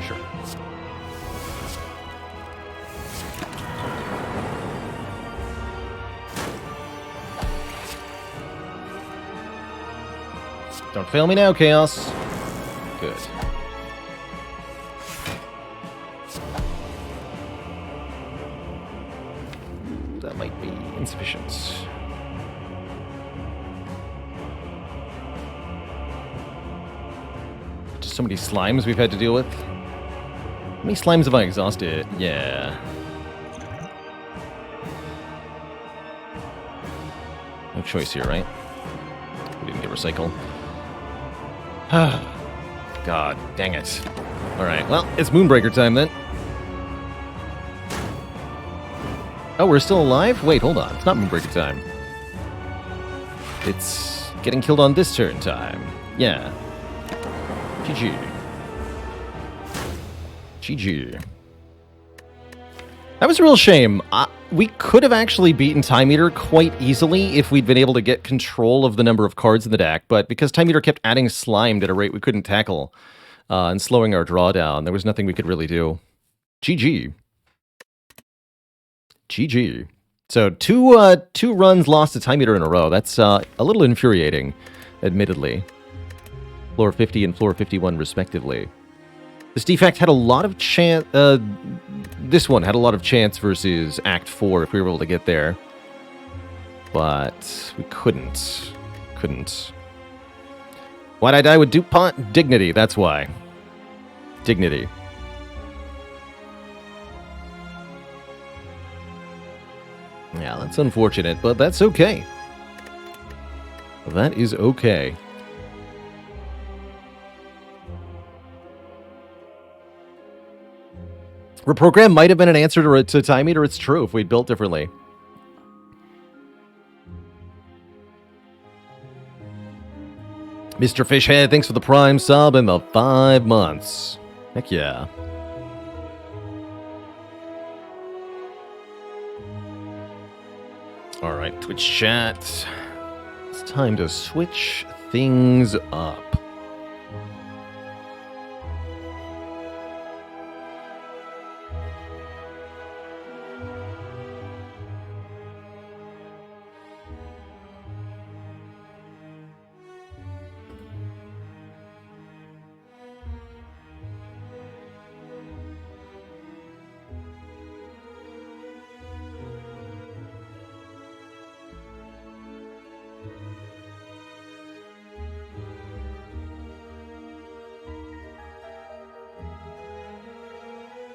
Sure. Don't fail me now, Chaos. Good. That might be insufficient. so many slimes we've had to deal with. How many slimes have I exhausted? Yeah. No choice here, right? We didn't get recycle. God, dang it. Alright, well, it's Moonbreaker time then. Oh, we're still alive? Wait, hold on. It's not Moonbreaker time. It's getting killed on this turn time. Yeah. GG. GG. That was a real shame. We could have actually beaten Time Eater quite easily if we'd been able to get control of the number of cards in the deck, but because Time Eater kept adding Slimed at a rate we couldn't tackle and slowing our drawdown, there was nothing we could really do. GG. GG. So two runs lost to Time Eater in a row. That's a little infuriating, admittedly. Floor 50 and floor 51, respectively. This defect had a lot of chance. This one had a lot of chance versus Act 4 if we were able to get there. But we couldn't. Why'd I die with DuPont? Dignity, that's why. Dignity. Yeah, that's unfortunate, but that's okay. That is okay. Reprogram might have been an answer to Time Eater. It's true if we'd built differently. Mr. Fishhead, thanks for the Prime sub and the 5 months. Heck yeah. Alright, Twitch chat. It's time to switch things up.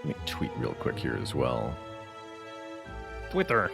Let me tweet real quick here as well. Twitter.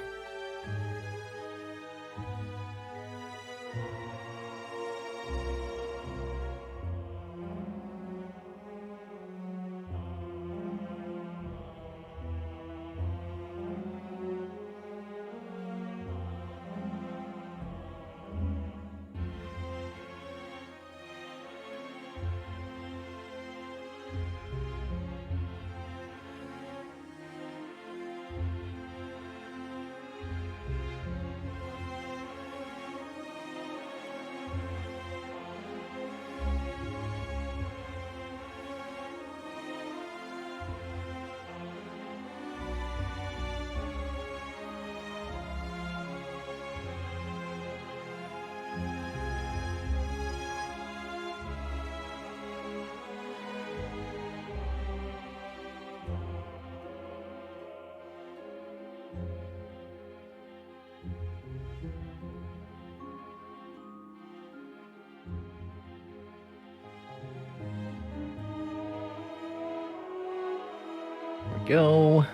Go.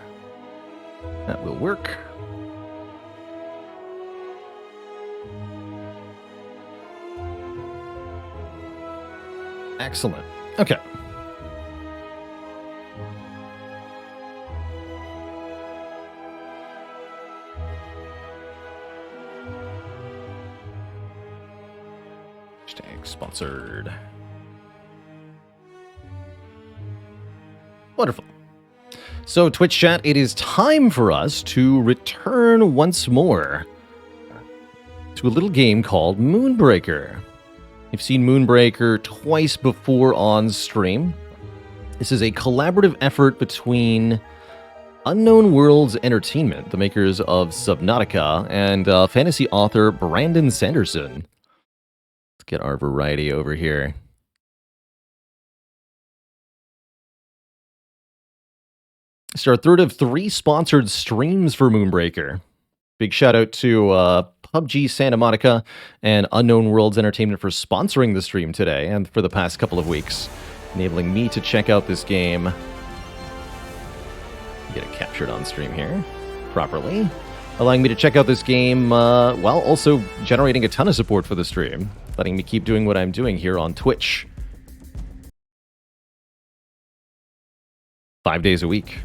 That will work. Excellent. Okay. Hashtag sponsored. Wonderful. So, Twitch chat, it is time for us to return once more to a little game called Moonbreaker. You've seen Moonbreaker twice before on stream. This is a collaborative effort between Unknown Worlds Entertainment, the makers of Subnautica, and fantasy author Brandon Sanderson. Let's get our variety over here. It's our third of 3 sponsored streams for Moonbreaker. Big shout out to PUBG Santa Monica and Unknown Worlds Entertainment for sponsoring the stream today and for the past couple of weeks. enabling me to check out this game. Get it captured on stream here properly. Allowing me to check out this game while also generating a ton of support for the stream. Letting me keep doing what I'm doing here on Twitch. 5 days a week.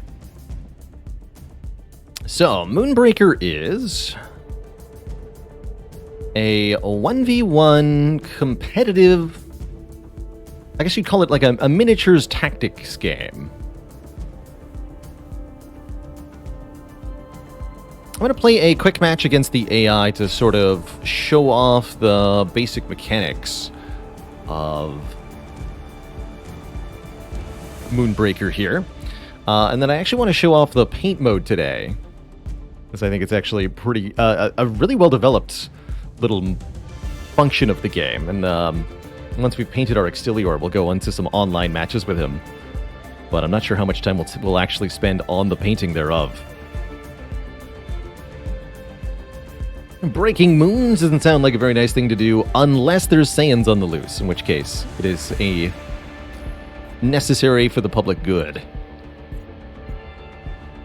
So, Moonbreaker is a 1v1 competitive, I guess you'd call it like a miniatures tactics game. I'm going to play a quick match against the AI to sort of show off the basic mechanics of Moonbreaker here. And then I actually want to show off the paint mode today, because I think it's actually pretty a really well-developed little function of the game. And once we've painted our Extilior, we'll go into some online matches with him. But I'm not sure how much time we'll actually spend on the painting thereof. Breaking moons doesn't sound like a very nice thing to do unless there's Saiyans on the loose, in which case it is a necessary for the public good.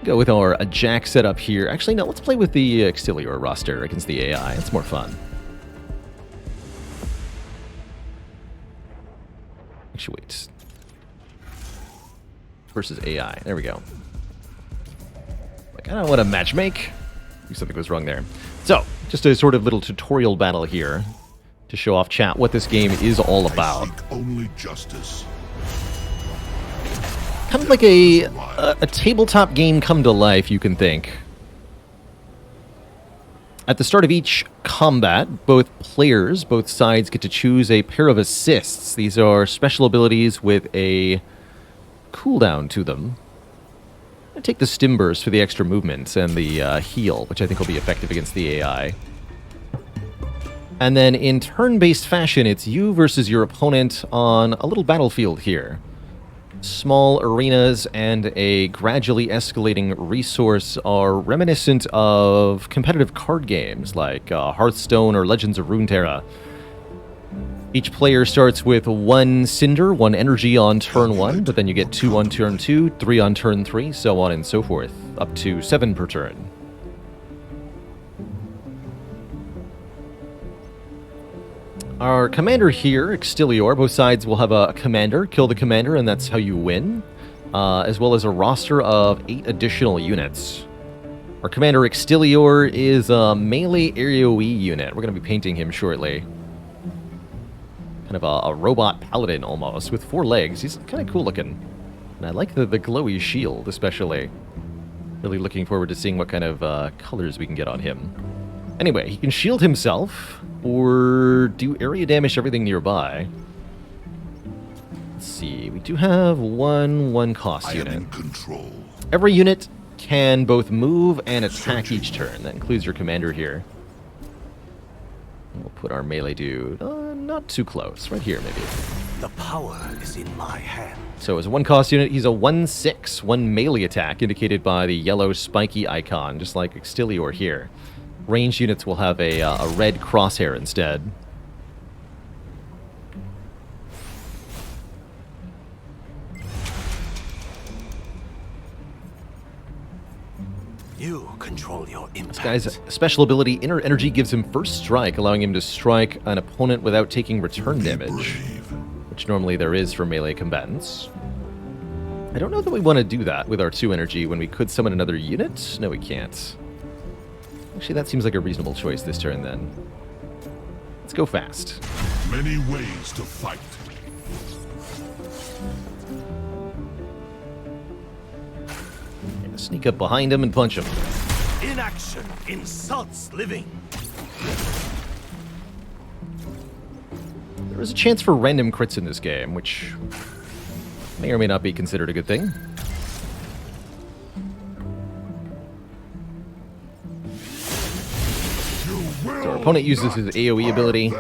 Go with our Jack setup here. Actually, no, let's play with the Extilior roster against the AI. It's more fun. Actually, wait. Versus AI. There we go. Like, I don't want to match make. Something was wrong there. So, just a sort of little tutorial battle here to show off chat what this game is all about. Only justice. Kind of like a tabletop game come to life, you can think. At the start of each combat, both sides get to choose a pair of assists. These are special abilities with a cooldown to them. I take the stim burst for the extra movement and the heal, which I think will be effective against the AI. And then in turn-based fashion, it's you versus your opponent on a little battlefield here. Small arenas and a gradually escalating resource are reminiscent of competitive card games like Hearthstone or Legends of Runeterra. Each player starts with 1 Cinder, 1 Energy on turn 1, but then you get 2 on turn 2, 3 on turn 3, so on and so forth, up to 7 per turn. Our commander here, Extilior, both sides will have a commander, kill the commander, and that's how you win, as well as a roster of 8 additional units. Our commander, Extilior, is a melee AoE unit. We're going to be painting him shortly. Kind of a robot paladin almost, with 4 legs. He's kind of cool looking. And I like the glowy shield, especially. Really looking forward to seeing what kind of colors we can get on him. Anyway, he can shield himself, or do area damage to everything nearby. Let's see, we do have one cost unit. In control. Every unit can both move and attack each turn. That includes your commander here. We'll put our melee dude not too close, right here maybe. The power is in my hand. So as a 1 cost unit, he's a 1/6, 1 melee attack, indicated by the yellow spiky icon, just like Extilior here. Ranged units will have a red crosshair instead. You control your impact. This guy's special ability, Inner Energy, gives him first strike, allowing him to strike an opponent without taking return damage, which normally there is for melee combatants. I don't know that we want to do that with our 2 energy when we could summon another unit. No, we can't. Actually, that seems like a reasonable choice this turn, then. Let's go fast. Many ways to fight. And sneak up behind him and punch him. Inaction insults living. There is a chance for random crits in this game, which may or may not be considered a good thing. So our opponent uses his AoE ability.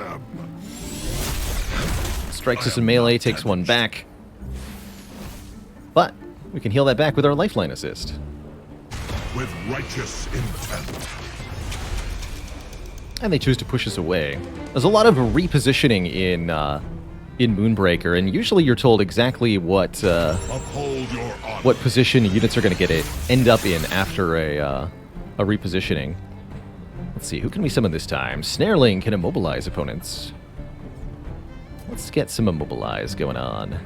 Strikes us in melee, takes 1 back. But we can heal that back with our lifeline assist. With righteous intent. And they choose to push us away. There's a lot of repositioning in in Moonbreaker, and usually you're told exactly what Uphold your honor. what position units are going to end up in after a repositioning. Let's see, who can we summon this time? Snareling can immobilize opponents. Let's get some immobilize going on.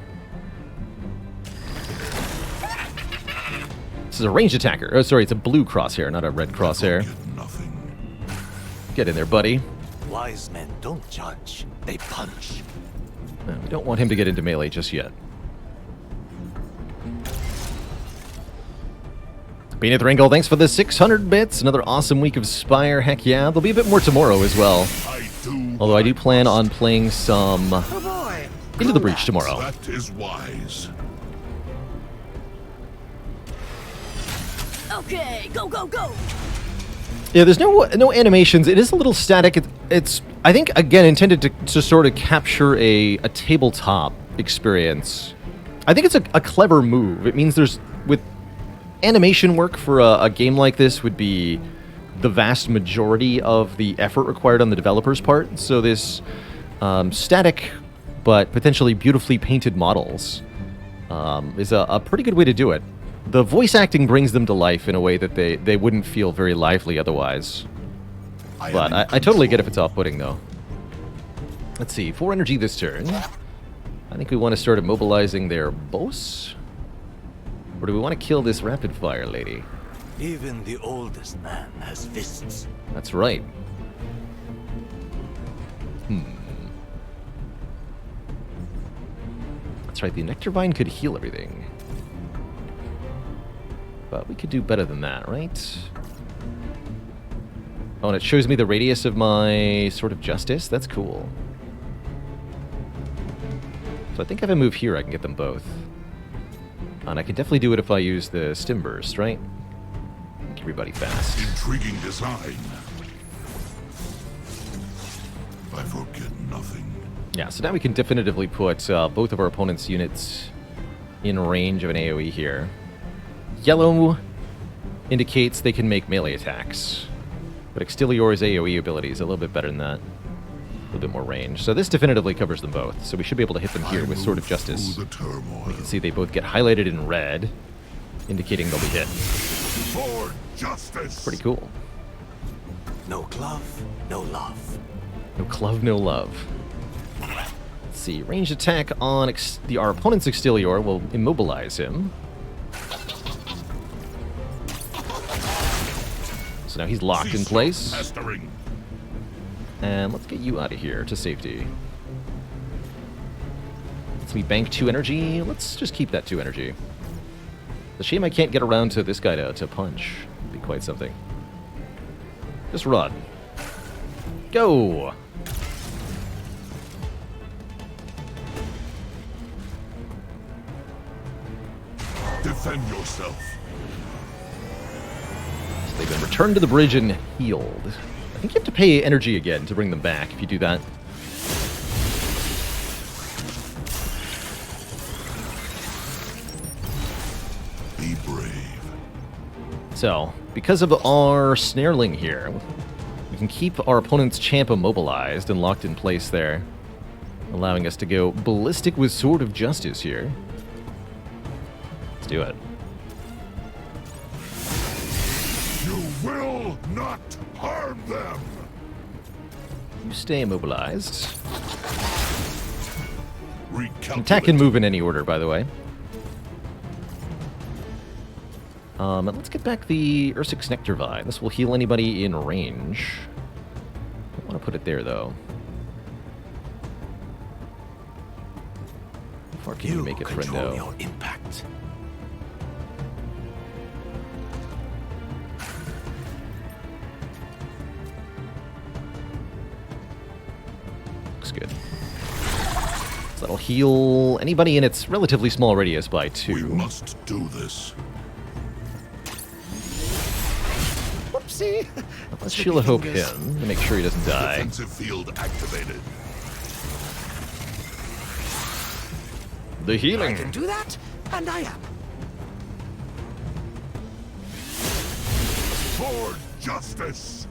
This is a ranged attacker. Oh, sorry, it's a blue crosshair, not a red crosshair. Get nothing. Get in there, buddy. Wise men don't judge, they punch. We don't want him to get into melee just yet. Beaneth Ringle, thanks for the 600 bits. Another awesome week of Spire. Heck yeah. There'll be a bit more tomorrow as well. I do. Although I do plan on playing some Oh boy! Into the Breach tomorrow. That is wise. Okay, go, go, go! Yeah, there's no animations. It is a little static. It's I think, again, intended to sort of capture a tabletop experience. I think it's a clever move. It means with animation work for a game like this would be the vast majority of the effort required on the developer's part. So this static but potentially beautifully painted models is a pretty good way to do it. The voice acting brings them to life in a way that they wouldn't feel very lively otherwise. But I totally get if it's off-putting, though. Let's see, 4 energy this turn. I think we want to start immobilizing their boss. Or do we want to kill this rapid-fire lady? Even the oldest man has fists. That's right. That's right, the Nectar Vine could heal everything. But we could do better than that, right? Oh, and it shows me the radius of my Sword of Justice? That's cool. So I think if I move here, I can get them both. And I can definitely do it if I use the Stim Burst, right? Make everybody fast. Intriguing design. I forget nothing. Yeah, so now we can definitively put both of our opponent's units in range of an AoE here. Yellow indicates they can make melee attacks, but Extilior's AoE ability is a little bit better than that. A little bit more range. So this definitively covers them both, so we should be able to hit them here with Sword of Justice. Through the turmoil. You can see they both get highlighted in red, indicating they'll be hit. For justice. Pretty cool. No glove, no love. No glove, no love. Let's see, ranged attack on our opponent's Extilior will immobilize him. So now he's locked in place. Pestering. And let's get you out of here to safety. Let's me bank 2 energy. Let's just keep that 2 energy. The shame I can't get around to this guy to punch. It'd be quite something. Just run. Go! Defend yourself. So they've been returned to the bridge and healed. I think you have to pay energy again to bring them back if you do that. Be brave. So, because of our Snareling here, we can keep our opponent's champ immobilized and locked in place there, allowing us to go ballistic with Sword of Justice here. Let's do it. You will not harm them. You stay immobilized. Recalculate. Attack and move in any order, by the way. And let's get back the Ursix Nectar Vine. This will heal anybody in range. I don't want to put it there, though. How far can you make it, control friendo? your impact. Looks good. So that'll heal anybody in its relatively small radius by 2. We must do this. Whoopsie! Let's Sheila Hope him to make sure he doesn't die. Defensive field activated. The I healing. can do that, and I am. For justice.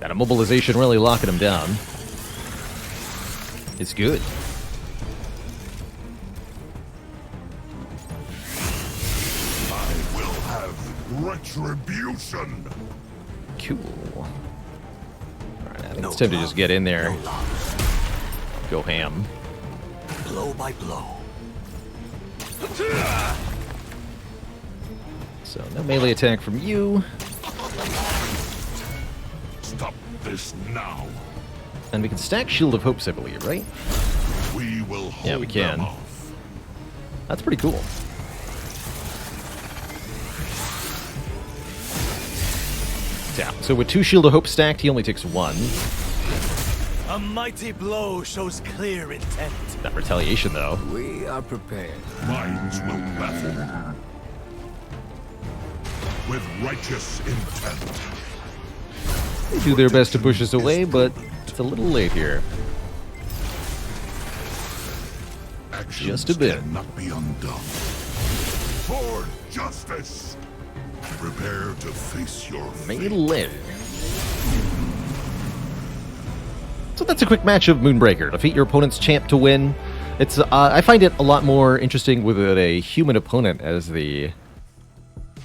That immobilization really locking him down. It's good. Retribution. Cool. Alright, I think it's time to just get in there. No love. Go ham. Blow by blow. So, no melee attack from you. Stop this now. And we can stack Shield of Hopes, I believe, right? We will hold Yeah, we can. them off. That's pretty cool. Yeah, so with 2 Shield of Hope stacked, he only takes 1. A mighty blow shows clear intent. That retaliation, though. We are prepared. Minds will baffle. With righteous intent. They do their best to push us away, but it's a little late here. Actions Just a bit. cannot be undone. For justice. Prepare to face your fate. Melee. So that's a quick match of Moonbreaker. Defeat your opponent's champ to win. It's I find it a lot more interesting with a human opponent, as the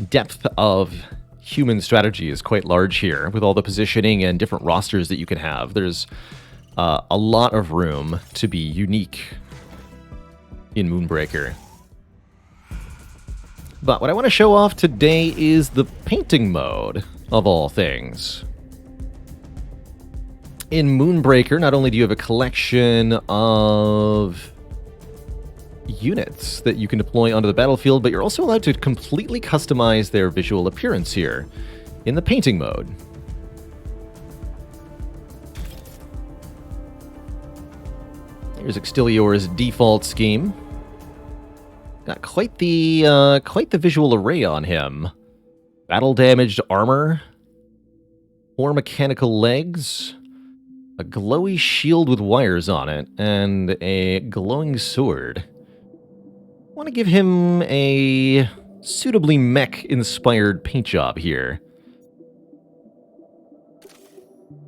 depth of human strategy is quite large here, with all the positioning and different rosters that you can have. There's a lot of room to be unique in Moonbreaker. But what I want to show off today is the painting mode, of all things. In Moonbreaker, not only do you have a collection of units that you can deploy onto the battlefield, but you're also allowed to completely customize their visual appearance here in the painting mode. Here's Extilior's default scheme. Got quite the visual array on him. Battle damaged armor, 4 mechanical legs, a glowy shield with wires on it, and a glowing sword. I want to give him a suitably mech-inspired paint job here.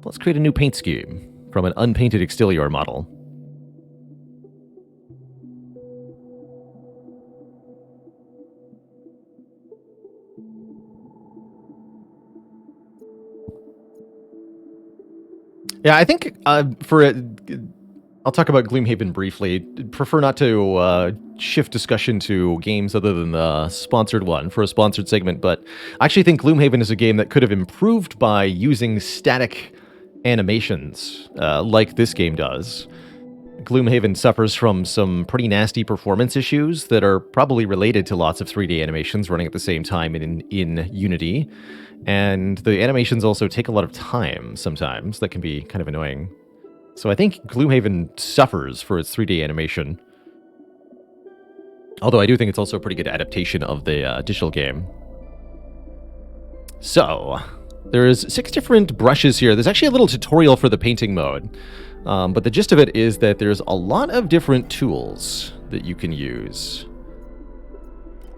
Let's create a new paint scheme from an unpainted Extilior model. Yeah, I think I'll talk about Gloomhaven briefly. Prefer not to shift discussion to games other than the sponsored one for a sponsored segment, but I actually think Gloomhaven is a game that could have improved by using static animations like this game does. Gloomhaven suffers from some pretty nasty performance issues that are probably related to lots of 3D animations running at the same time in Unity. And the animations also take a lot of time sometimes. That can be kind of annoying. So I think Gloomhaven suffers for its 3D animation. Although I do think it's also a pretty good adaptation of the digital game. So, there's 6 different brushes here. There's actually a little tutorial for the painting mode. But the gist of it is that there's a lot of different tools that you can use.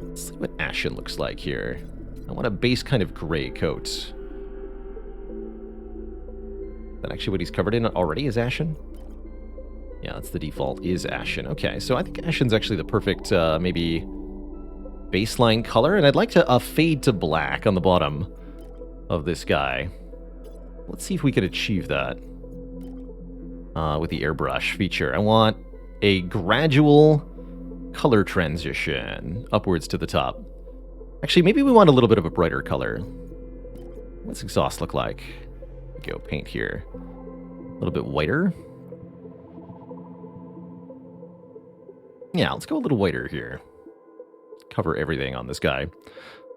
Let's see what Ashen looks like here. I want a base kind of gray coat. Is that actually what he's covered in already is Ashen? Yeah, that's the default, is Ashen. Okay, so I think Ashen's actually the perfect, maybe, baseline color. And I'd like to fade to black on the bottom of this guy. Let's see if we could achieve that with the airbrush feature. I want a gradual color transition upwards to the top. Actually, maybe we want a little bit of a brighter color. What's exhaust look like? Go paint here. A little bit whiter. Yeah, let's go a little whiter here. Cover everything on this guy.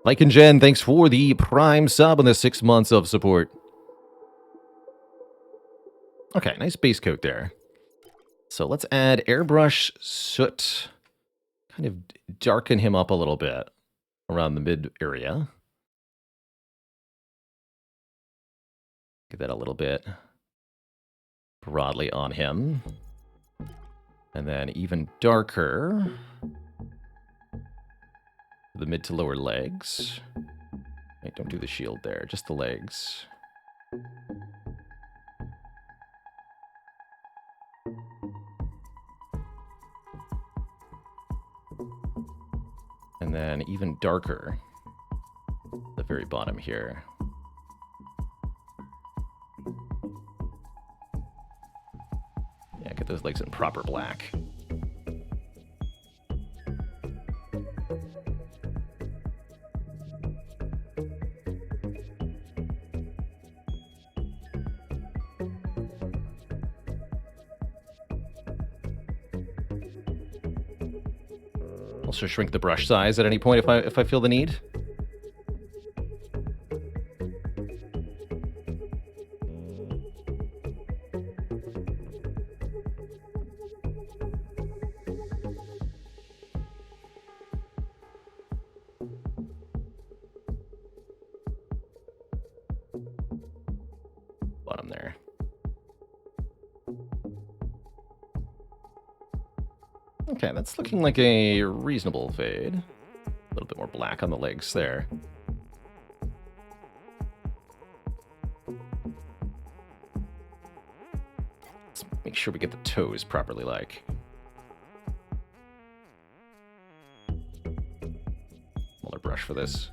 Mike and Jen, thanks for the Prime sub and the 6 months of support. Okay, nice base coat there. So let's add airbrush soot. Kind of darken him up a little bit around the mid area. Get that a little bit broadly on him. And then even darker the mid to lower legs. Wait, don't do the shield there, just the legs. And then even darker The very bottom here. Yeah, get those legs in proper black. Also shrink the brush size at any point if I feel the need. Bottom there. Okay, that's looking like a reasonable fade. A little bit more black on the legs there. Let's make sure we get the toes properly like. Smaller brush for this.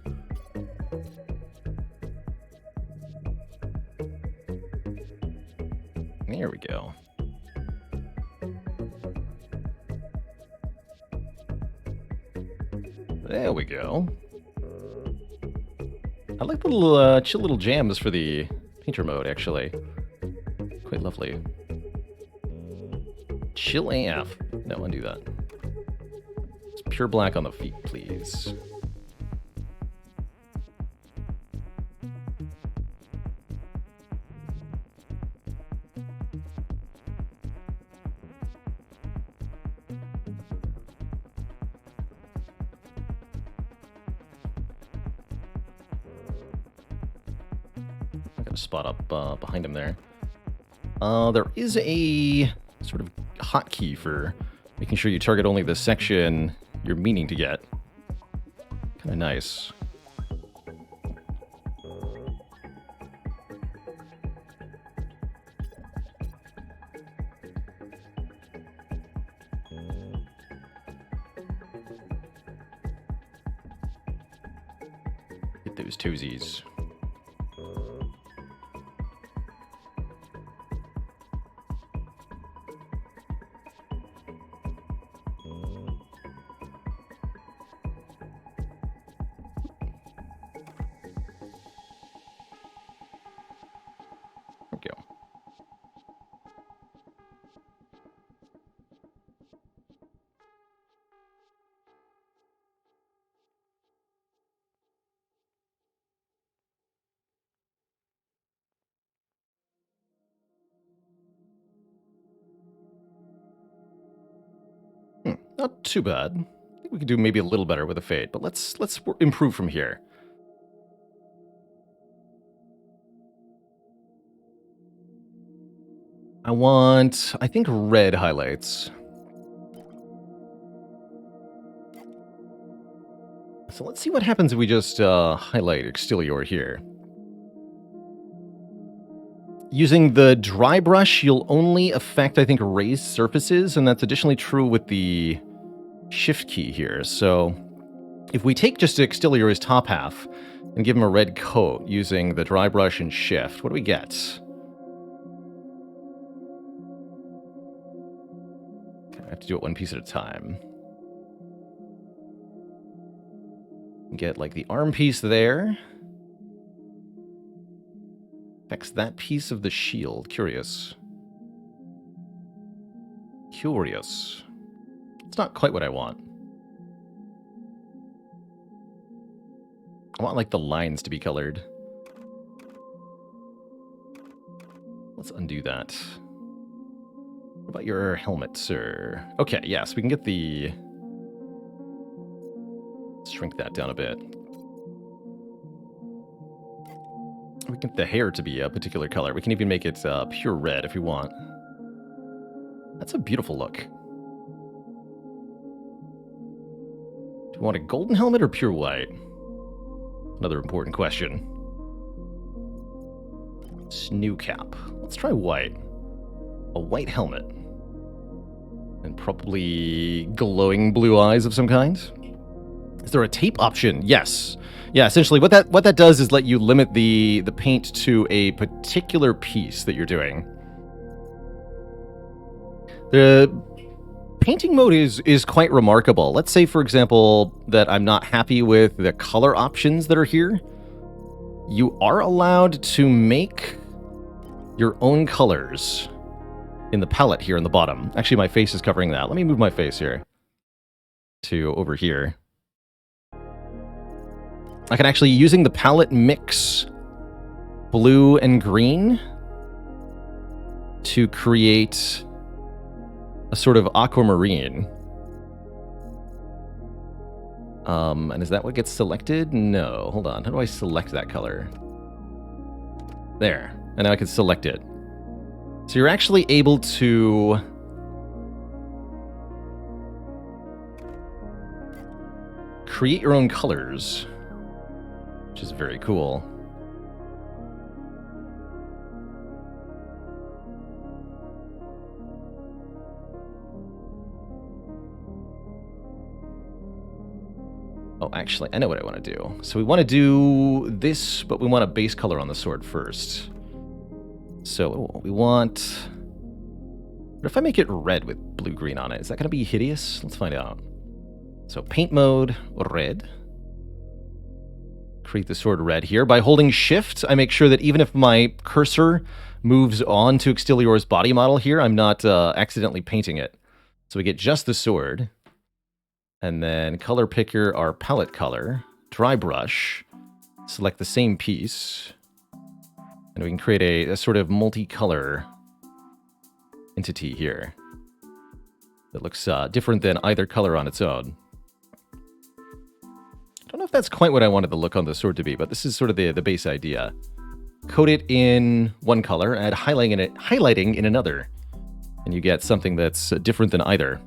There we go. There we go. I like the little chill little jams for the painter mode, actually. Quite lovely. Chill AF. No, undo that. It's pure black on the feet, please. Spot up behind him there. There is a sort of hotkey for making sure you target only the section you're meaning to get. Kind of nice. Get those toesies. Not too bad. I think we could do maybe a little better with a fade, but let's improve from here. I think, red highlights. So let's see what happens if we just highlight Exterior here. Using the dry brush, you'll only affect, I think, raised surfaces, and that's additionally true with the shift key here. So if we take just Exterior's top half and give him a red coat using the dry brush and shift, what do we get? Okay, I have to do it one piece at a time. Get like the arm piece there. Affects that piece of the shield. Curious. Curious. It's not quite what I want. I want like the lines to be colored. Let's undo that. What about your helmet, sir? Okay, yes, we can get the... Shrink that down a bit. We can get the hair to be a particular color. We can even make it pure red if we want. That's a beautiful look. Do we want a golden helmet or pure white? Another important question. Snoo cap. Let's try white. A white helmet. And probably glowing blue eyes of some kind. Is there a tape option? Yes. Yeah, essentially what that does is let you limit the paint to a particular piece that you're doing. The painting mode is quite remarkable. Let's say, for example, that I'm not happy with the color options that are here. You are allowed to make your own colors in the palette here in the bottom. Actually, my face is covering that. Let me move my face here to over here. I can actually, using the palette, mix blue and green to create a sort of aquamarine. And is that what gets selected? No, hold on. How do I select that color? There. And now I can select it. So you're actually able to create your own colors, which is very cool. Oh, actually, I know what I want to do. So we want to do this, but we want a base color on the sword first. So we want... What if I make it red with blue-green on it? Is that going to be hideous? Let's find out. So paint mode, red. Create the sword red here. By holding shift, I make sure that even if my cursor moves on to Extilior's body model here, I'm not accidentally painting it. So we get just the sword. And then color picker, our palette color, dry brush, select the same piece, and we can create a sort of multicolor entity here that looks different than either color on its own. I don't know if that's quite what I wanted the look on the sword to be, but this is sort of the base idea. Coat it in one color, add highlighting in another, and you get something that's different than either.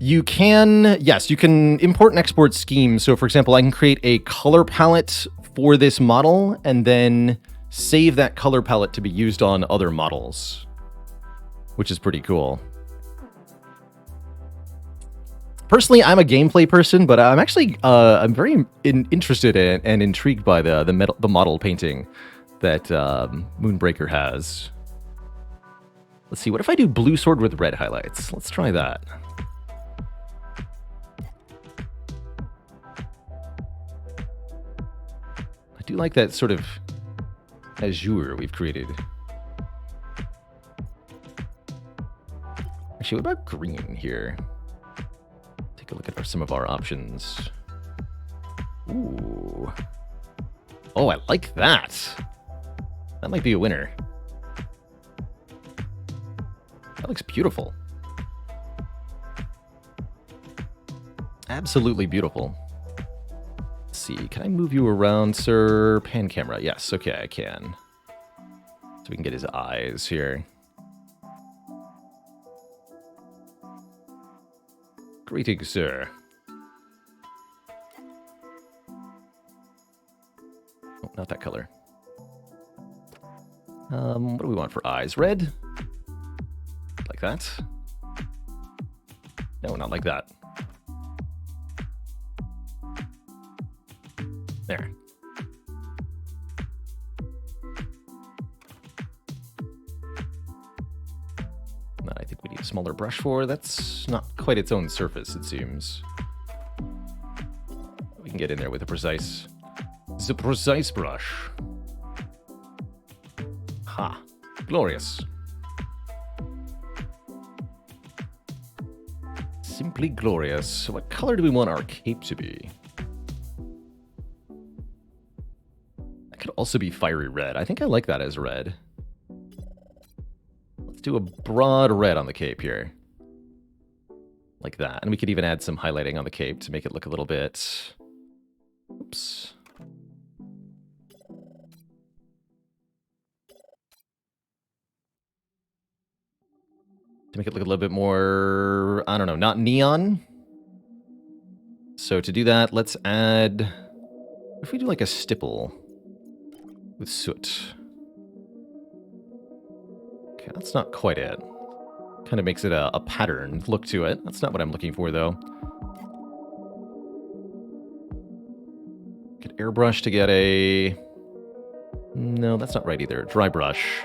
You can, yes, you can import and export schemes. So for example, I can create a color palette for this model and then save that color palette to be used on other models, which is pretty cool. Personally, I'm a gameplay person, but I'm actually, I'm very interested in and intrigued by the model painting that Moonbreaker has. Let's see, what if I do blue sword with red highlights? Let's try that. I do like that sort of azure we've created. Actually, what about green here? Take a look at some of our options. Ooh. Oh, I like that. That might be a winner. That looks beautiful. Absolutely beautiful. Let's see, can I move you around, sir? Pan camera. Yes, okay, I can. So we can get his eyes here. Greetings, sir. Oh, not that color. What do we want for eyes? Red? Like that? No, not like that. There. That I think we need a smaller brush for. That's not quite its own surface, it seems. We can get in there with the precise brush. Ha! Glorious. Simply glorious. So what color do we want our cape to be? That could also be fiery red. I think I like that as red. Let's do a broad red on the cape here. Like that. And we could even add some highlighting on the cape to make it look a little bit... Oops. To make it look a little bit more, I don't know, not neon. So to do that, let's add, what if we do like a stipple with soot? Okay, that's not quite it. Kind Kind of makes it a pattern look to it. That's not what I'm looking for, though. Get airbrush to get a... No, that's not right either. Dry brush.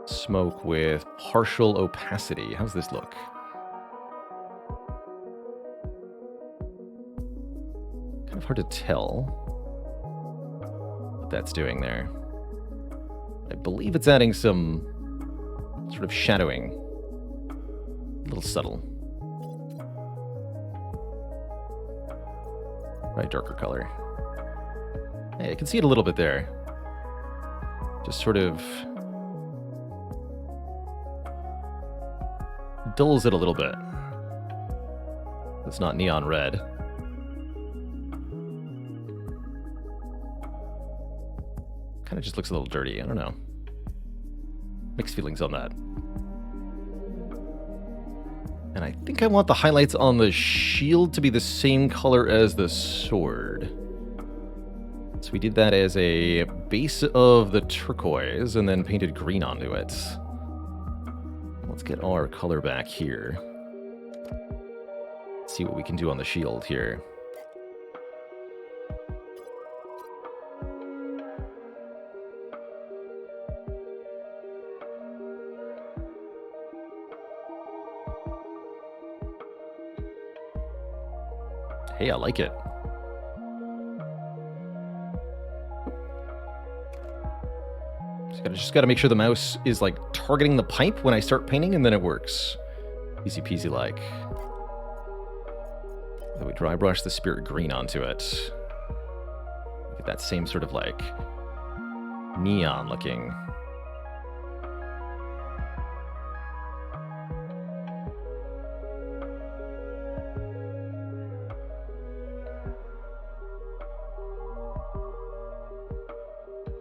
Smoke with partial opacity. How's this look? Kind of hard to tell what that's doing there. I believe it's adding some sort of shadowing. A little subtle. Right, darker color. Hey, I can see it a little bit there. Just sort of dulls it a little bit. It's not neon red. Kind of just looks a little dirty. I don't know. Mixed feelings on that. And I think I want the highlights on the shield to be the same color as the sword. So we did that as a base of the turquoise and then painted green onto it. Let's get our color back here. See what we can do on the shield here. Hey, I like it. Just gotta make sure the mouse is like targeting the pipe when I start painting, and then it works. Easy peasy like. Then we dry brush the spirit green onto it. Get that same sort of like neon looking.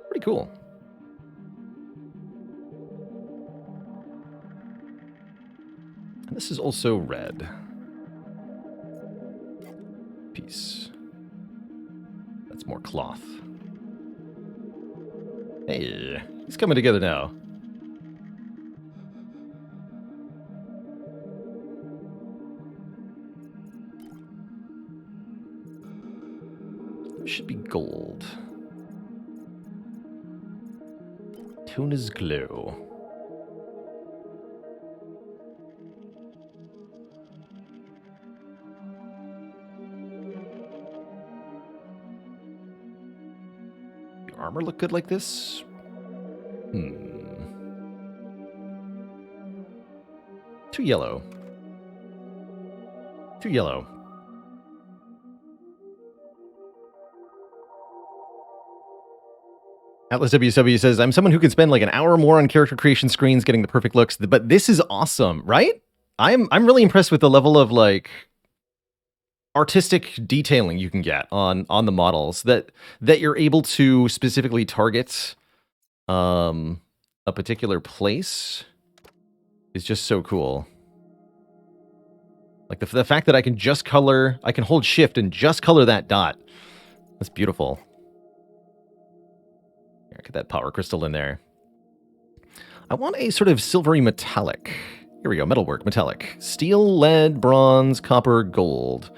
Pretty cool. And this is also red. Piece. That's more cloth. Hey, it's coming together now. It should be gold. Tuna's glow. Armor look good like this? Too yellow. Too yellow. Atlas WW says, I'm someone who can spend like an hour or more on character creation screens getting the perfect looks, but this is awesome, right? I'm really impressed with the level of like artistic detailing you can get on the models that you're able to specifically target a particular place is just so cool. Like the fact that I can just color, I can hold shift and just color that dot. That's beautiful. Here, get that power crystal in there. I want a sort of silvery metallic. Here we go, metalwork, metallic. Steel, lead, bronze, copper, gold.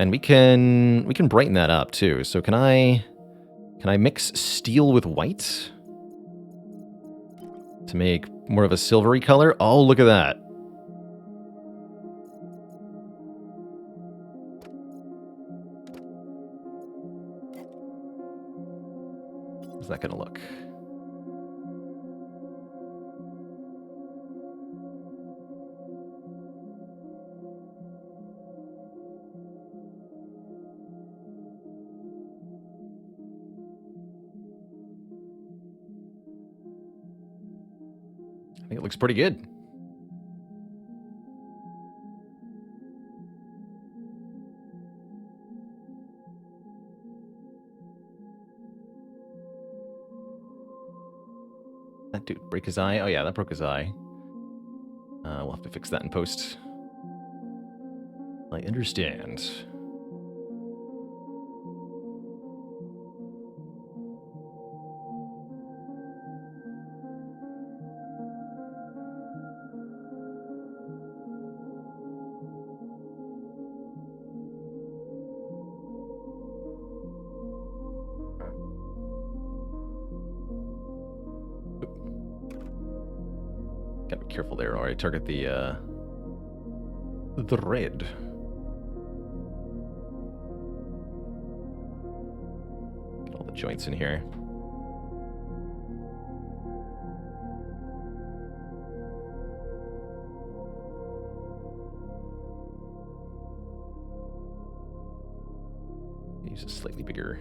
And we can brighten that up too. So can I mix steel with white to make more of a silvery color? Oh, look at that. How's that gonna look? I think it looks pretty good. That dude break his eye? Oh yeah, that broke his eye. We'll have to fix that in post. I understand. careful there. All right, target the red. Get all the joints in here. Use a slightly bigger.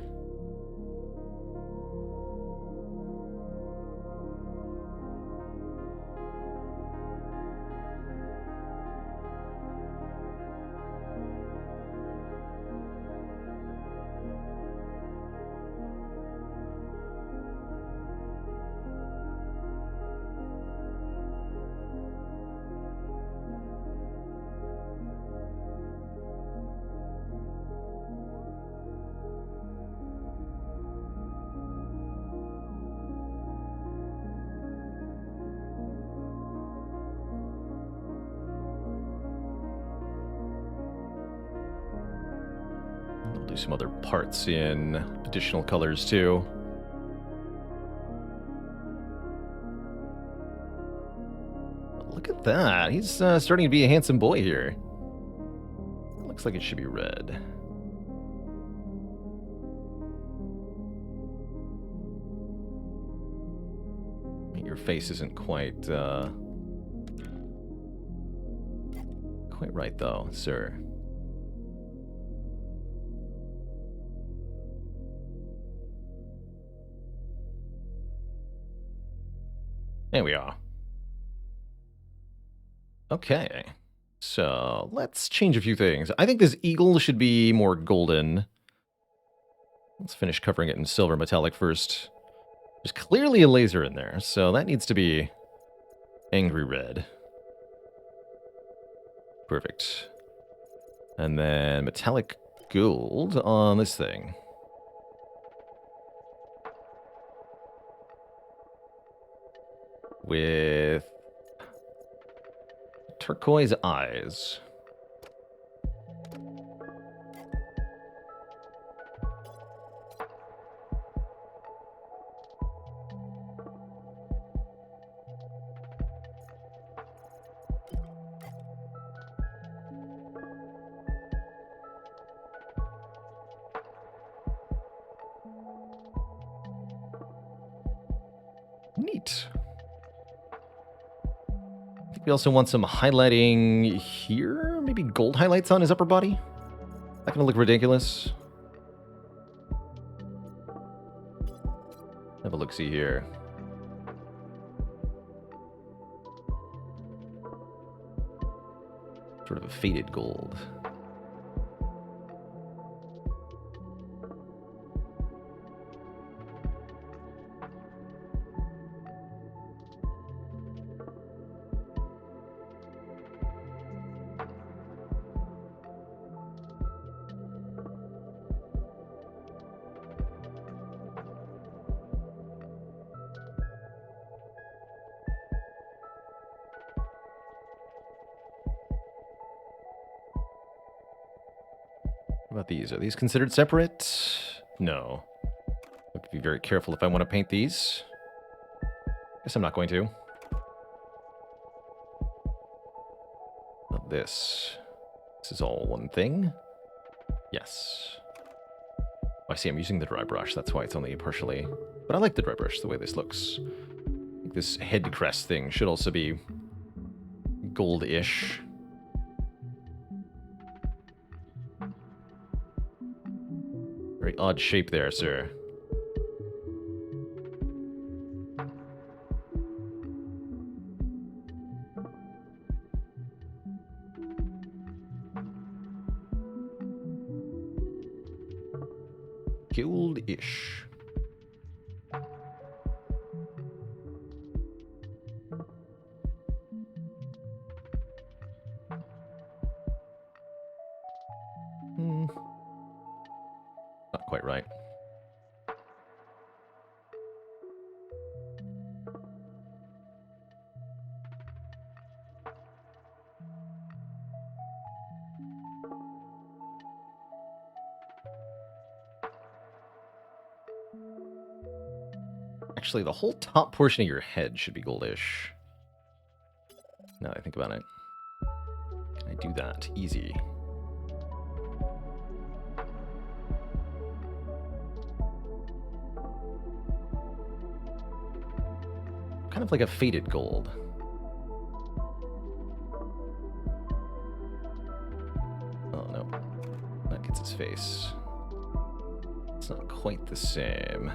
I'll do some other parts in additional colors too. Look at that. He's starting to be a handsome boy here. Looks like it should be red. Your face isn't quite right though, sir. There we are. Okay. So, let's change a few things. I think this eagle should be more golden. Let's finish covering it in silver metallic first. There's clearly a laser in there, so that needs to be angry red. Perfect. And then metallic gold on this thing. With turquoise eyes. Neat. We also want some highlighting here. Maybe gold highlights on his upper body. That gonna look ridiculous. Have a look-see here. Sort of a faded gold. What about these? Are these considered separate? No. I have to be very careful if I want to paint these. Guess I'm not going to. Not this. This is all one thing. Yes. I see I'm using the dry brush. That's why it's only partially. But I like the dry brush, the way this looks. I think this head crest thing should also be gold-ish. Very odd shape there, sir. Gold-ish. Not quite right. Actually, the whole top portion of your head should be goldish. Now that I think about it. Can I do that? Easy. Kind of like a faded gold. Oh, no. That gets his face. It's not quite the same.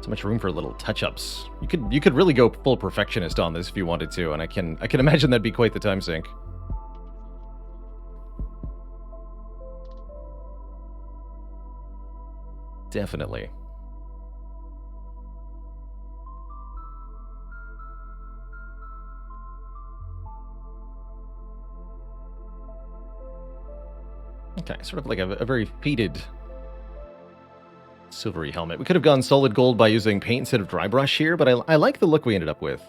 So much room for little touch-ups. You could really go full perfectionist on this if you wanted to, and I can imagine that'd be quite the time sink. Definitely. Okay, sort of like a very faded silvery helmet. We could have gone solid gold by using paint instead of dry brush here, but I like the look we ended up with.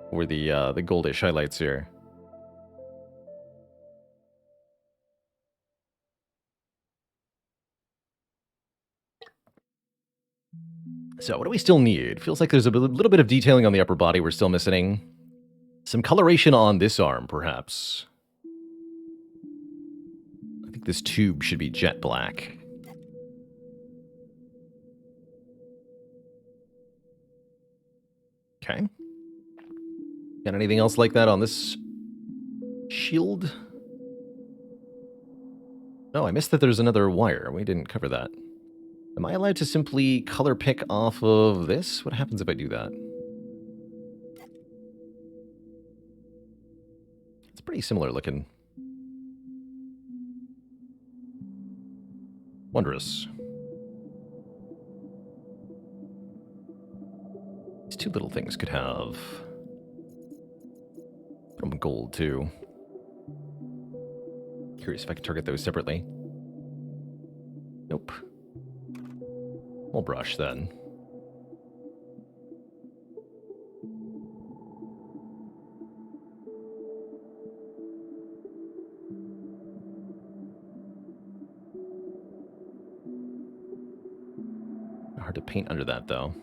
Or the goldish highlights here. So what do we still need? Feels like there's a little bit of detailing on the upper body we're still missing. Some coloration on this arm, perhaps. I think this tube should be jet black. Okay. Got anything else like that on this shield? Oh, I missed that there's another wire. We didn't cover that. Am I allowed to simply color pick off of this? What happens if I do that? It's pretty similar looking. Wondrous. These two little things could have... Put them in gold, too. Curious if I could target those separately. Nope. We'll brush, then. Hard to paint under that, though.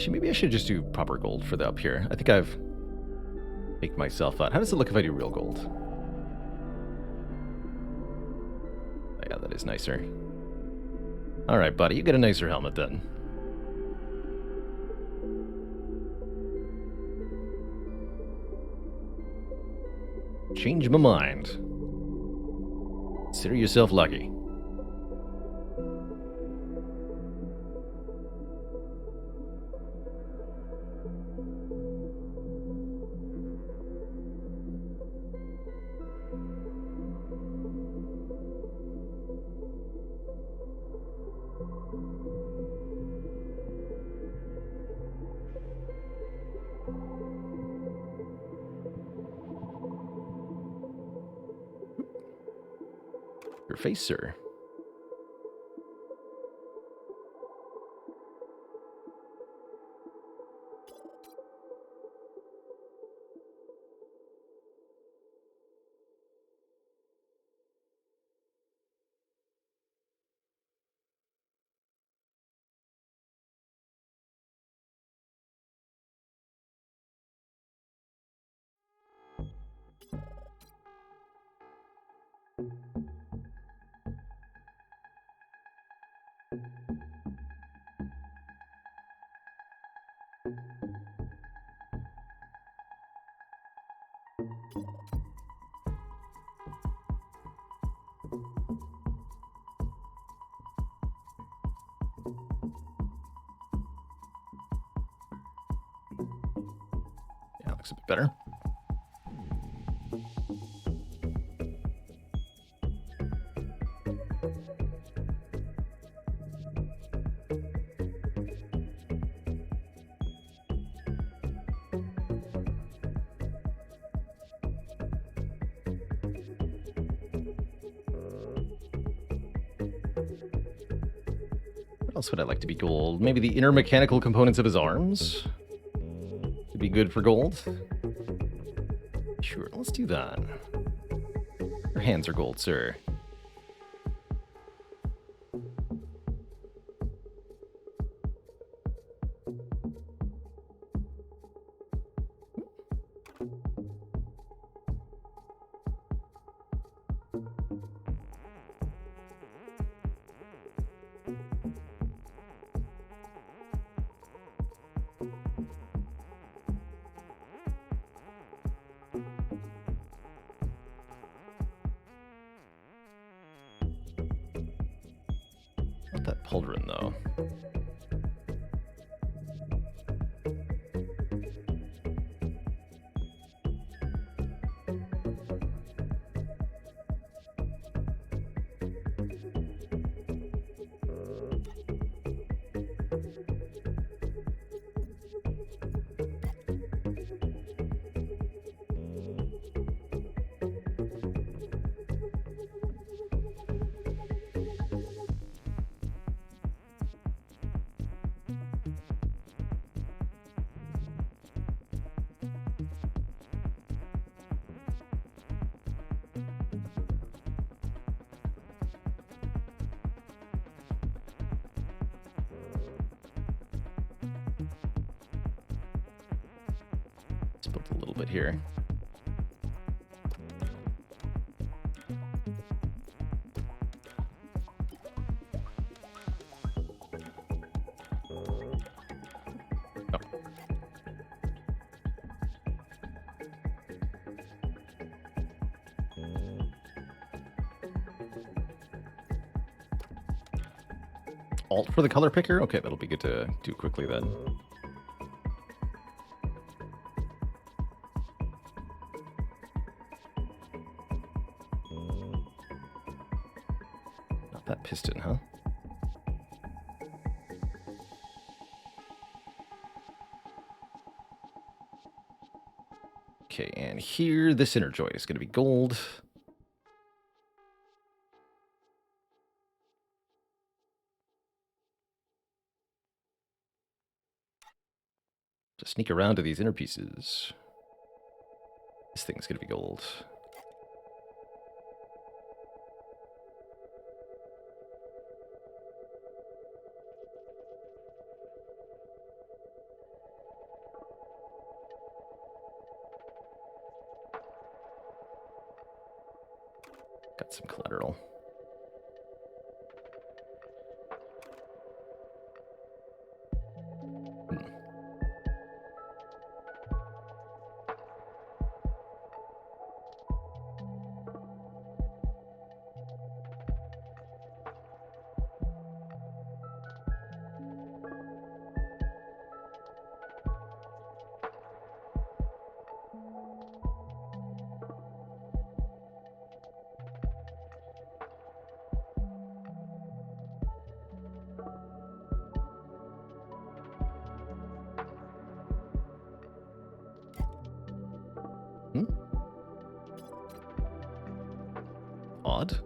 Maybe I should just do proper gold for the up here. I think I've faked myself out. How does it look if I do real gold? Oh, yeah, that is nicer. Alright, buddy, you get a nicer helmet then. Change my mind. Consider yourself lucky. Your face, sir. looks a bit better. What else would I like to be gold? Maybe the inner mechanical components of his arms would be good for gold. Sure, let's do that. Your hands are gold, sir. Not that pauldron, though. Built a little bit here. Oh. Alt for the color picker? Okay, that'll be good to do quickly then. That piston, huh? Okay, and here, this inner joint is going to be gold. Just sneak around to these inner pieces. This thing's going to be gold. Got some collateral. Odd.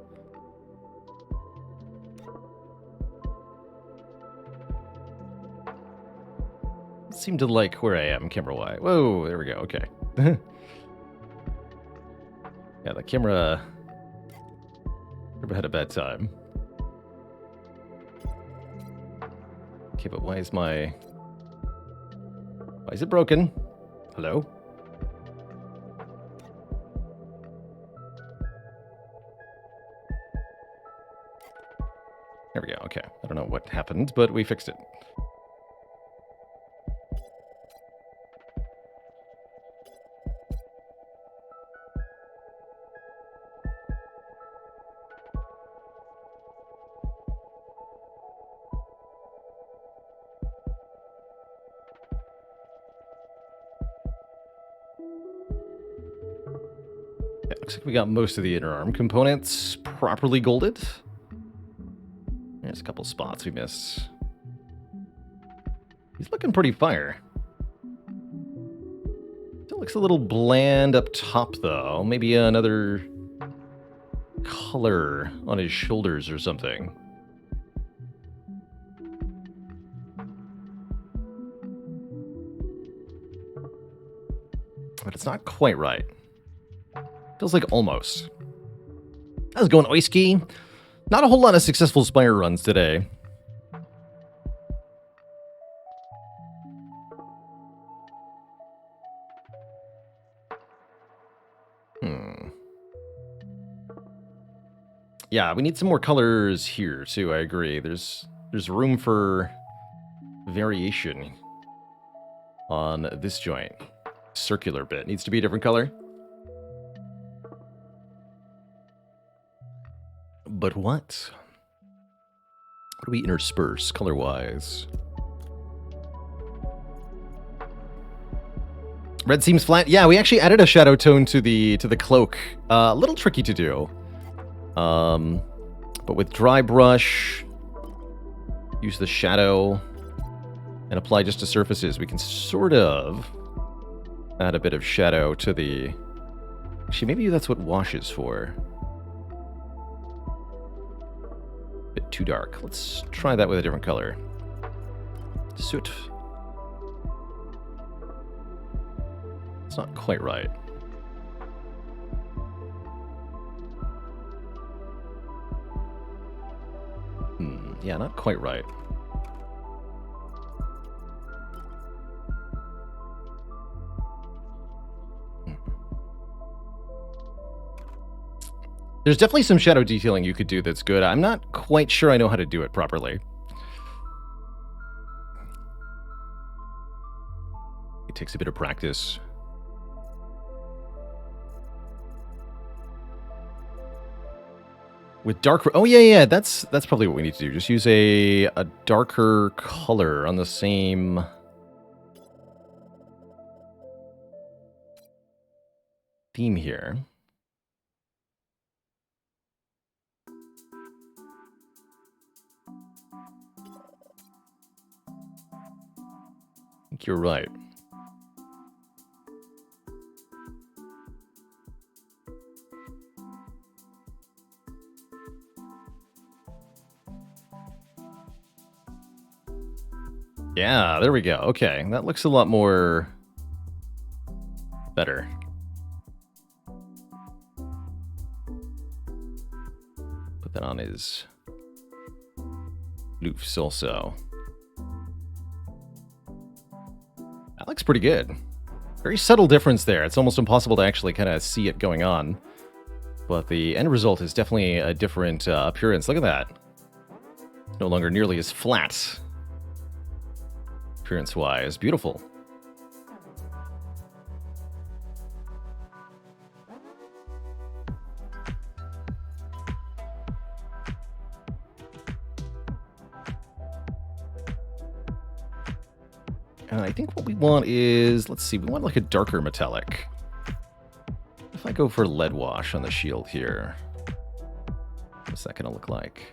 Seem to like where I am camera-wise. Whoa, there we go. Okay. Yeah, the camera had a bad time. Okay, but why is it broken? Hello? There we go. Okay. I don't know what happened, but we fixed it. Looks like we got most of the inner arm components properly golded. There's a couple spots we missed. He's looking pretty fire. Still looks a little bland up top, though. Maybe another color on his shoulders or something. But it's not quite right. Feels like almost. How's it going, Oiski? Not a whole lot of successful Spire runs today. Yeah, we need some more colors here, too, I agree. There's room for variation on this joint. Circular bit. Needs to be a different color. But what? What do we intersperse color-wise? Red seems flat. Yeah, we actually added a shadow tone to the cloak. A little tricky to do. But with dry brush, use the shadow, and apply just to surfaces, we can sort of add a bit of shadow to the... Actually, maybe that's what wash is for. Bit too dark. Let's try that with a different color. Soot. It's not quite right. Yeah, not quite right. There's definitely some shadow detailing you could do that's good. I'm not quite sure I know how to do it properly. It takes a bit of practice. With dark... Oh, yeah, that's probably what we need to do. Just use a darker color on the same... theme here. I think you're right. Yeah, there we go. Okay, that looks a lot more better. Put that on his loofs also. That looks pretty good. Very subtle difference there. It's almost impossible to actually kind of see it going on. But the end result is definitely a different appearance. Look at that. It's no longer nearly as flat. Appearance-wise, beautiful. And I think what we want is, let's see, we want like a darker metallic. If I go for lead wash on the shield here, what's that going to look like?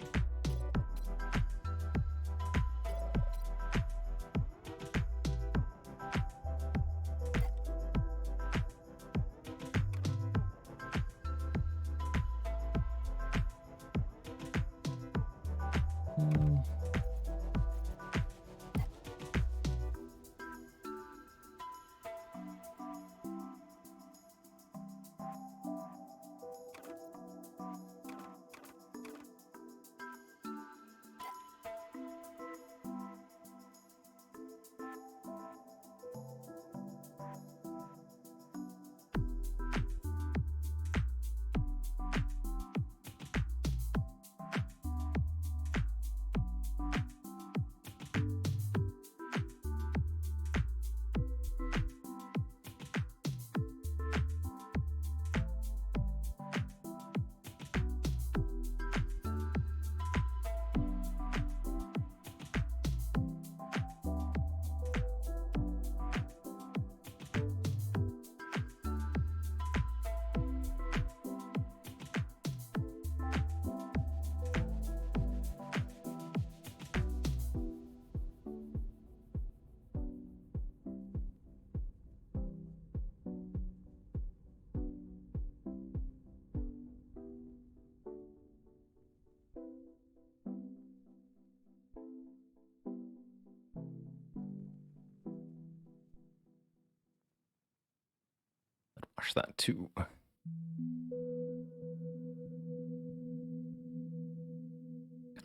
refresh that too.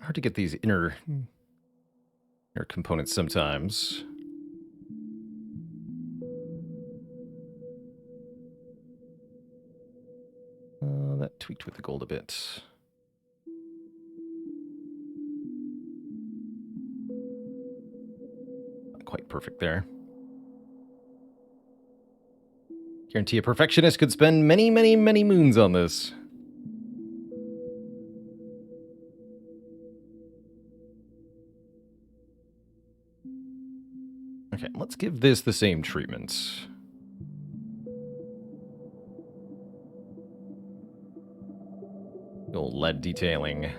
Hard to get these inner components sometimes. That tweaked with the gold a bit. Not quite perfect there. Guarantee a perfectionist could spend many, many, many moons on this. Okay, let's give this the same treatment. The old lead detailing.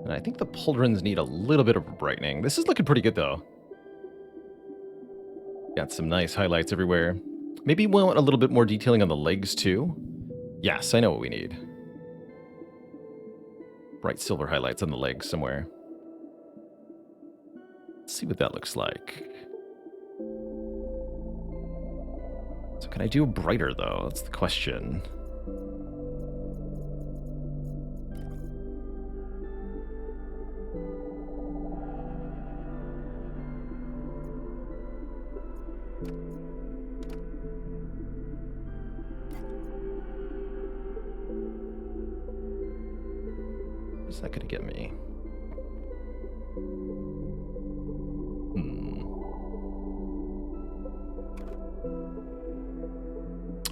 And I think the pauldrons need a little bit of brightening. This is looking pretty good, though. Got some nice highlights everywhere. Maybe we want a little bit more detailing on the legs, too. Yes, I know what we need. Bright silver highlights on the legs somewhere. Let's see what that looks like. So can I do brighter, though? That's the question. What's that going to get me?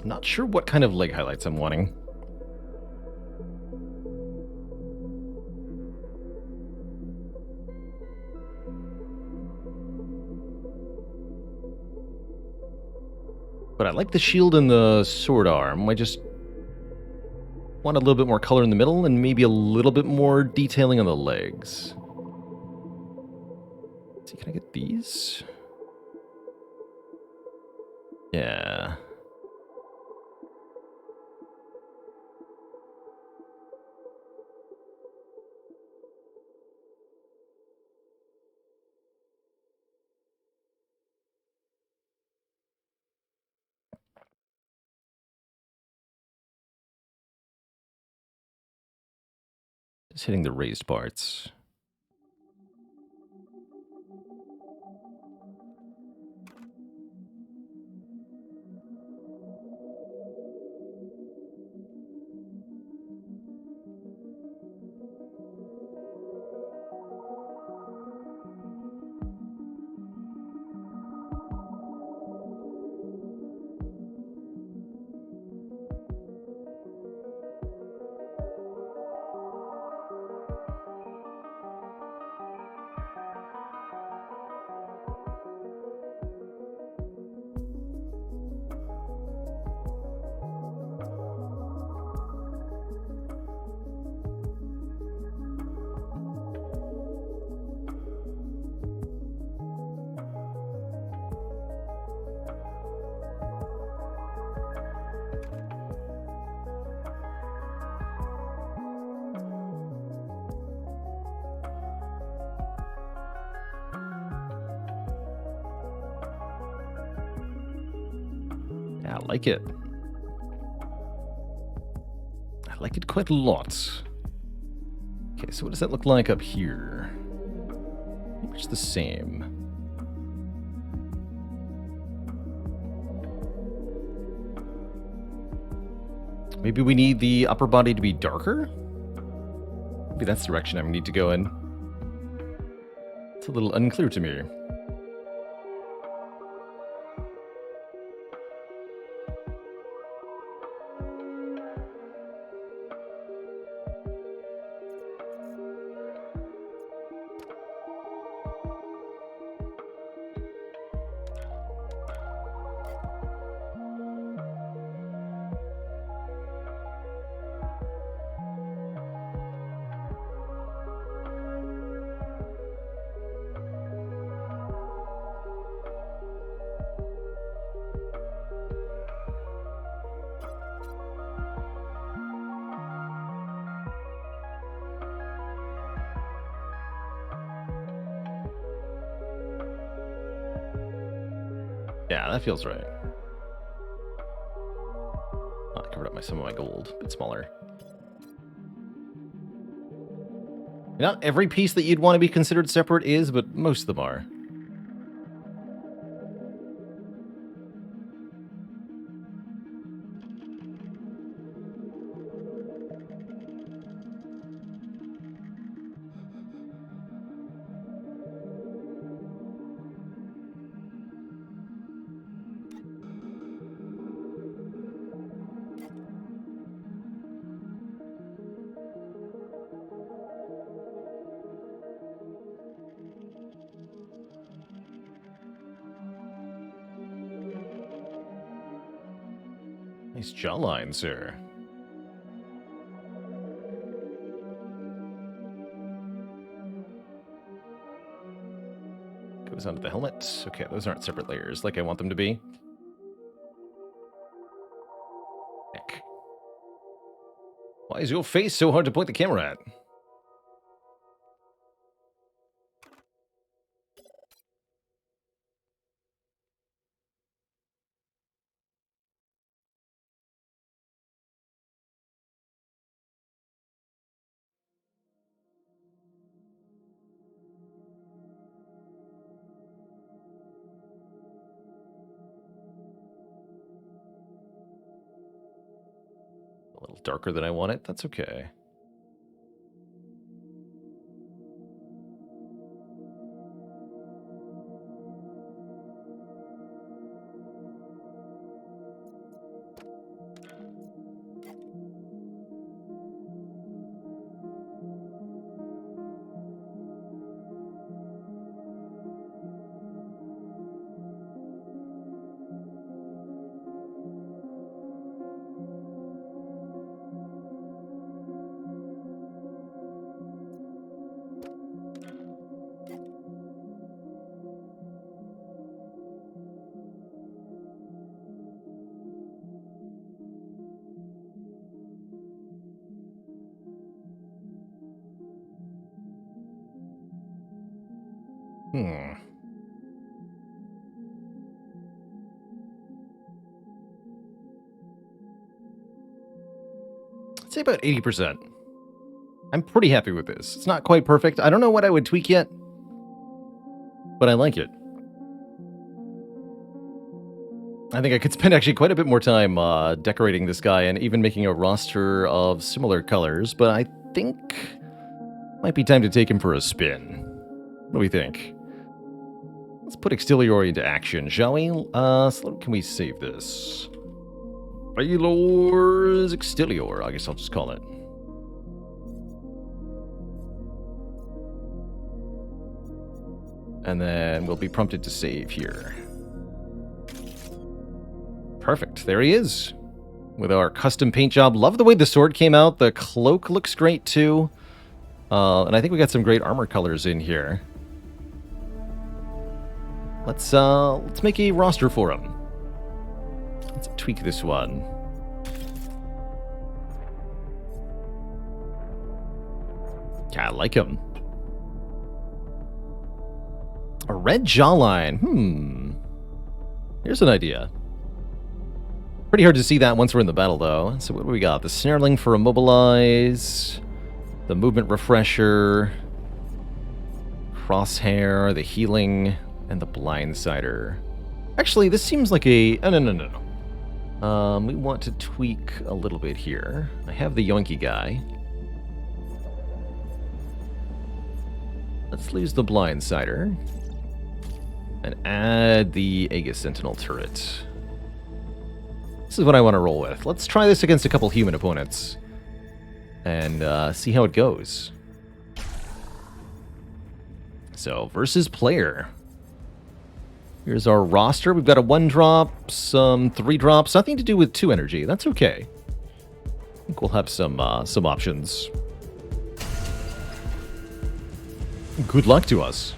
I'm not sure what kind of leg highlights I'm wanting. But I like the shield and the sword arm. I just want a little bit more color in the middle and maybe a little bit more detailing on the legs. Let's see, can I get these? Yeah. Just hitting the raised parts. Yeah, I like it. I like it quite a lot. Okay, so what does that look like up here? Pretty much the same. Maybe we need the upper body to be darker? Maybe that's the direction I need to go in. It's a little unclear to me. Yeah, that feels right. Oh, I covered up some of my gold. A bit smaller. Not every piece that you'd want to be considered separate is, but most of them are. Nice jawline, sir. Goes onto the helmet. Okay, those aren't separate layers like I want them to be. Heck. Why is your face so hard to point the camera at? A little darker than I want it. That's okay. I'd say about 80%. I'm pretty happy with this. It's not quite perfect. I don't know what I would tweak yet, but I like it. I think I could spend actually quite a bit more time decorating this guy and even making a roster of similar colors, but I think it might be time to take him for a spin. What do we think? Let's put Extilior into action, shall we? So can we save this? Baylor's Extilior, I guess I'll just call it. And then we'll be prompted to save here. Perfect, there he is. With our custom paint job. Love the way the sword came out. The cloak looks great too. And I think we got some great armor colors in here. Let's make a roster for him. Let's tweak this one. I like him. A red jawline. Here's an idea. Pretty hard to see that once we're in the battle, though. So what do we got? The Snarling for Immobilize. The Movement Refresher. Crosshair. The Healing. And the Blindsider. Actually, this seems like a... Oh, no. We want to tweak a little bit here. I have the Yoinky guy. Let's lose the Blindsider. And add the Aegis Sentinel turret. This is what I want to roll with. Let's try this against a couple human opponents. And see how it goes. So, versus player. Here's our roster. We've got a 1-drop, some 3-drops. Nothing to do with 2 energy. That's okay. I think we'll have some options. Good luck to us.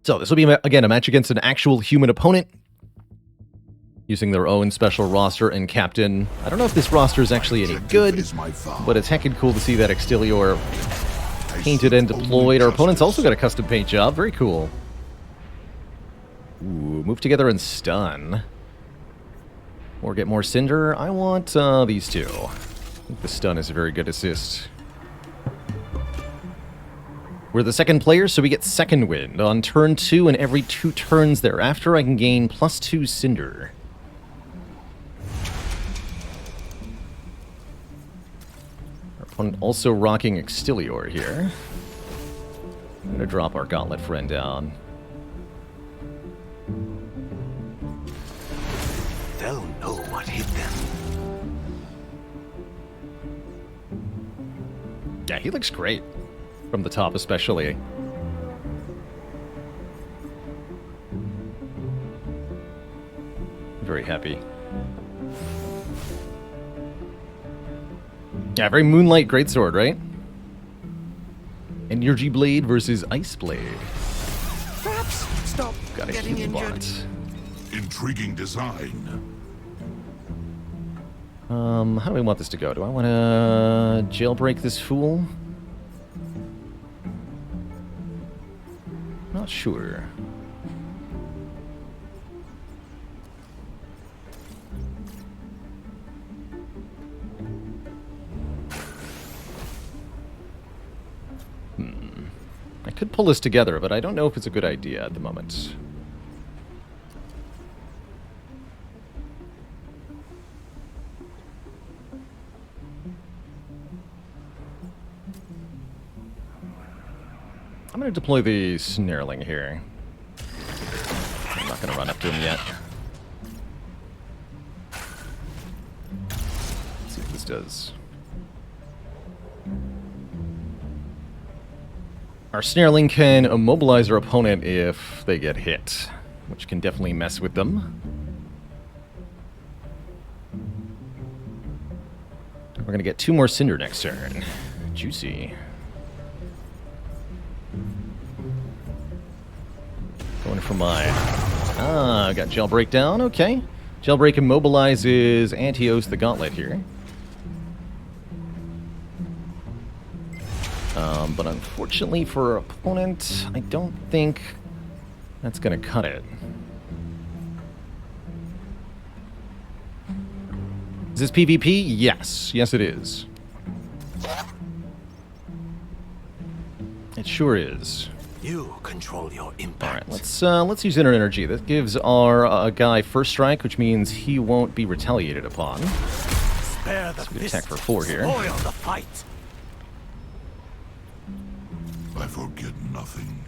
So this will be, again, a match against an actual human opponent. Using their own special roster and captain. I don't know if this roster is actually any good, but it's heckin' cool to see that Extilior painted and deployed. Our opponent's also got a custom paint job. Very cool. Ooh, move together and stun. Or get more Cinder. I want these two. I think the stun is a very good assist. We're the second player, so we get second wind. On turn 2 and every 2 turns thereafter, I can gain +2 Cinder. Our opponent also rocking Extilior here. I'm going to drop our Gauntlet friend down. They'll know what hit them. Yeah, he looks great. From the top, especially. Very happy. Yeah, very Moonlight Greatsword, right? Energy Blade versus Ice Blade. Perhaps stop Got a getting huge injured. bot. Intriguing design. How do we want this to go? Do I want to jailbreak this fool? Not sure. I could pull this together, but I don't know if it's a good idea at the moment. I'm going to deploy the Snarling here. I'm not going to run up to him yet. Let's see what this does. Our Snarling can immobilize our opponent if they get hit, which can definitely mess with them. We're going to get 2 more Cinder next turn. Juicy. Going for my... I got Jailbreak down, okay. Jailbreak immobilizes Antios the Gauntlet here. But unfortunately for our opponent, I don't think that's going to cut it. Is this PvP? Yes. Yes, it is. It sure is. You control your impact. Alright, let's use Inner Energy. That gives our guy first strike, which means he won't be retaliated upon. Spare the We attack for 4 here. Spoil the fight. I forget nothing.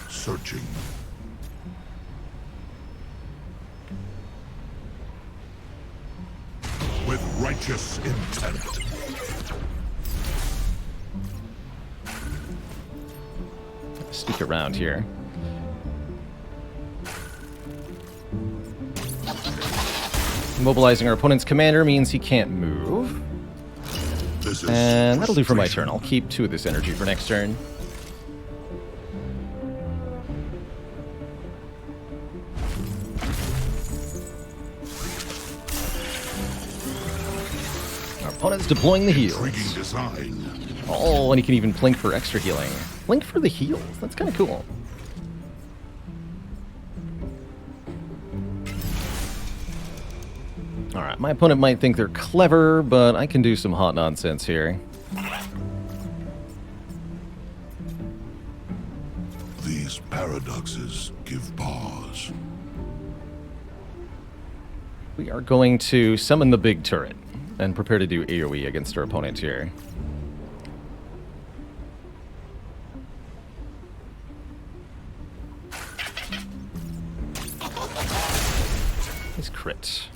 Searching. With righteous intent. Sneak around here. Immobilizing our opponent's commander means he can't move. This is And that'll do for my frustration. turn. I'll keep 2 of this energy for next turn. Our opponent's deploying the Intriguing heals. design. Oh, and he can even blink for extra healing. Blink for the heals. That's kind of cool. Alright, my opponent might think they're clever, but I can do some hot nonsense here. These paradoxes give pause. We are going to summon the big turret and prepare to do AoE against our opponent here. Nice crit.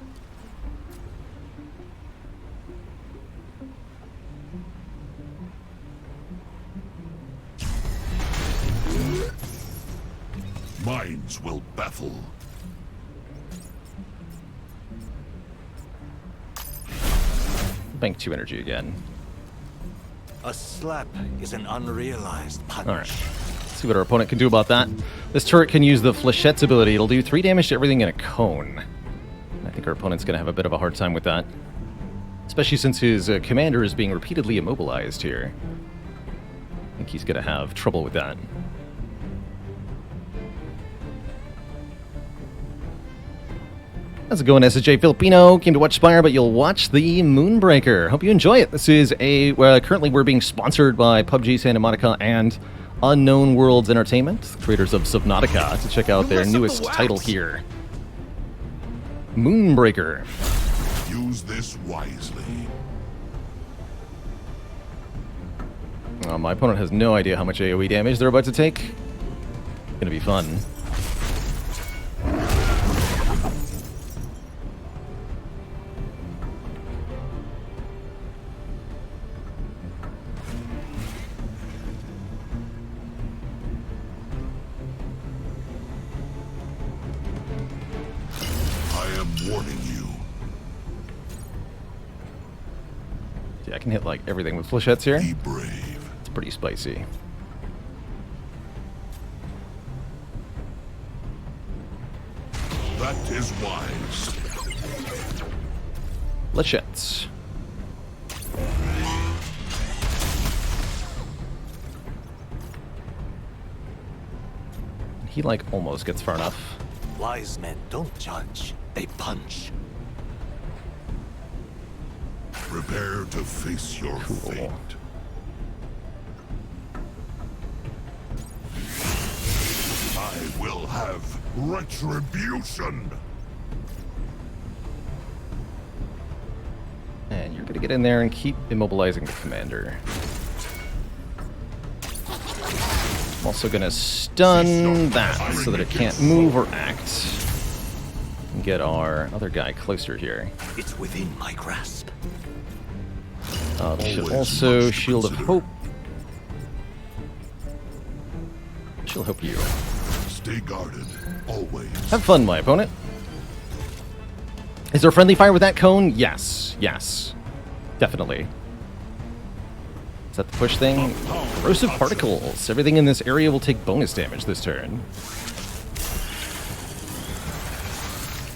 Minds will baffle. Bank 2 energy again. A slap is an unrealized punch. Alright. See what our opponent can do about that. This turret can use the Flechette's ability. It'll do 3 damage to everything in a cone. I think our opponent's going to have a bit of a hard time with that. Especially since his commander is being repeatedly immobilized here. I think he's going to have trouble with that. How's it going, SJ Filipino? Came to watch Spire, but you'll watch the Moonbreaker. Hope you enjoy it. This is a... currently we're being sponsored by PUBG Santa Monica and Unknown Worlds Entertainment, the creators of Subnautica, to check out their newest title here. Moonbreaker. Use this wisely. My opponent has no idea how much AoE damage they're about to take. Gonna be fun. Warning you. Yeah, I can hit like everything with flechettes here. Be brave. It's pretty spicy. That is wise. Flechettes. He like almost gets far enough. Wise men don't judge, they punch. Prepare to face your fate. I will have retribution. And you're gonna get in there and keep immobilizing the commander. I'm also gonna stun that so that it can't move or act. And get our other guy closer here. It's within my grasp. We should also Shield of Hope. She'll help you. Stay guarded, always. Have fun, my opponent. Is there friendly fire with that cone? Yes. Yes. Definitely. Is that the push thing? Corrosive particles. Everything in this area will take bonus damage this turn.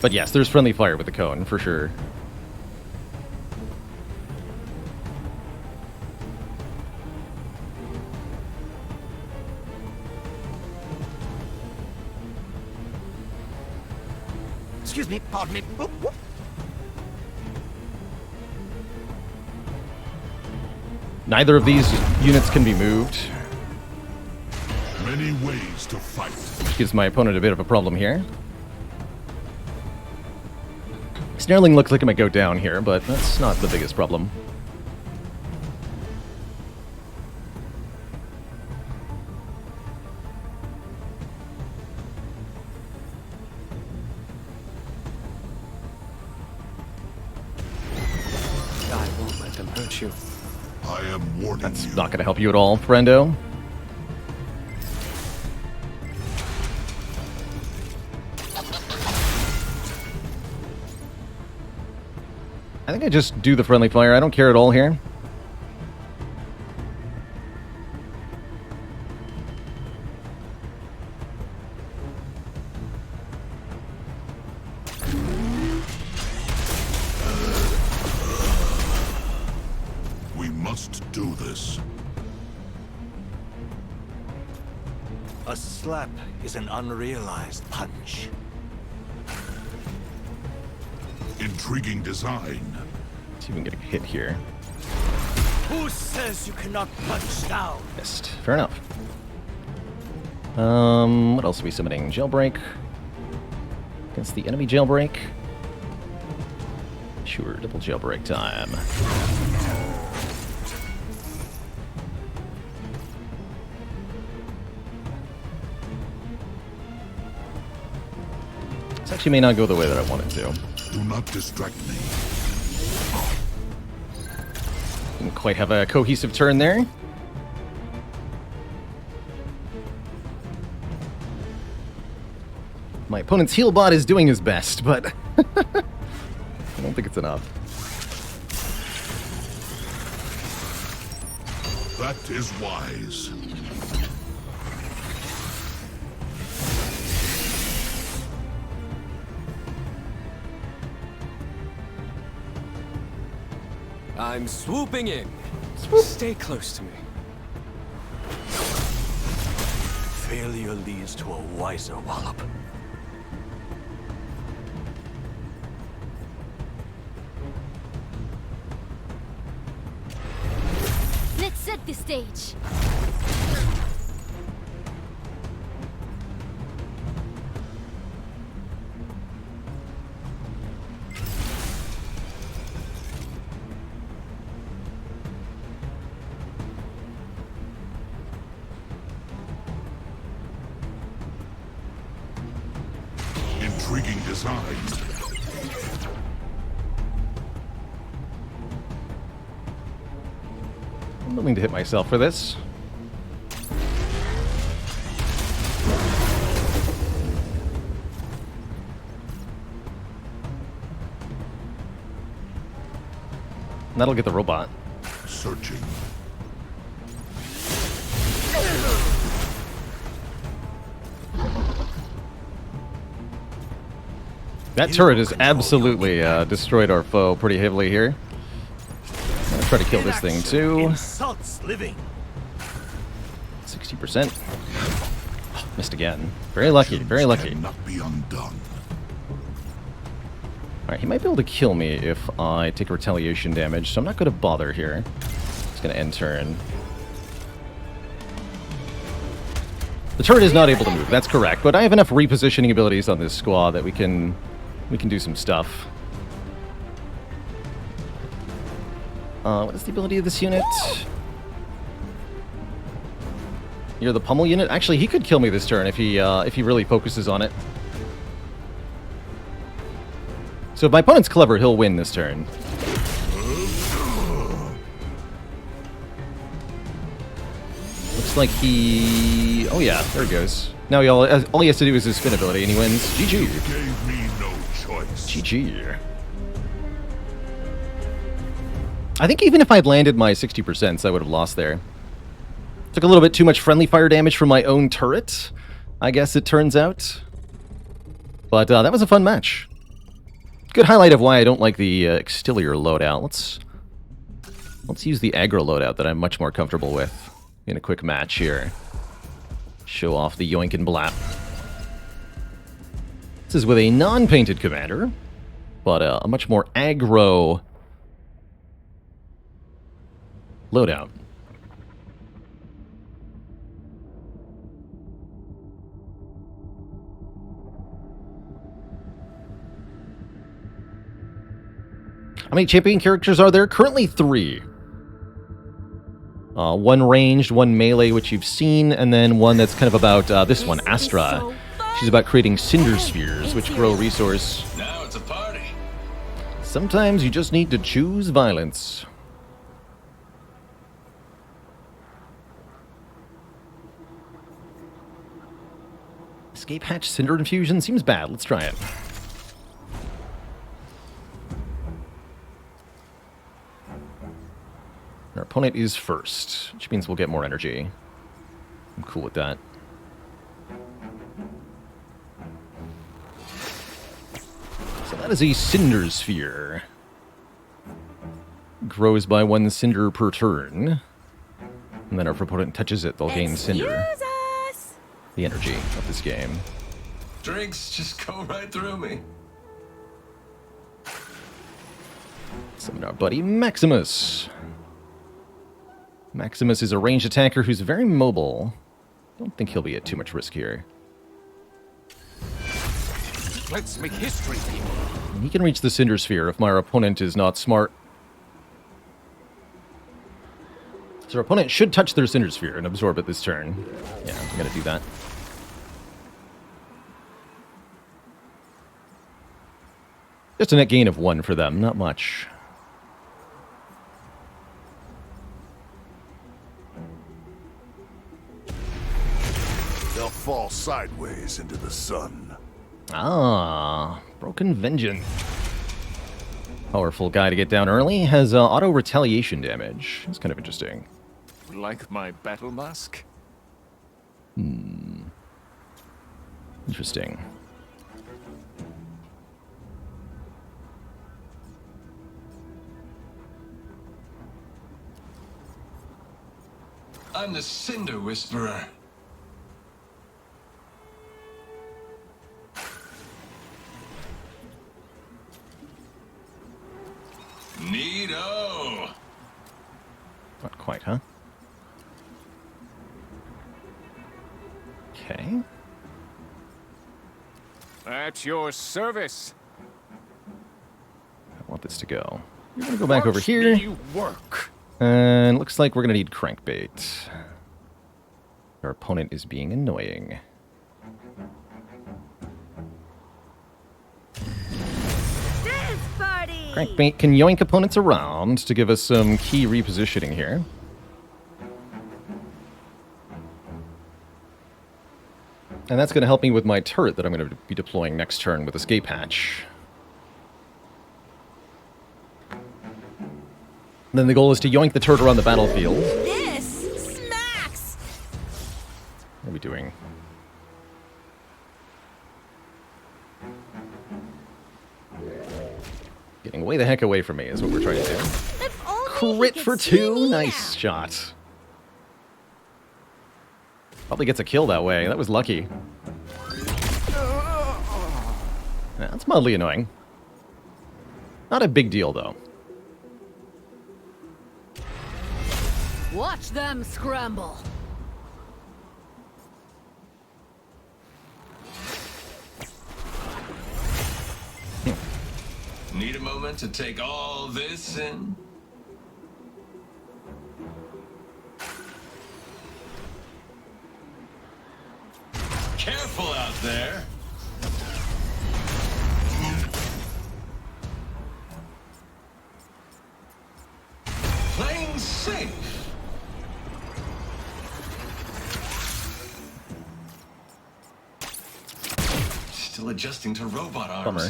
But yes, there's friendly fire with the cone, for sure. Excuse me, pardon me. Whoop, whoop. Neither of these units can be moved. Many ways to fight. Which gives my opponent a bit of a problem here. Snarling looks like it might go down here, but that's not the biggest problem. I won't let them hurt you. I am warning That's you. not going to help you at all, friendo. I think I just do the friendly fire. I don't care at all here. We must do this. A slap is an unrealized punch. Intriguing design. It's even getting hit here. Who says you cannot punch down? Missed. Fair enough. What else are we summoning? Jailbreak. Against the enemy jailbreak. Sure, double jailbreak time. This actually may not go the way that I wanted to. Do not distract me. Didn't quite have a cohesive turn there. My opponent's heal bot is doing his best, but I don't think it's enough. That is wise. I'm swooping in. Stay close to me. Failure leads to a wiser wallop. Let's set the stage. Intriguing design. I'm willing to hit myself for this. And that'll get the robot. Searching. That turret has absolutely destroyed our foe pretty heavily here. I'm gonna try to kill this thing too. Insults living. 60%. Oh, missed again. Very lucky, very lucky. Cannot be undone. Alright, he might be able to kill me if I take retaliation damage, so I'm not going to bother here. Just going to end turn. The turret is not able to move, that's correct, but I have enough repositioning abilities on this squad that we can do some stuff. What is the ability of this unit? You're the pummel unit? Actually, he could kill me this turn if he really focuses on it. So if my opponent's clever, he'll win this turn. Looks like he... Oh yeah, there he goes. Now all he has to do is his spin ability and he wins. GG. Gave me no choice. GG. I think even if I'd landed my 60%, I would have lost there. Took a little bit too much friendly fire damage from my own turret, I guess it turns out. But that was a fun match. Good highlight of why I don't like the exterior loadout. Let's use the aggro loadout that I'm much more comfortable with in a quick match here. Show off the yoink and blap. This is with a non-painted commander, but a much more aggro loadout. How many champion characters are there? Currently 3. One ranged, one melee, which you've seen, and then one that's kind of about this one, Astra. She's about creating cinder spheres, which grow resource. Now it's a party. Sometimes you just need to choose violence. Escape hatch cinder infusion seems bad. Let's try it. Our opponent is first, which means we'll get more energy. I'm cool with that. So that is a Cinder Sphere. Grows by 1 cinder per turn. And then if our opponent touches it, they'll gain cinder. The energy of this game. Drinks just go right through me. Summon our buddy Maximus. Maximus is a ranged attacker who's very mobile. Don't think he'll be at too much risk here. Let's make history, people. He can reach the Cinder Sphere if my opponent is not smart. So our opponent should touch their Cinder Sphere and absorb it this turn. Yeah, I'm gonna do that. Just a net gain of 1 for them, not much. They'll fall sideways into the sun. Ah, Broken Vengeance. Powerful guy to get down early. Has auto retaliation damage. It's kind of interesting. Like my battle mask? Interesting. I'm the Cinder Whisperer. Neato! Not quite, huh? Okay. At your service. I want this to go. We're gonna go back over Watch here. me work. And looks like we're gonna need crankbait. Our opponent is being annoying. Dance party! Crankbait can yoink opponents around to give us some key repositioning here. And that's going to help me with my turret that I'm going to be deploying next turn with Escape Hatch. Then the goal is to yoink the turret around the battlefield. This smacks! What are we doing? Getting way the heck away from me is what we're trying to do. If only Crit he for could see 2. me Nice now. shot. Probably gets a kill that way. That was lucky. Yeah, that's mildly annoying. Not a big deal, though. Watch them scramble. Need a moment to take all this in? Careful out there! Playing safe! Still adjusting to robot arms. Bummer.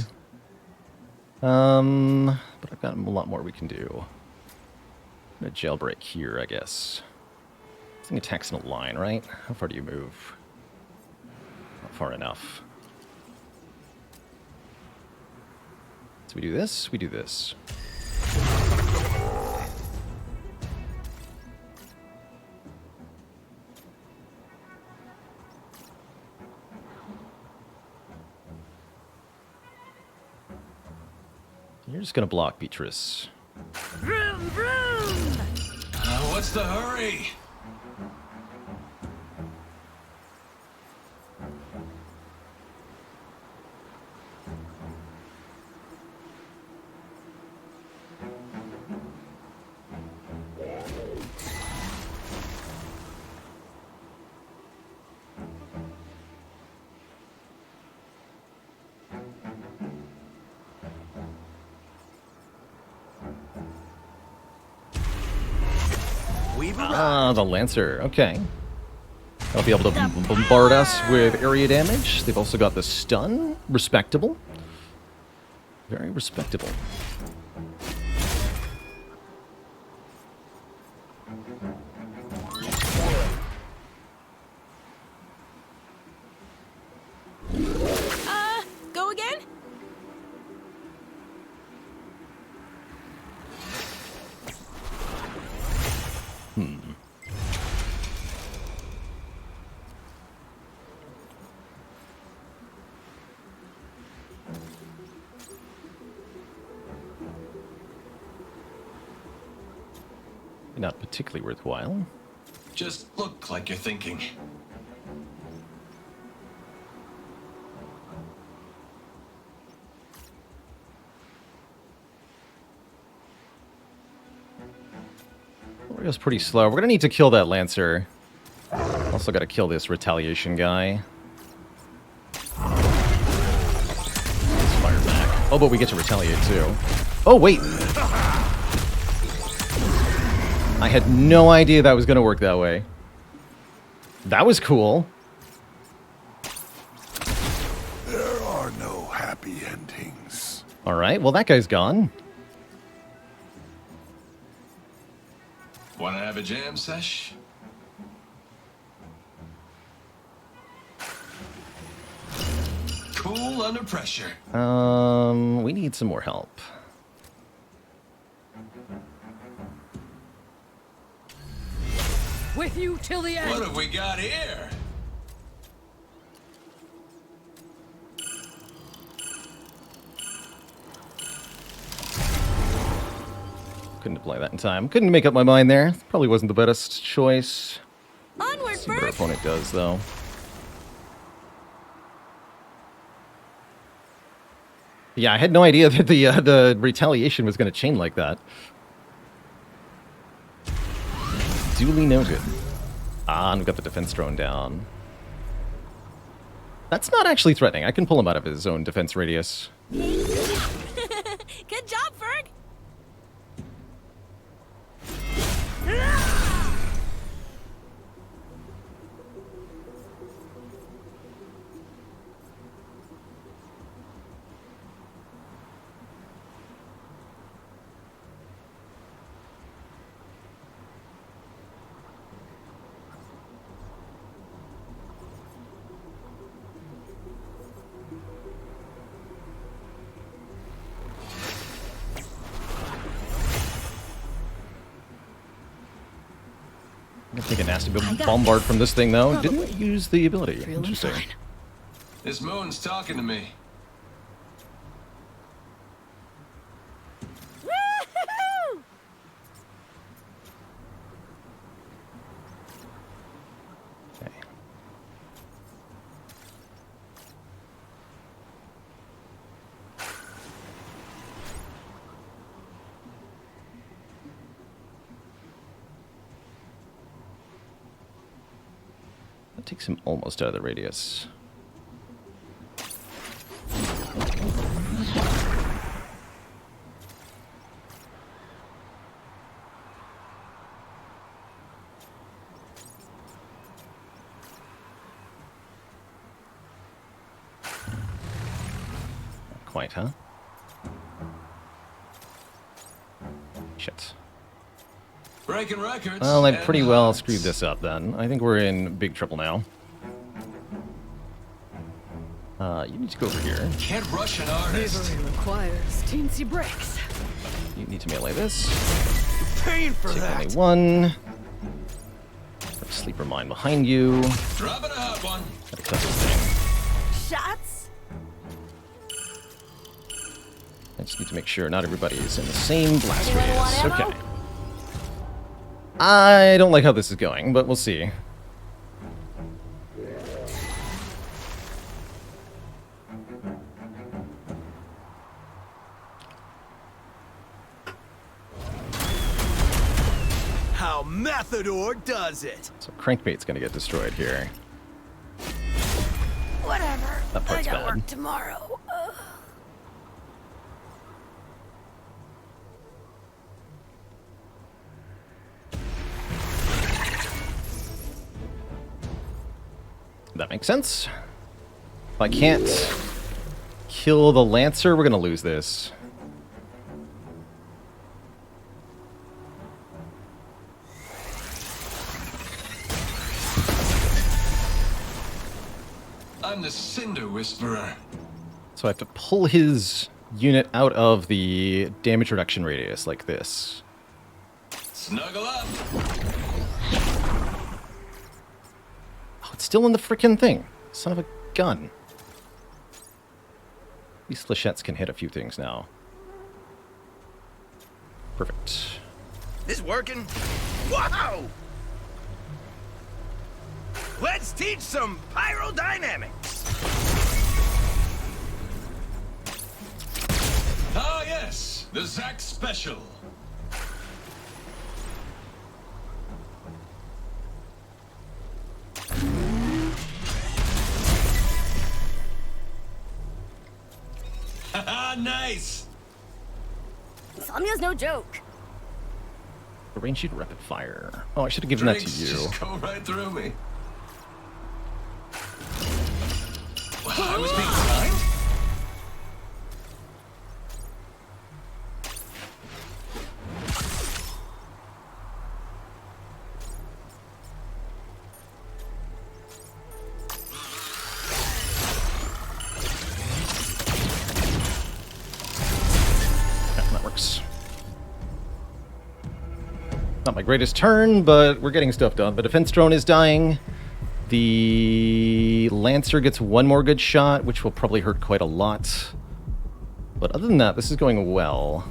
But I've got a lot more we can do. I'm gonna jailbreak here, I guess. This thing attacks in a line, right? How far do you move? Not far enough. So we do this, we do this. You're just gonna block Beatrice. Vroom, vroom! What's the hurry? Ah, the Lancer. Okay. They'll be able to bombard us with area damage. They've also got the stun. Respectable. Very respectable. Go again? Not particularly worthwhile. Just look like you're thinking. Wario's pretty slow. We're gonna need to kill that Lancer. Also gotta kill this retaliation guy. Spire back. Oh, but we get to retaliate too. Oh, wait! I had no idea that was gonna work that way. That was cool. There are no happy endings. Alright, well that guy's gone. Wanna have a jam sesh? Cool under pressure. We need some more help. With you till the end. What have we got here? Couldn't apply that in time. Couldn't make up my mind there. Probably wasn't the best choice. Onward, See what our Bert. opponent does, though. Yeah, I had no idea that the retaliation was going to chain like that. Duly noted. Ah, and we've got the defense drone down. That's not actually threatening. I can pull him out of his own defense radius. Good job, Ferg. I'm gonna take a nasty bombard from this thing, though. Didn't use the ability. Feeling Interesting. fine. This moon's talking to me. Woo-hoo-hoo! Okay. That takes him almost out of the radius. Not quite, huh? Shit. Breaking records. Well, I and pretty well odds. screwed this up then. I think we're in big trouble now. You need to go over here. Can't rush an artist. Bravery requires teensy breaks. You need to melee this. Paying for Take that. only one. Put a sleeper mine behind you. Dropping a hot one. Gotta cut this thing. Shots. I just need to make sure not everybody is in the same blast Anyone want radius. ammo? Okay. I don't like how this is going, but we'll see. How Matador does it. So Crankbait's gonna get destroyed here. Whatever. That part's I got bad. work tomorrow. That makes sense. If I can't kill the Lancer, we're gonna lose this. I'm the Cinder Whisperer. So I have to pull his unit out of the damage reduction radius like this. Snuggle up. Oh, it's still in the frickin' thing. Son of a gun. These flechettes can hit a few things now. Perfect. This working? Wow! Let's teach some pyrodynamics. Ah, yes. The Zack Special. Haha, nice. Samya's no joke. Range shoot rapid fire. Oh, I should have given that to Drinks you. just go right through me. Wow, I was being kind? Yeah, that works. Not my greatest turn, but we're getting stuff done. The defense drone is dying. The Lancer gets one more good shot, which will probably hurt quite a lot. But other than that, this is going well.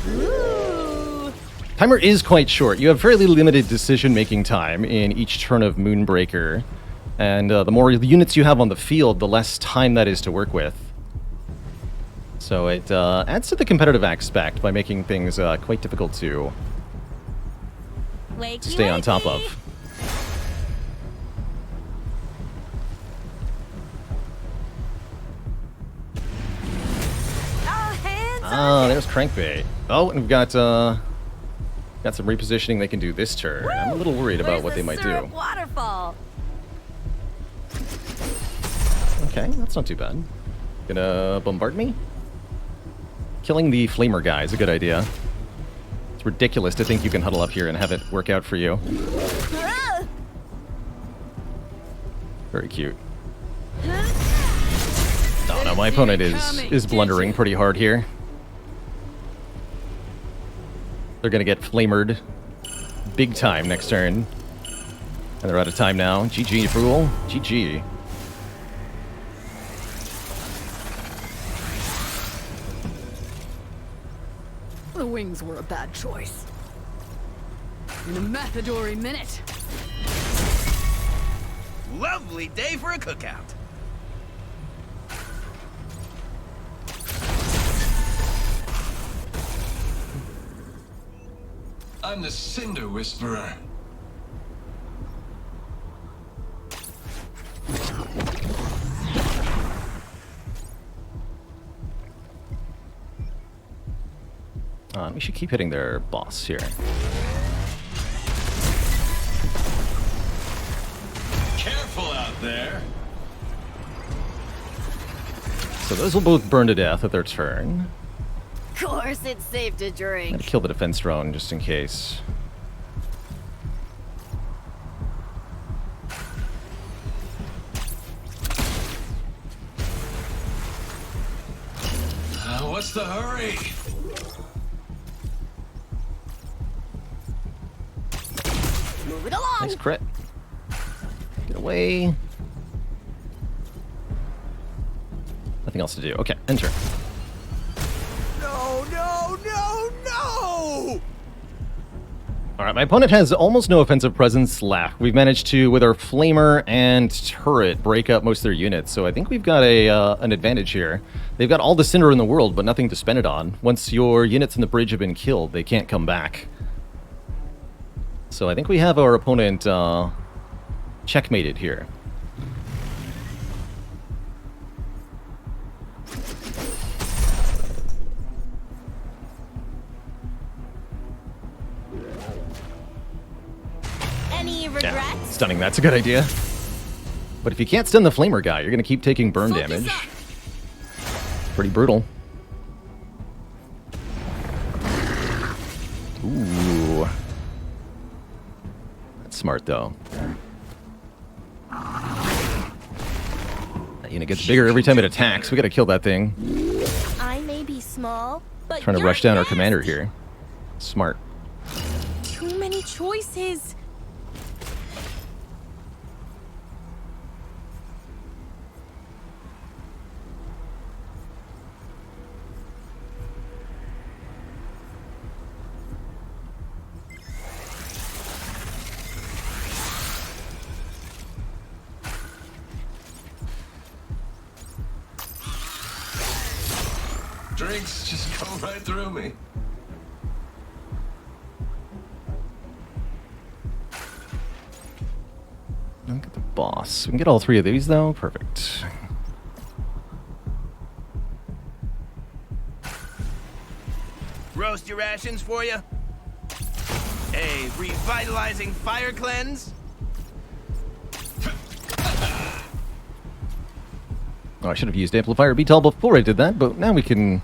Ooh. Timer is quite short. You have fairly limited decision-making time in each turn of Moonbreaker. And the more units you have on the field, the less time that is to work with. So it adds to the competitive aspect by making things quite difficult to Wakey, stay on top of. wakey. Oh, hands Ah, there's Crankbait. Oh, and we've got some repositioning they can do this turn. I'm a little worried about Where's what they the might syrup do. Waterfall. Okay, that's not too bad. Gonna bombard me? Killing the Flamer guy is a good idea. It's ridiculous to think you can huddle up here and have it work out for you. Ah! Very cute. Oh no, my opponent is blundering pretty hard here. They're gonna get flamered big time next turn. And they're out of time now. GG, fool. GG. The wings were a bad choice. In a Matadori minute. Lovely day for a cookout. I'm the Cinder Whisperer. We should keep hitting their boss here. Careful out there. So those will both burn to death at their turn. Of course, it's safe to I'm drink. gonna kill the defense drone just in case. What's the hurry? Move it along. Nice crit. Get away. Nothing else to do. Okay, enter. No, no, no, no! Alright, my opponent has almost no offensive presence left. We've managed to, with our Flamer and Turret, break up most of their units, so I think we've got an advantage here. They've got all the Cinder in the world, but nothing to spend it on. Once your units in the bridge have been killed, they can't come back. So I think we have our opponent checkmated here. Any regrets? Stunning, that's a good idea. But if you can't stun the Flamer guy, you're going to keep taking burn Focus damage. up. Pretty brutal. Ooh. That's smart, though. That unit gets bigger every time it attacks. We got to kill that thing. I may be small, but Trying to you're rush down our fast. commander here. Smart. Too many choices. Drinks just go right through me. Look at the boss. We can get all three of these, though. Perfect. Roast your rations for you? A revitalizing fire cleanse? Oh, I should have used Amplifier BTAL before I did that, but now we can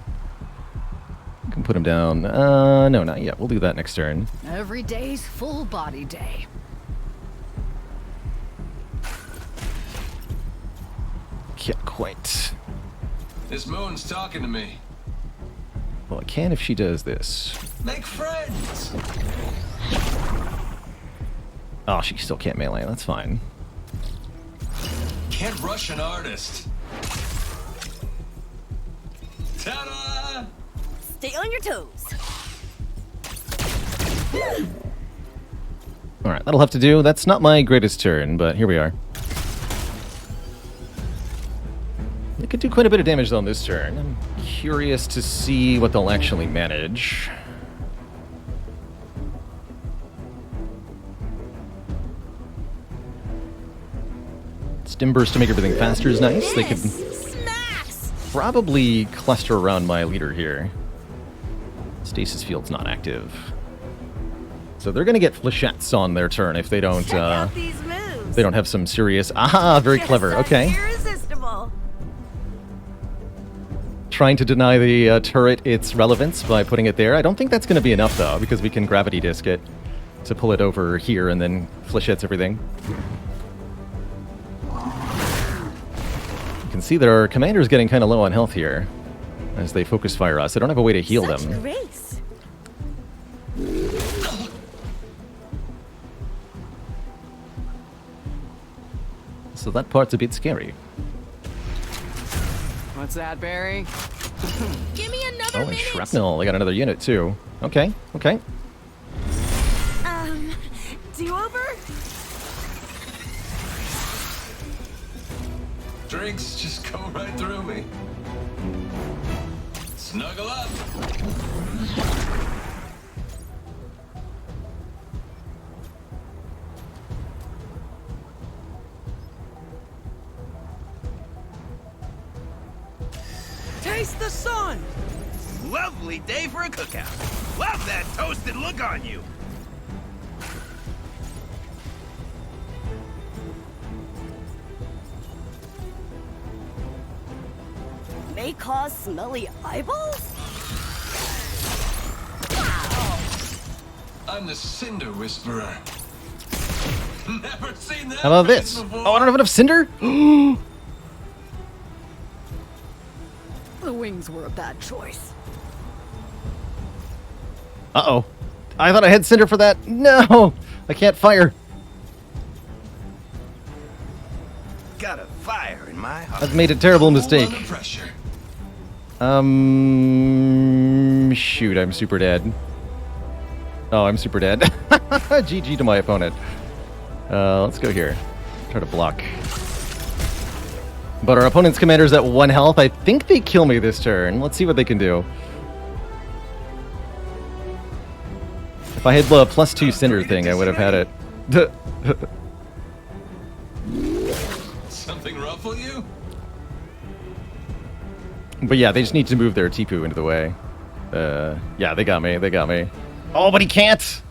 put him down. No, not yet. We'll do that next turn. Every day's full body day. Can't quite. This moon's talking to me. Well, I can if she does this. Make friends. Oh, she still can't melee. That's fine. Can't rush an artist. Ta-da! Stay on your toes. Alright, that'll have to do. That's not my greatest turn, but here we are. They could do quite a bit of damage though on this turn. I'm curious to see what they'll actually manage. Stim burst to make everything faster is nice. They could Smacks. probably cluster around my leader here. Stasis field's not active. So they're gonna get flechettes on their turn if they don't Check out these moves. they don't have some serious very clever. Just Okay. irresistible. Trying to deny the turret its relevance by putting it there. I don't think that's gonna be enough though, because we can gravity disc it to pull it over here and then flechettes everything. You can see that our commander's getting kind of low on health here as they focus fire us. I don't have a way to heal Such them. grace. So that part's a bit scary. What's that, Barry? Give me another Oh, and minute. shrapnel. They got another unit too. Okay, okay. Do over? Drinks just go right through me. Snuggle up. Taste the sun! Lovely day for a cookout. Love that toasted look on you. May cause smelly eyeballs? I'm the Cinder Whisperer. Never seen that How about face this? before. Oh, I don't have enough cinder? The wings were a bad choice. Uh-oh. I thought I had cinder for that. No! I can't fire. Got a fire in my heart. I've made a terrible Under mistake. pressure. Shoot, I'm super dead. Oh, I'm super dead. GG to my opponent. Let's go here. Try to block. But our opponent's commander's at 1 health. I think they kill me this turn. Let's see what they can do. If I had the +2 cinder thing, I would have had it. Something ruffle you? But yeah, they just need to move their Tipu into the way. Yeah, they got me. They got me. Oh, but he can't!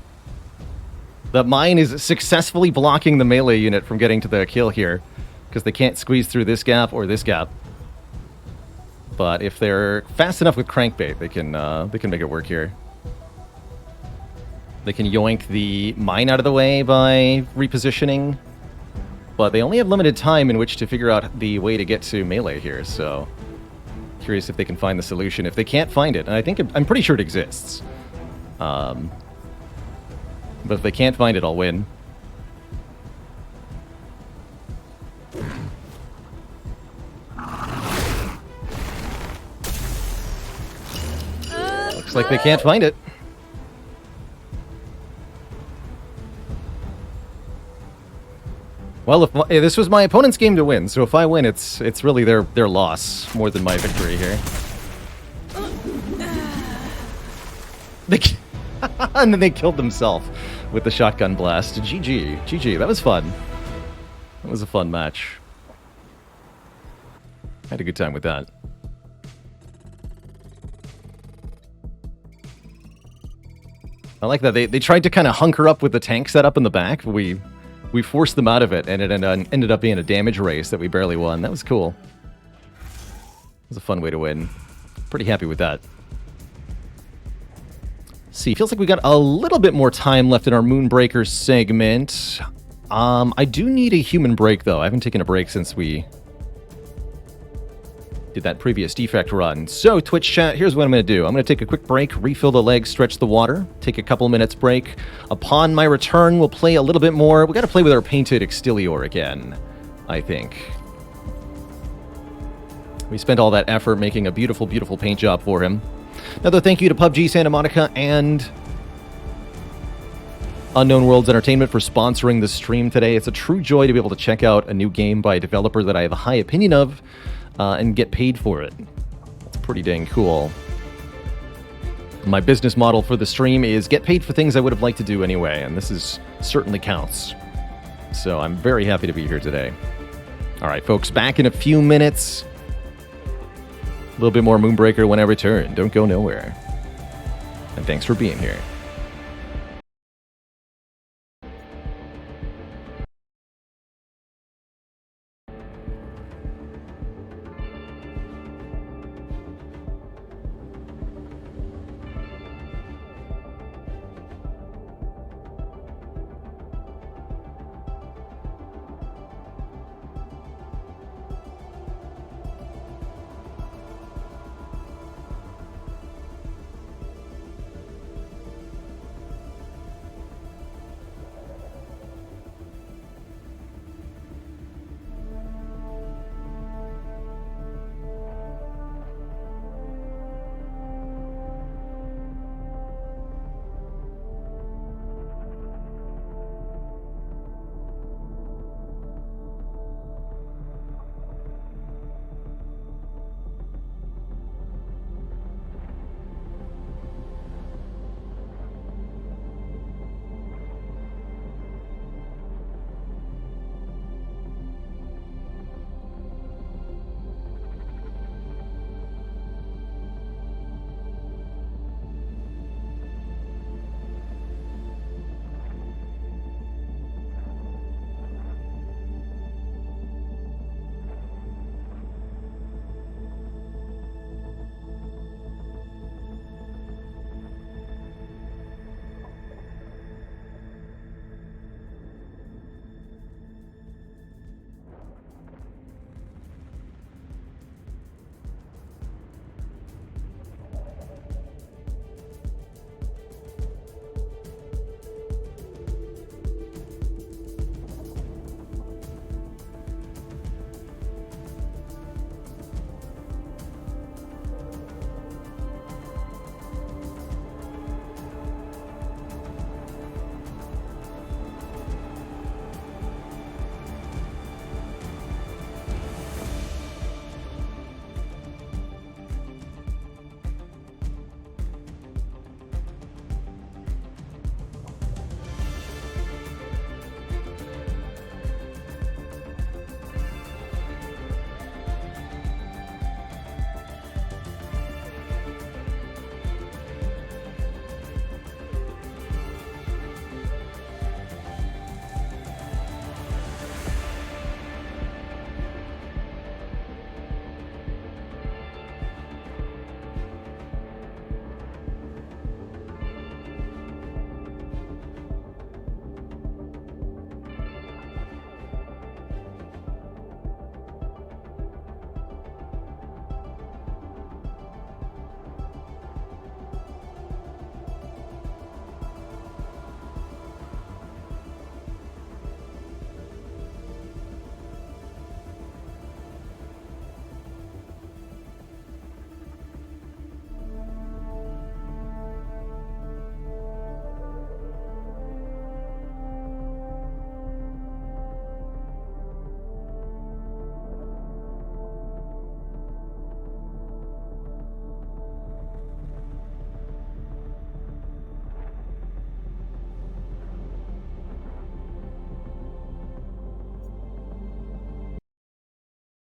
The mine is successfully blocking the melee unit from getting to the kill here, because they can't squeeze through this gap or this gap. But if they're fast enough with crankbait, they can make it work here. They can yoink the mine out of the way by repositioning, but they only have limited time in which to figure out the way to get to melee here, so curious if they can find the solution. If they can't find it, and I'm pretty sure it exists. But if they can't find it, I'll win. Looks like they can't find it. Well, if this was my opponent's game to win, so if I win, it's really their loss more than my victory here. And then they killed themselves with the shotgun blast. GG. GG. That was fun. That was a fun match. Had a good time with that. I like that. They tried to kind of hunker up with the tank setup in the back. We forced them out of it, and it ended up being a damage race that we barely won. That was cool. It was a fun way to win. Pretty happy with that. See, feels like we got a little bit more time left in our Moonbreaker segment. I do need a human break, though. I haven't taken a break since we did that previous defect run. So, Twitch chat, here's what I'm going to do. I'm going to take a quick break, refill the legs, stretch the water, take a couple minutes break. Upon my return, we'll play a little bit more. We got to play with our painted Extilior again, I think. We spent all that effort making a beautiful, beautiful paint job for him. Another thank you to PUBG Santa Monica and Unknown Worlds Entertainment for sponsoring the stream today. It's a true joy to be able to check out a new game by a developer that I have a high opinion of and get paid for it. It's pretty dang cool. My business model for the stream is get paid for things I would have liked to do anyway, and this is certainly counts. So I'm very happy to be here today. All right, folks, back in a few minutes. A little bit more Moonbreaker when I return. Don't go nowhere. And thanks for being here.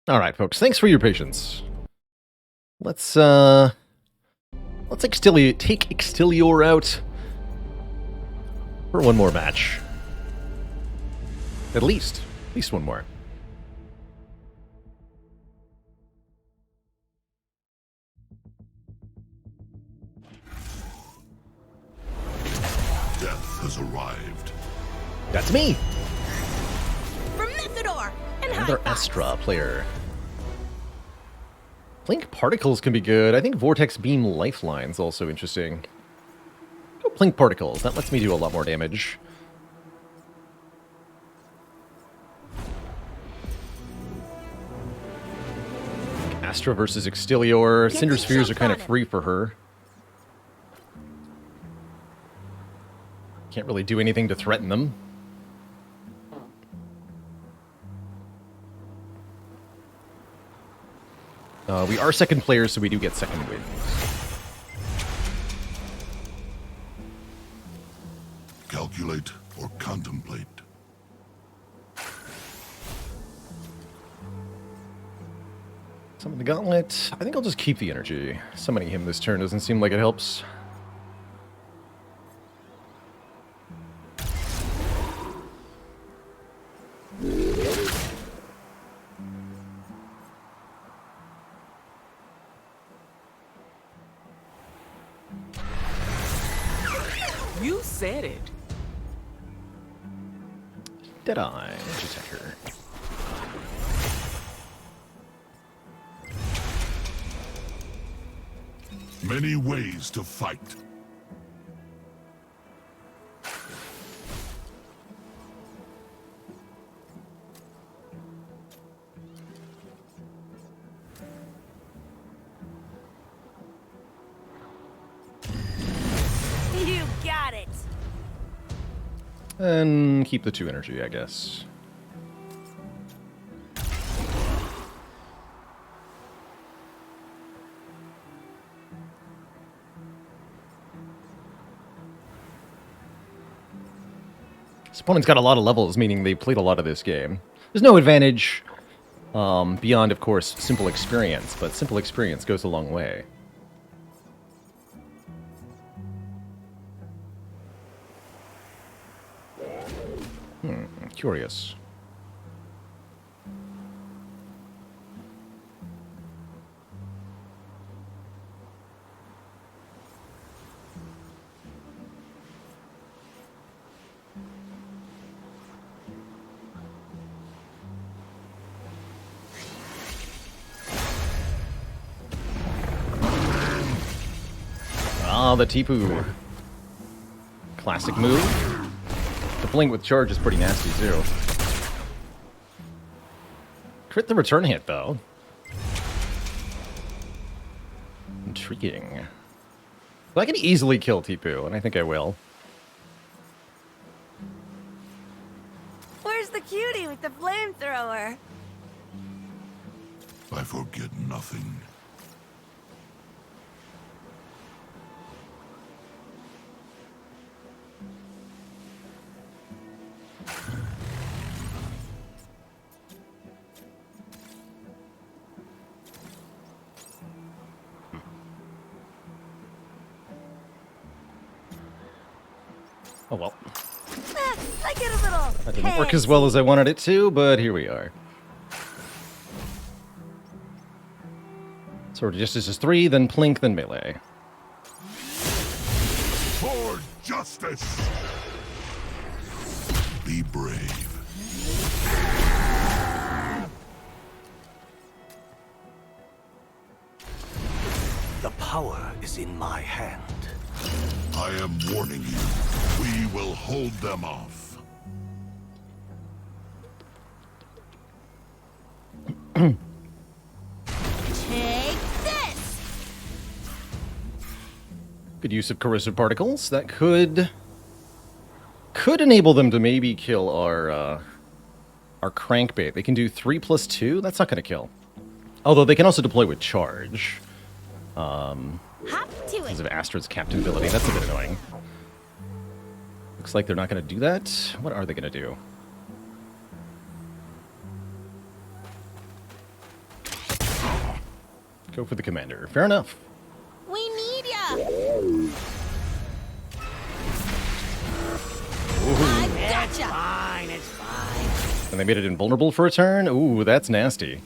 All right, folks. Thanks for your patience. Let's take Extilior out for one more match. At least one more. Death has arrived. That's me. From Mythador and Another High Five. Astra player. Plink Particles can be good. I think Vortex Beam Lifeline's also interesting. Go Plink Particles. That lets me do a lot more damage. Astra versus Extilior. Cinder Spheres are kind of free for her. Can't really do anything to threaten them. We are second players, so we do get second wins. Calculate or contemplate. Summon the Gauntlet. I think I'll just keep the energy. Summoning him this turn doesn't seem like it helps. You said it. Deadeye. Edge Attacker. Many ways to fight. You got it. And keep the 2 energy, I guess. This opponent's got a lot of levels, meaning they played a lot of this game. There's no advantage beyond, of course, simple experience, but simple experience goes a long way. Curious. Ah, the Tipu. Classic move. The blink with charge is pretty nasty, too. Crit the return hit, though. Intriguing. Well, I can easily kill Tipu, and I think I will. Where's the cutie with the flamethrower? I forget nothing. Oh well. I get a little. That didn't work as well as I wanted it to, but here we are. Sword of Justice is 3, then Plink, then Melee. For justice! Be brave. The power is in my hand. I am warning you. We will hold them off. Take this! Good use of corrosive particles. That could enable them to maybe kill our crankbait. They can do 3+2. That's not going to kill. Although they can also deploy with charge. Hop to Because it. of Astra's captain ability. That's a bit annoying. Looks like they're not going to do that. What are they going to do? Go for the commander. Fair enough. We need ya. I gotcha. Fine, it's fine. And they made it invulnerable for a turn? Ooh, that's nasty.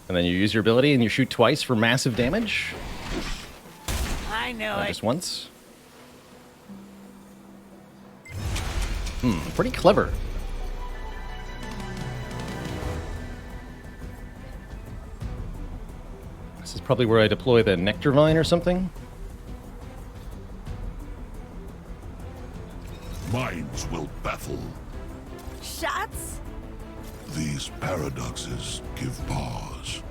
And then you use your ability and you shoot twice for massive damage? I know Not it. just once? Pretty clever. Probably where I deploy the Nectar Vine or something. Minds will baffle. Shots? These paradoxes give pause.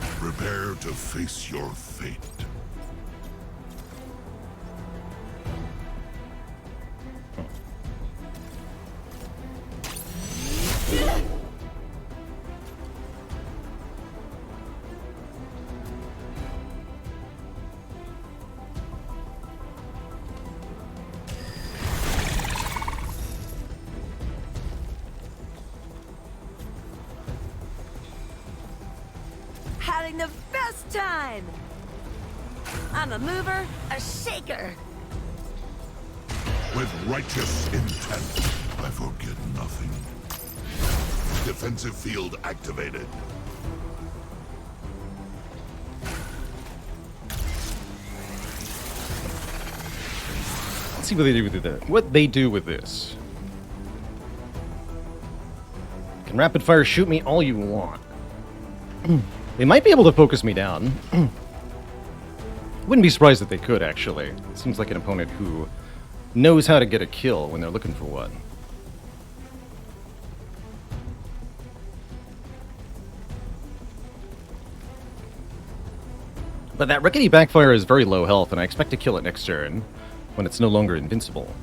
Prepare to face your fate. Having the best time! I'm a mover, a shaker. With righteous intent, I forget nothing. Defensive field activated. Let's see what they do with it. What they do with this. Can rapid fire shoot me all you want. They might be able to focus me down. Wouldn't be surprised if they could, actually. Seems like an opponent who knows how to get a kill when they're looking for one. But that rickety backfire is very low health, and I expect to kill it next turn, when it's no longer invincible.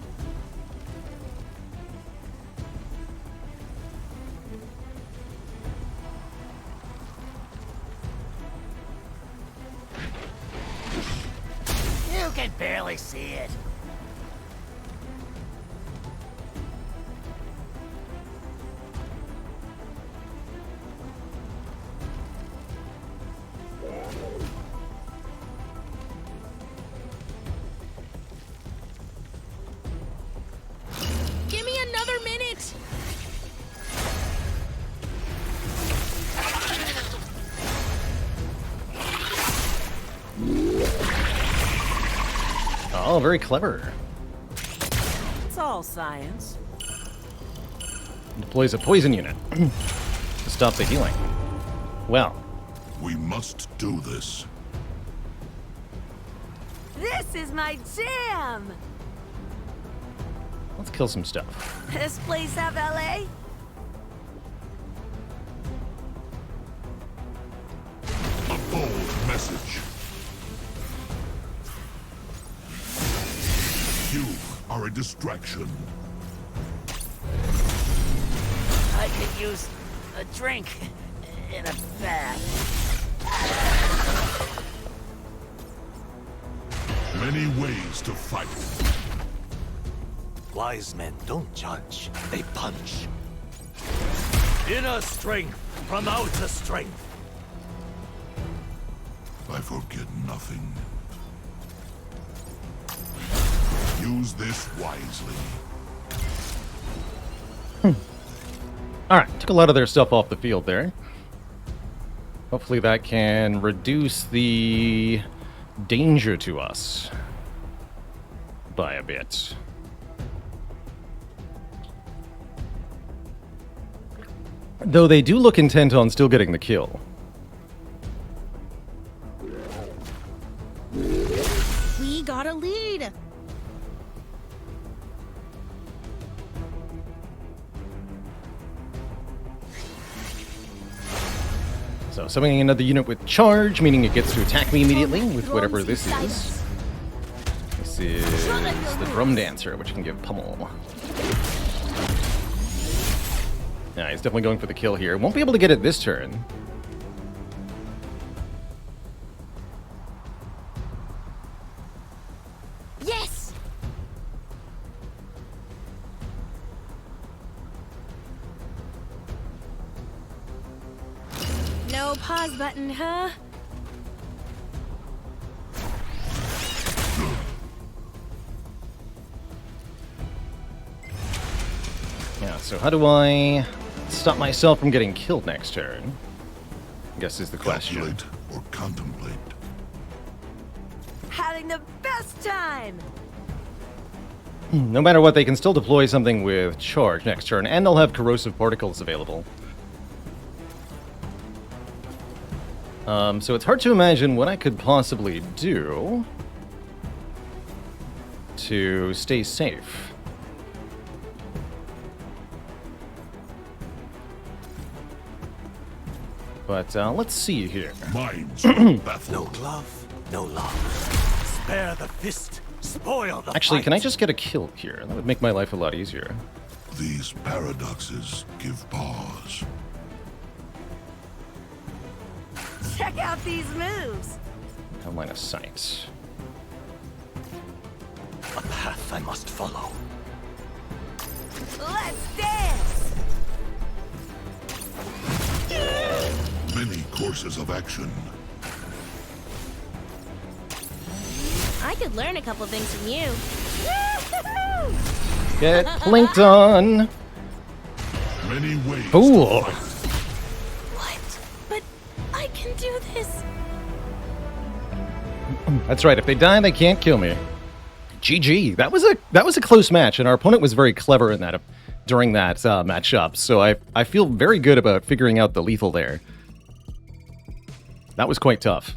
You can barely see it. Give me another minute! Oh, very clever. It's all science. Deploys a poison unit to stop the healing. Well, We must do this. This is my jam! let's kill some stuff. This place have LA? A bold message. You are a distraction. I could use a drink in a bath. Many ways to fight. Wise men don't judge, they punch. Inner strength from outer strength. I forget nothing. Use this wisely. Alright, took a lot of their stuff off the field there. Hopefully that can reduce the danger to us by a bit. Though they do look intent on still getting the kill. We got a lead! So summoning another unit with charge, meaning it gets to attack me immediately with whatever this is. This is the Drum Dancer, which can give pummel. Yeah, he's definitely going for the kill here. Won't be able to get it this turn. Yes! No pause button, huh? Yeah, so how do I stop myself from getting killed next turn? I guess is the question. Calculate or contemplate. Having the best time! No matter what, they can still deploy something with charge next turn, and they'll have corrosive particles available. So it's hard to imagine what I could possibly do to stay safe. But let's see here. Minds will baffle. No glove, no love. Spare the fist, spoil the Actually, can I fight. just get a kill here? That would make my life a lot easier. These paradoxes give pause. Check out these moves. How line of sight? A path I must follow. Let's dance. Many courses of action. I could learn a couple things from you. Get plinked on! Many ways. Fool! What? But I can do this. That's right, if they die, they can't kill me. GG. That was a close match, and our opponent was very clever in that during that matchup, so I feel very good about figuring out the lethal there. That was quite tough.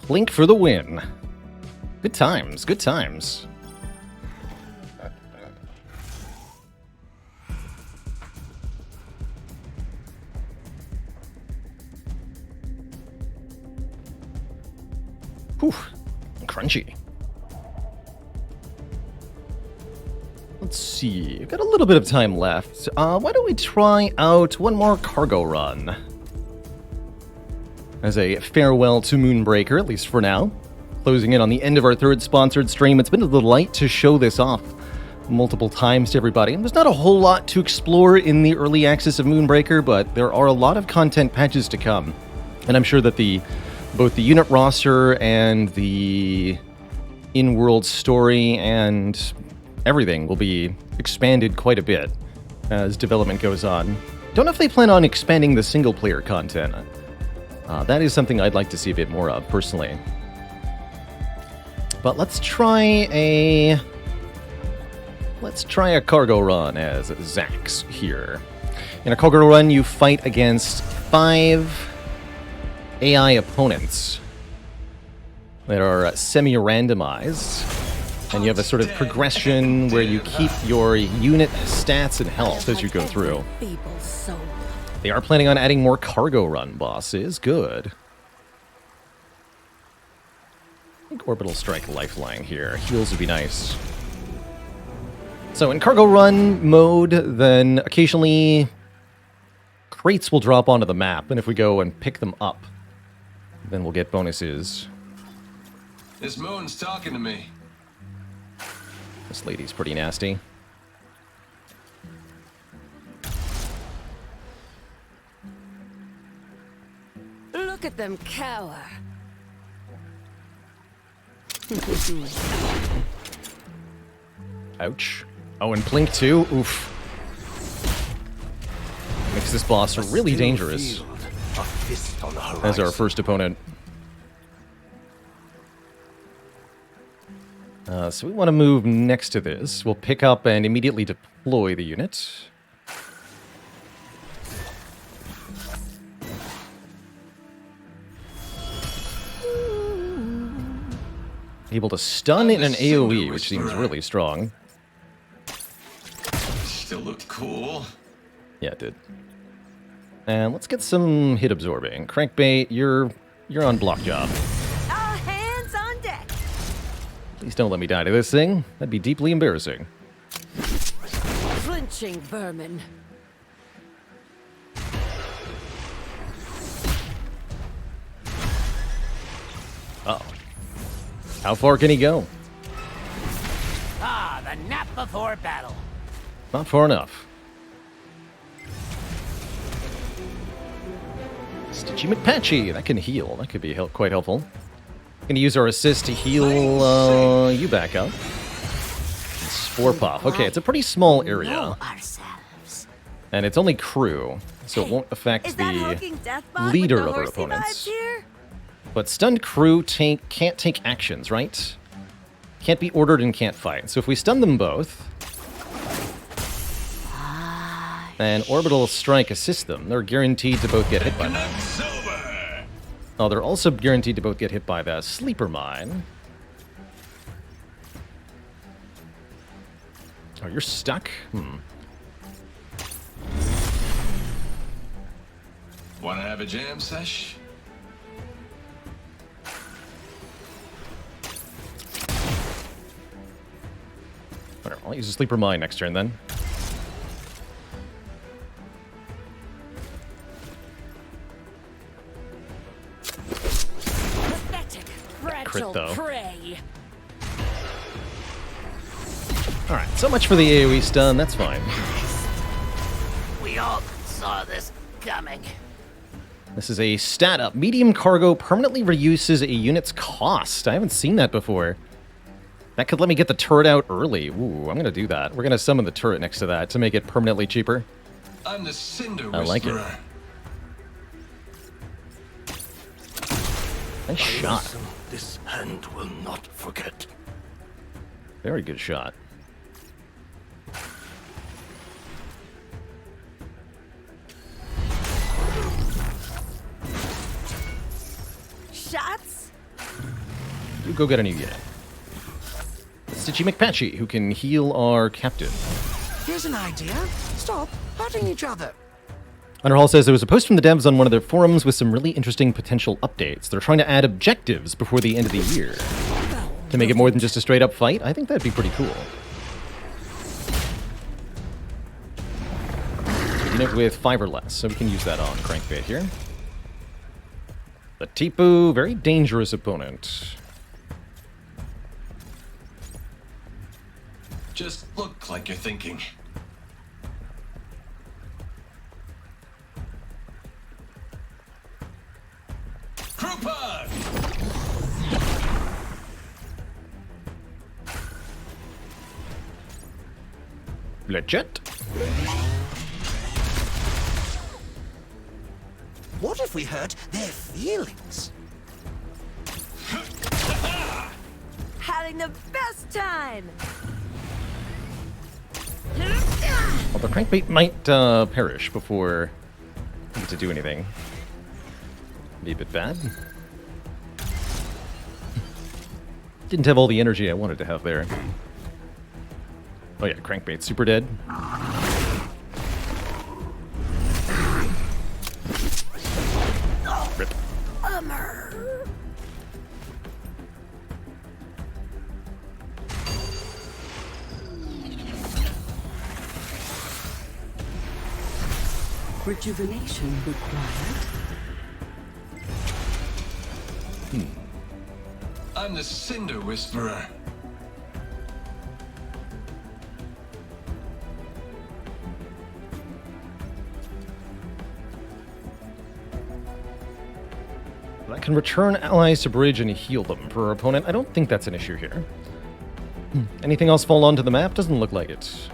Plink for the win. Good times, good times. Whew, crunchy. Let's see, we've got a little bit of time left. Why don't we try out one more cargo run? As a farewell to Moonbreaker, at least for now. Closing in on the end of our third sponsored stream. It's been a delight to show this off multiple times to everybody. There's not a whole lot to explore in the early access of Moonbreaker, but there are a lot of content patches to come. And I'm sure that both the unit roster and the in-world story and everything will be expanded quite a bit as development goes on. Don't know if they plan on expanding the single-player content. That is something I'd like to see a bit more of, personally. But let's try a cargo run as Zax here. In a cargo run, you fight against 5 AI opponents that are semi-randomized. And you have a sort of progression where you keep your unit stats and health as you go through. Feeble soul. They are planning on adding more cargo run bosses. Good. I think Orbital Strike Lifeline here. Heals would be nice. So in cargo run mode, then occasionally crates will drop onto the map. And if we go and pick them up, then we'll get bonuses. This moon's talking to me. This lady's pretty nasty. Look at them cower. Ouch. Oh, and Plink too? Oof. Makes this boss really dangerous A fist on the horizon. as our first opponent. So we want to move next to this. We'll pick up and immediately deploy the unit. Able to stun in an AoE, which seems really strong. Still looked cool. Yeah, it did. And let's get some hit absorbing. Crankbait, you're on block job. All hands on deck. Please don't let me die to this thing. That'd be deeply embarrassing. Flinching vermin. Uh-oh. How far can he go? Ah, the nap before battle. Not far enough. Stitchy McPatchy, that can heal. That could be quite helpful. Gonna use our assist to heal you back up. Spore Puff. Okay, it's a pretty small area. Know ourselves. And it's only crew, so it won't affect Is that the hulking Deathbot leader with the of our horsey opponents. vibes here? But stunned crew can't take actions, right? Can't be ordered and can't fight. So if we stun them both, and Orbital Strike assist them, they're guaranteed to both get hit by that. Connect's over. Oh, they're also guaranteed to both get hit by that sleeper mine. Oh, you're stuck? Wanna have a jam sesh? Whatever, I'll use a sleeper mine next turn then. Pathetic, fragile though. prey. Alright, so much for the AoE stun, that's fine. We all saw this coming. This is a stat up. Medium cargo permanently reduces a unit's cost. I haven't seen that before. That could let me get the turret out early. Ooh, I'm gonna do that. We're gonna summon the turret next to that to make it permanently cheaper. I'm the Cinder I like it. Whisperer. Nice shot. Listen, this hand will not forget. Very good shot. Shots? You go get a new unit. Stitchy McPatchy, who can heal our captain. Here's an idea. Stop hurting each other. Underhall says there was a post from the devs on one of their forums with some really interesting potential updates. They're trying to add objectives before the end of the year. To make it more than just a straight up fight, I think that'd be pretty cool. Unit with 5 or less, so we can use that on Crankbait here. The Tipu, very dangerous opponent. Just look like you're thinking. Crewpod! Legit. What if we hurt their feelings? Having the best time! Although Crankbait might perish before we get to do anything. Be a bit bad. Didn't have all the energy I wanted to have there. Oh yeah, Crankbait super dead. Rip. Rejuvenation required. I'm the Cinder Whisperer. I can return allies to bridge and heal them for our opponent. I don't think that's an issue here. Anything else fall onto the map? Doesn't look like it.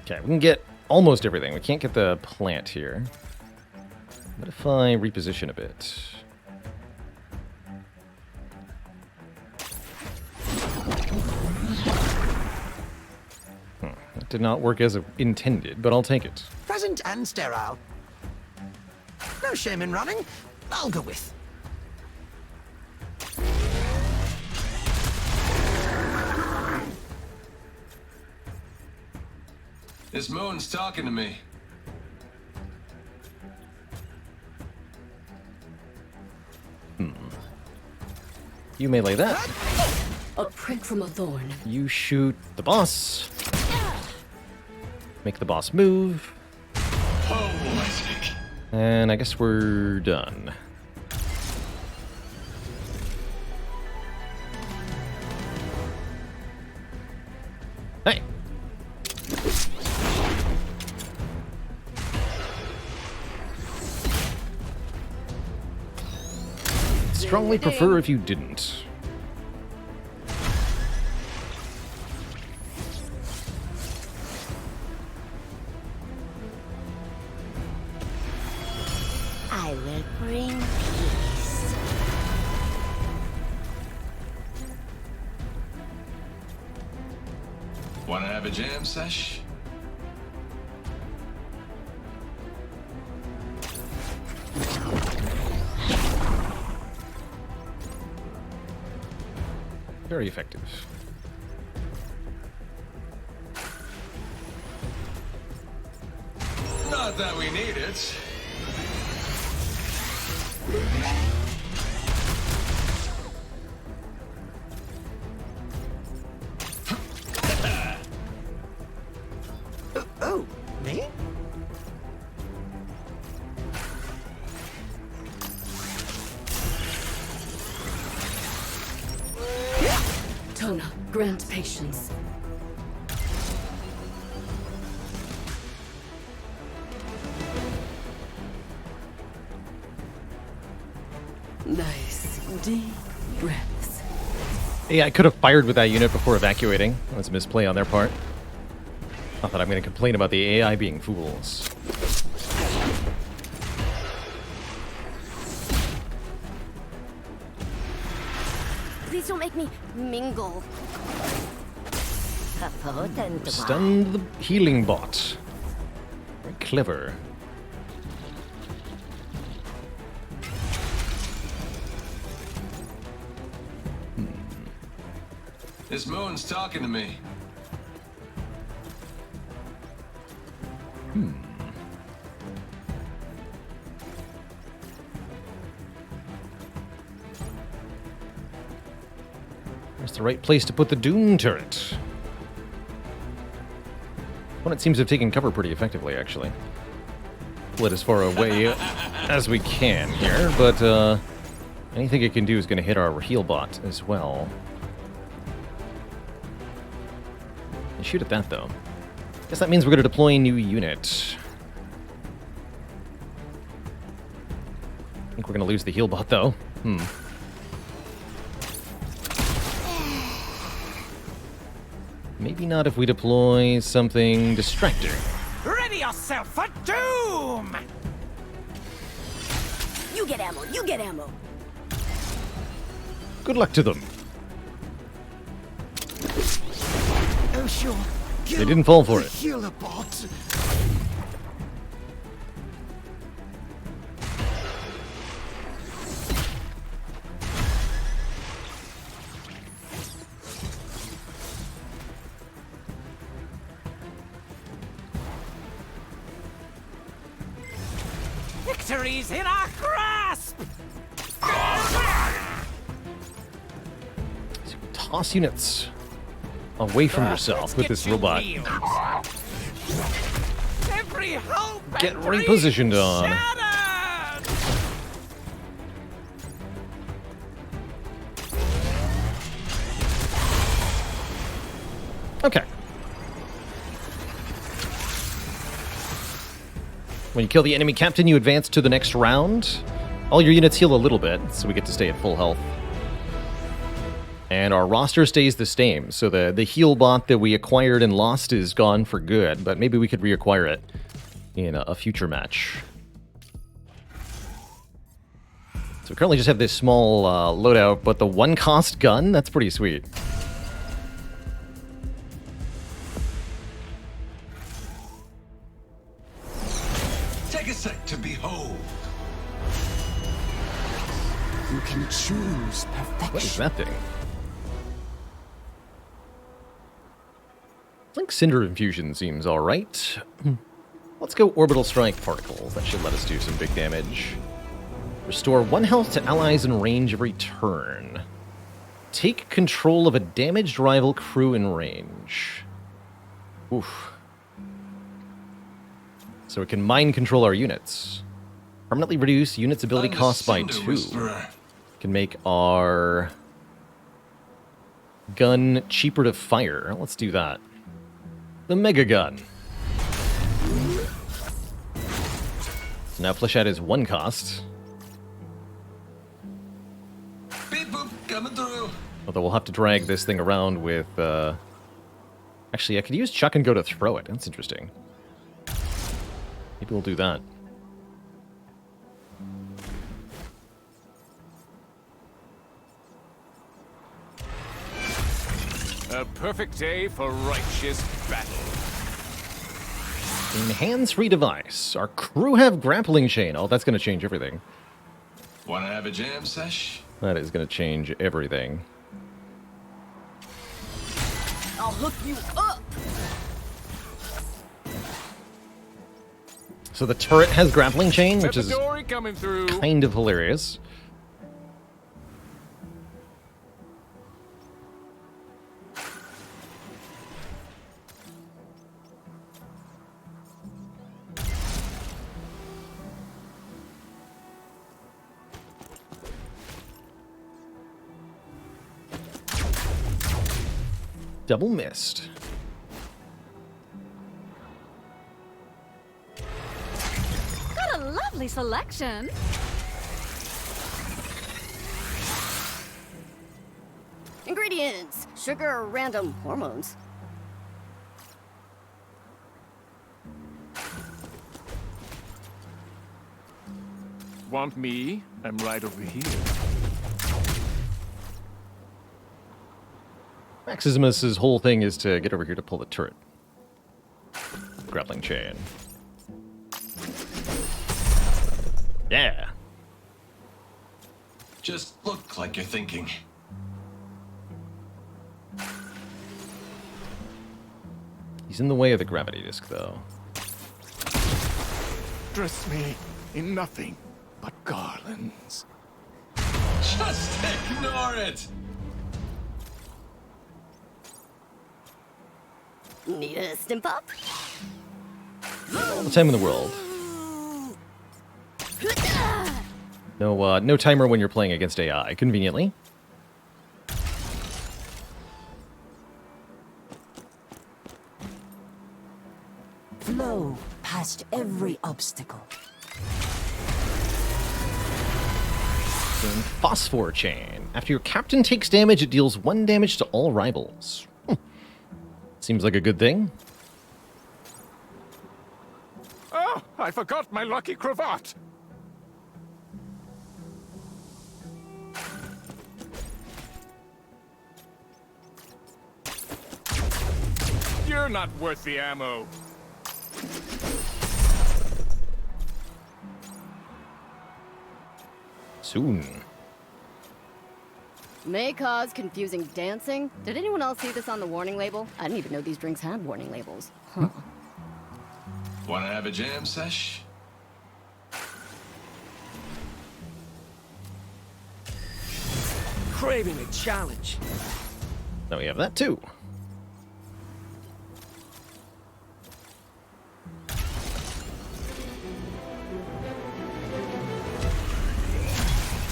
Okay, we can get almost everything. We can't get the plant here. What if I reposition a bit? That did not work as intended, but I'll take it. Present and sterile. No shame in running. I'll go with. This moon's talking to me. You melee that. A prick from a thorn. You shoot the boss. Make the boss move. Oh, Isaac. And I guess we're done. Hey! Strongly prefer if you didn't. I will bring peace. Wanna have a jam sesh? Very effective. Not that we need it. Oh, me? Tona, grant patience. Nice, deep breaths. Yeah, I could have fired with that unit before evacuating. That's a misplay on their part. Not that I'm going to complain about the AI being fools. Please don't make me mingle. Stunned the healing bot. Very clever. This moon's talking to me. Where's the right place to put the Doom turret? Well, it seems to have taken cover pretty effectively, actually. Split as far away as we can here, but anything it can do is going to hit our heal bot as well. And shoot at that, though. Guess that means we're going to deploy a new unit. I think we're going to lose the heal bot, though. Maybe not if we deploy something distracting. Ready yourself for doom! You get ammo, you get ammo. Good luck to them. Oh, sure. They didn't fall for it. Healer bot. Victory's in our grasp! So toss units away from yourself with this robot. Every hope Get and dream repositioned on. shattered! Okay. When you kill the enemy captain, you advance to the next round. All your units heal a little bit, so we get to stay at full health. And our roster stays the same, so the heal bot that we acquired and lost is gone for good, but maybe we could reacquire it in a future match. So we currently just have this small loadout, but the one-cost gun, that's pretty sweet. Take a sec to behold. You can choose perfection. What is that thing? I think Cinder Infusion seems alright. Let's go Orbital Strike Particles. That should let us do some big damage. Restore 1 health to allies in range every turn. Take control of a damaged rival crew in range. Oof. So it can mind control our units. Permanently reduce units' ability I'm the cost by Cinder 2. Whisperer. Can make our gun cheaper to fire. Let's do that. The Mega Gun. So now Flesh Out is 1 cost. Beep boop, coming through. Although we'll have to drag this thing around with... Actually, I could use Chuck and Go to throw it. That's interesting. Maybe we'll do that. A perfect day for righteous battle. Hands-free device. Our crew have grappling chain. Oh, that's going to change everything. Wanna have a jam sesh? That is going to change everything. I'll hook you up. So the turret has grappling chain, which is Dory coming through. kind of hilarious. Double missed. Got a lovely selection. Ingredients: sugar or random hormones. Want me? I'm right over here. Maximus's whole thing is to get over here to pull the turret. Grappling chain. Yeah. Just look like you're thinking. He's in the way of the gravity disc, though. Dress me in nothing but garlands. Just ignore it! Need a stim pop? All the time in the world. No timer when you're playing against AI, conveniently. Flow past every obstacle. Phosphor chain. After your captain takes damage, it deals 1 damage to all rivals. Seems like a good thing. Oh, I forgot my lucky cravat. You're not worth the ammo. Soon. May cause confusing dancing. Did anyone else see this on the warning label? I didn't even know these drinks had warning labels. Huh. Wanna have a jam sesh? Craving a challenge. Now we have that too.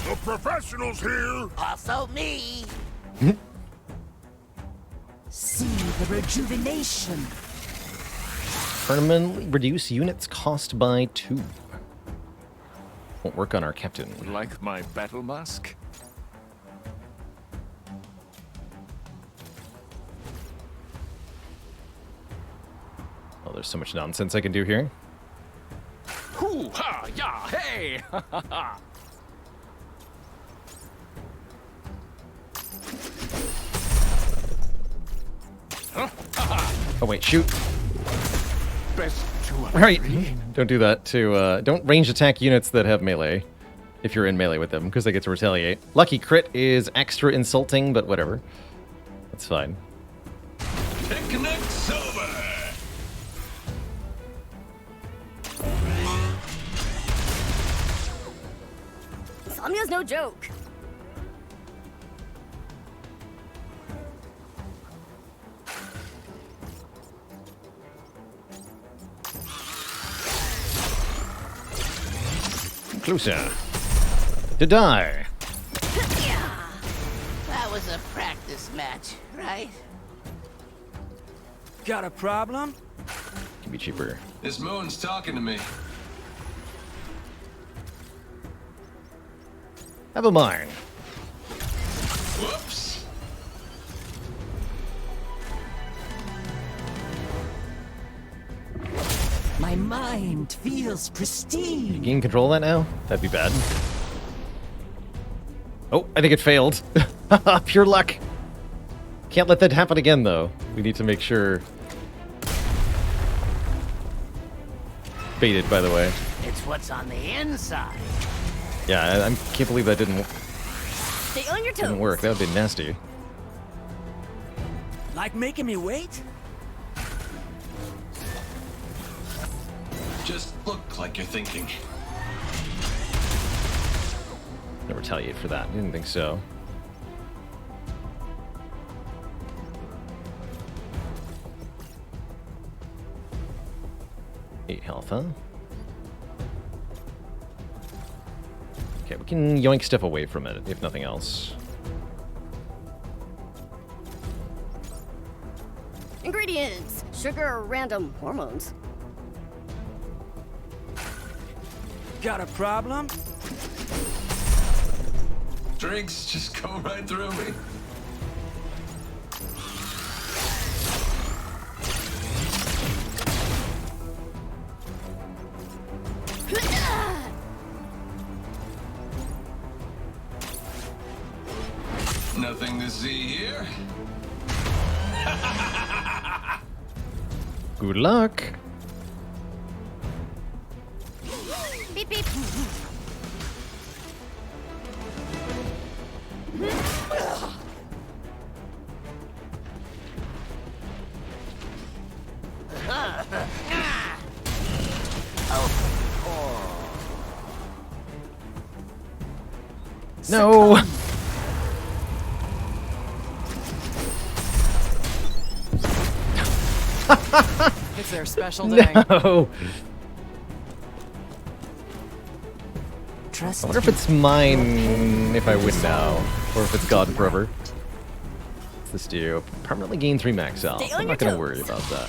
The professionals here! Also me. See the rejuvenation. Permanently reduce units cost by 2. Won't work on our captain. Like my battle mask? Oh, there's so much nonsense I can do here. Hoo ha ya hey! Ha ha ha! Oh wait, shoot. Best to Right. Don't do that to, don't range attack units that have melee. If you're in melee with them, because they get to retaliate. Lucky crit is extra insulting, but whatever. That's fine. Picnic's over! Samya's no joke. Closer. To die. That was a practice match, right? Got a problem? Can be cheaper. This moon's talking to me. Have a mind. Whoops! My mind feels pristine. Gain control of that now? That'd be bad. Oh, I think it failed. Pure luck. Can't let that happen again, though. We need to make sure. baited, by the way. It's what's on the inside. Yeah, I can't believe that didn't Stay on your toes. work. That would be nasty. Like making me wait? Just look like you're thinking. I'll retaliate for that. Didn't think so. Eight health, huh? Okay, we can yoink stuff away from it, if nothing else. Ingredients: sugar or random hormones. Got a problem? Drinks just go right through me. Nothing to see here. Good luck! Beep beep. No! It's their special day. No! Trust I wonder if it's mine if I win now, or if it's gone forever. What's this do? Permanently gain 3 max health. Stay on I'm not your gonna worry toes. about that.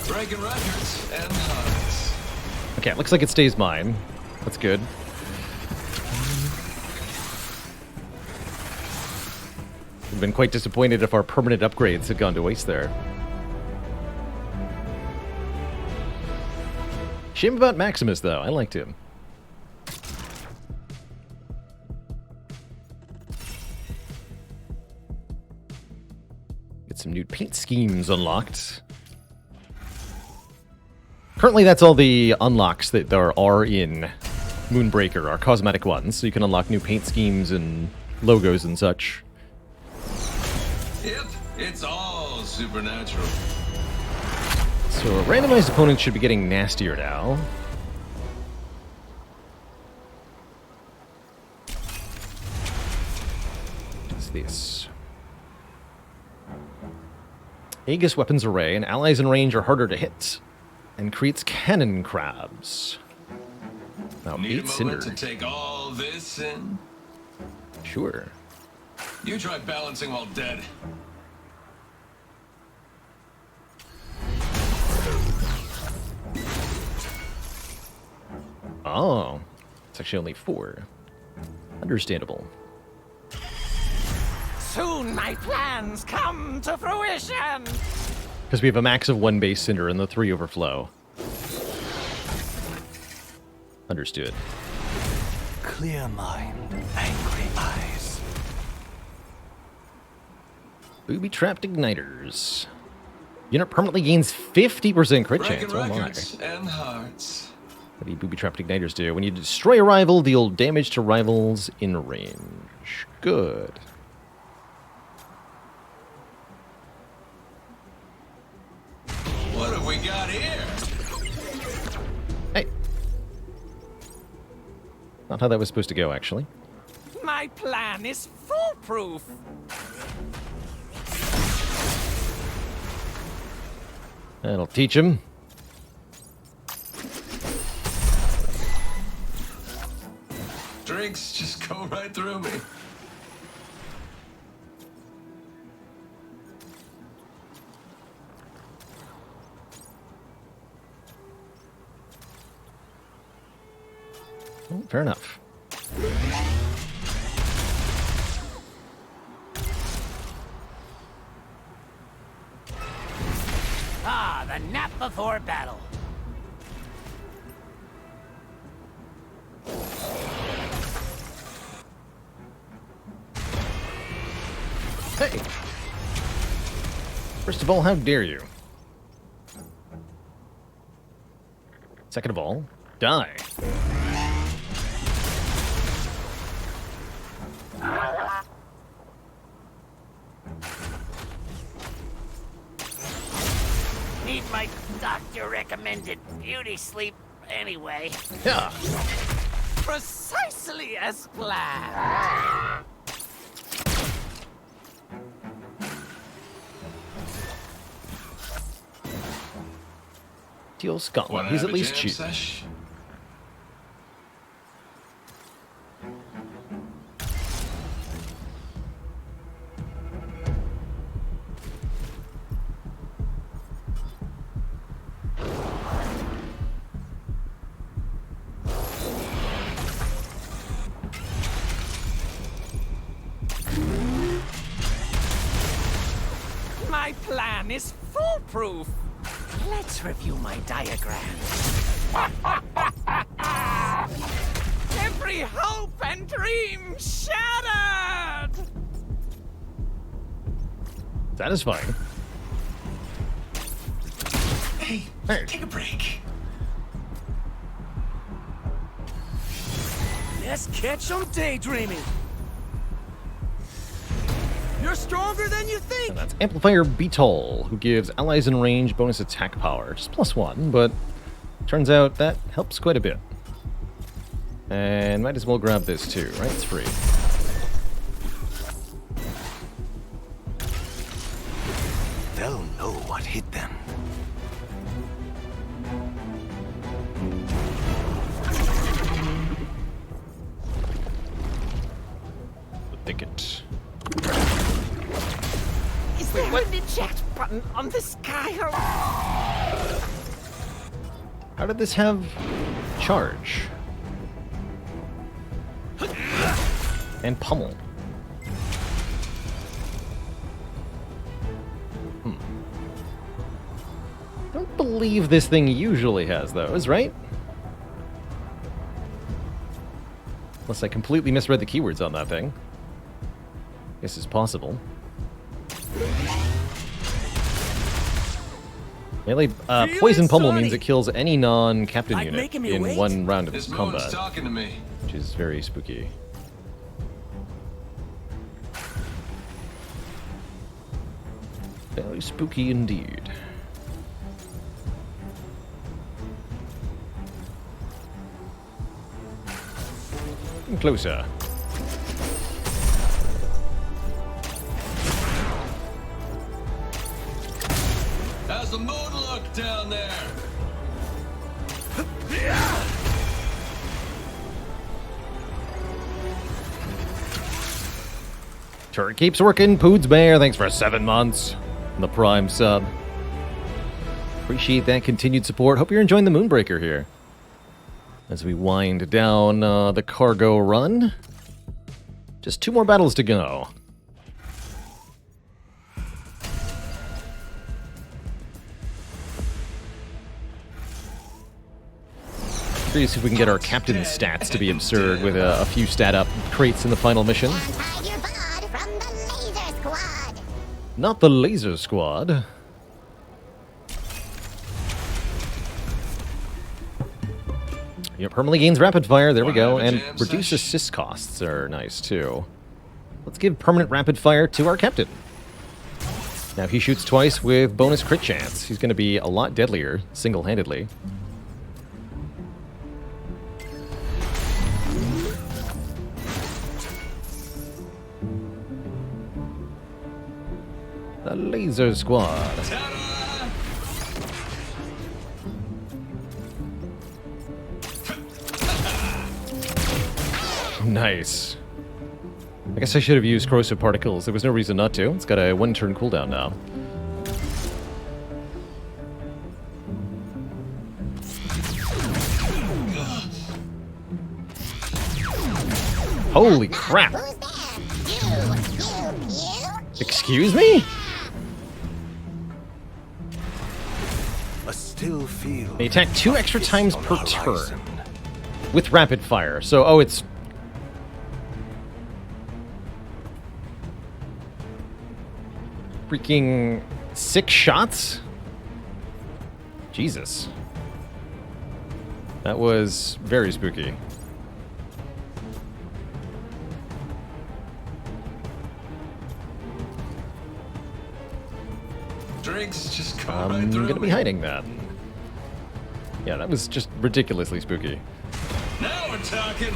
Breaking records and hearts. Okay, looks like it stays mine. That's good. I've been quite disappointed if our permanent upgrades had gone to waste there. Shame about Maximus, though. I liked him. Get some new paint schemes unlocked. Currently, that's all the unlocks that there are in Moonbreaker, are cosmetic ones, so you can unlock new paint schemes and logos and such. Yep, it's all supernatural. So randomized opponents should be getting nastier now. What's this? Aegis weapons array, and allies in range are harder to hit. And creates cannon crabs. Now, Need a 8 cinder. moment to take all this in? Sure. You try balancing while dead. Oh. It's actually only 4. Understandable. Soon my plans come to fruition! Because we have a max of 1 base cinder and the 3 overflow. Understood. Clear mind, angry eyes. Booby-trapped igniters. Unit permanently gains 50% crit Breaking chance. Oh my. records and hearts. What do booby-trapped igniters do? When you destroy a rival, deal damage to rivals in range. Good. What have we got here? Hey. Not how that was supposed to go, actually. My plan is foolproof. That'll teach him. Drinks just go right through me. Oh, fair enough. Ah, the nap before battle. Hey! First of all, how dare you? Second of all, die. Need my doctor-recommended beauty sleep anyway. Yeah. Precisely as planned. Teal Scotland. He's at least cheap. My plan is foolproof. Let's review my diagram. Every hope and dream shattered! Satisfying. Hey, take a break. Let's catch some daydreaming. You're stronger than you think. And that's Amplifier Beetle, who gives allies in range bonus attack power. Just +1, but turns out that helps quite a bit. And might as well grab this too, right? It's free. They'll know what hit them. The thicket. Is there an eject button on this guy or... How did this have charge? And pummel. Don't believe this thing usually has those, right? Unless I completely misread the keywords on that thing. This is possible. Melee, poison pummel means it kills any non-captain Like unit making me in wait? one round of This combat, moon's talking to me. which is very spooky. Very spooky indeed. Come closer. How's the moon look down there? Turret keeps working. Poods Bear, thanks for 7 months. And the Prime sub. Appreciate that continued support. Hope you're enjoying the Moonbreaker here. As we wind down the cargo run. Just 2 more battles to go. Curious if we can get our captain's stats to be absurd with a few stat up crates in the final mission. Not the laser squad. Yep, permanently gains rapid fire. There we go. And reduce assist costs are nice too. Let's give permanent rapid fire to our captain. Now he shoots twice with bonus crit chance. He's going to be a lot deadlier single-handedly. The laser squad. Nice. I guess I should have used corrosive particles. There was no reason not to. It's got a 1-turn cooldown now. Holy crap! Excuse me? I still feel. They attack 2 extra times per turn with rapid fire. So, oh, it's freaking 6 shots? Jesus. That was very spooky. Drinks just come I'm right through gonna be me. hiding that. Yeah, that was just ridiculously spooky. Now we're talking.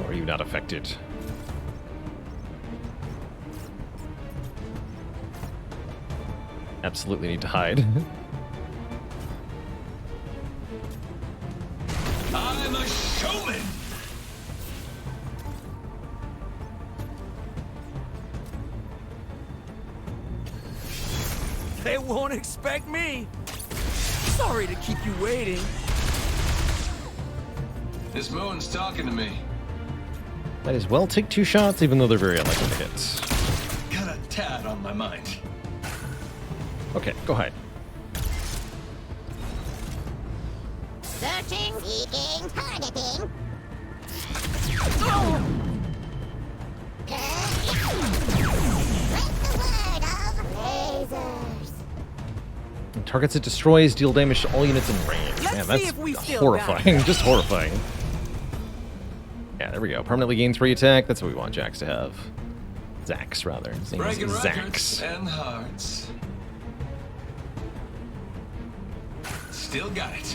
Or are you not affected? Absolutely need to hide. I'm a showman. They won't expect me. Sorry to keep you waiting. This moon's talking to me. Might as well take 2 shots, even though they're very unlikely to hit. Got a tad on my mind. Okay, go hide. Searching, peeking, targeting. Targets it destroys, deal damage to all units in range. Let's Man, see that's if we still horrifying. Just horrifying. Yeah, there we go. Permanently gain 3 attack. That's what we want Jax to have. Zax, rather. His name is Breaking records Zax. and hearts. Still got it.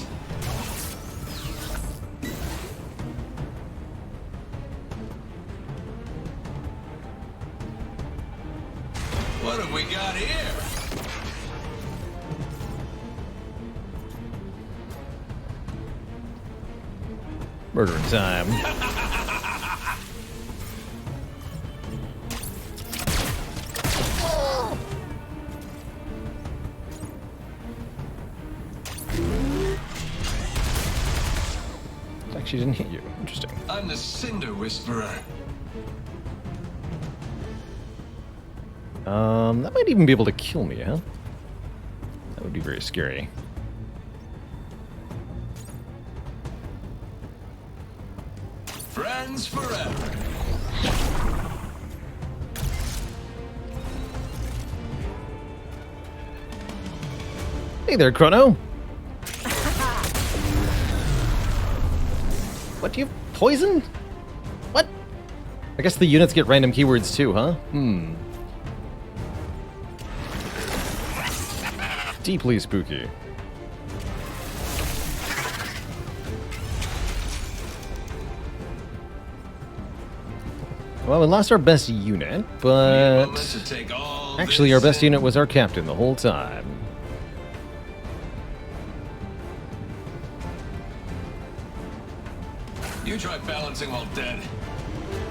What have we got here? Murder in time. It actually didn't hit you. Interesting. I'm the Cinder Whisperer. That might even be able to kill me, huh? That would be very scary. Friends forever. Hey there, Chrono. What, do you have poison? What? I guess the units get random keywords too, huh? Deeply spooky. Well, we lost our best unit, but actually our best unit was our captain the whole time. You try balancing while dead.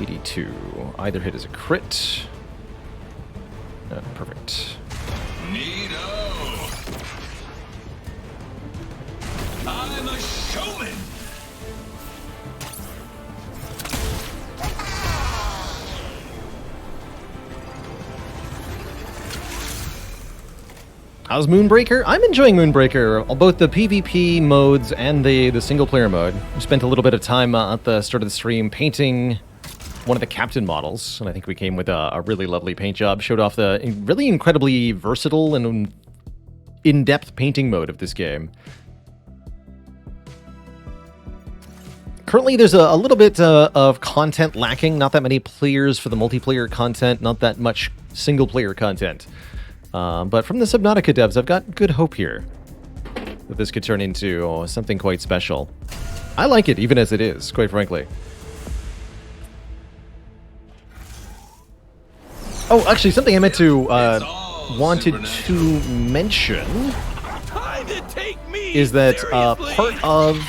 82. Either hit is a crit. Perfect. Neato. I'm a showman. How's Moonbreaker? I'm enjoying Moonbreaker, both the PvP modes and the single-player mode. We spent a little bit of time at the start of the stream painting one of the captain models, and I think we came with a really lovely paint job. Showed off the really incredibly versatile and in-depth painting mode of this game. Currently, there's a little bit of content lacking. Not that many players for the multiplayer content, not that much single-player content. But from the Subnautica devs, I've got good hope here that this could turn into something quite special. I like it, even as it is, quite frankly. Oh, actually, something I meant to wanted to mention is that part of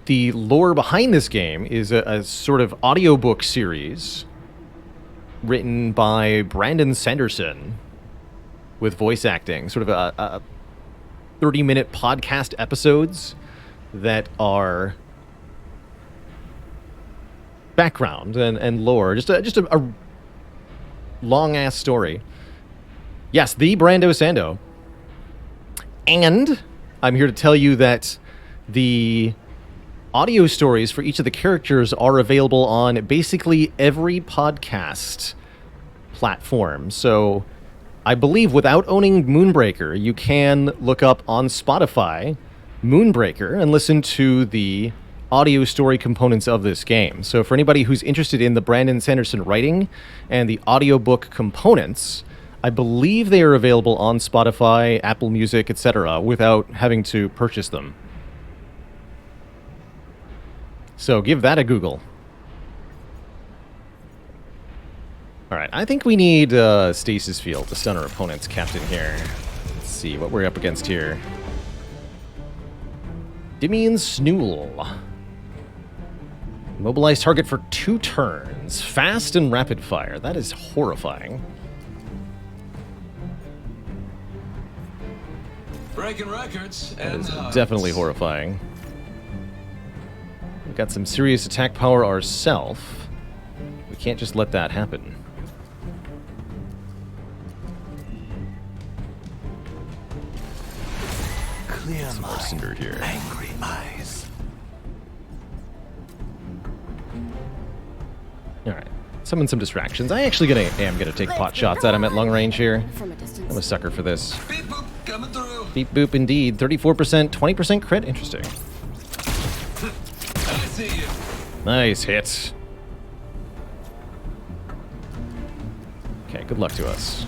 the lore behind this game is a sort of audiobook series written by Brandon Sanderson with voice acting, sort of a 30-minute podcast episodes that are background and lore, just a long-ass story. Yes, the Brando Sando. And I'm here to tell you that the audio stories for each of the characters are available on basically every podcast platform. So I believe without owning Moonbreaker, you can look up on Spotify Moonbreaker and listen to the audio story components of this game. So for anybody who's interested in the Brandon Sanderson writing and the audiobook components, I believe they are available on Spotify, Apple Music, etc., without having to purchase them. So give that a Google. Alright, I think we need Stasis Field to stun our opponent's captain here. Let's see what we're up against here. Dimian Snool. Mobilize target for 2 turns. Fast and rapid fire. That is horrifying. Breaking records That and is hearts. definitely horrifying. We've got some serious attack power ourselves. We can't just let that happen. Clear More Cinder here. angry eyes. Alright. Summon some distractions. I actually am gonna take pot shots at him at long range here. From a distance. I'm a sucker for this. Beep boop coming through. Beep boop indeed. 34%, 20% crit. Interesting. I see you. Nice hit. Okay, good luck to us.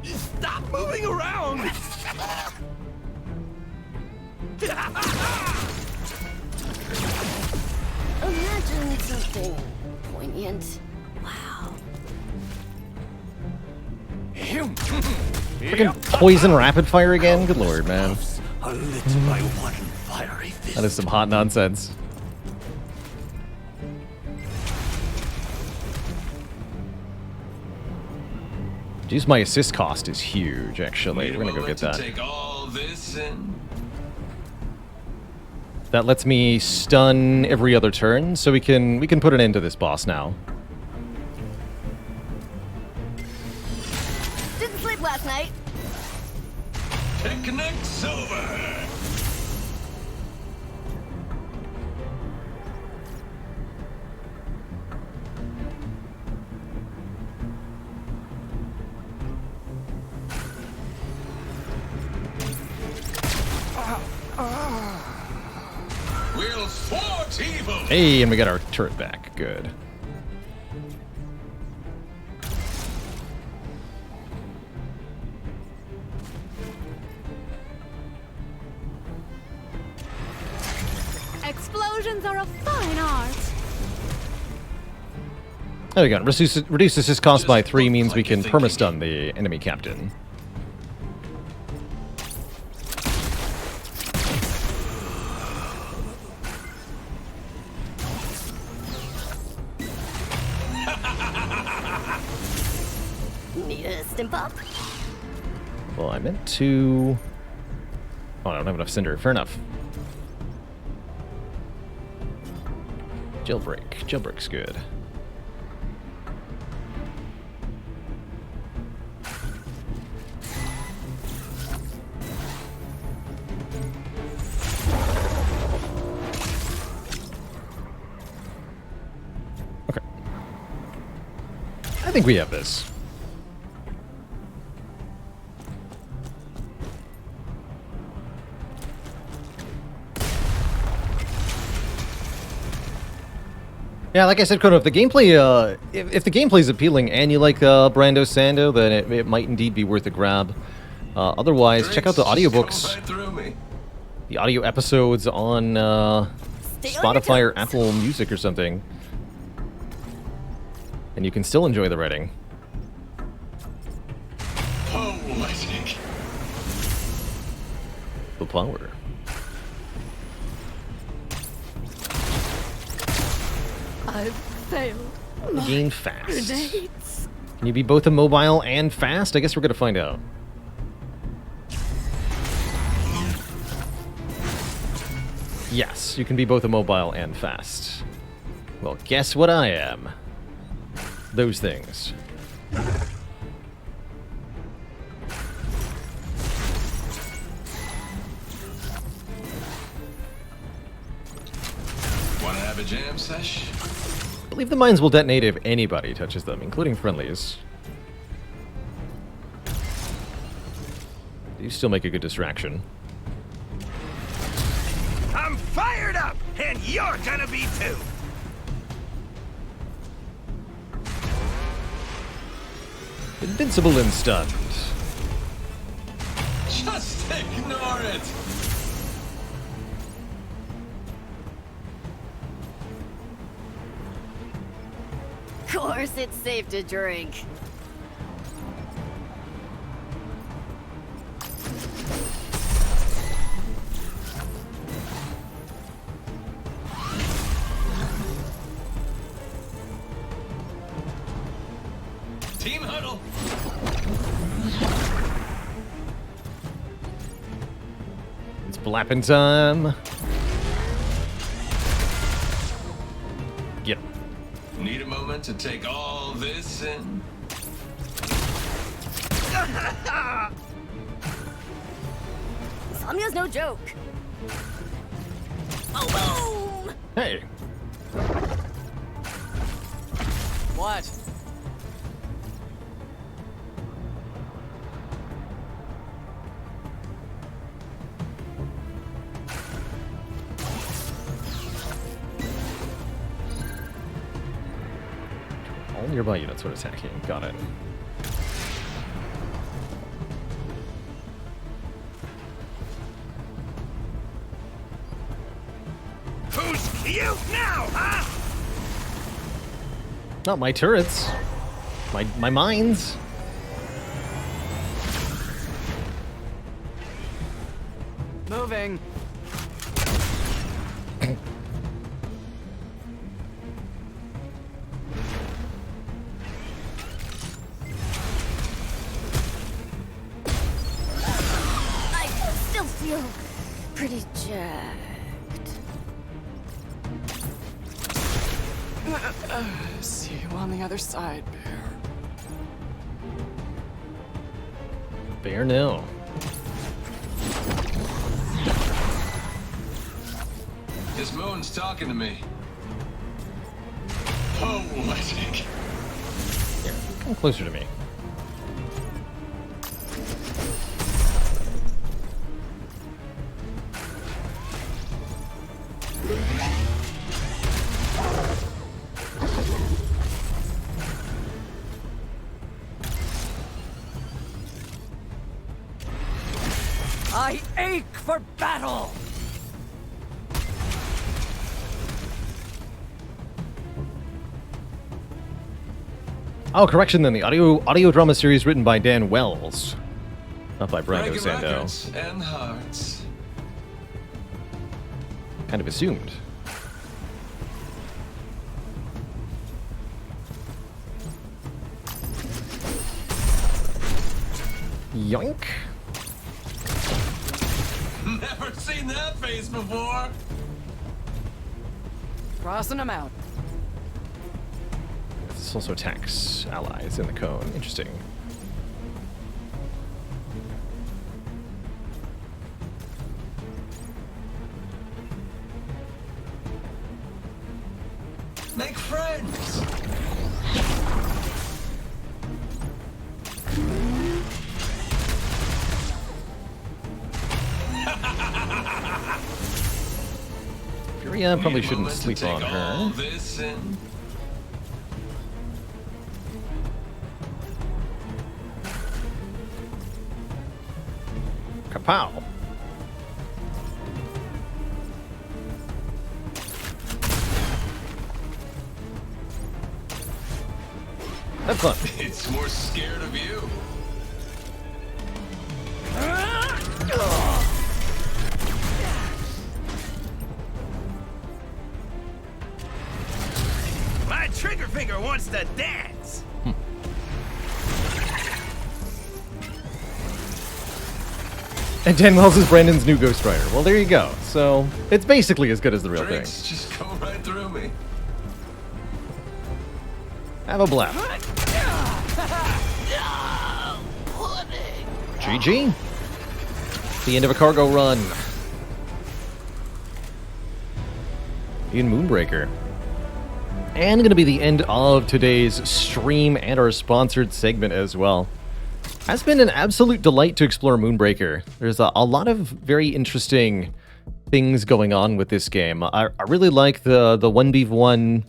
Stop moving around! Imagine something poignant. Wow. Freaking poison rapid fire again? Good lord, man. Are lit by one fiery fist. That is some hot nonsense. Jeez, my assist cost is huge, actually. We're gonna go get that. Take all this in. That lets me stun every other turn, so we can put an end to this boss now. Didn't sleep last night. Picnic's over. We'll thwart evil. Hey, and we got our turret back. Good. Explosions are a fine art. There we go. Reduce assist cost by 3 means we can perma-stun the enemy captain. Need a stimp up? Well, I meant to... Oh, I don't have enough Cinder. Fair enough. Jailbreak. Jailbreak's good. Okay. I think we have this. Yeah, like I said, Kono, if the gameplay, if the gameplay is appealing and you like Brando Sando, then it might indeed be worth a grab. Otherwise, check out the audiobooks, Right through me. the audio episodes on Spotify or Apple Music or something, and you can still enjoy the writing. Poetic. The power. I've failed. Gain fast. Grenades. Can you be both immobile and fast? I guess we're gonna find out. Yes, you can be both immobile and fast. Well, guess what I am? Those things. Wanna have a jam sesh? believe the mines will detonate if anybody touches them, including friendlies. These still make a good distraction. I'm fired up, and you're gonna be too. Invincible and stunned. Just ignore it. Of course, it's safe to drink. Team huddle. It's blapping time. Get him. Need a moment to take all this in. Samya's no joke. Oh, boom! Hey. What? All nearby units are attacking. Got it. Who's cute now, huh? Not my turrets. My mines. Moving. I still feel pretty jacked. See you on the other side, Bear. Bear no. This moon's talking to me. Poetic. Here, come closer to me. I ache for battle! Oh, correction then. The audio drama series written by Dan Wells. Not by Brian Breaking Osando. records and hearts. Kind of assumed. Yoink. Never seen that face before. Crossing them out. This also attacks allies in the cone. Interesting. Make friends. Furia probably Need a shouldn't moment to sleep take on all her. this in. Kapow. Have fun. It's more scared of you. My trigger finger wants to dance. And Dan Wells is Brandon's new Ghost Rider. Well, there you go. So, it's basically as good as the real thing. Drinks just go right through me. Have a blast. GG. The end of a cargo run. In Moonbreaker. and going to be the end of today's stream and our sponsored segment as well. Has been an absolute delight to explore Moonbreaker. There's a lot of very interesting things going on with this game. I really like the 1v1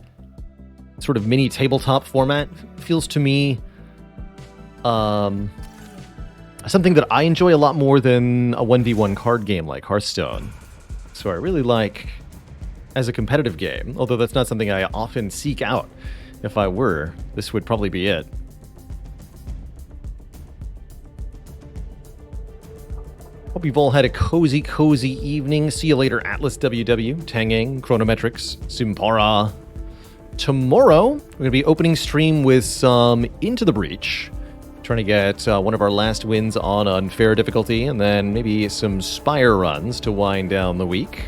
sort of mini tabletop format. Feels to me something that I enjoy a lot more than a 1v1 card game like Hearthstone. So I really like as a competitive game, although that's not something I often seek out. If I were, this would probably be it. Hope you've all had a cozy evening. See you later, Atlas WW, Tangeng, Chronometrics, Simpara. Tomorrow, we're going to be opening stream with some Into the Breach. Trying to get one of our last wins on unfair difficulty, and then maybe some Spire runs to wind down the week.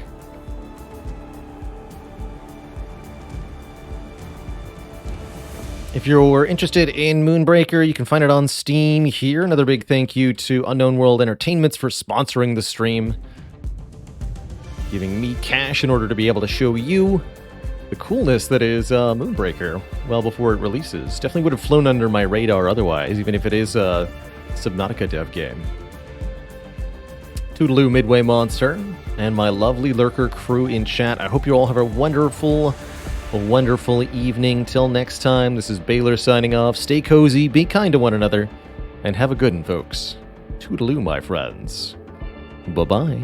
If you're interested in Moonbreaker, you can find it on Steam here. Another big thank you to Unknown World Entertainments for sponsoring the stream, giving me cash in order to be able to show you the coolness that is Moonbreaker well before it releases. Definitely would have flown under my radar otherwise, even if it is a Subnautica dev game. Toodaloo Midway Monster and my lovely lurker crew in chat. I hope you all have a wonderful evening. Till next time, this is Baylor signing off. Stay cozy, be kind to one another, and have a good one, folks. Toodaloo, my friends. Bye-bye.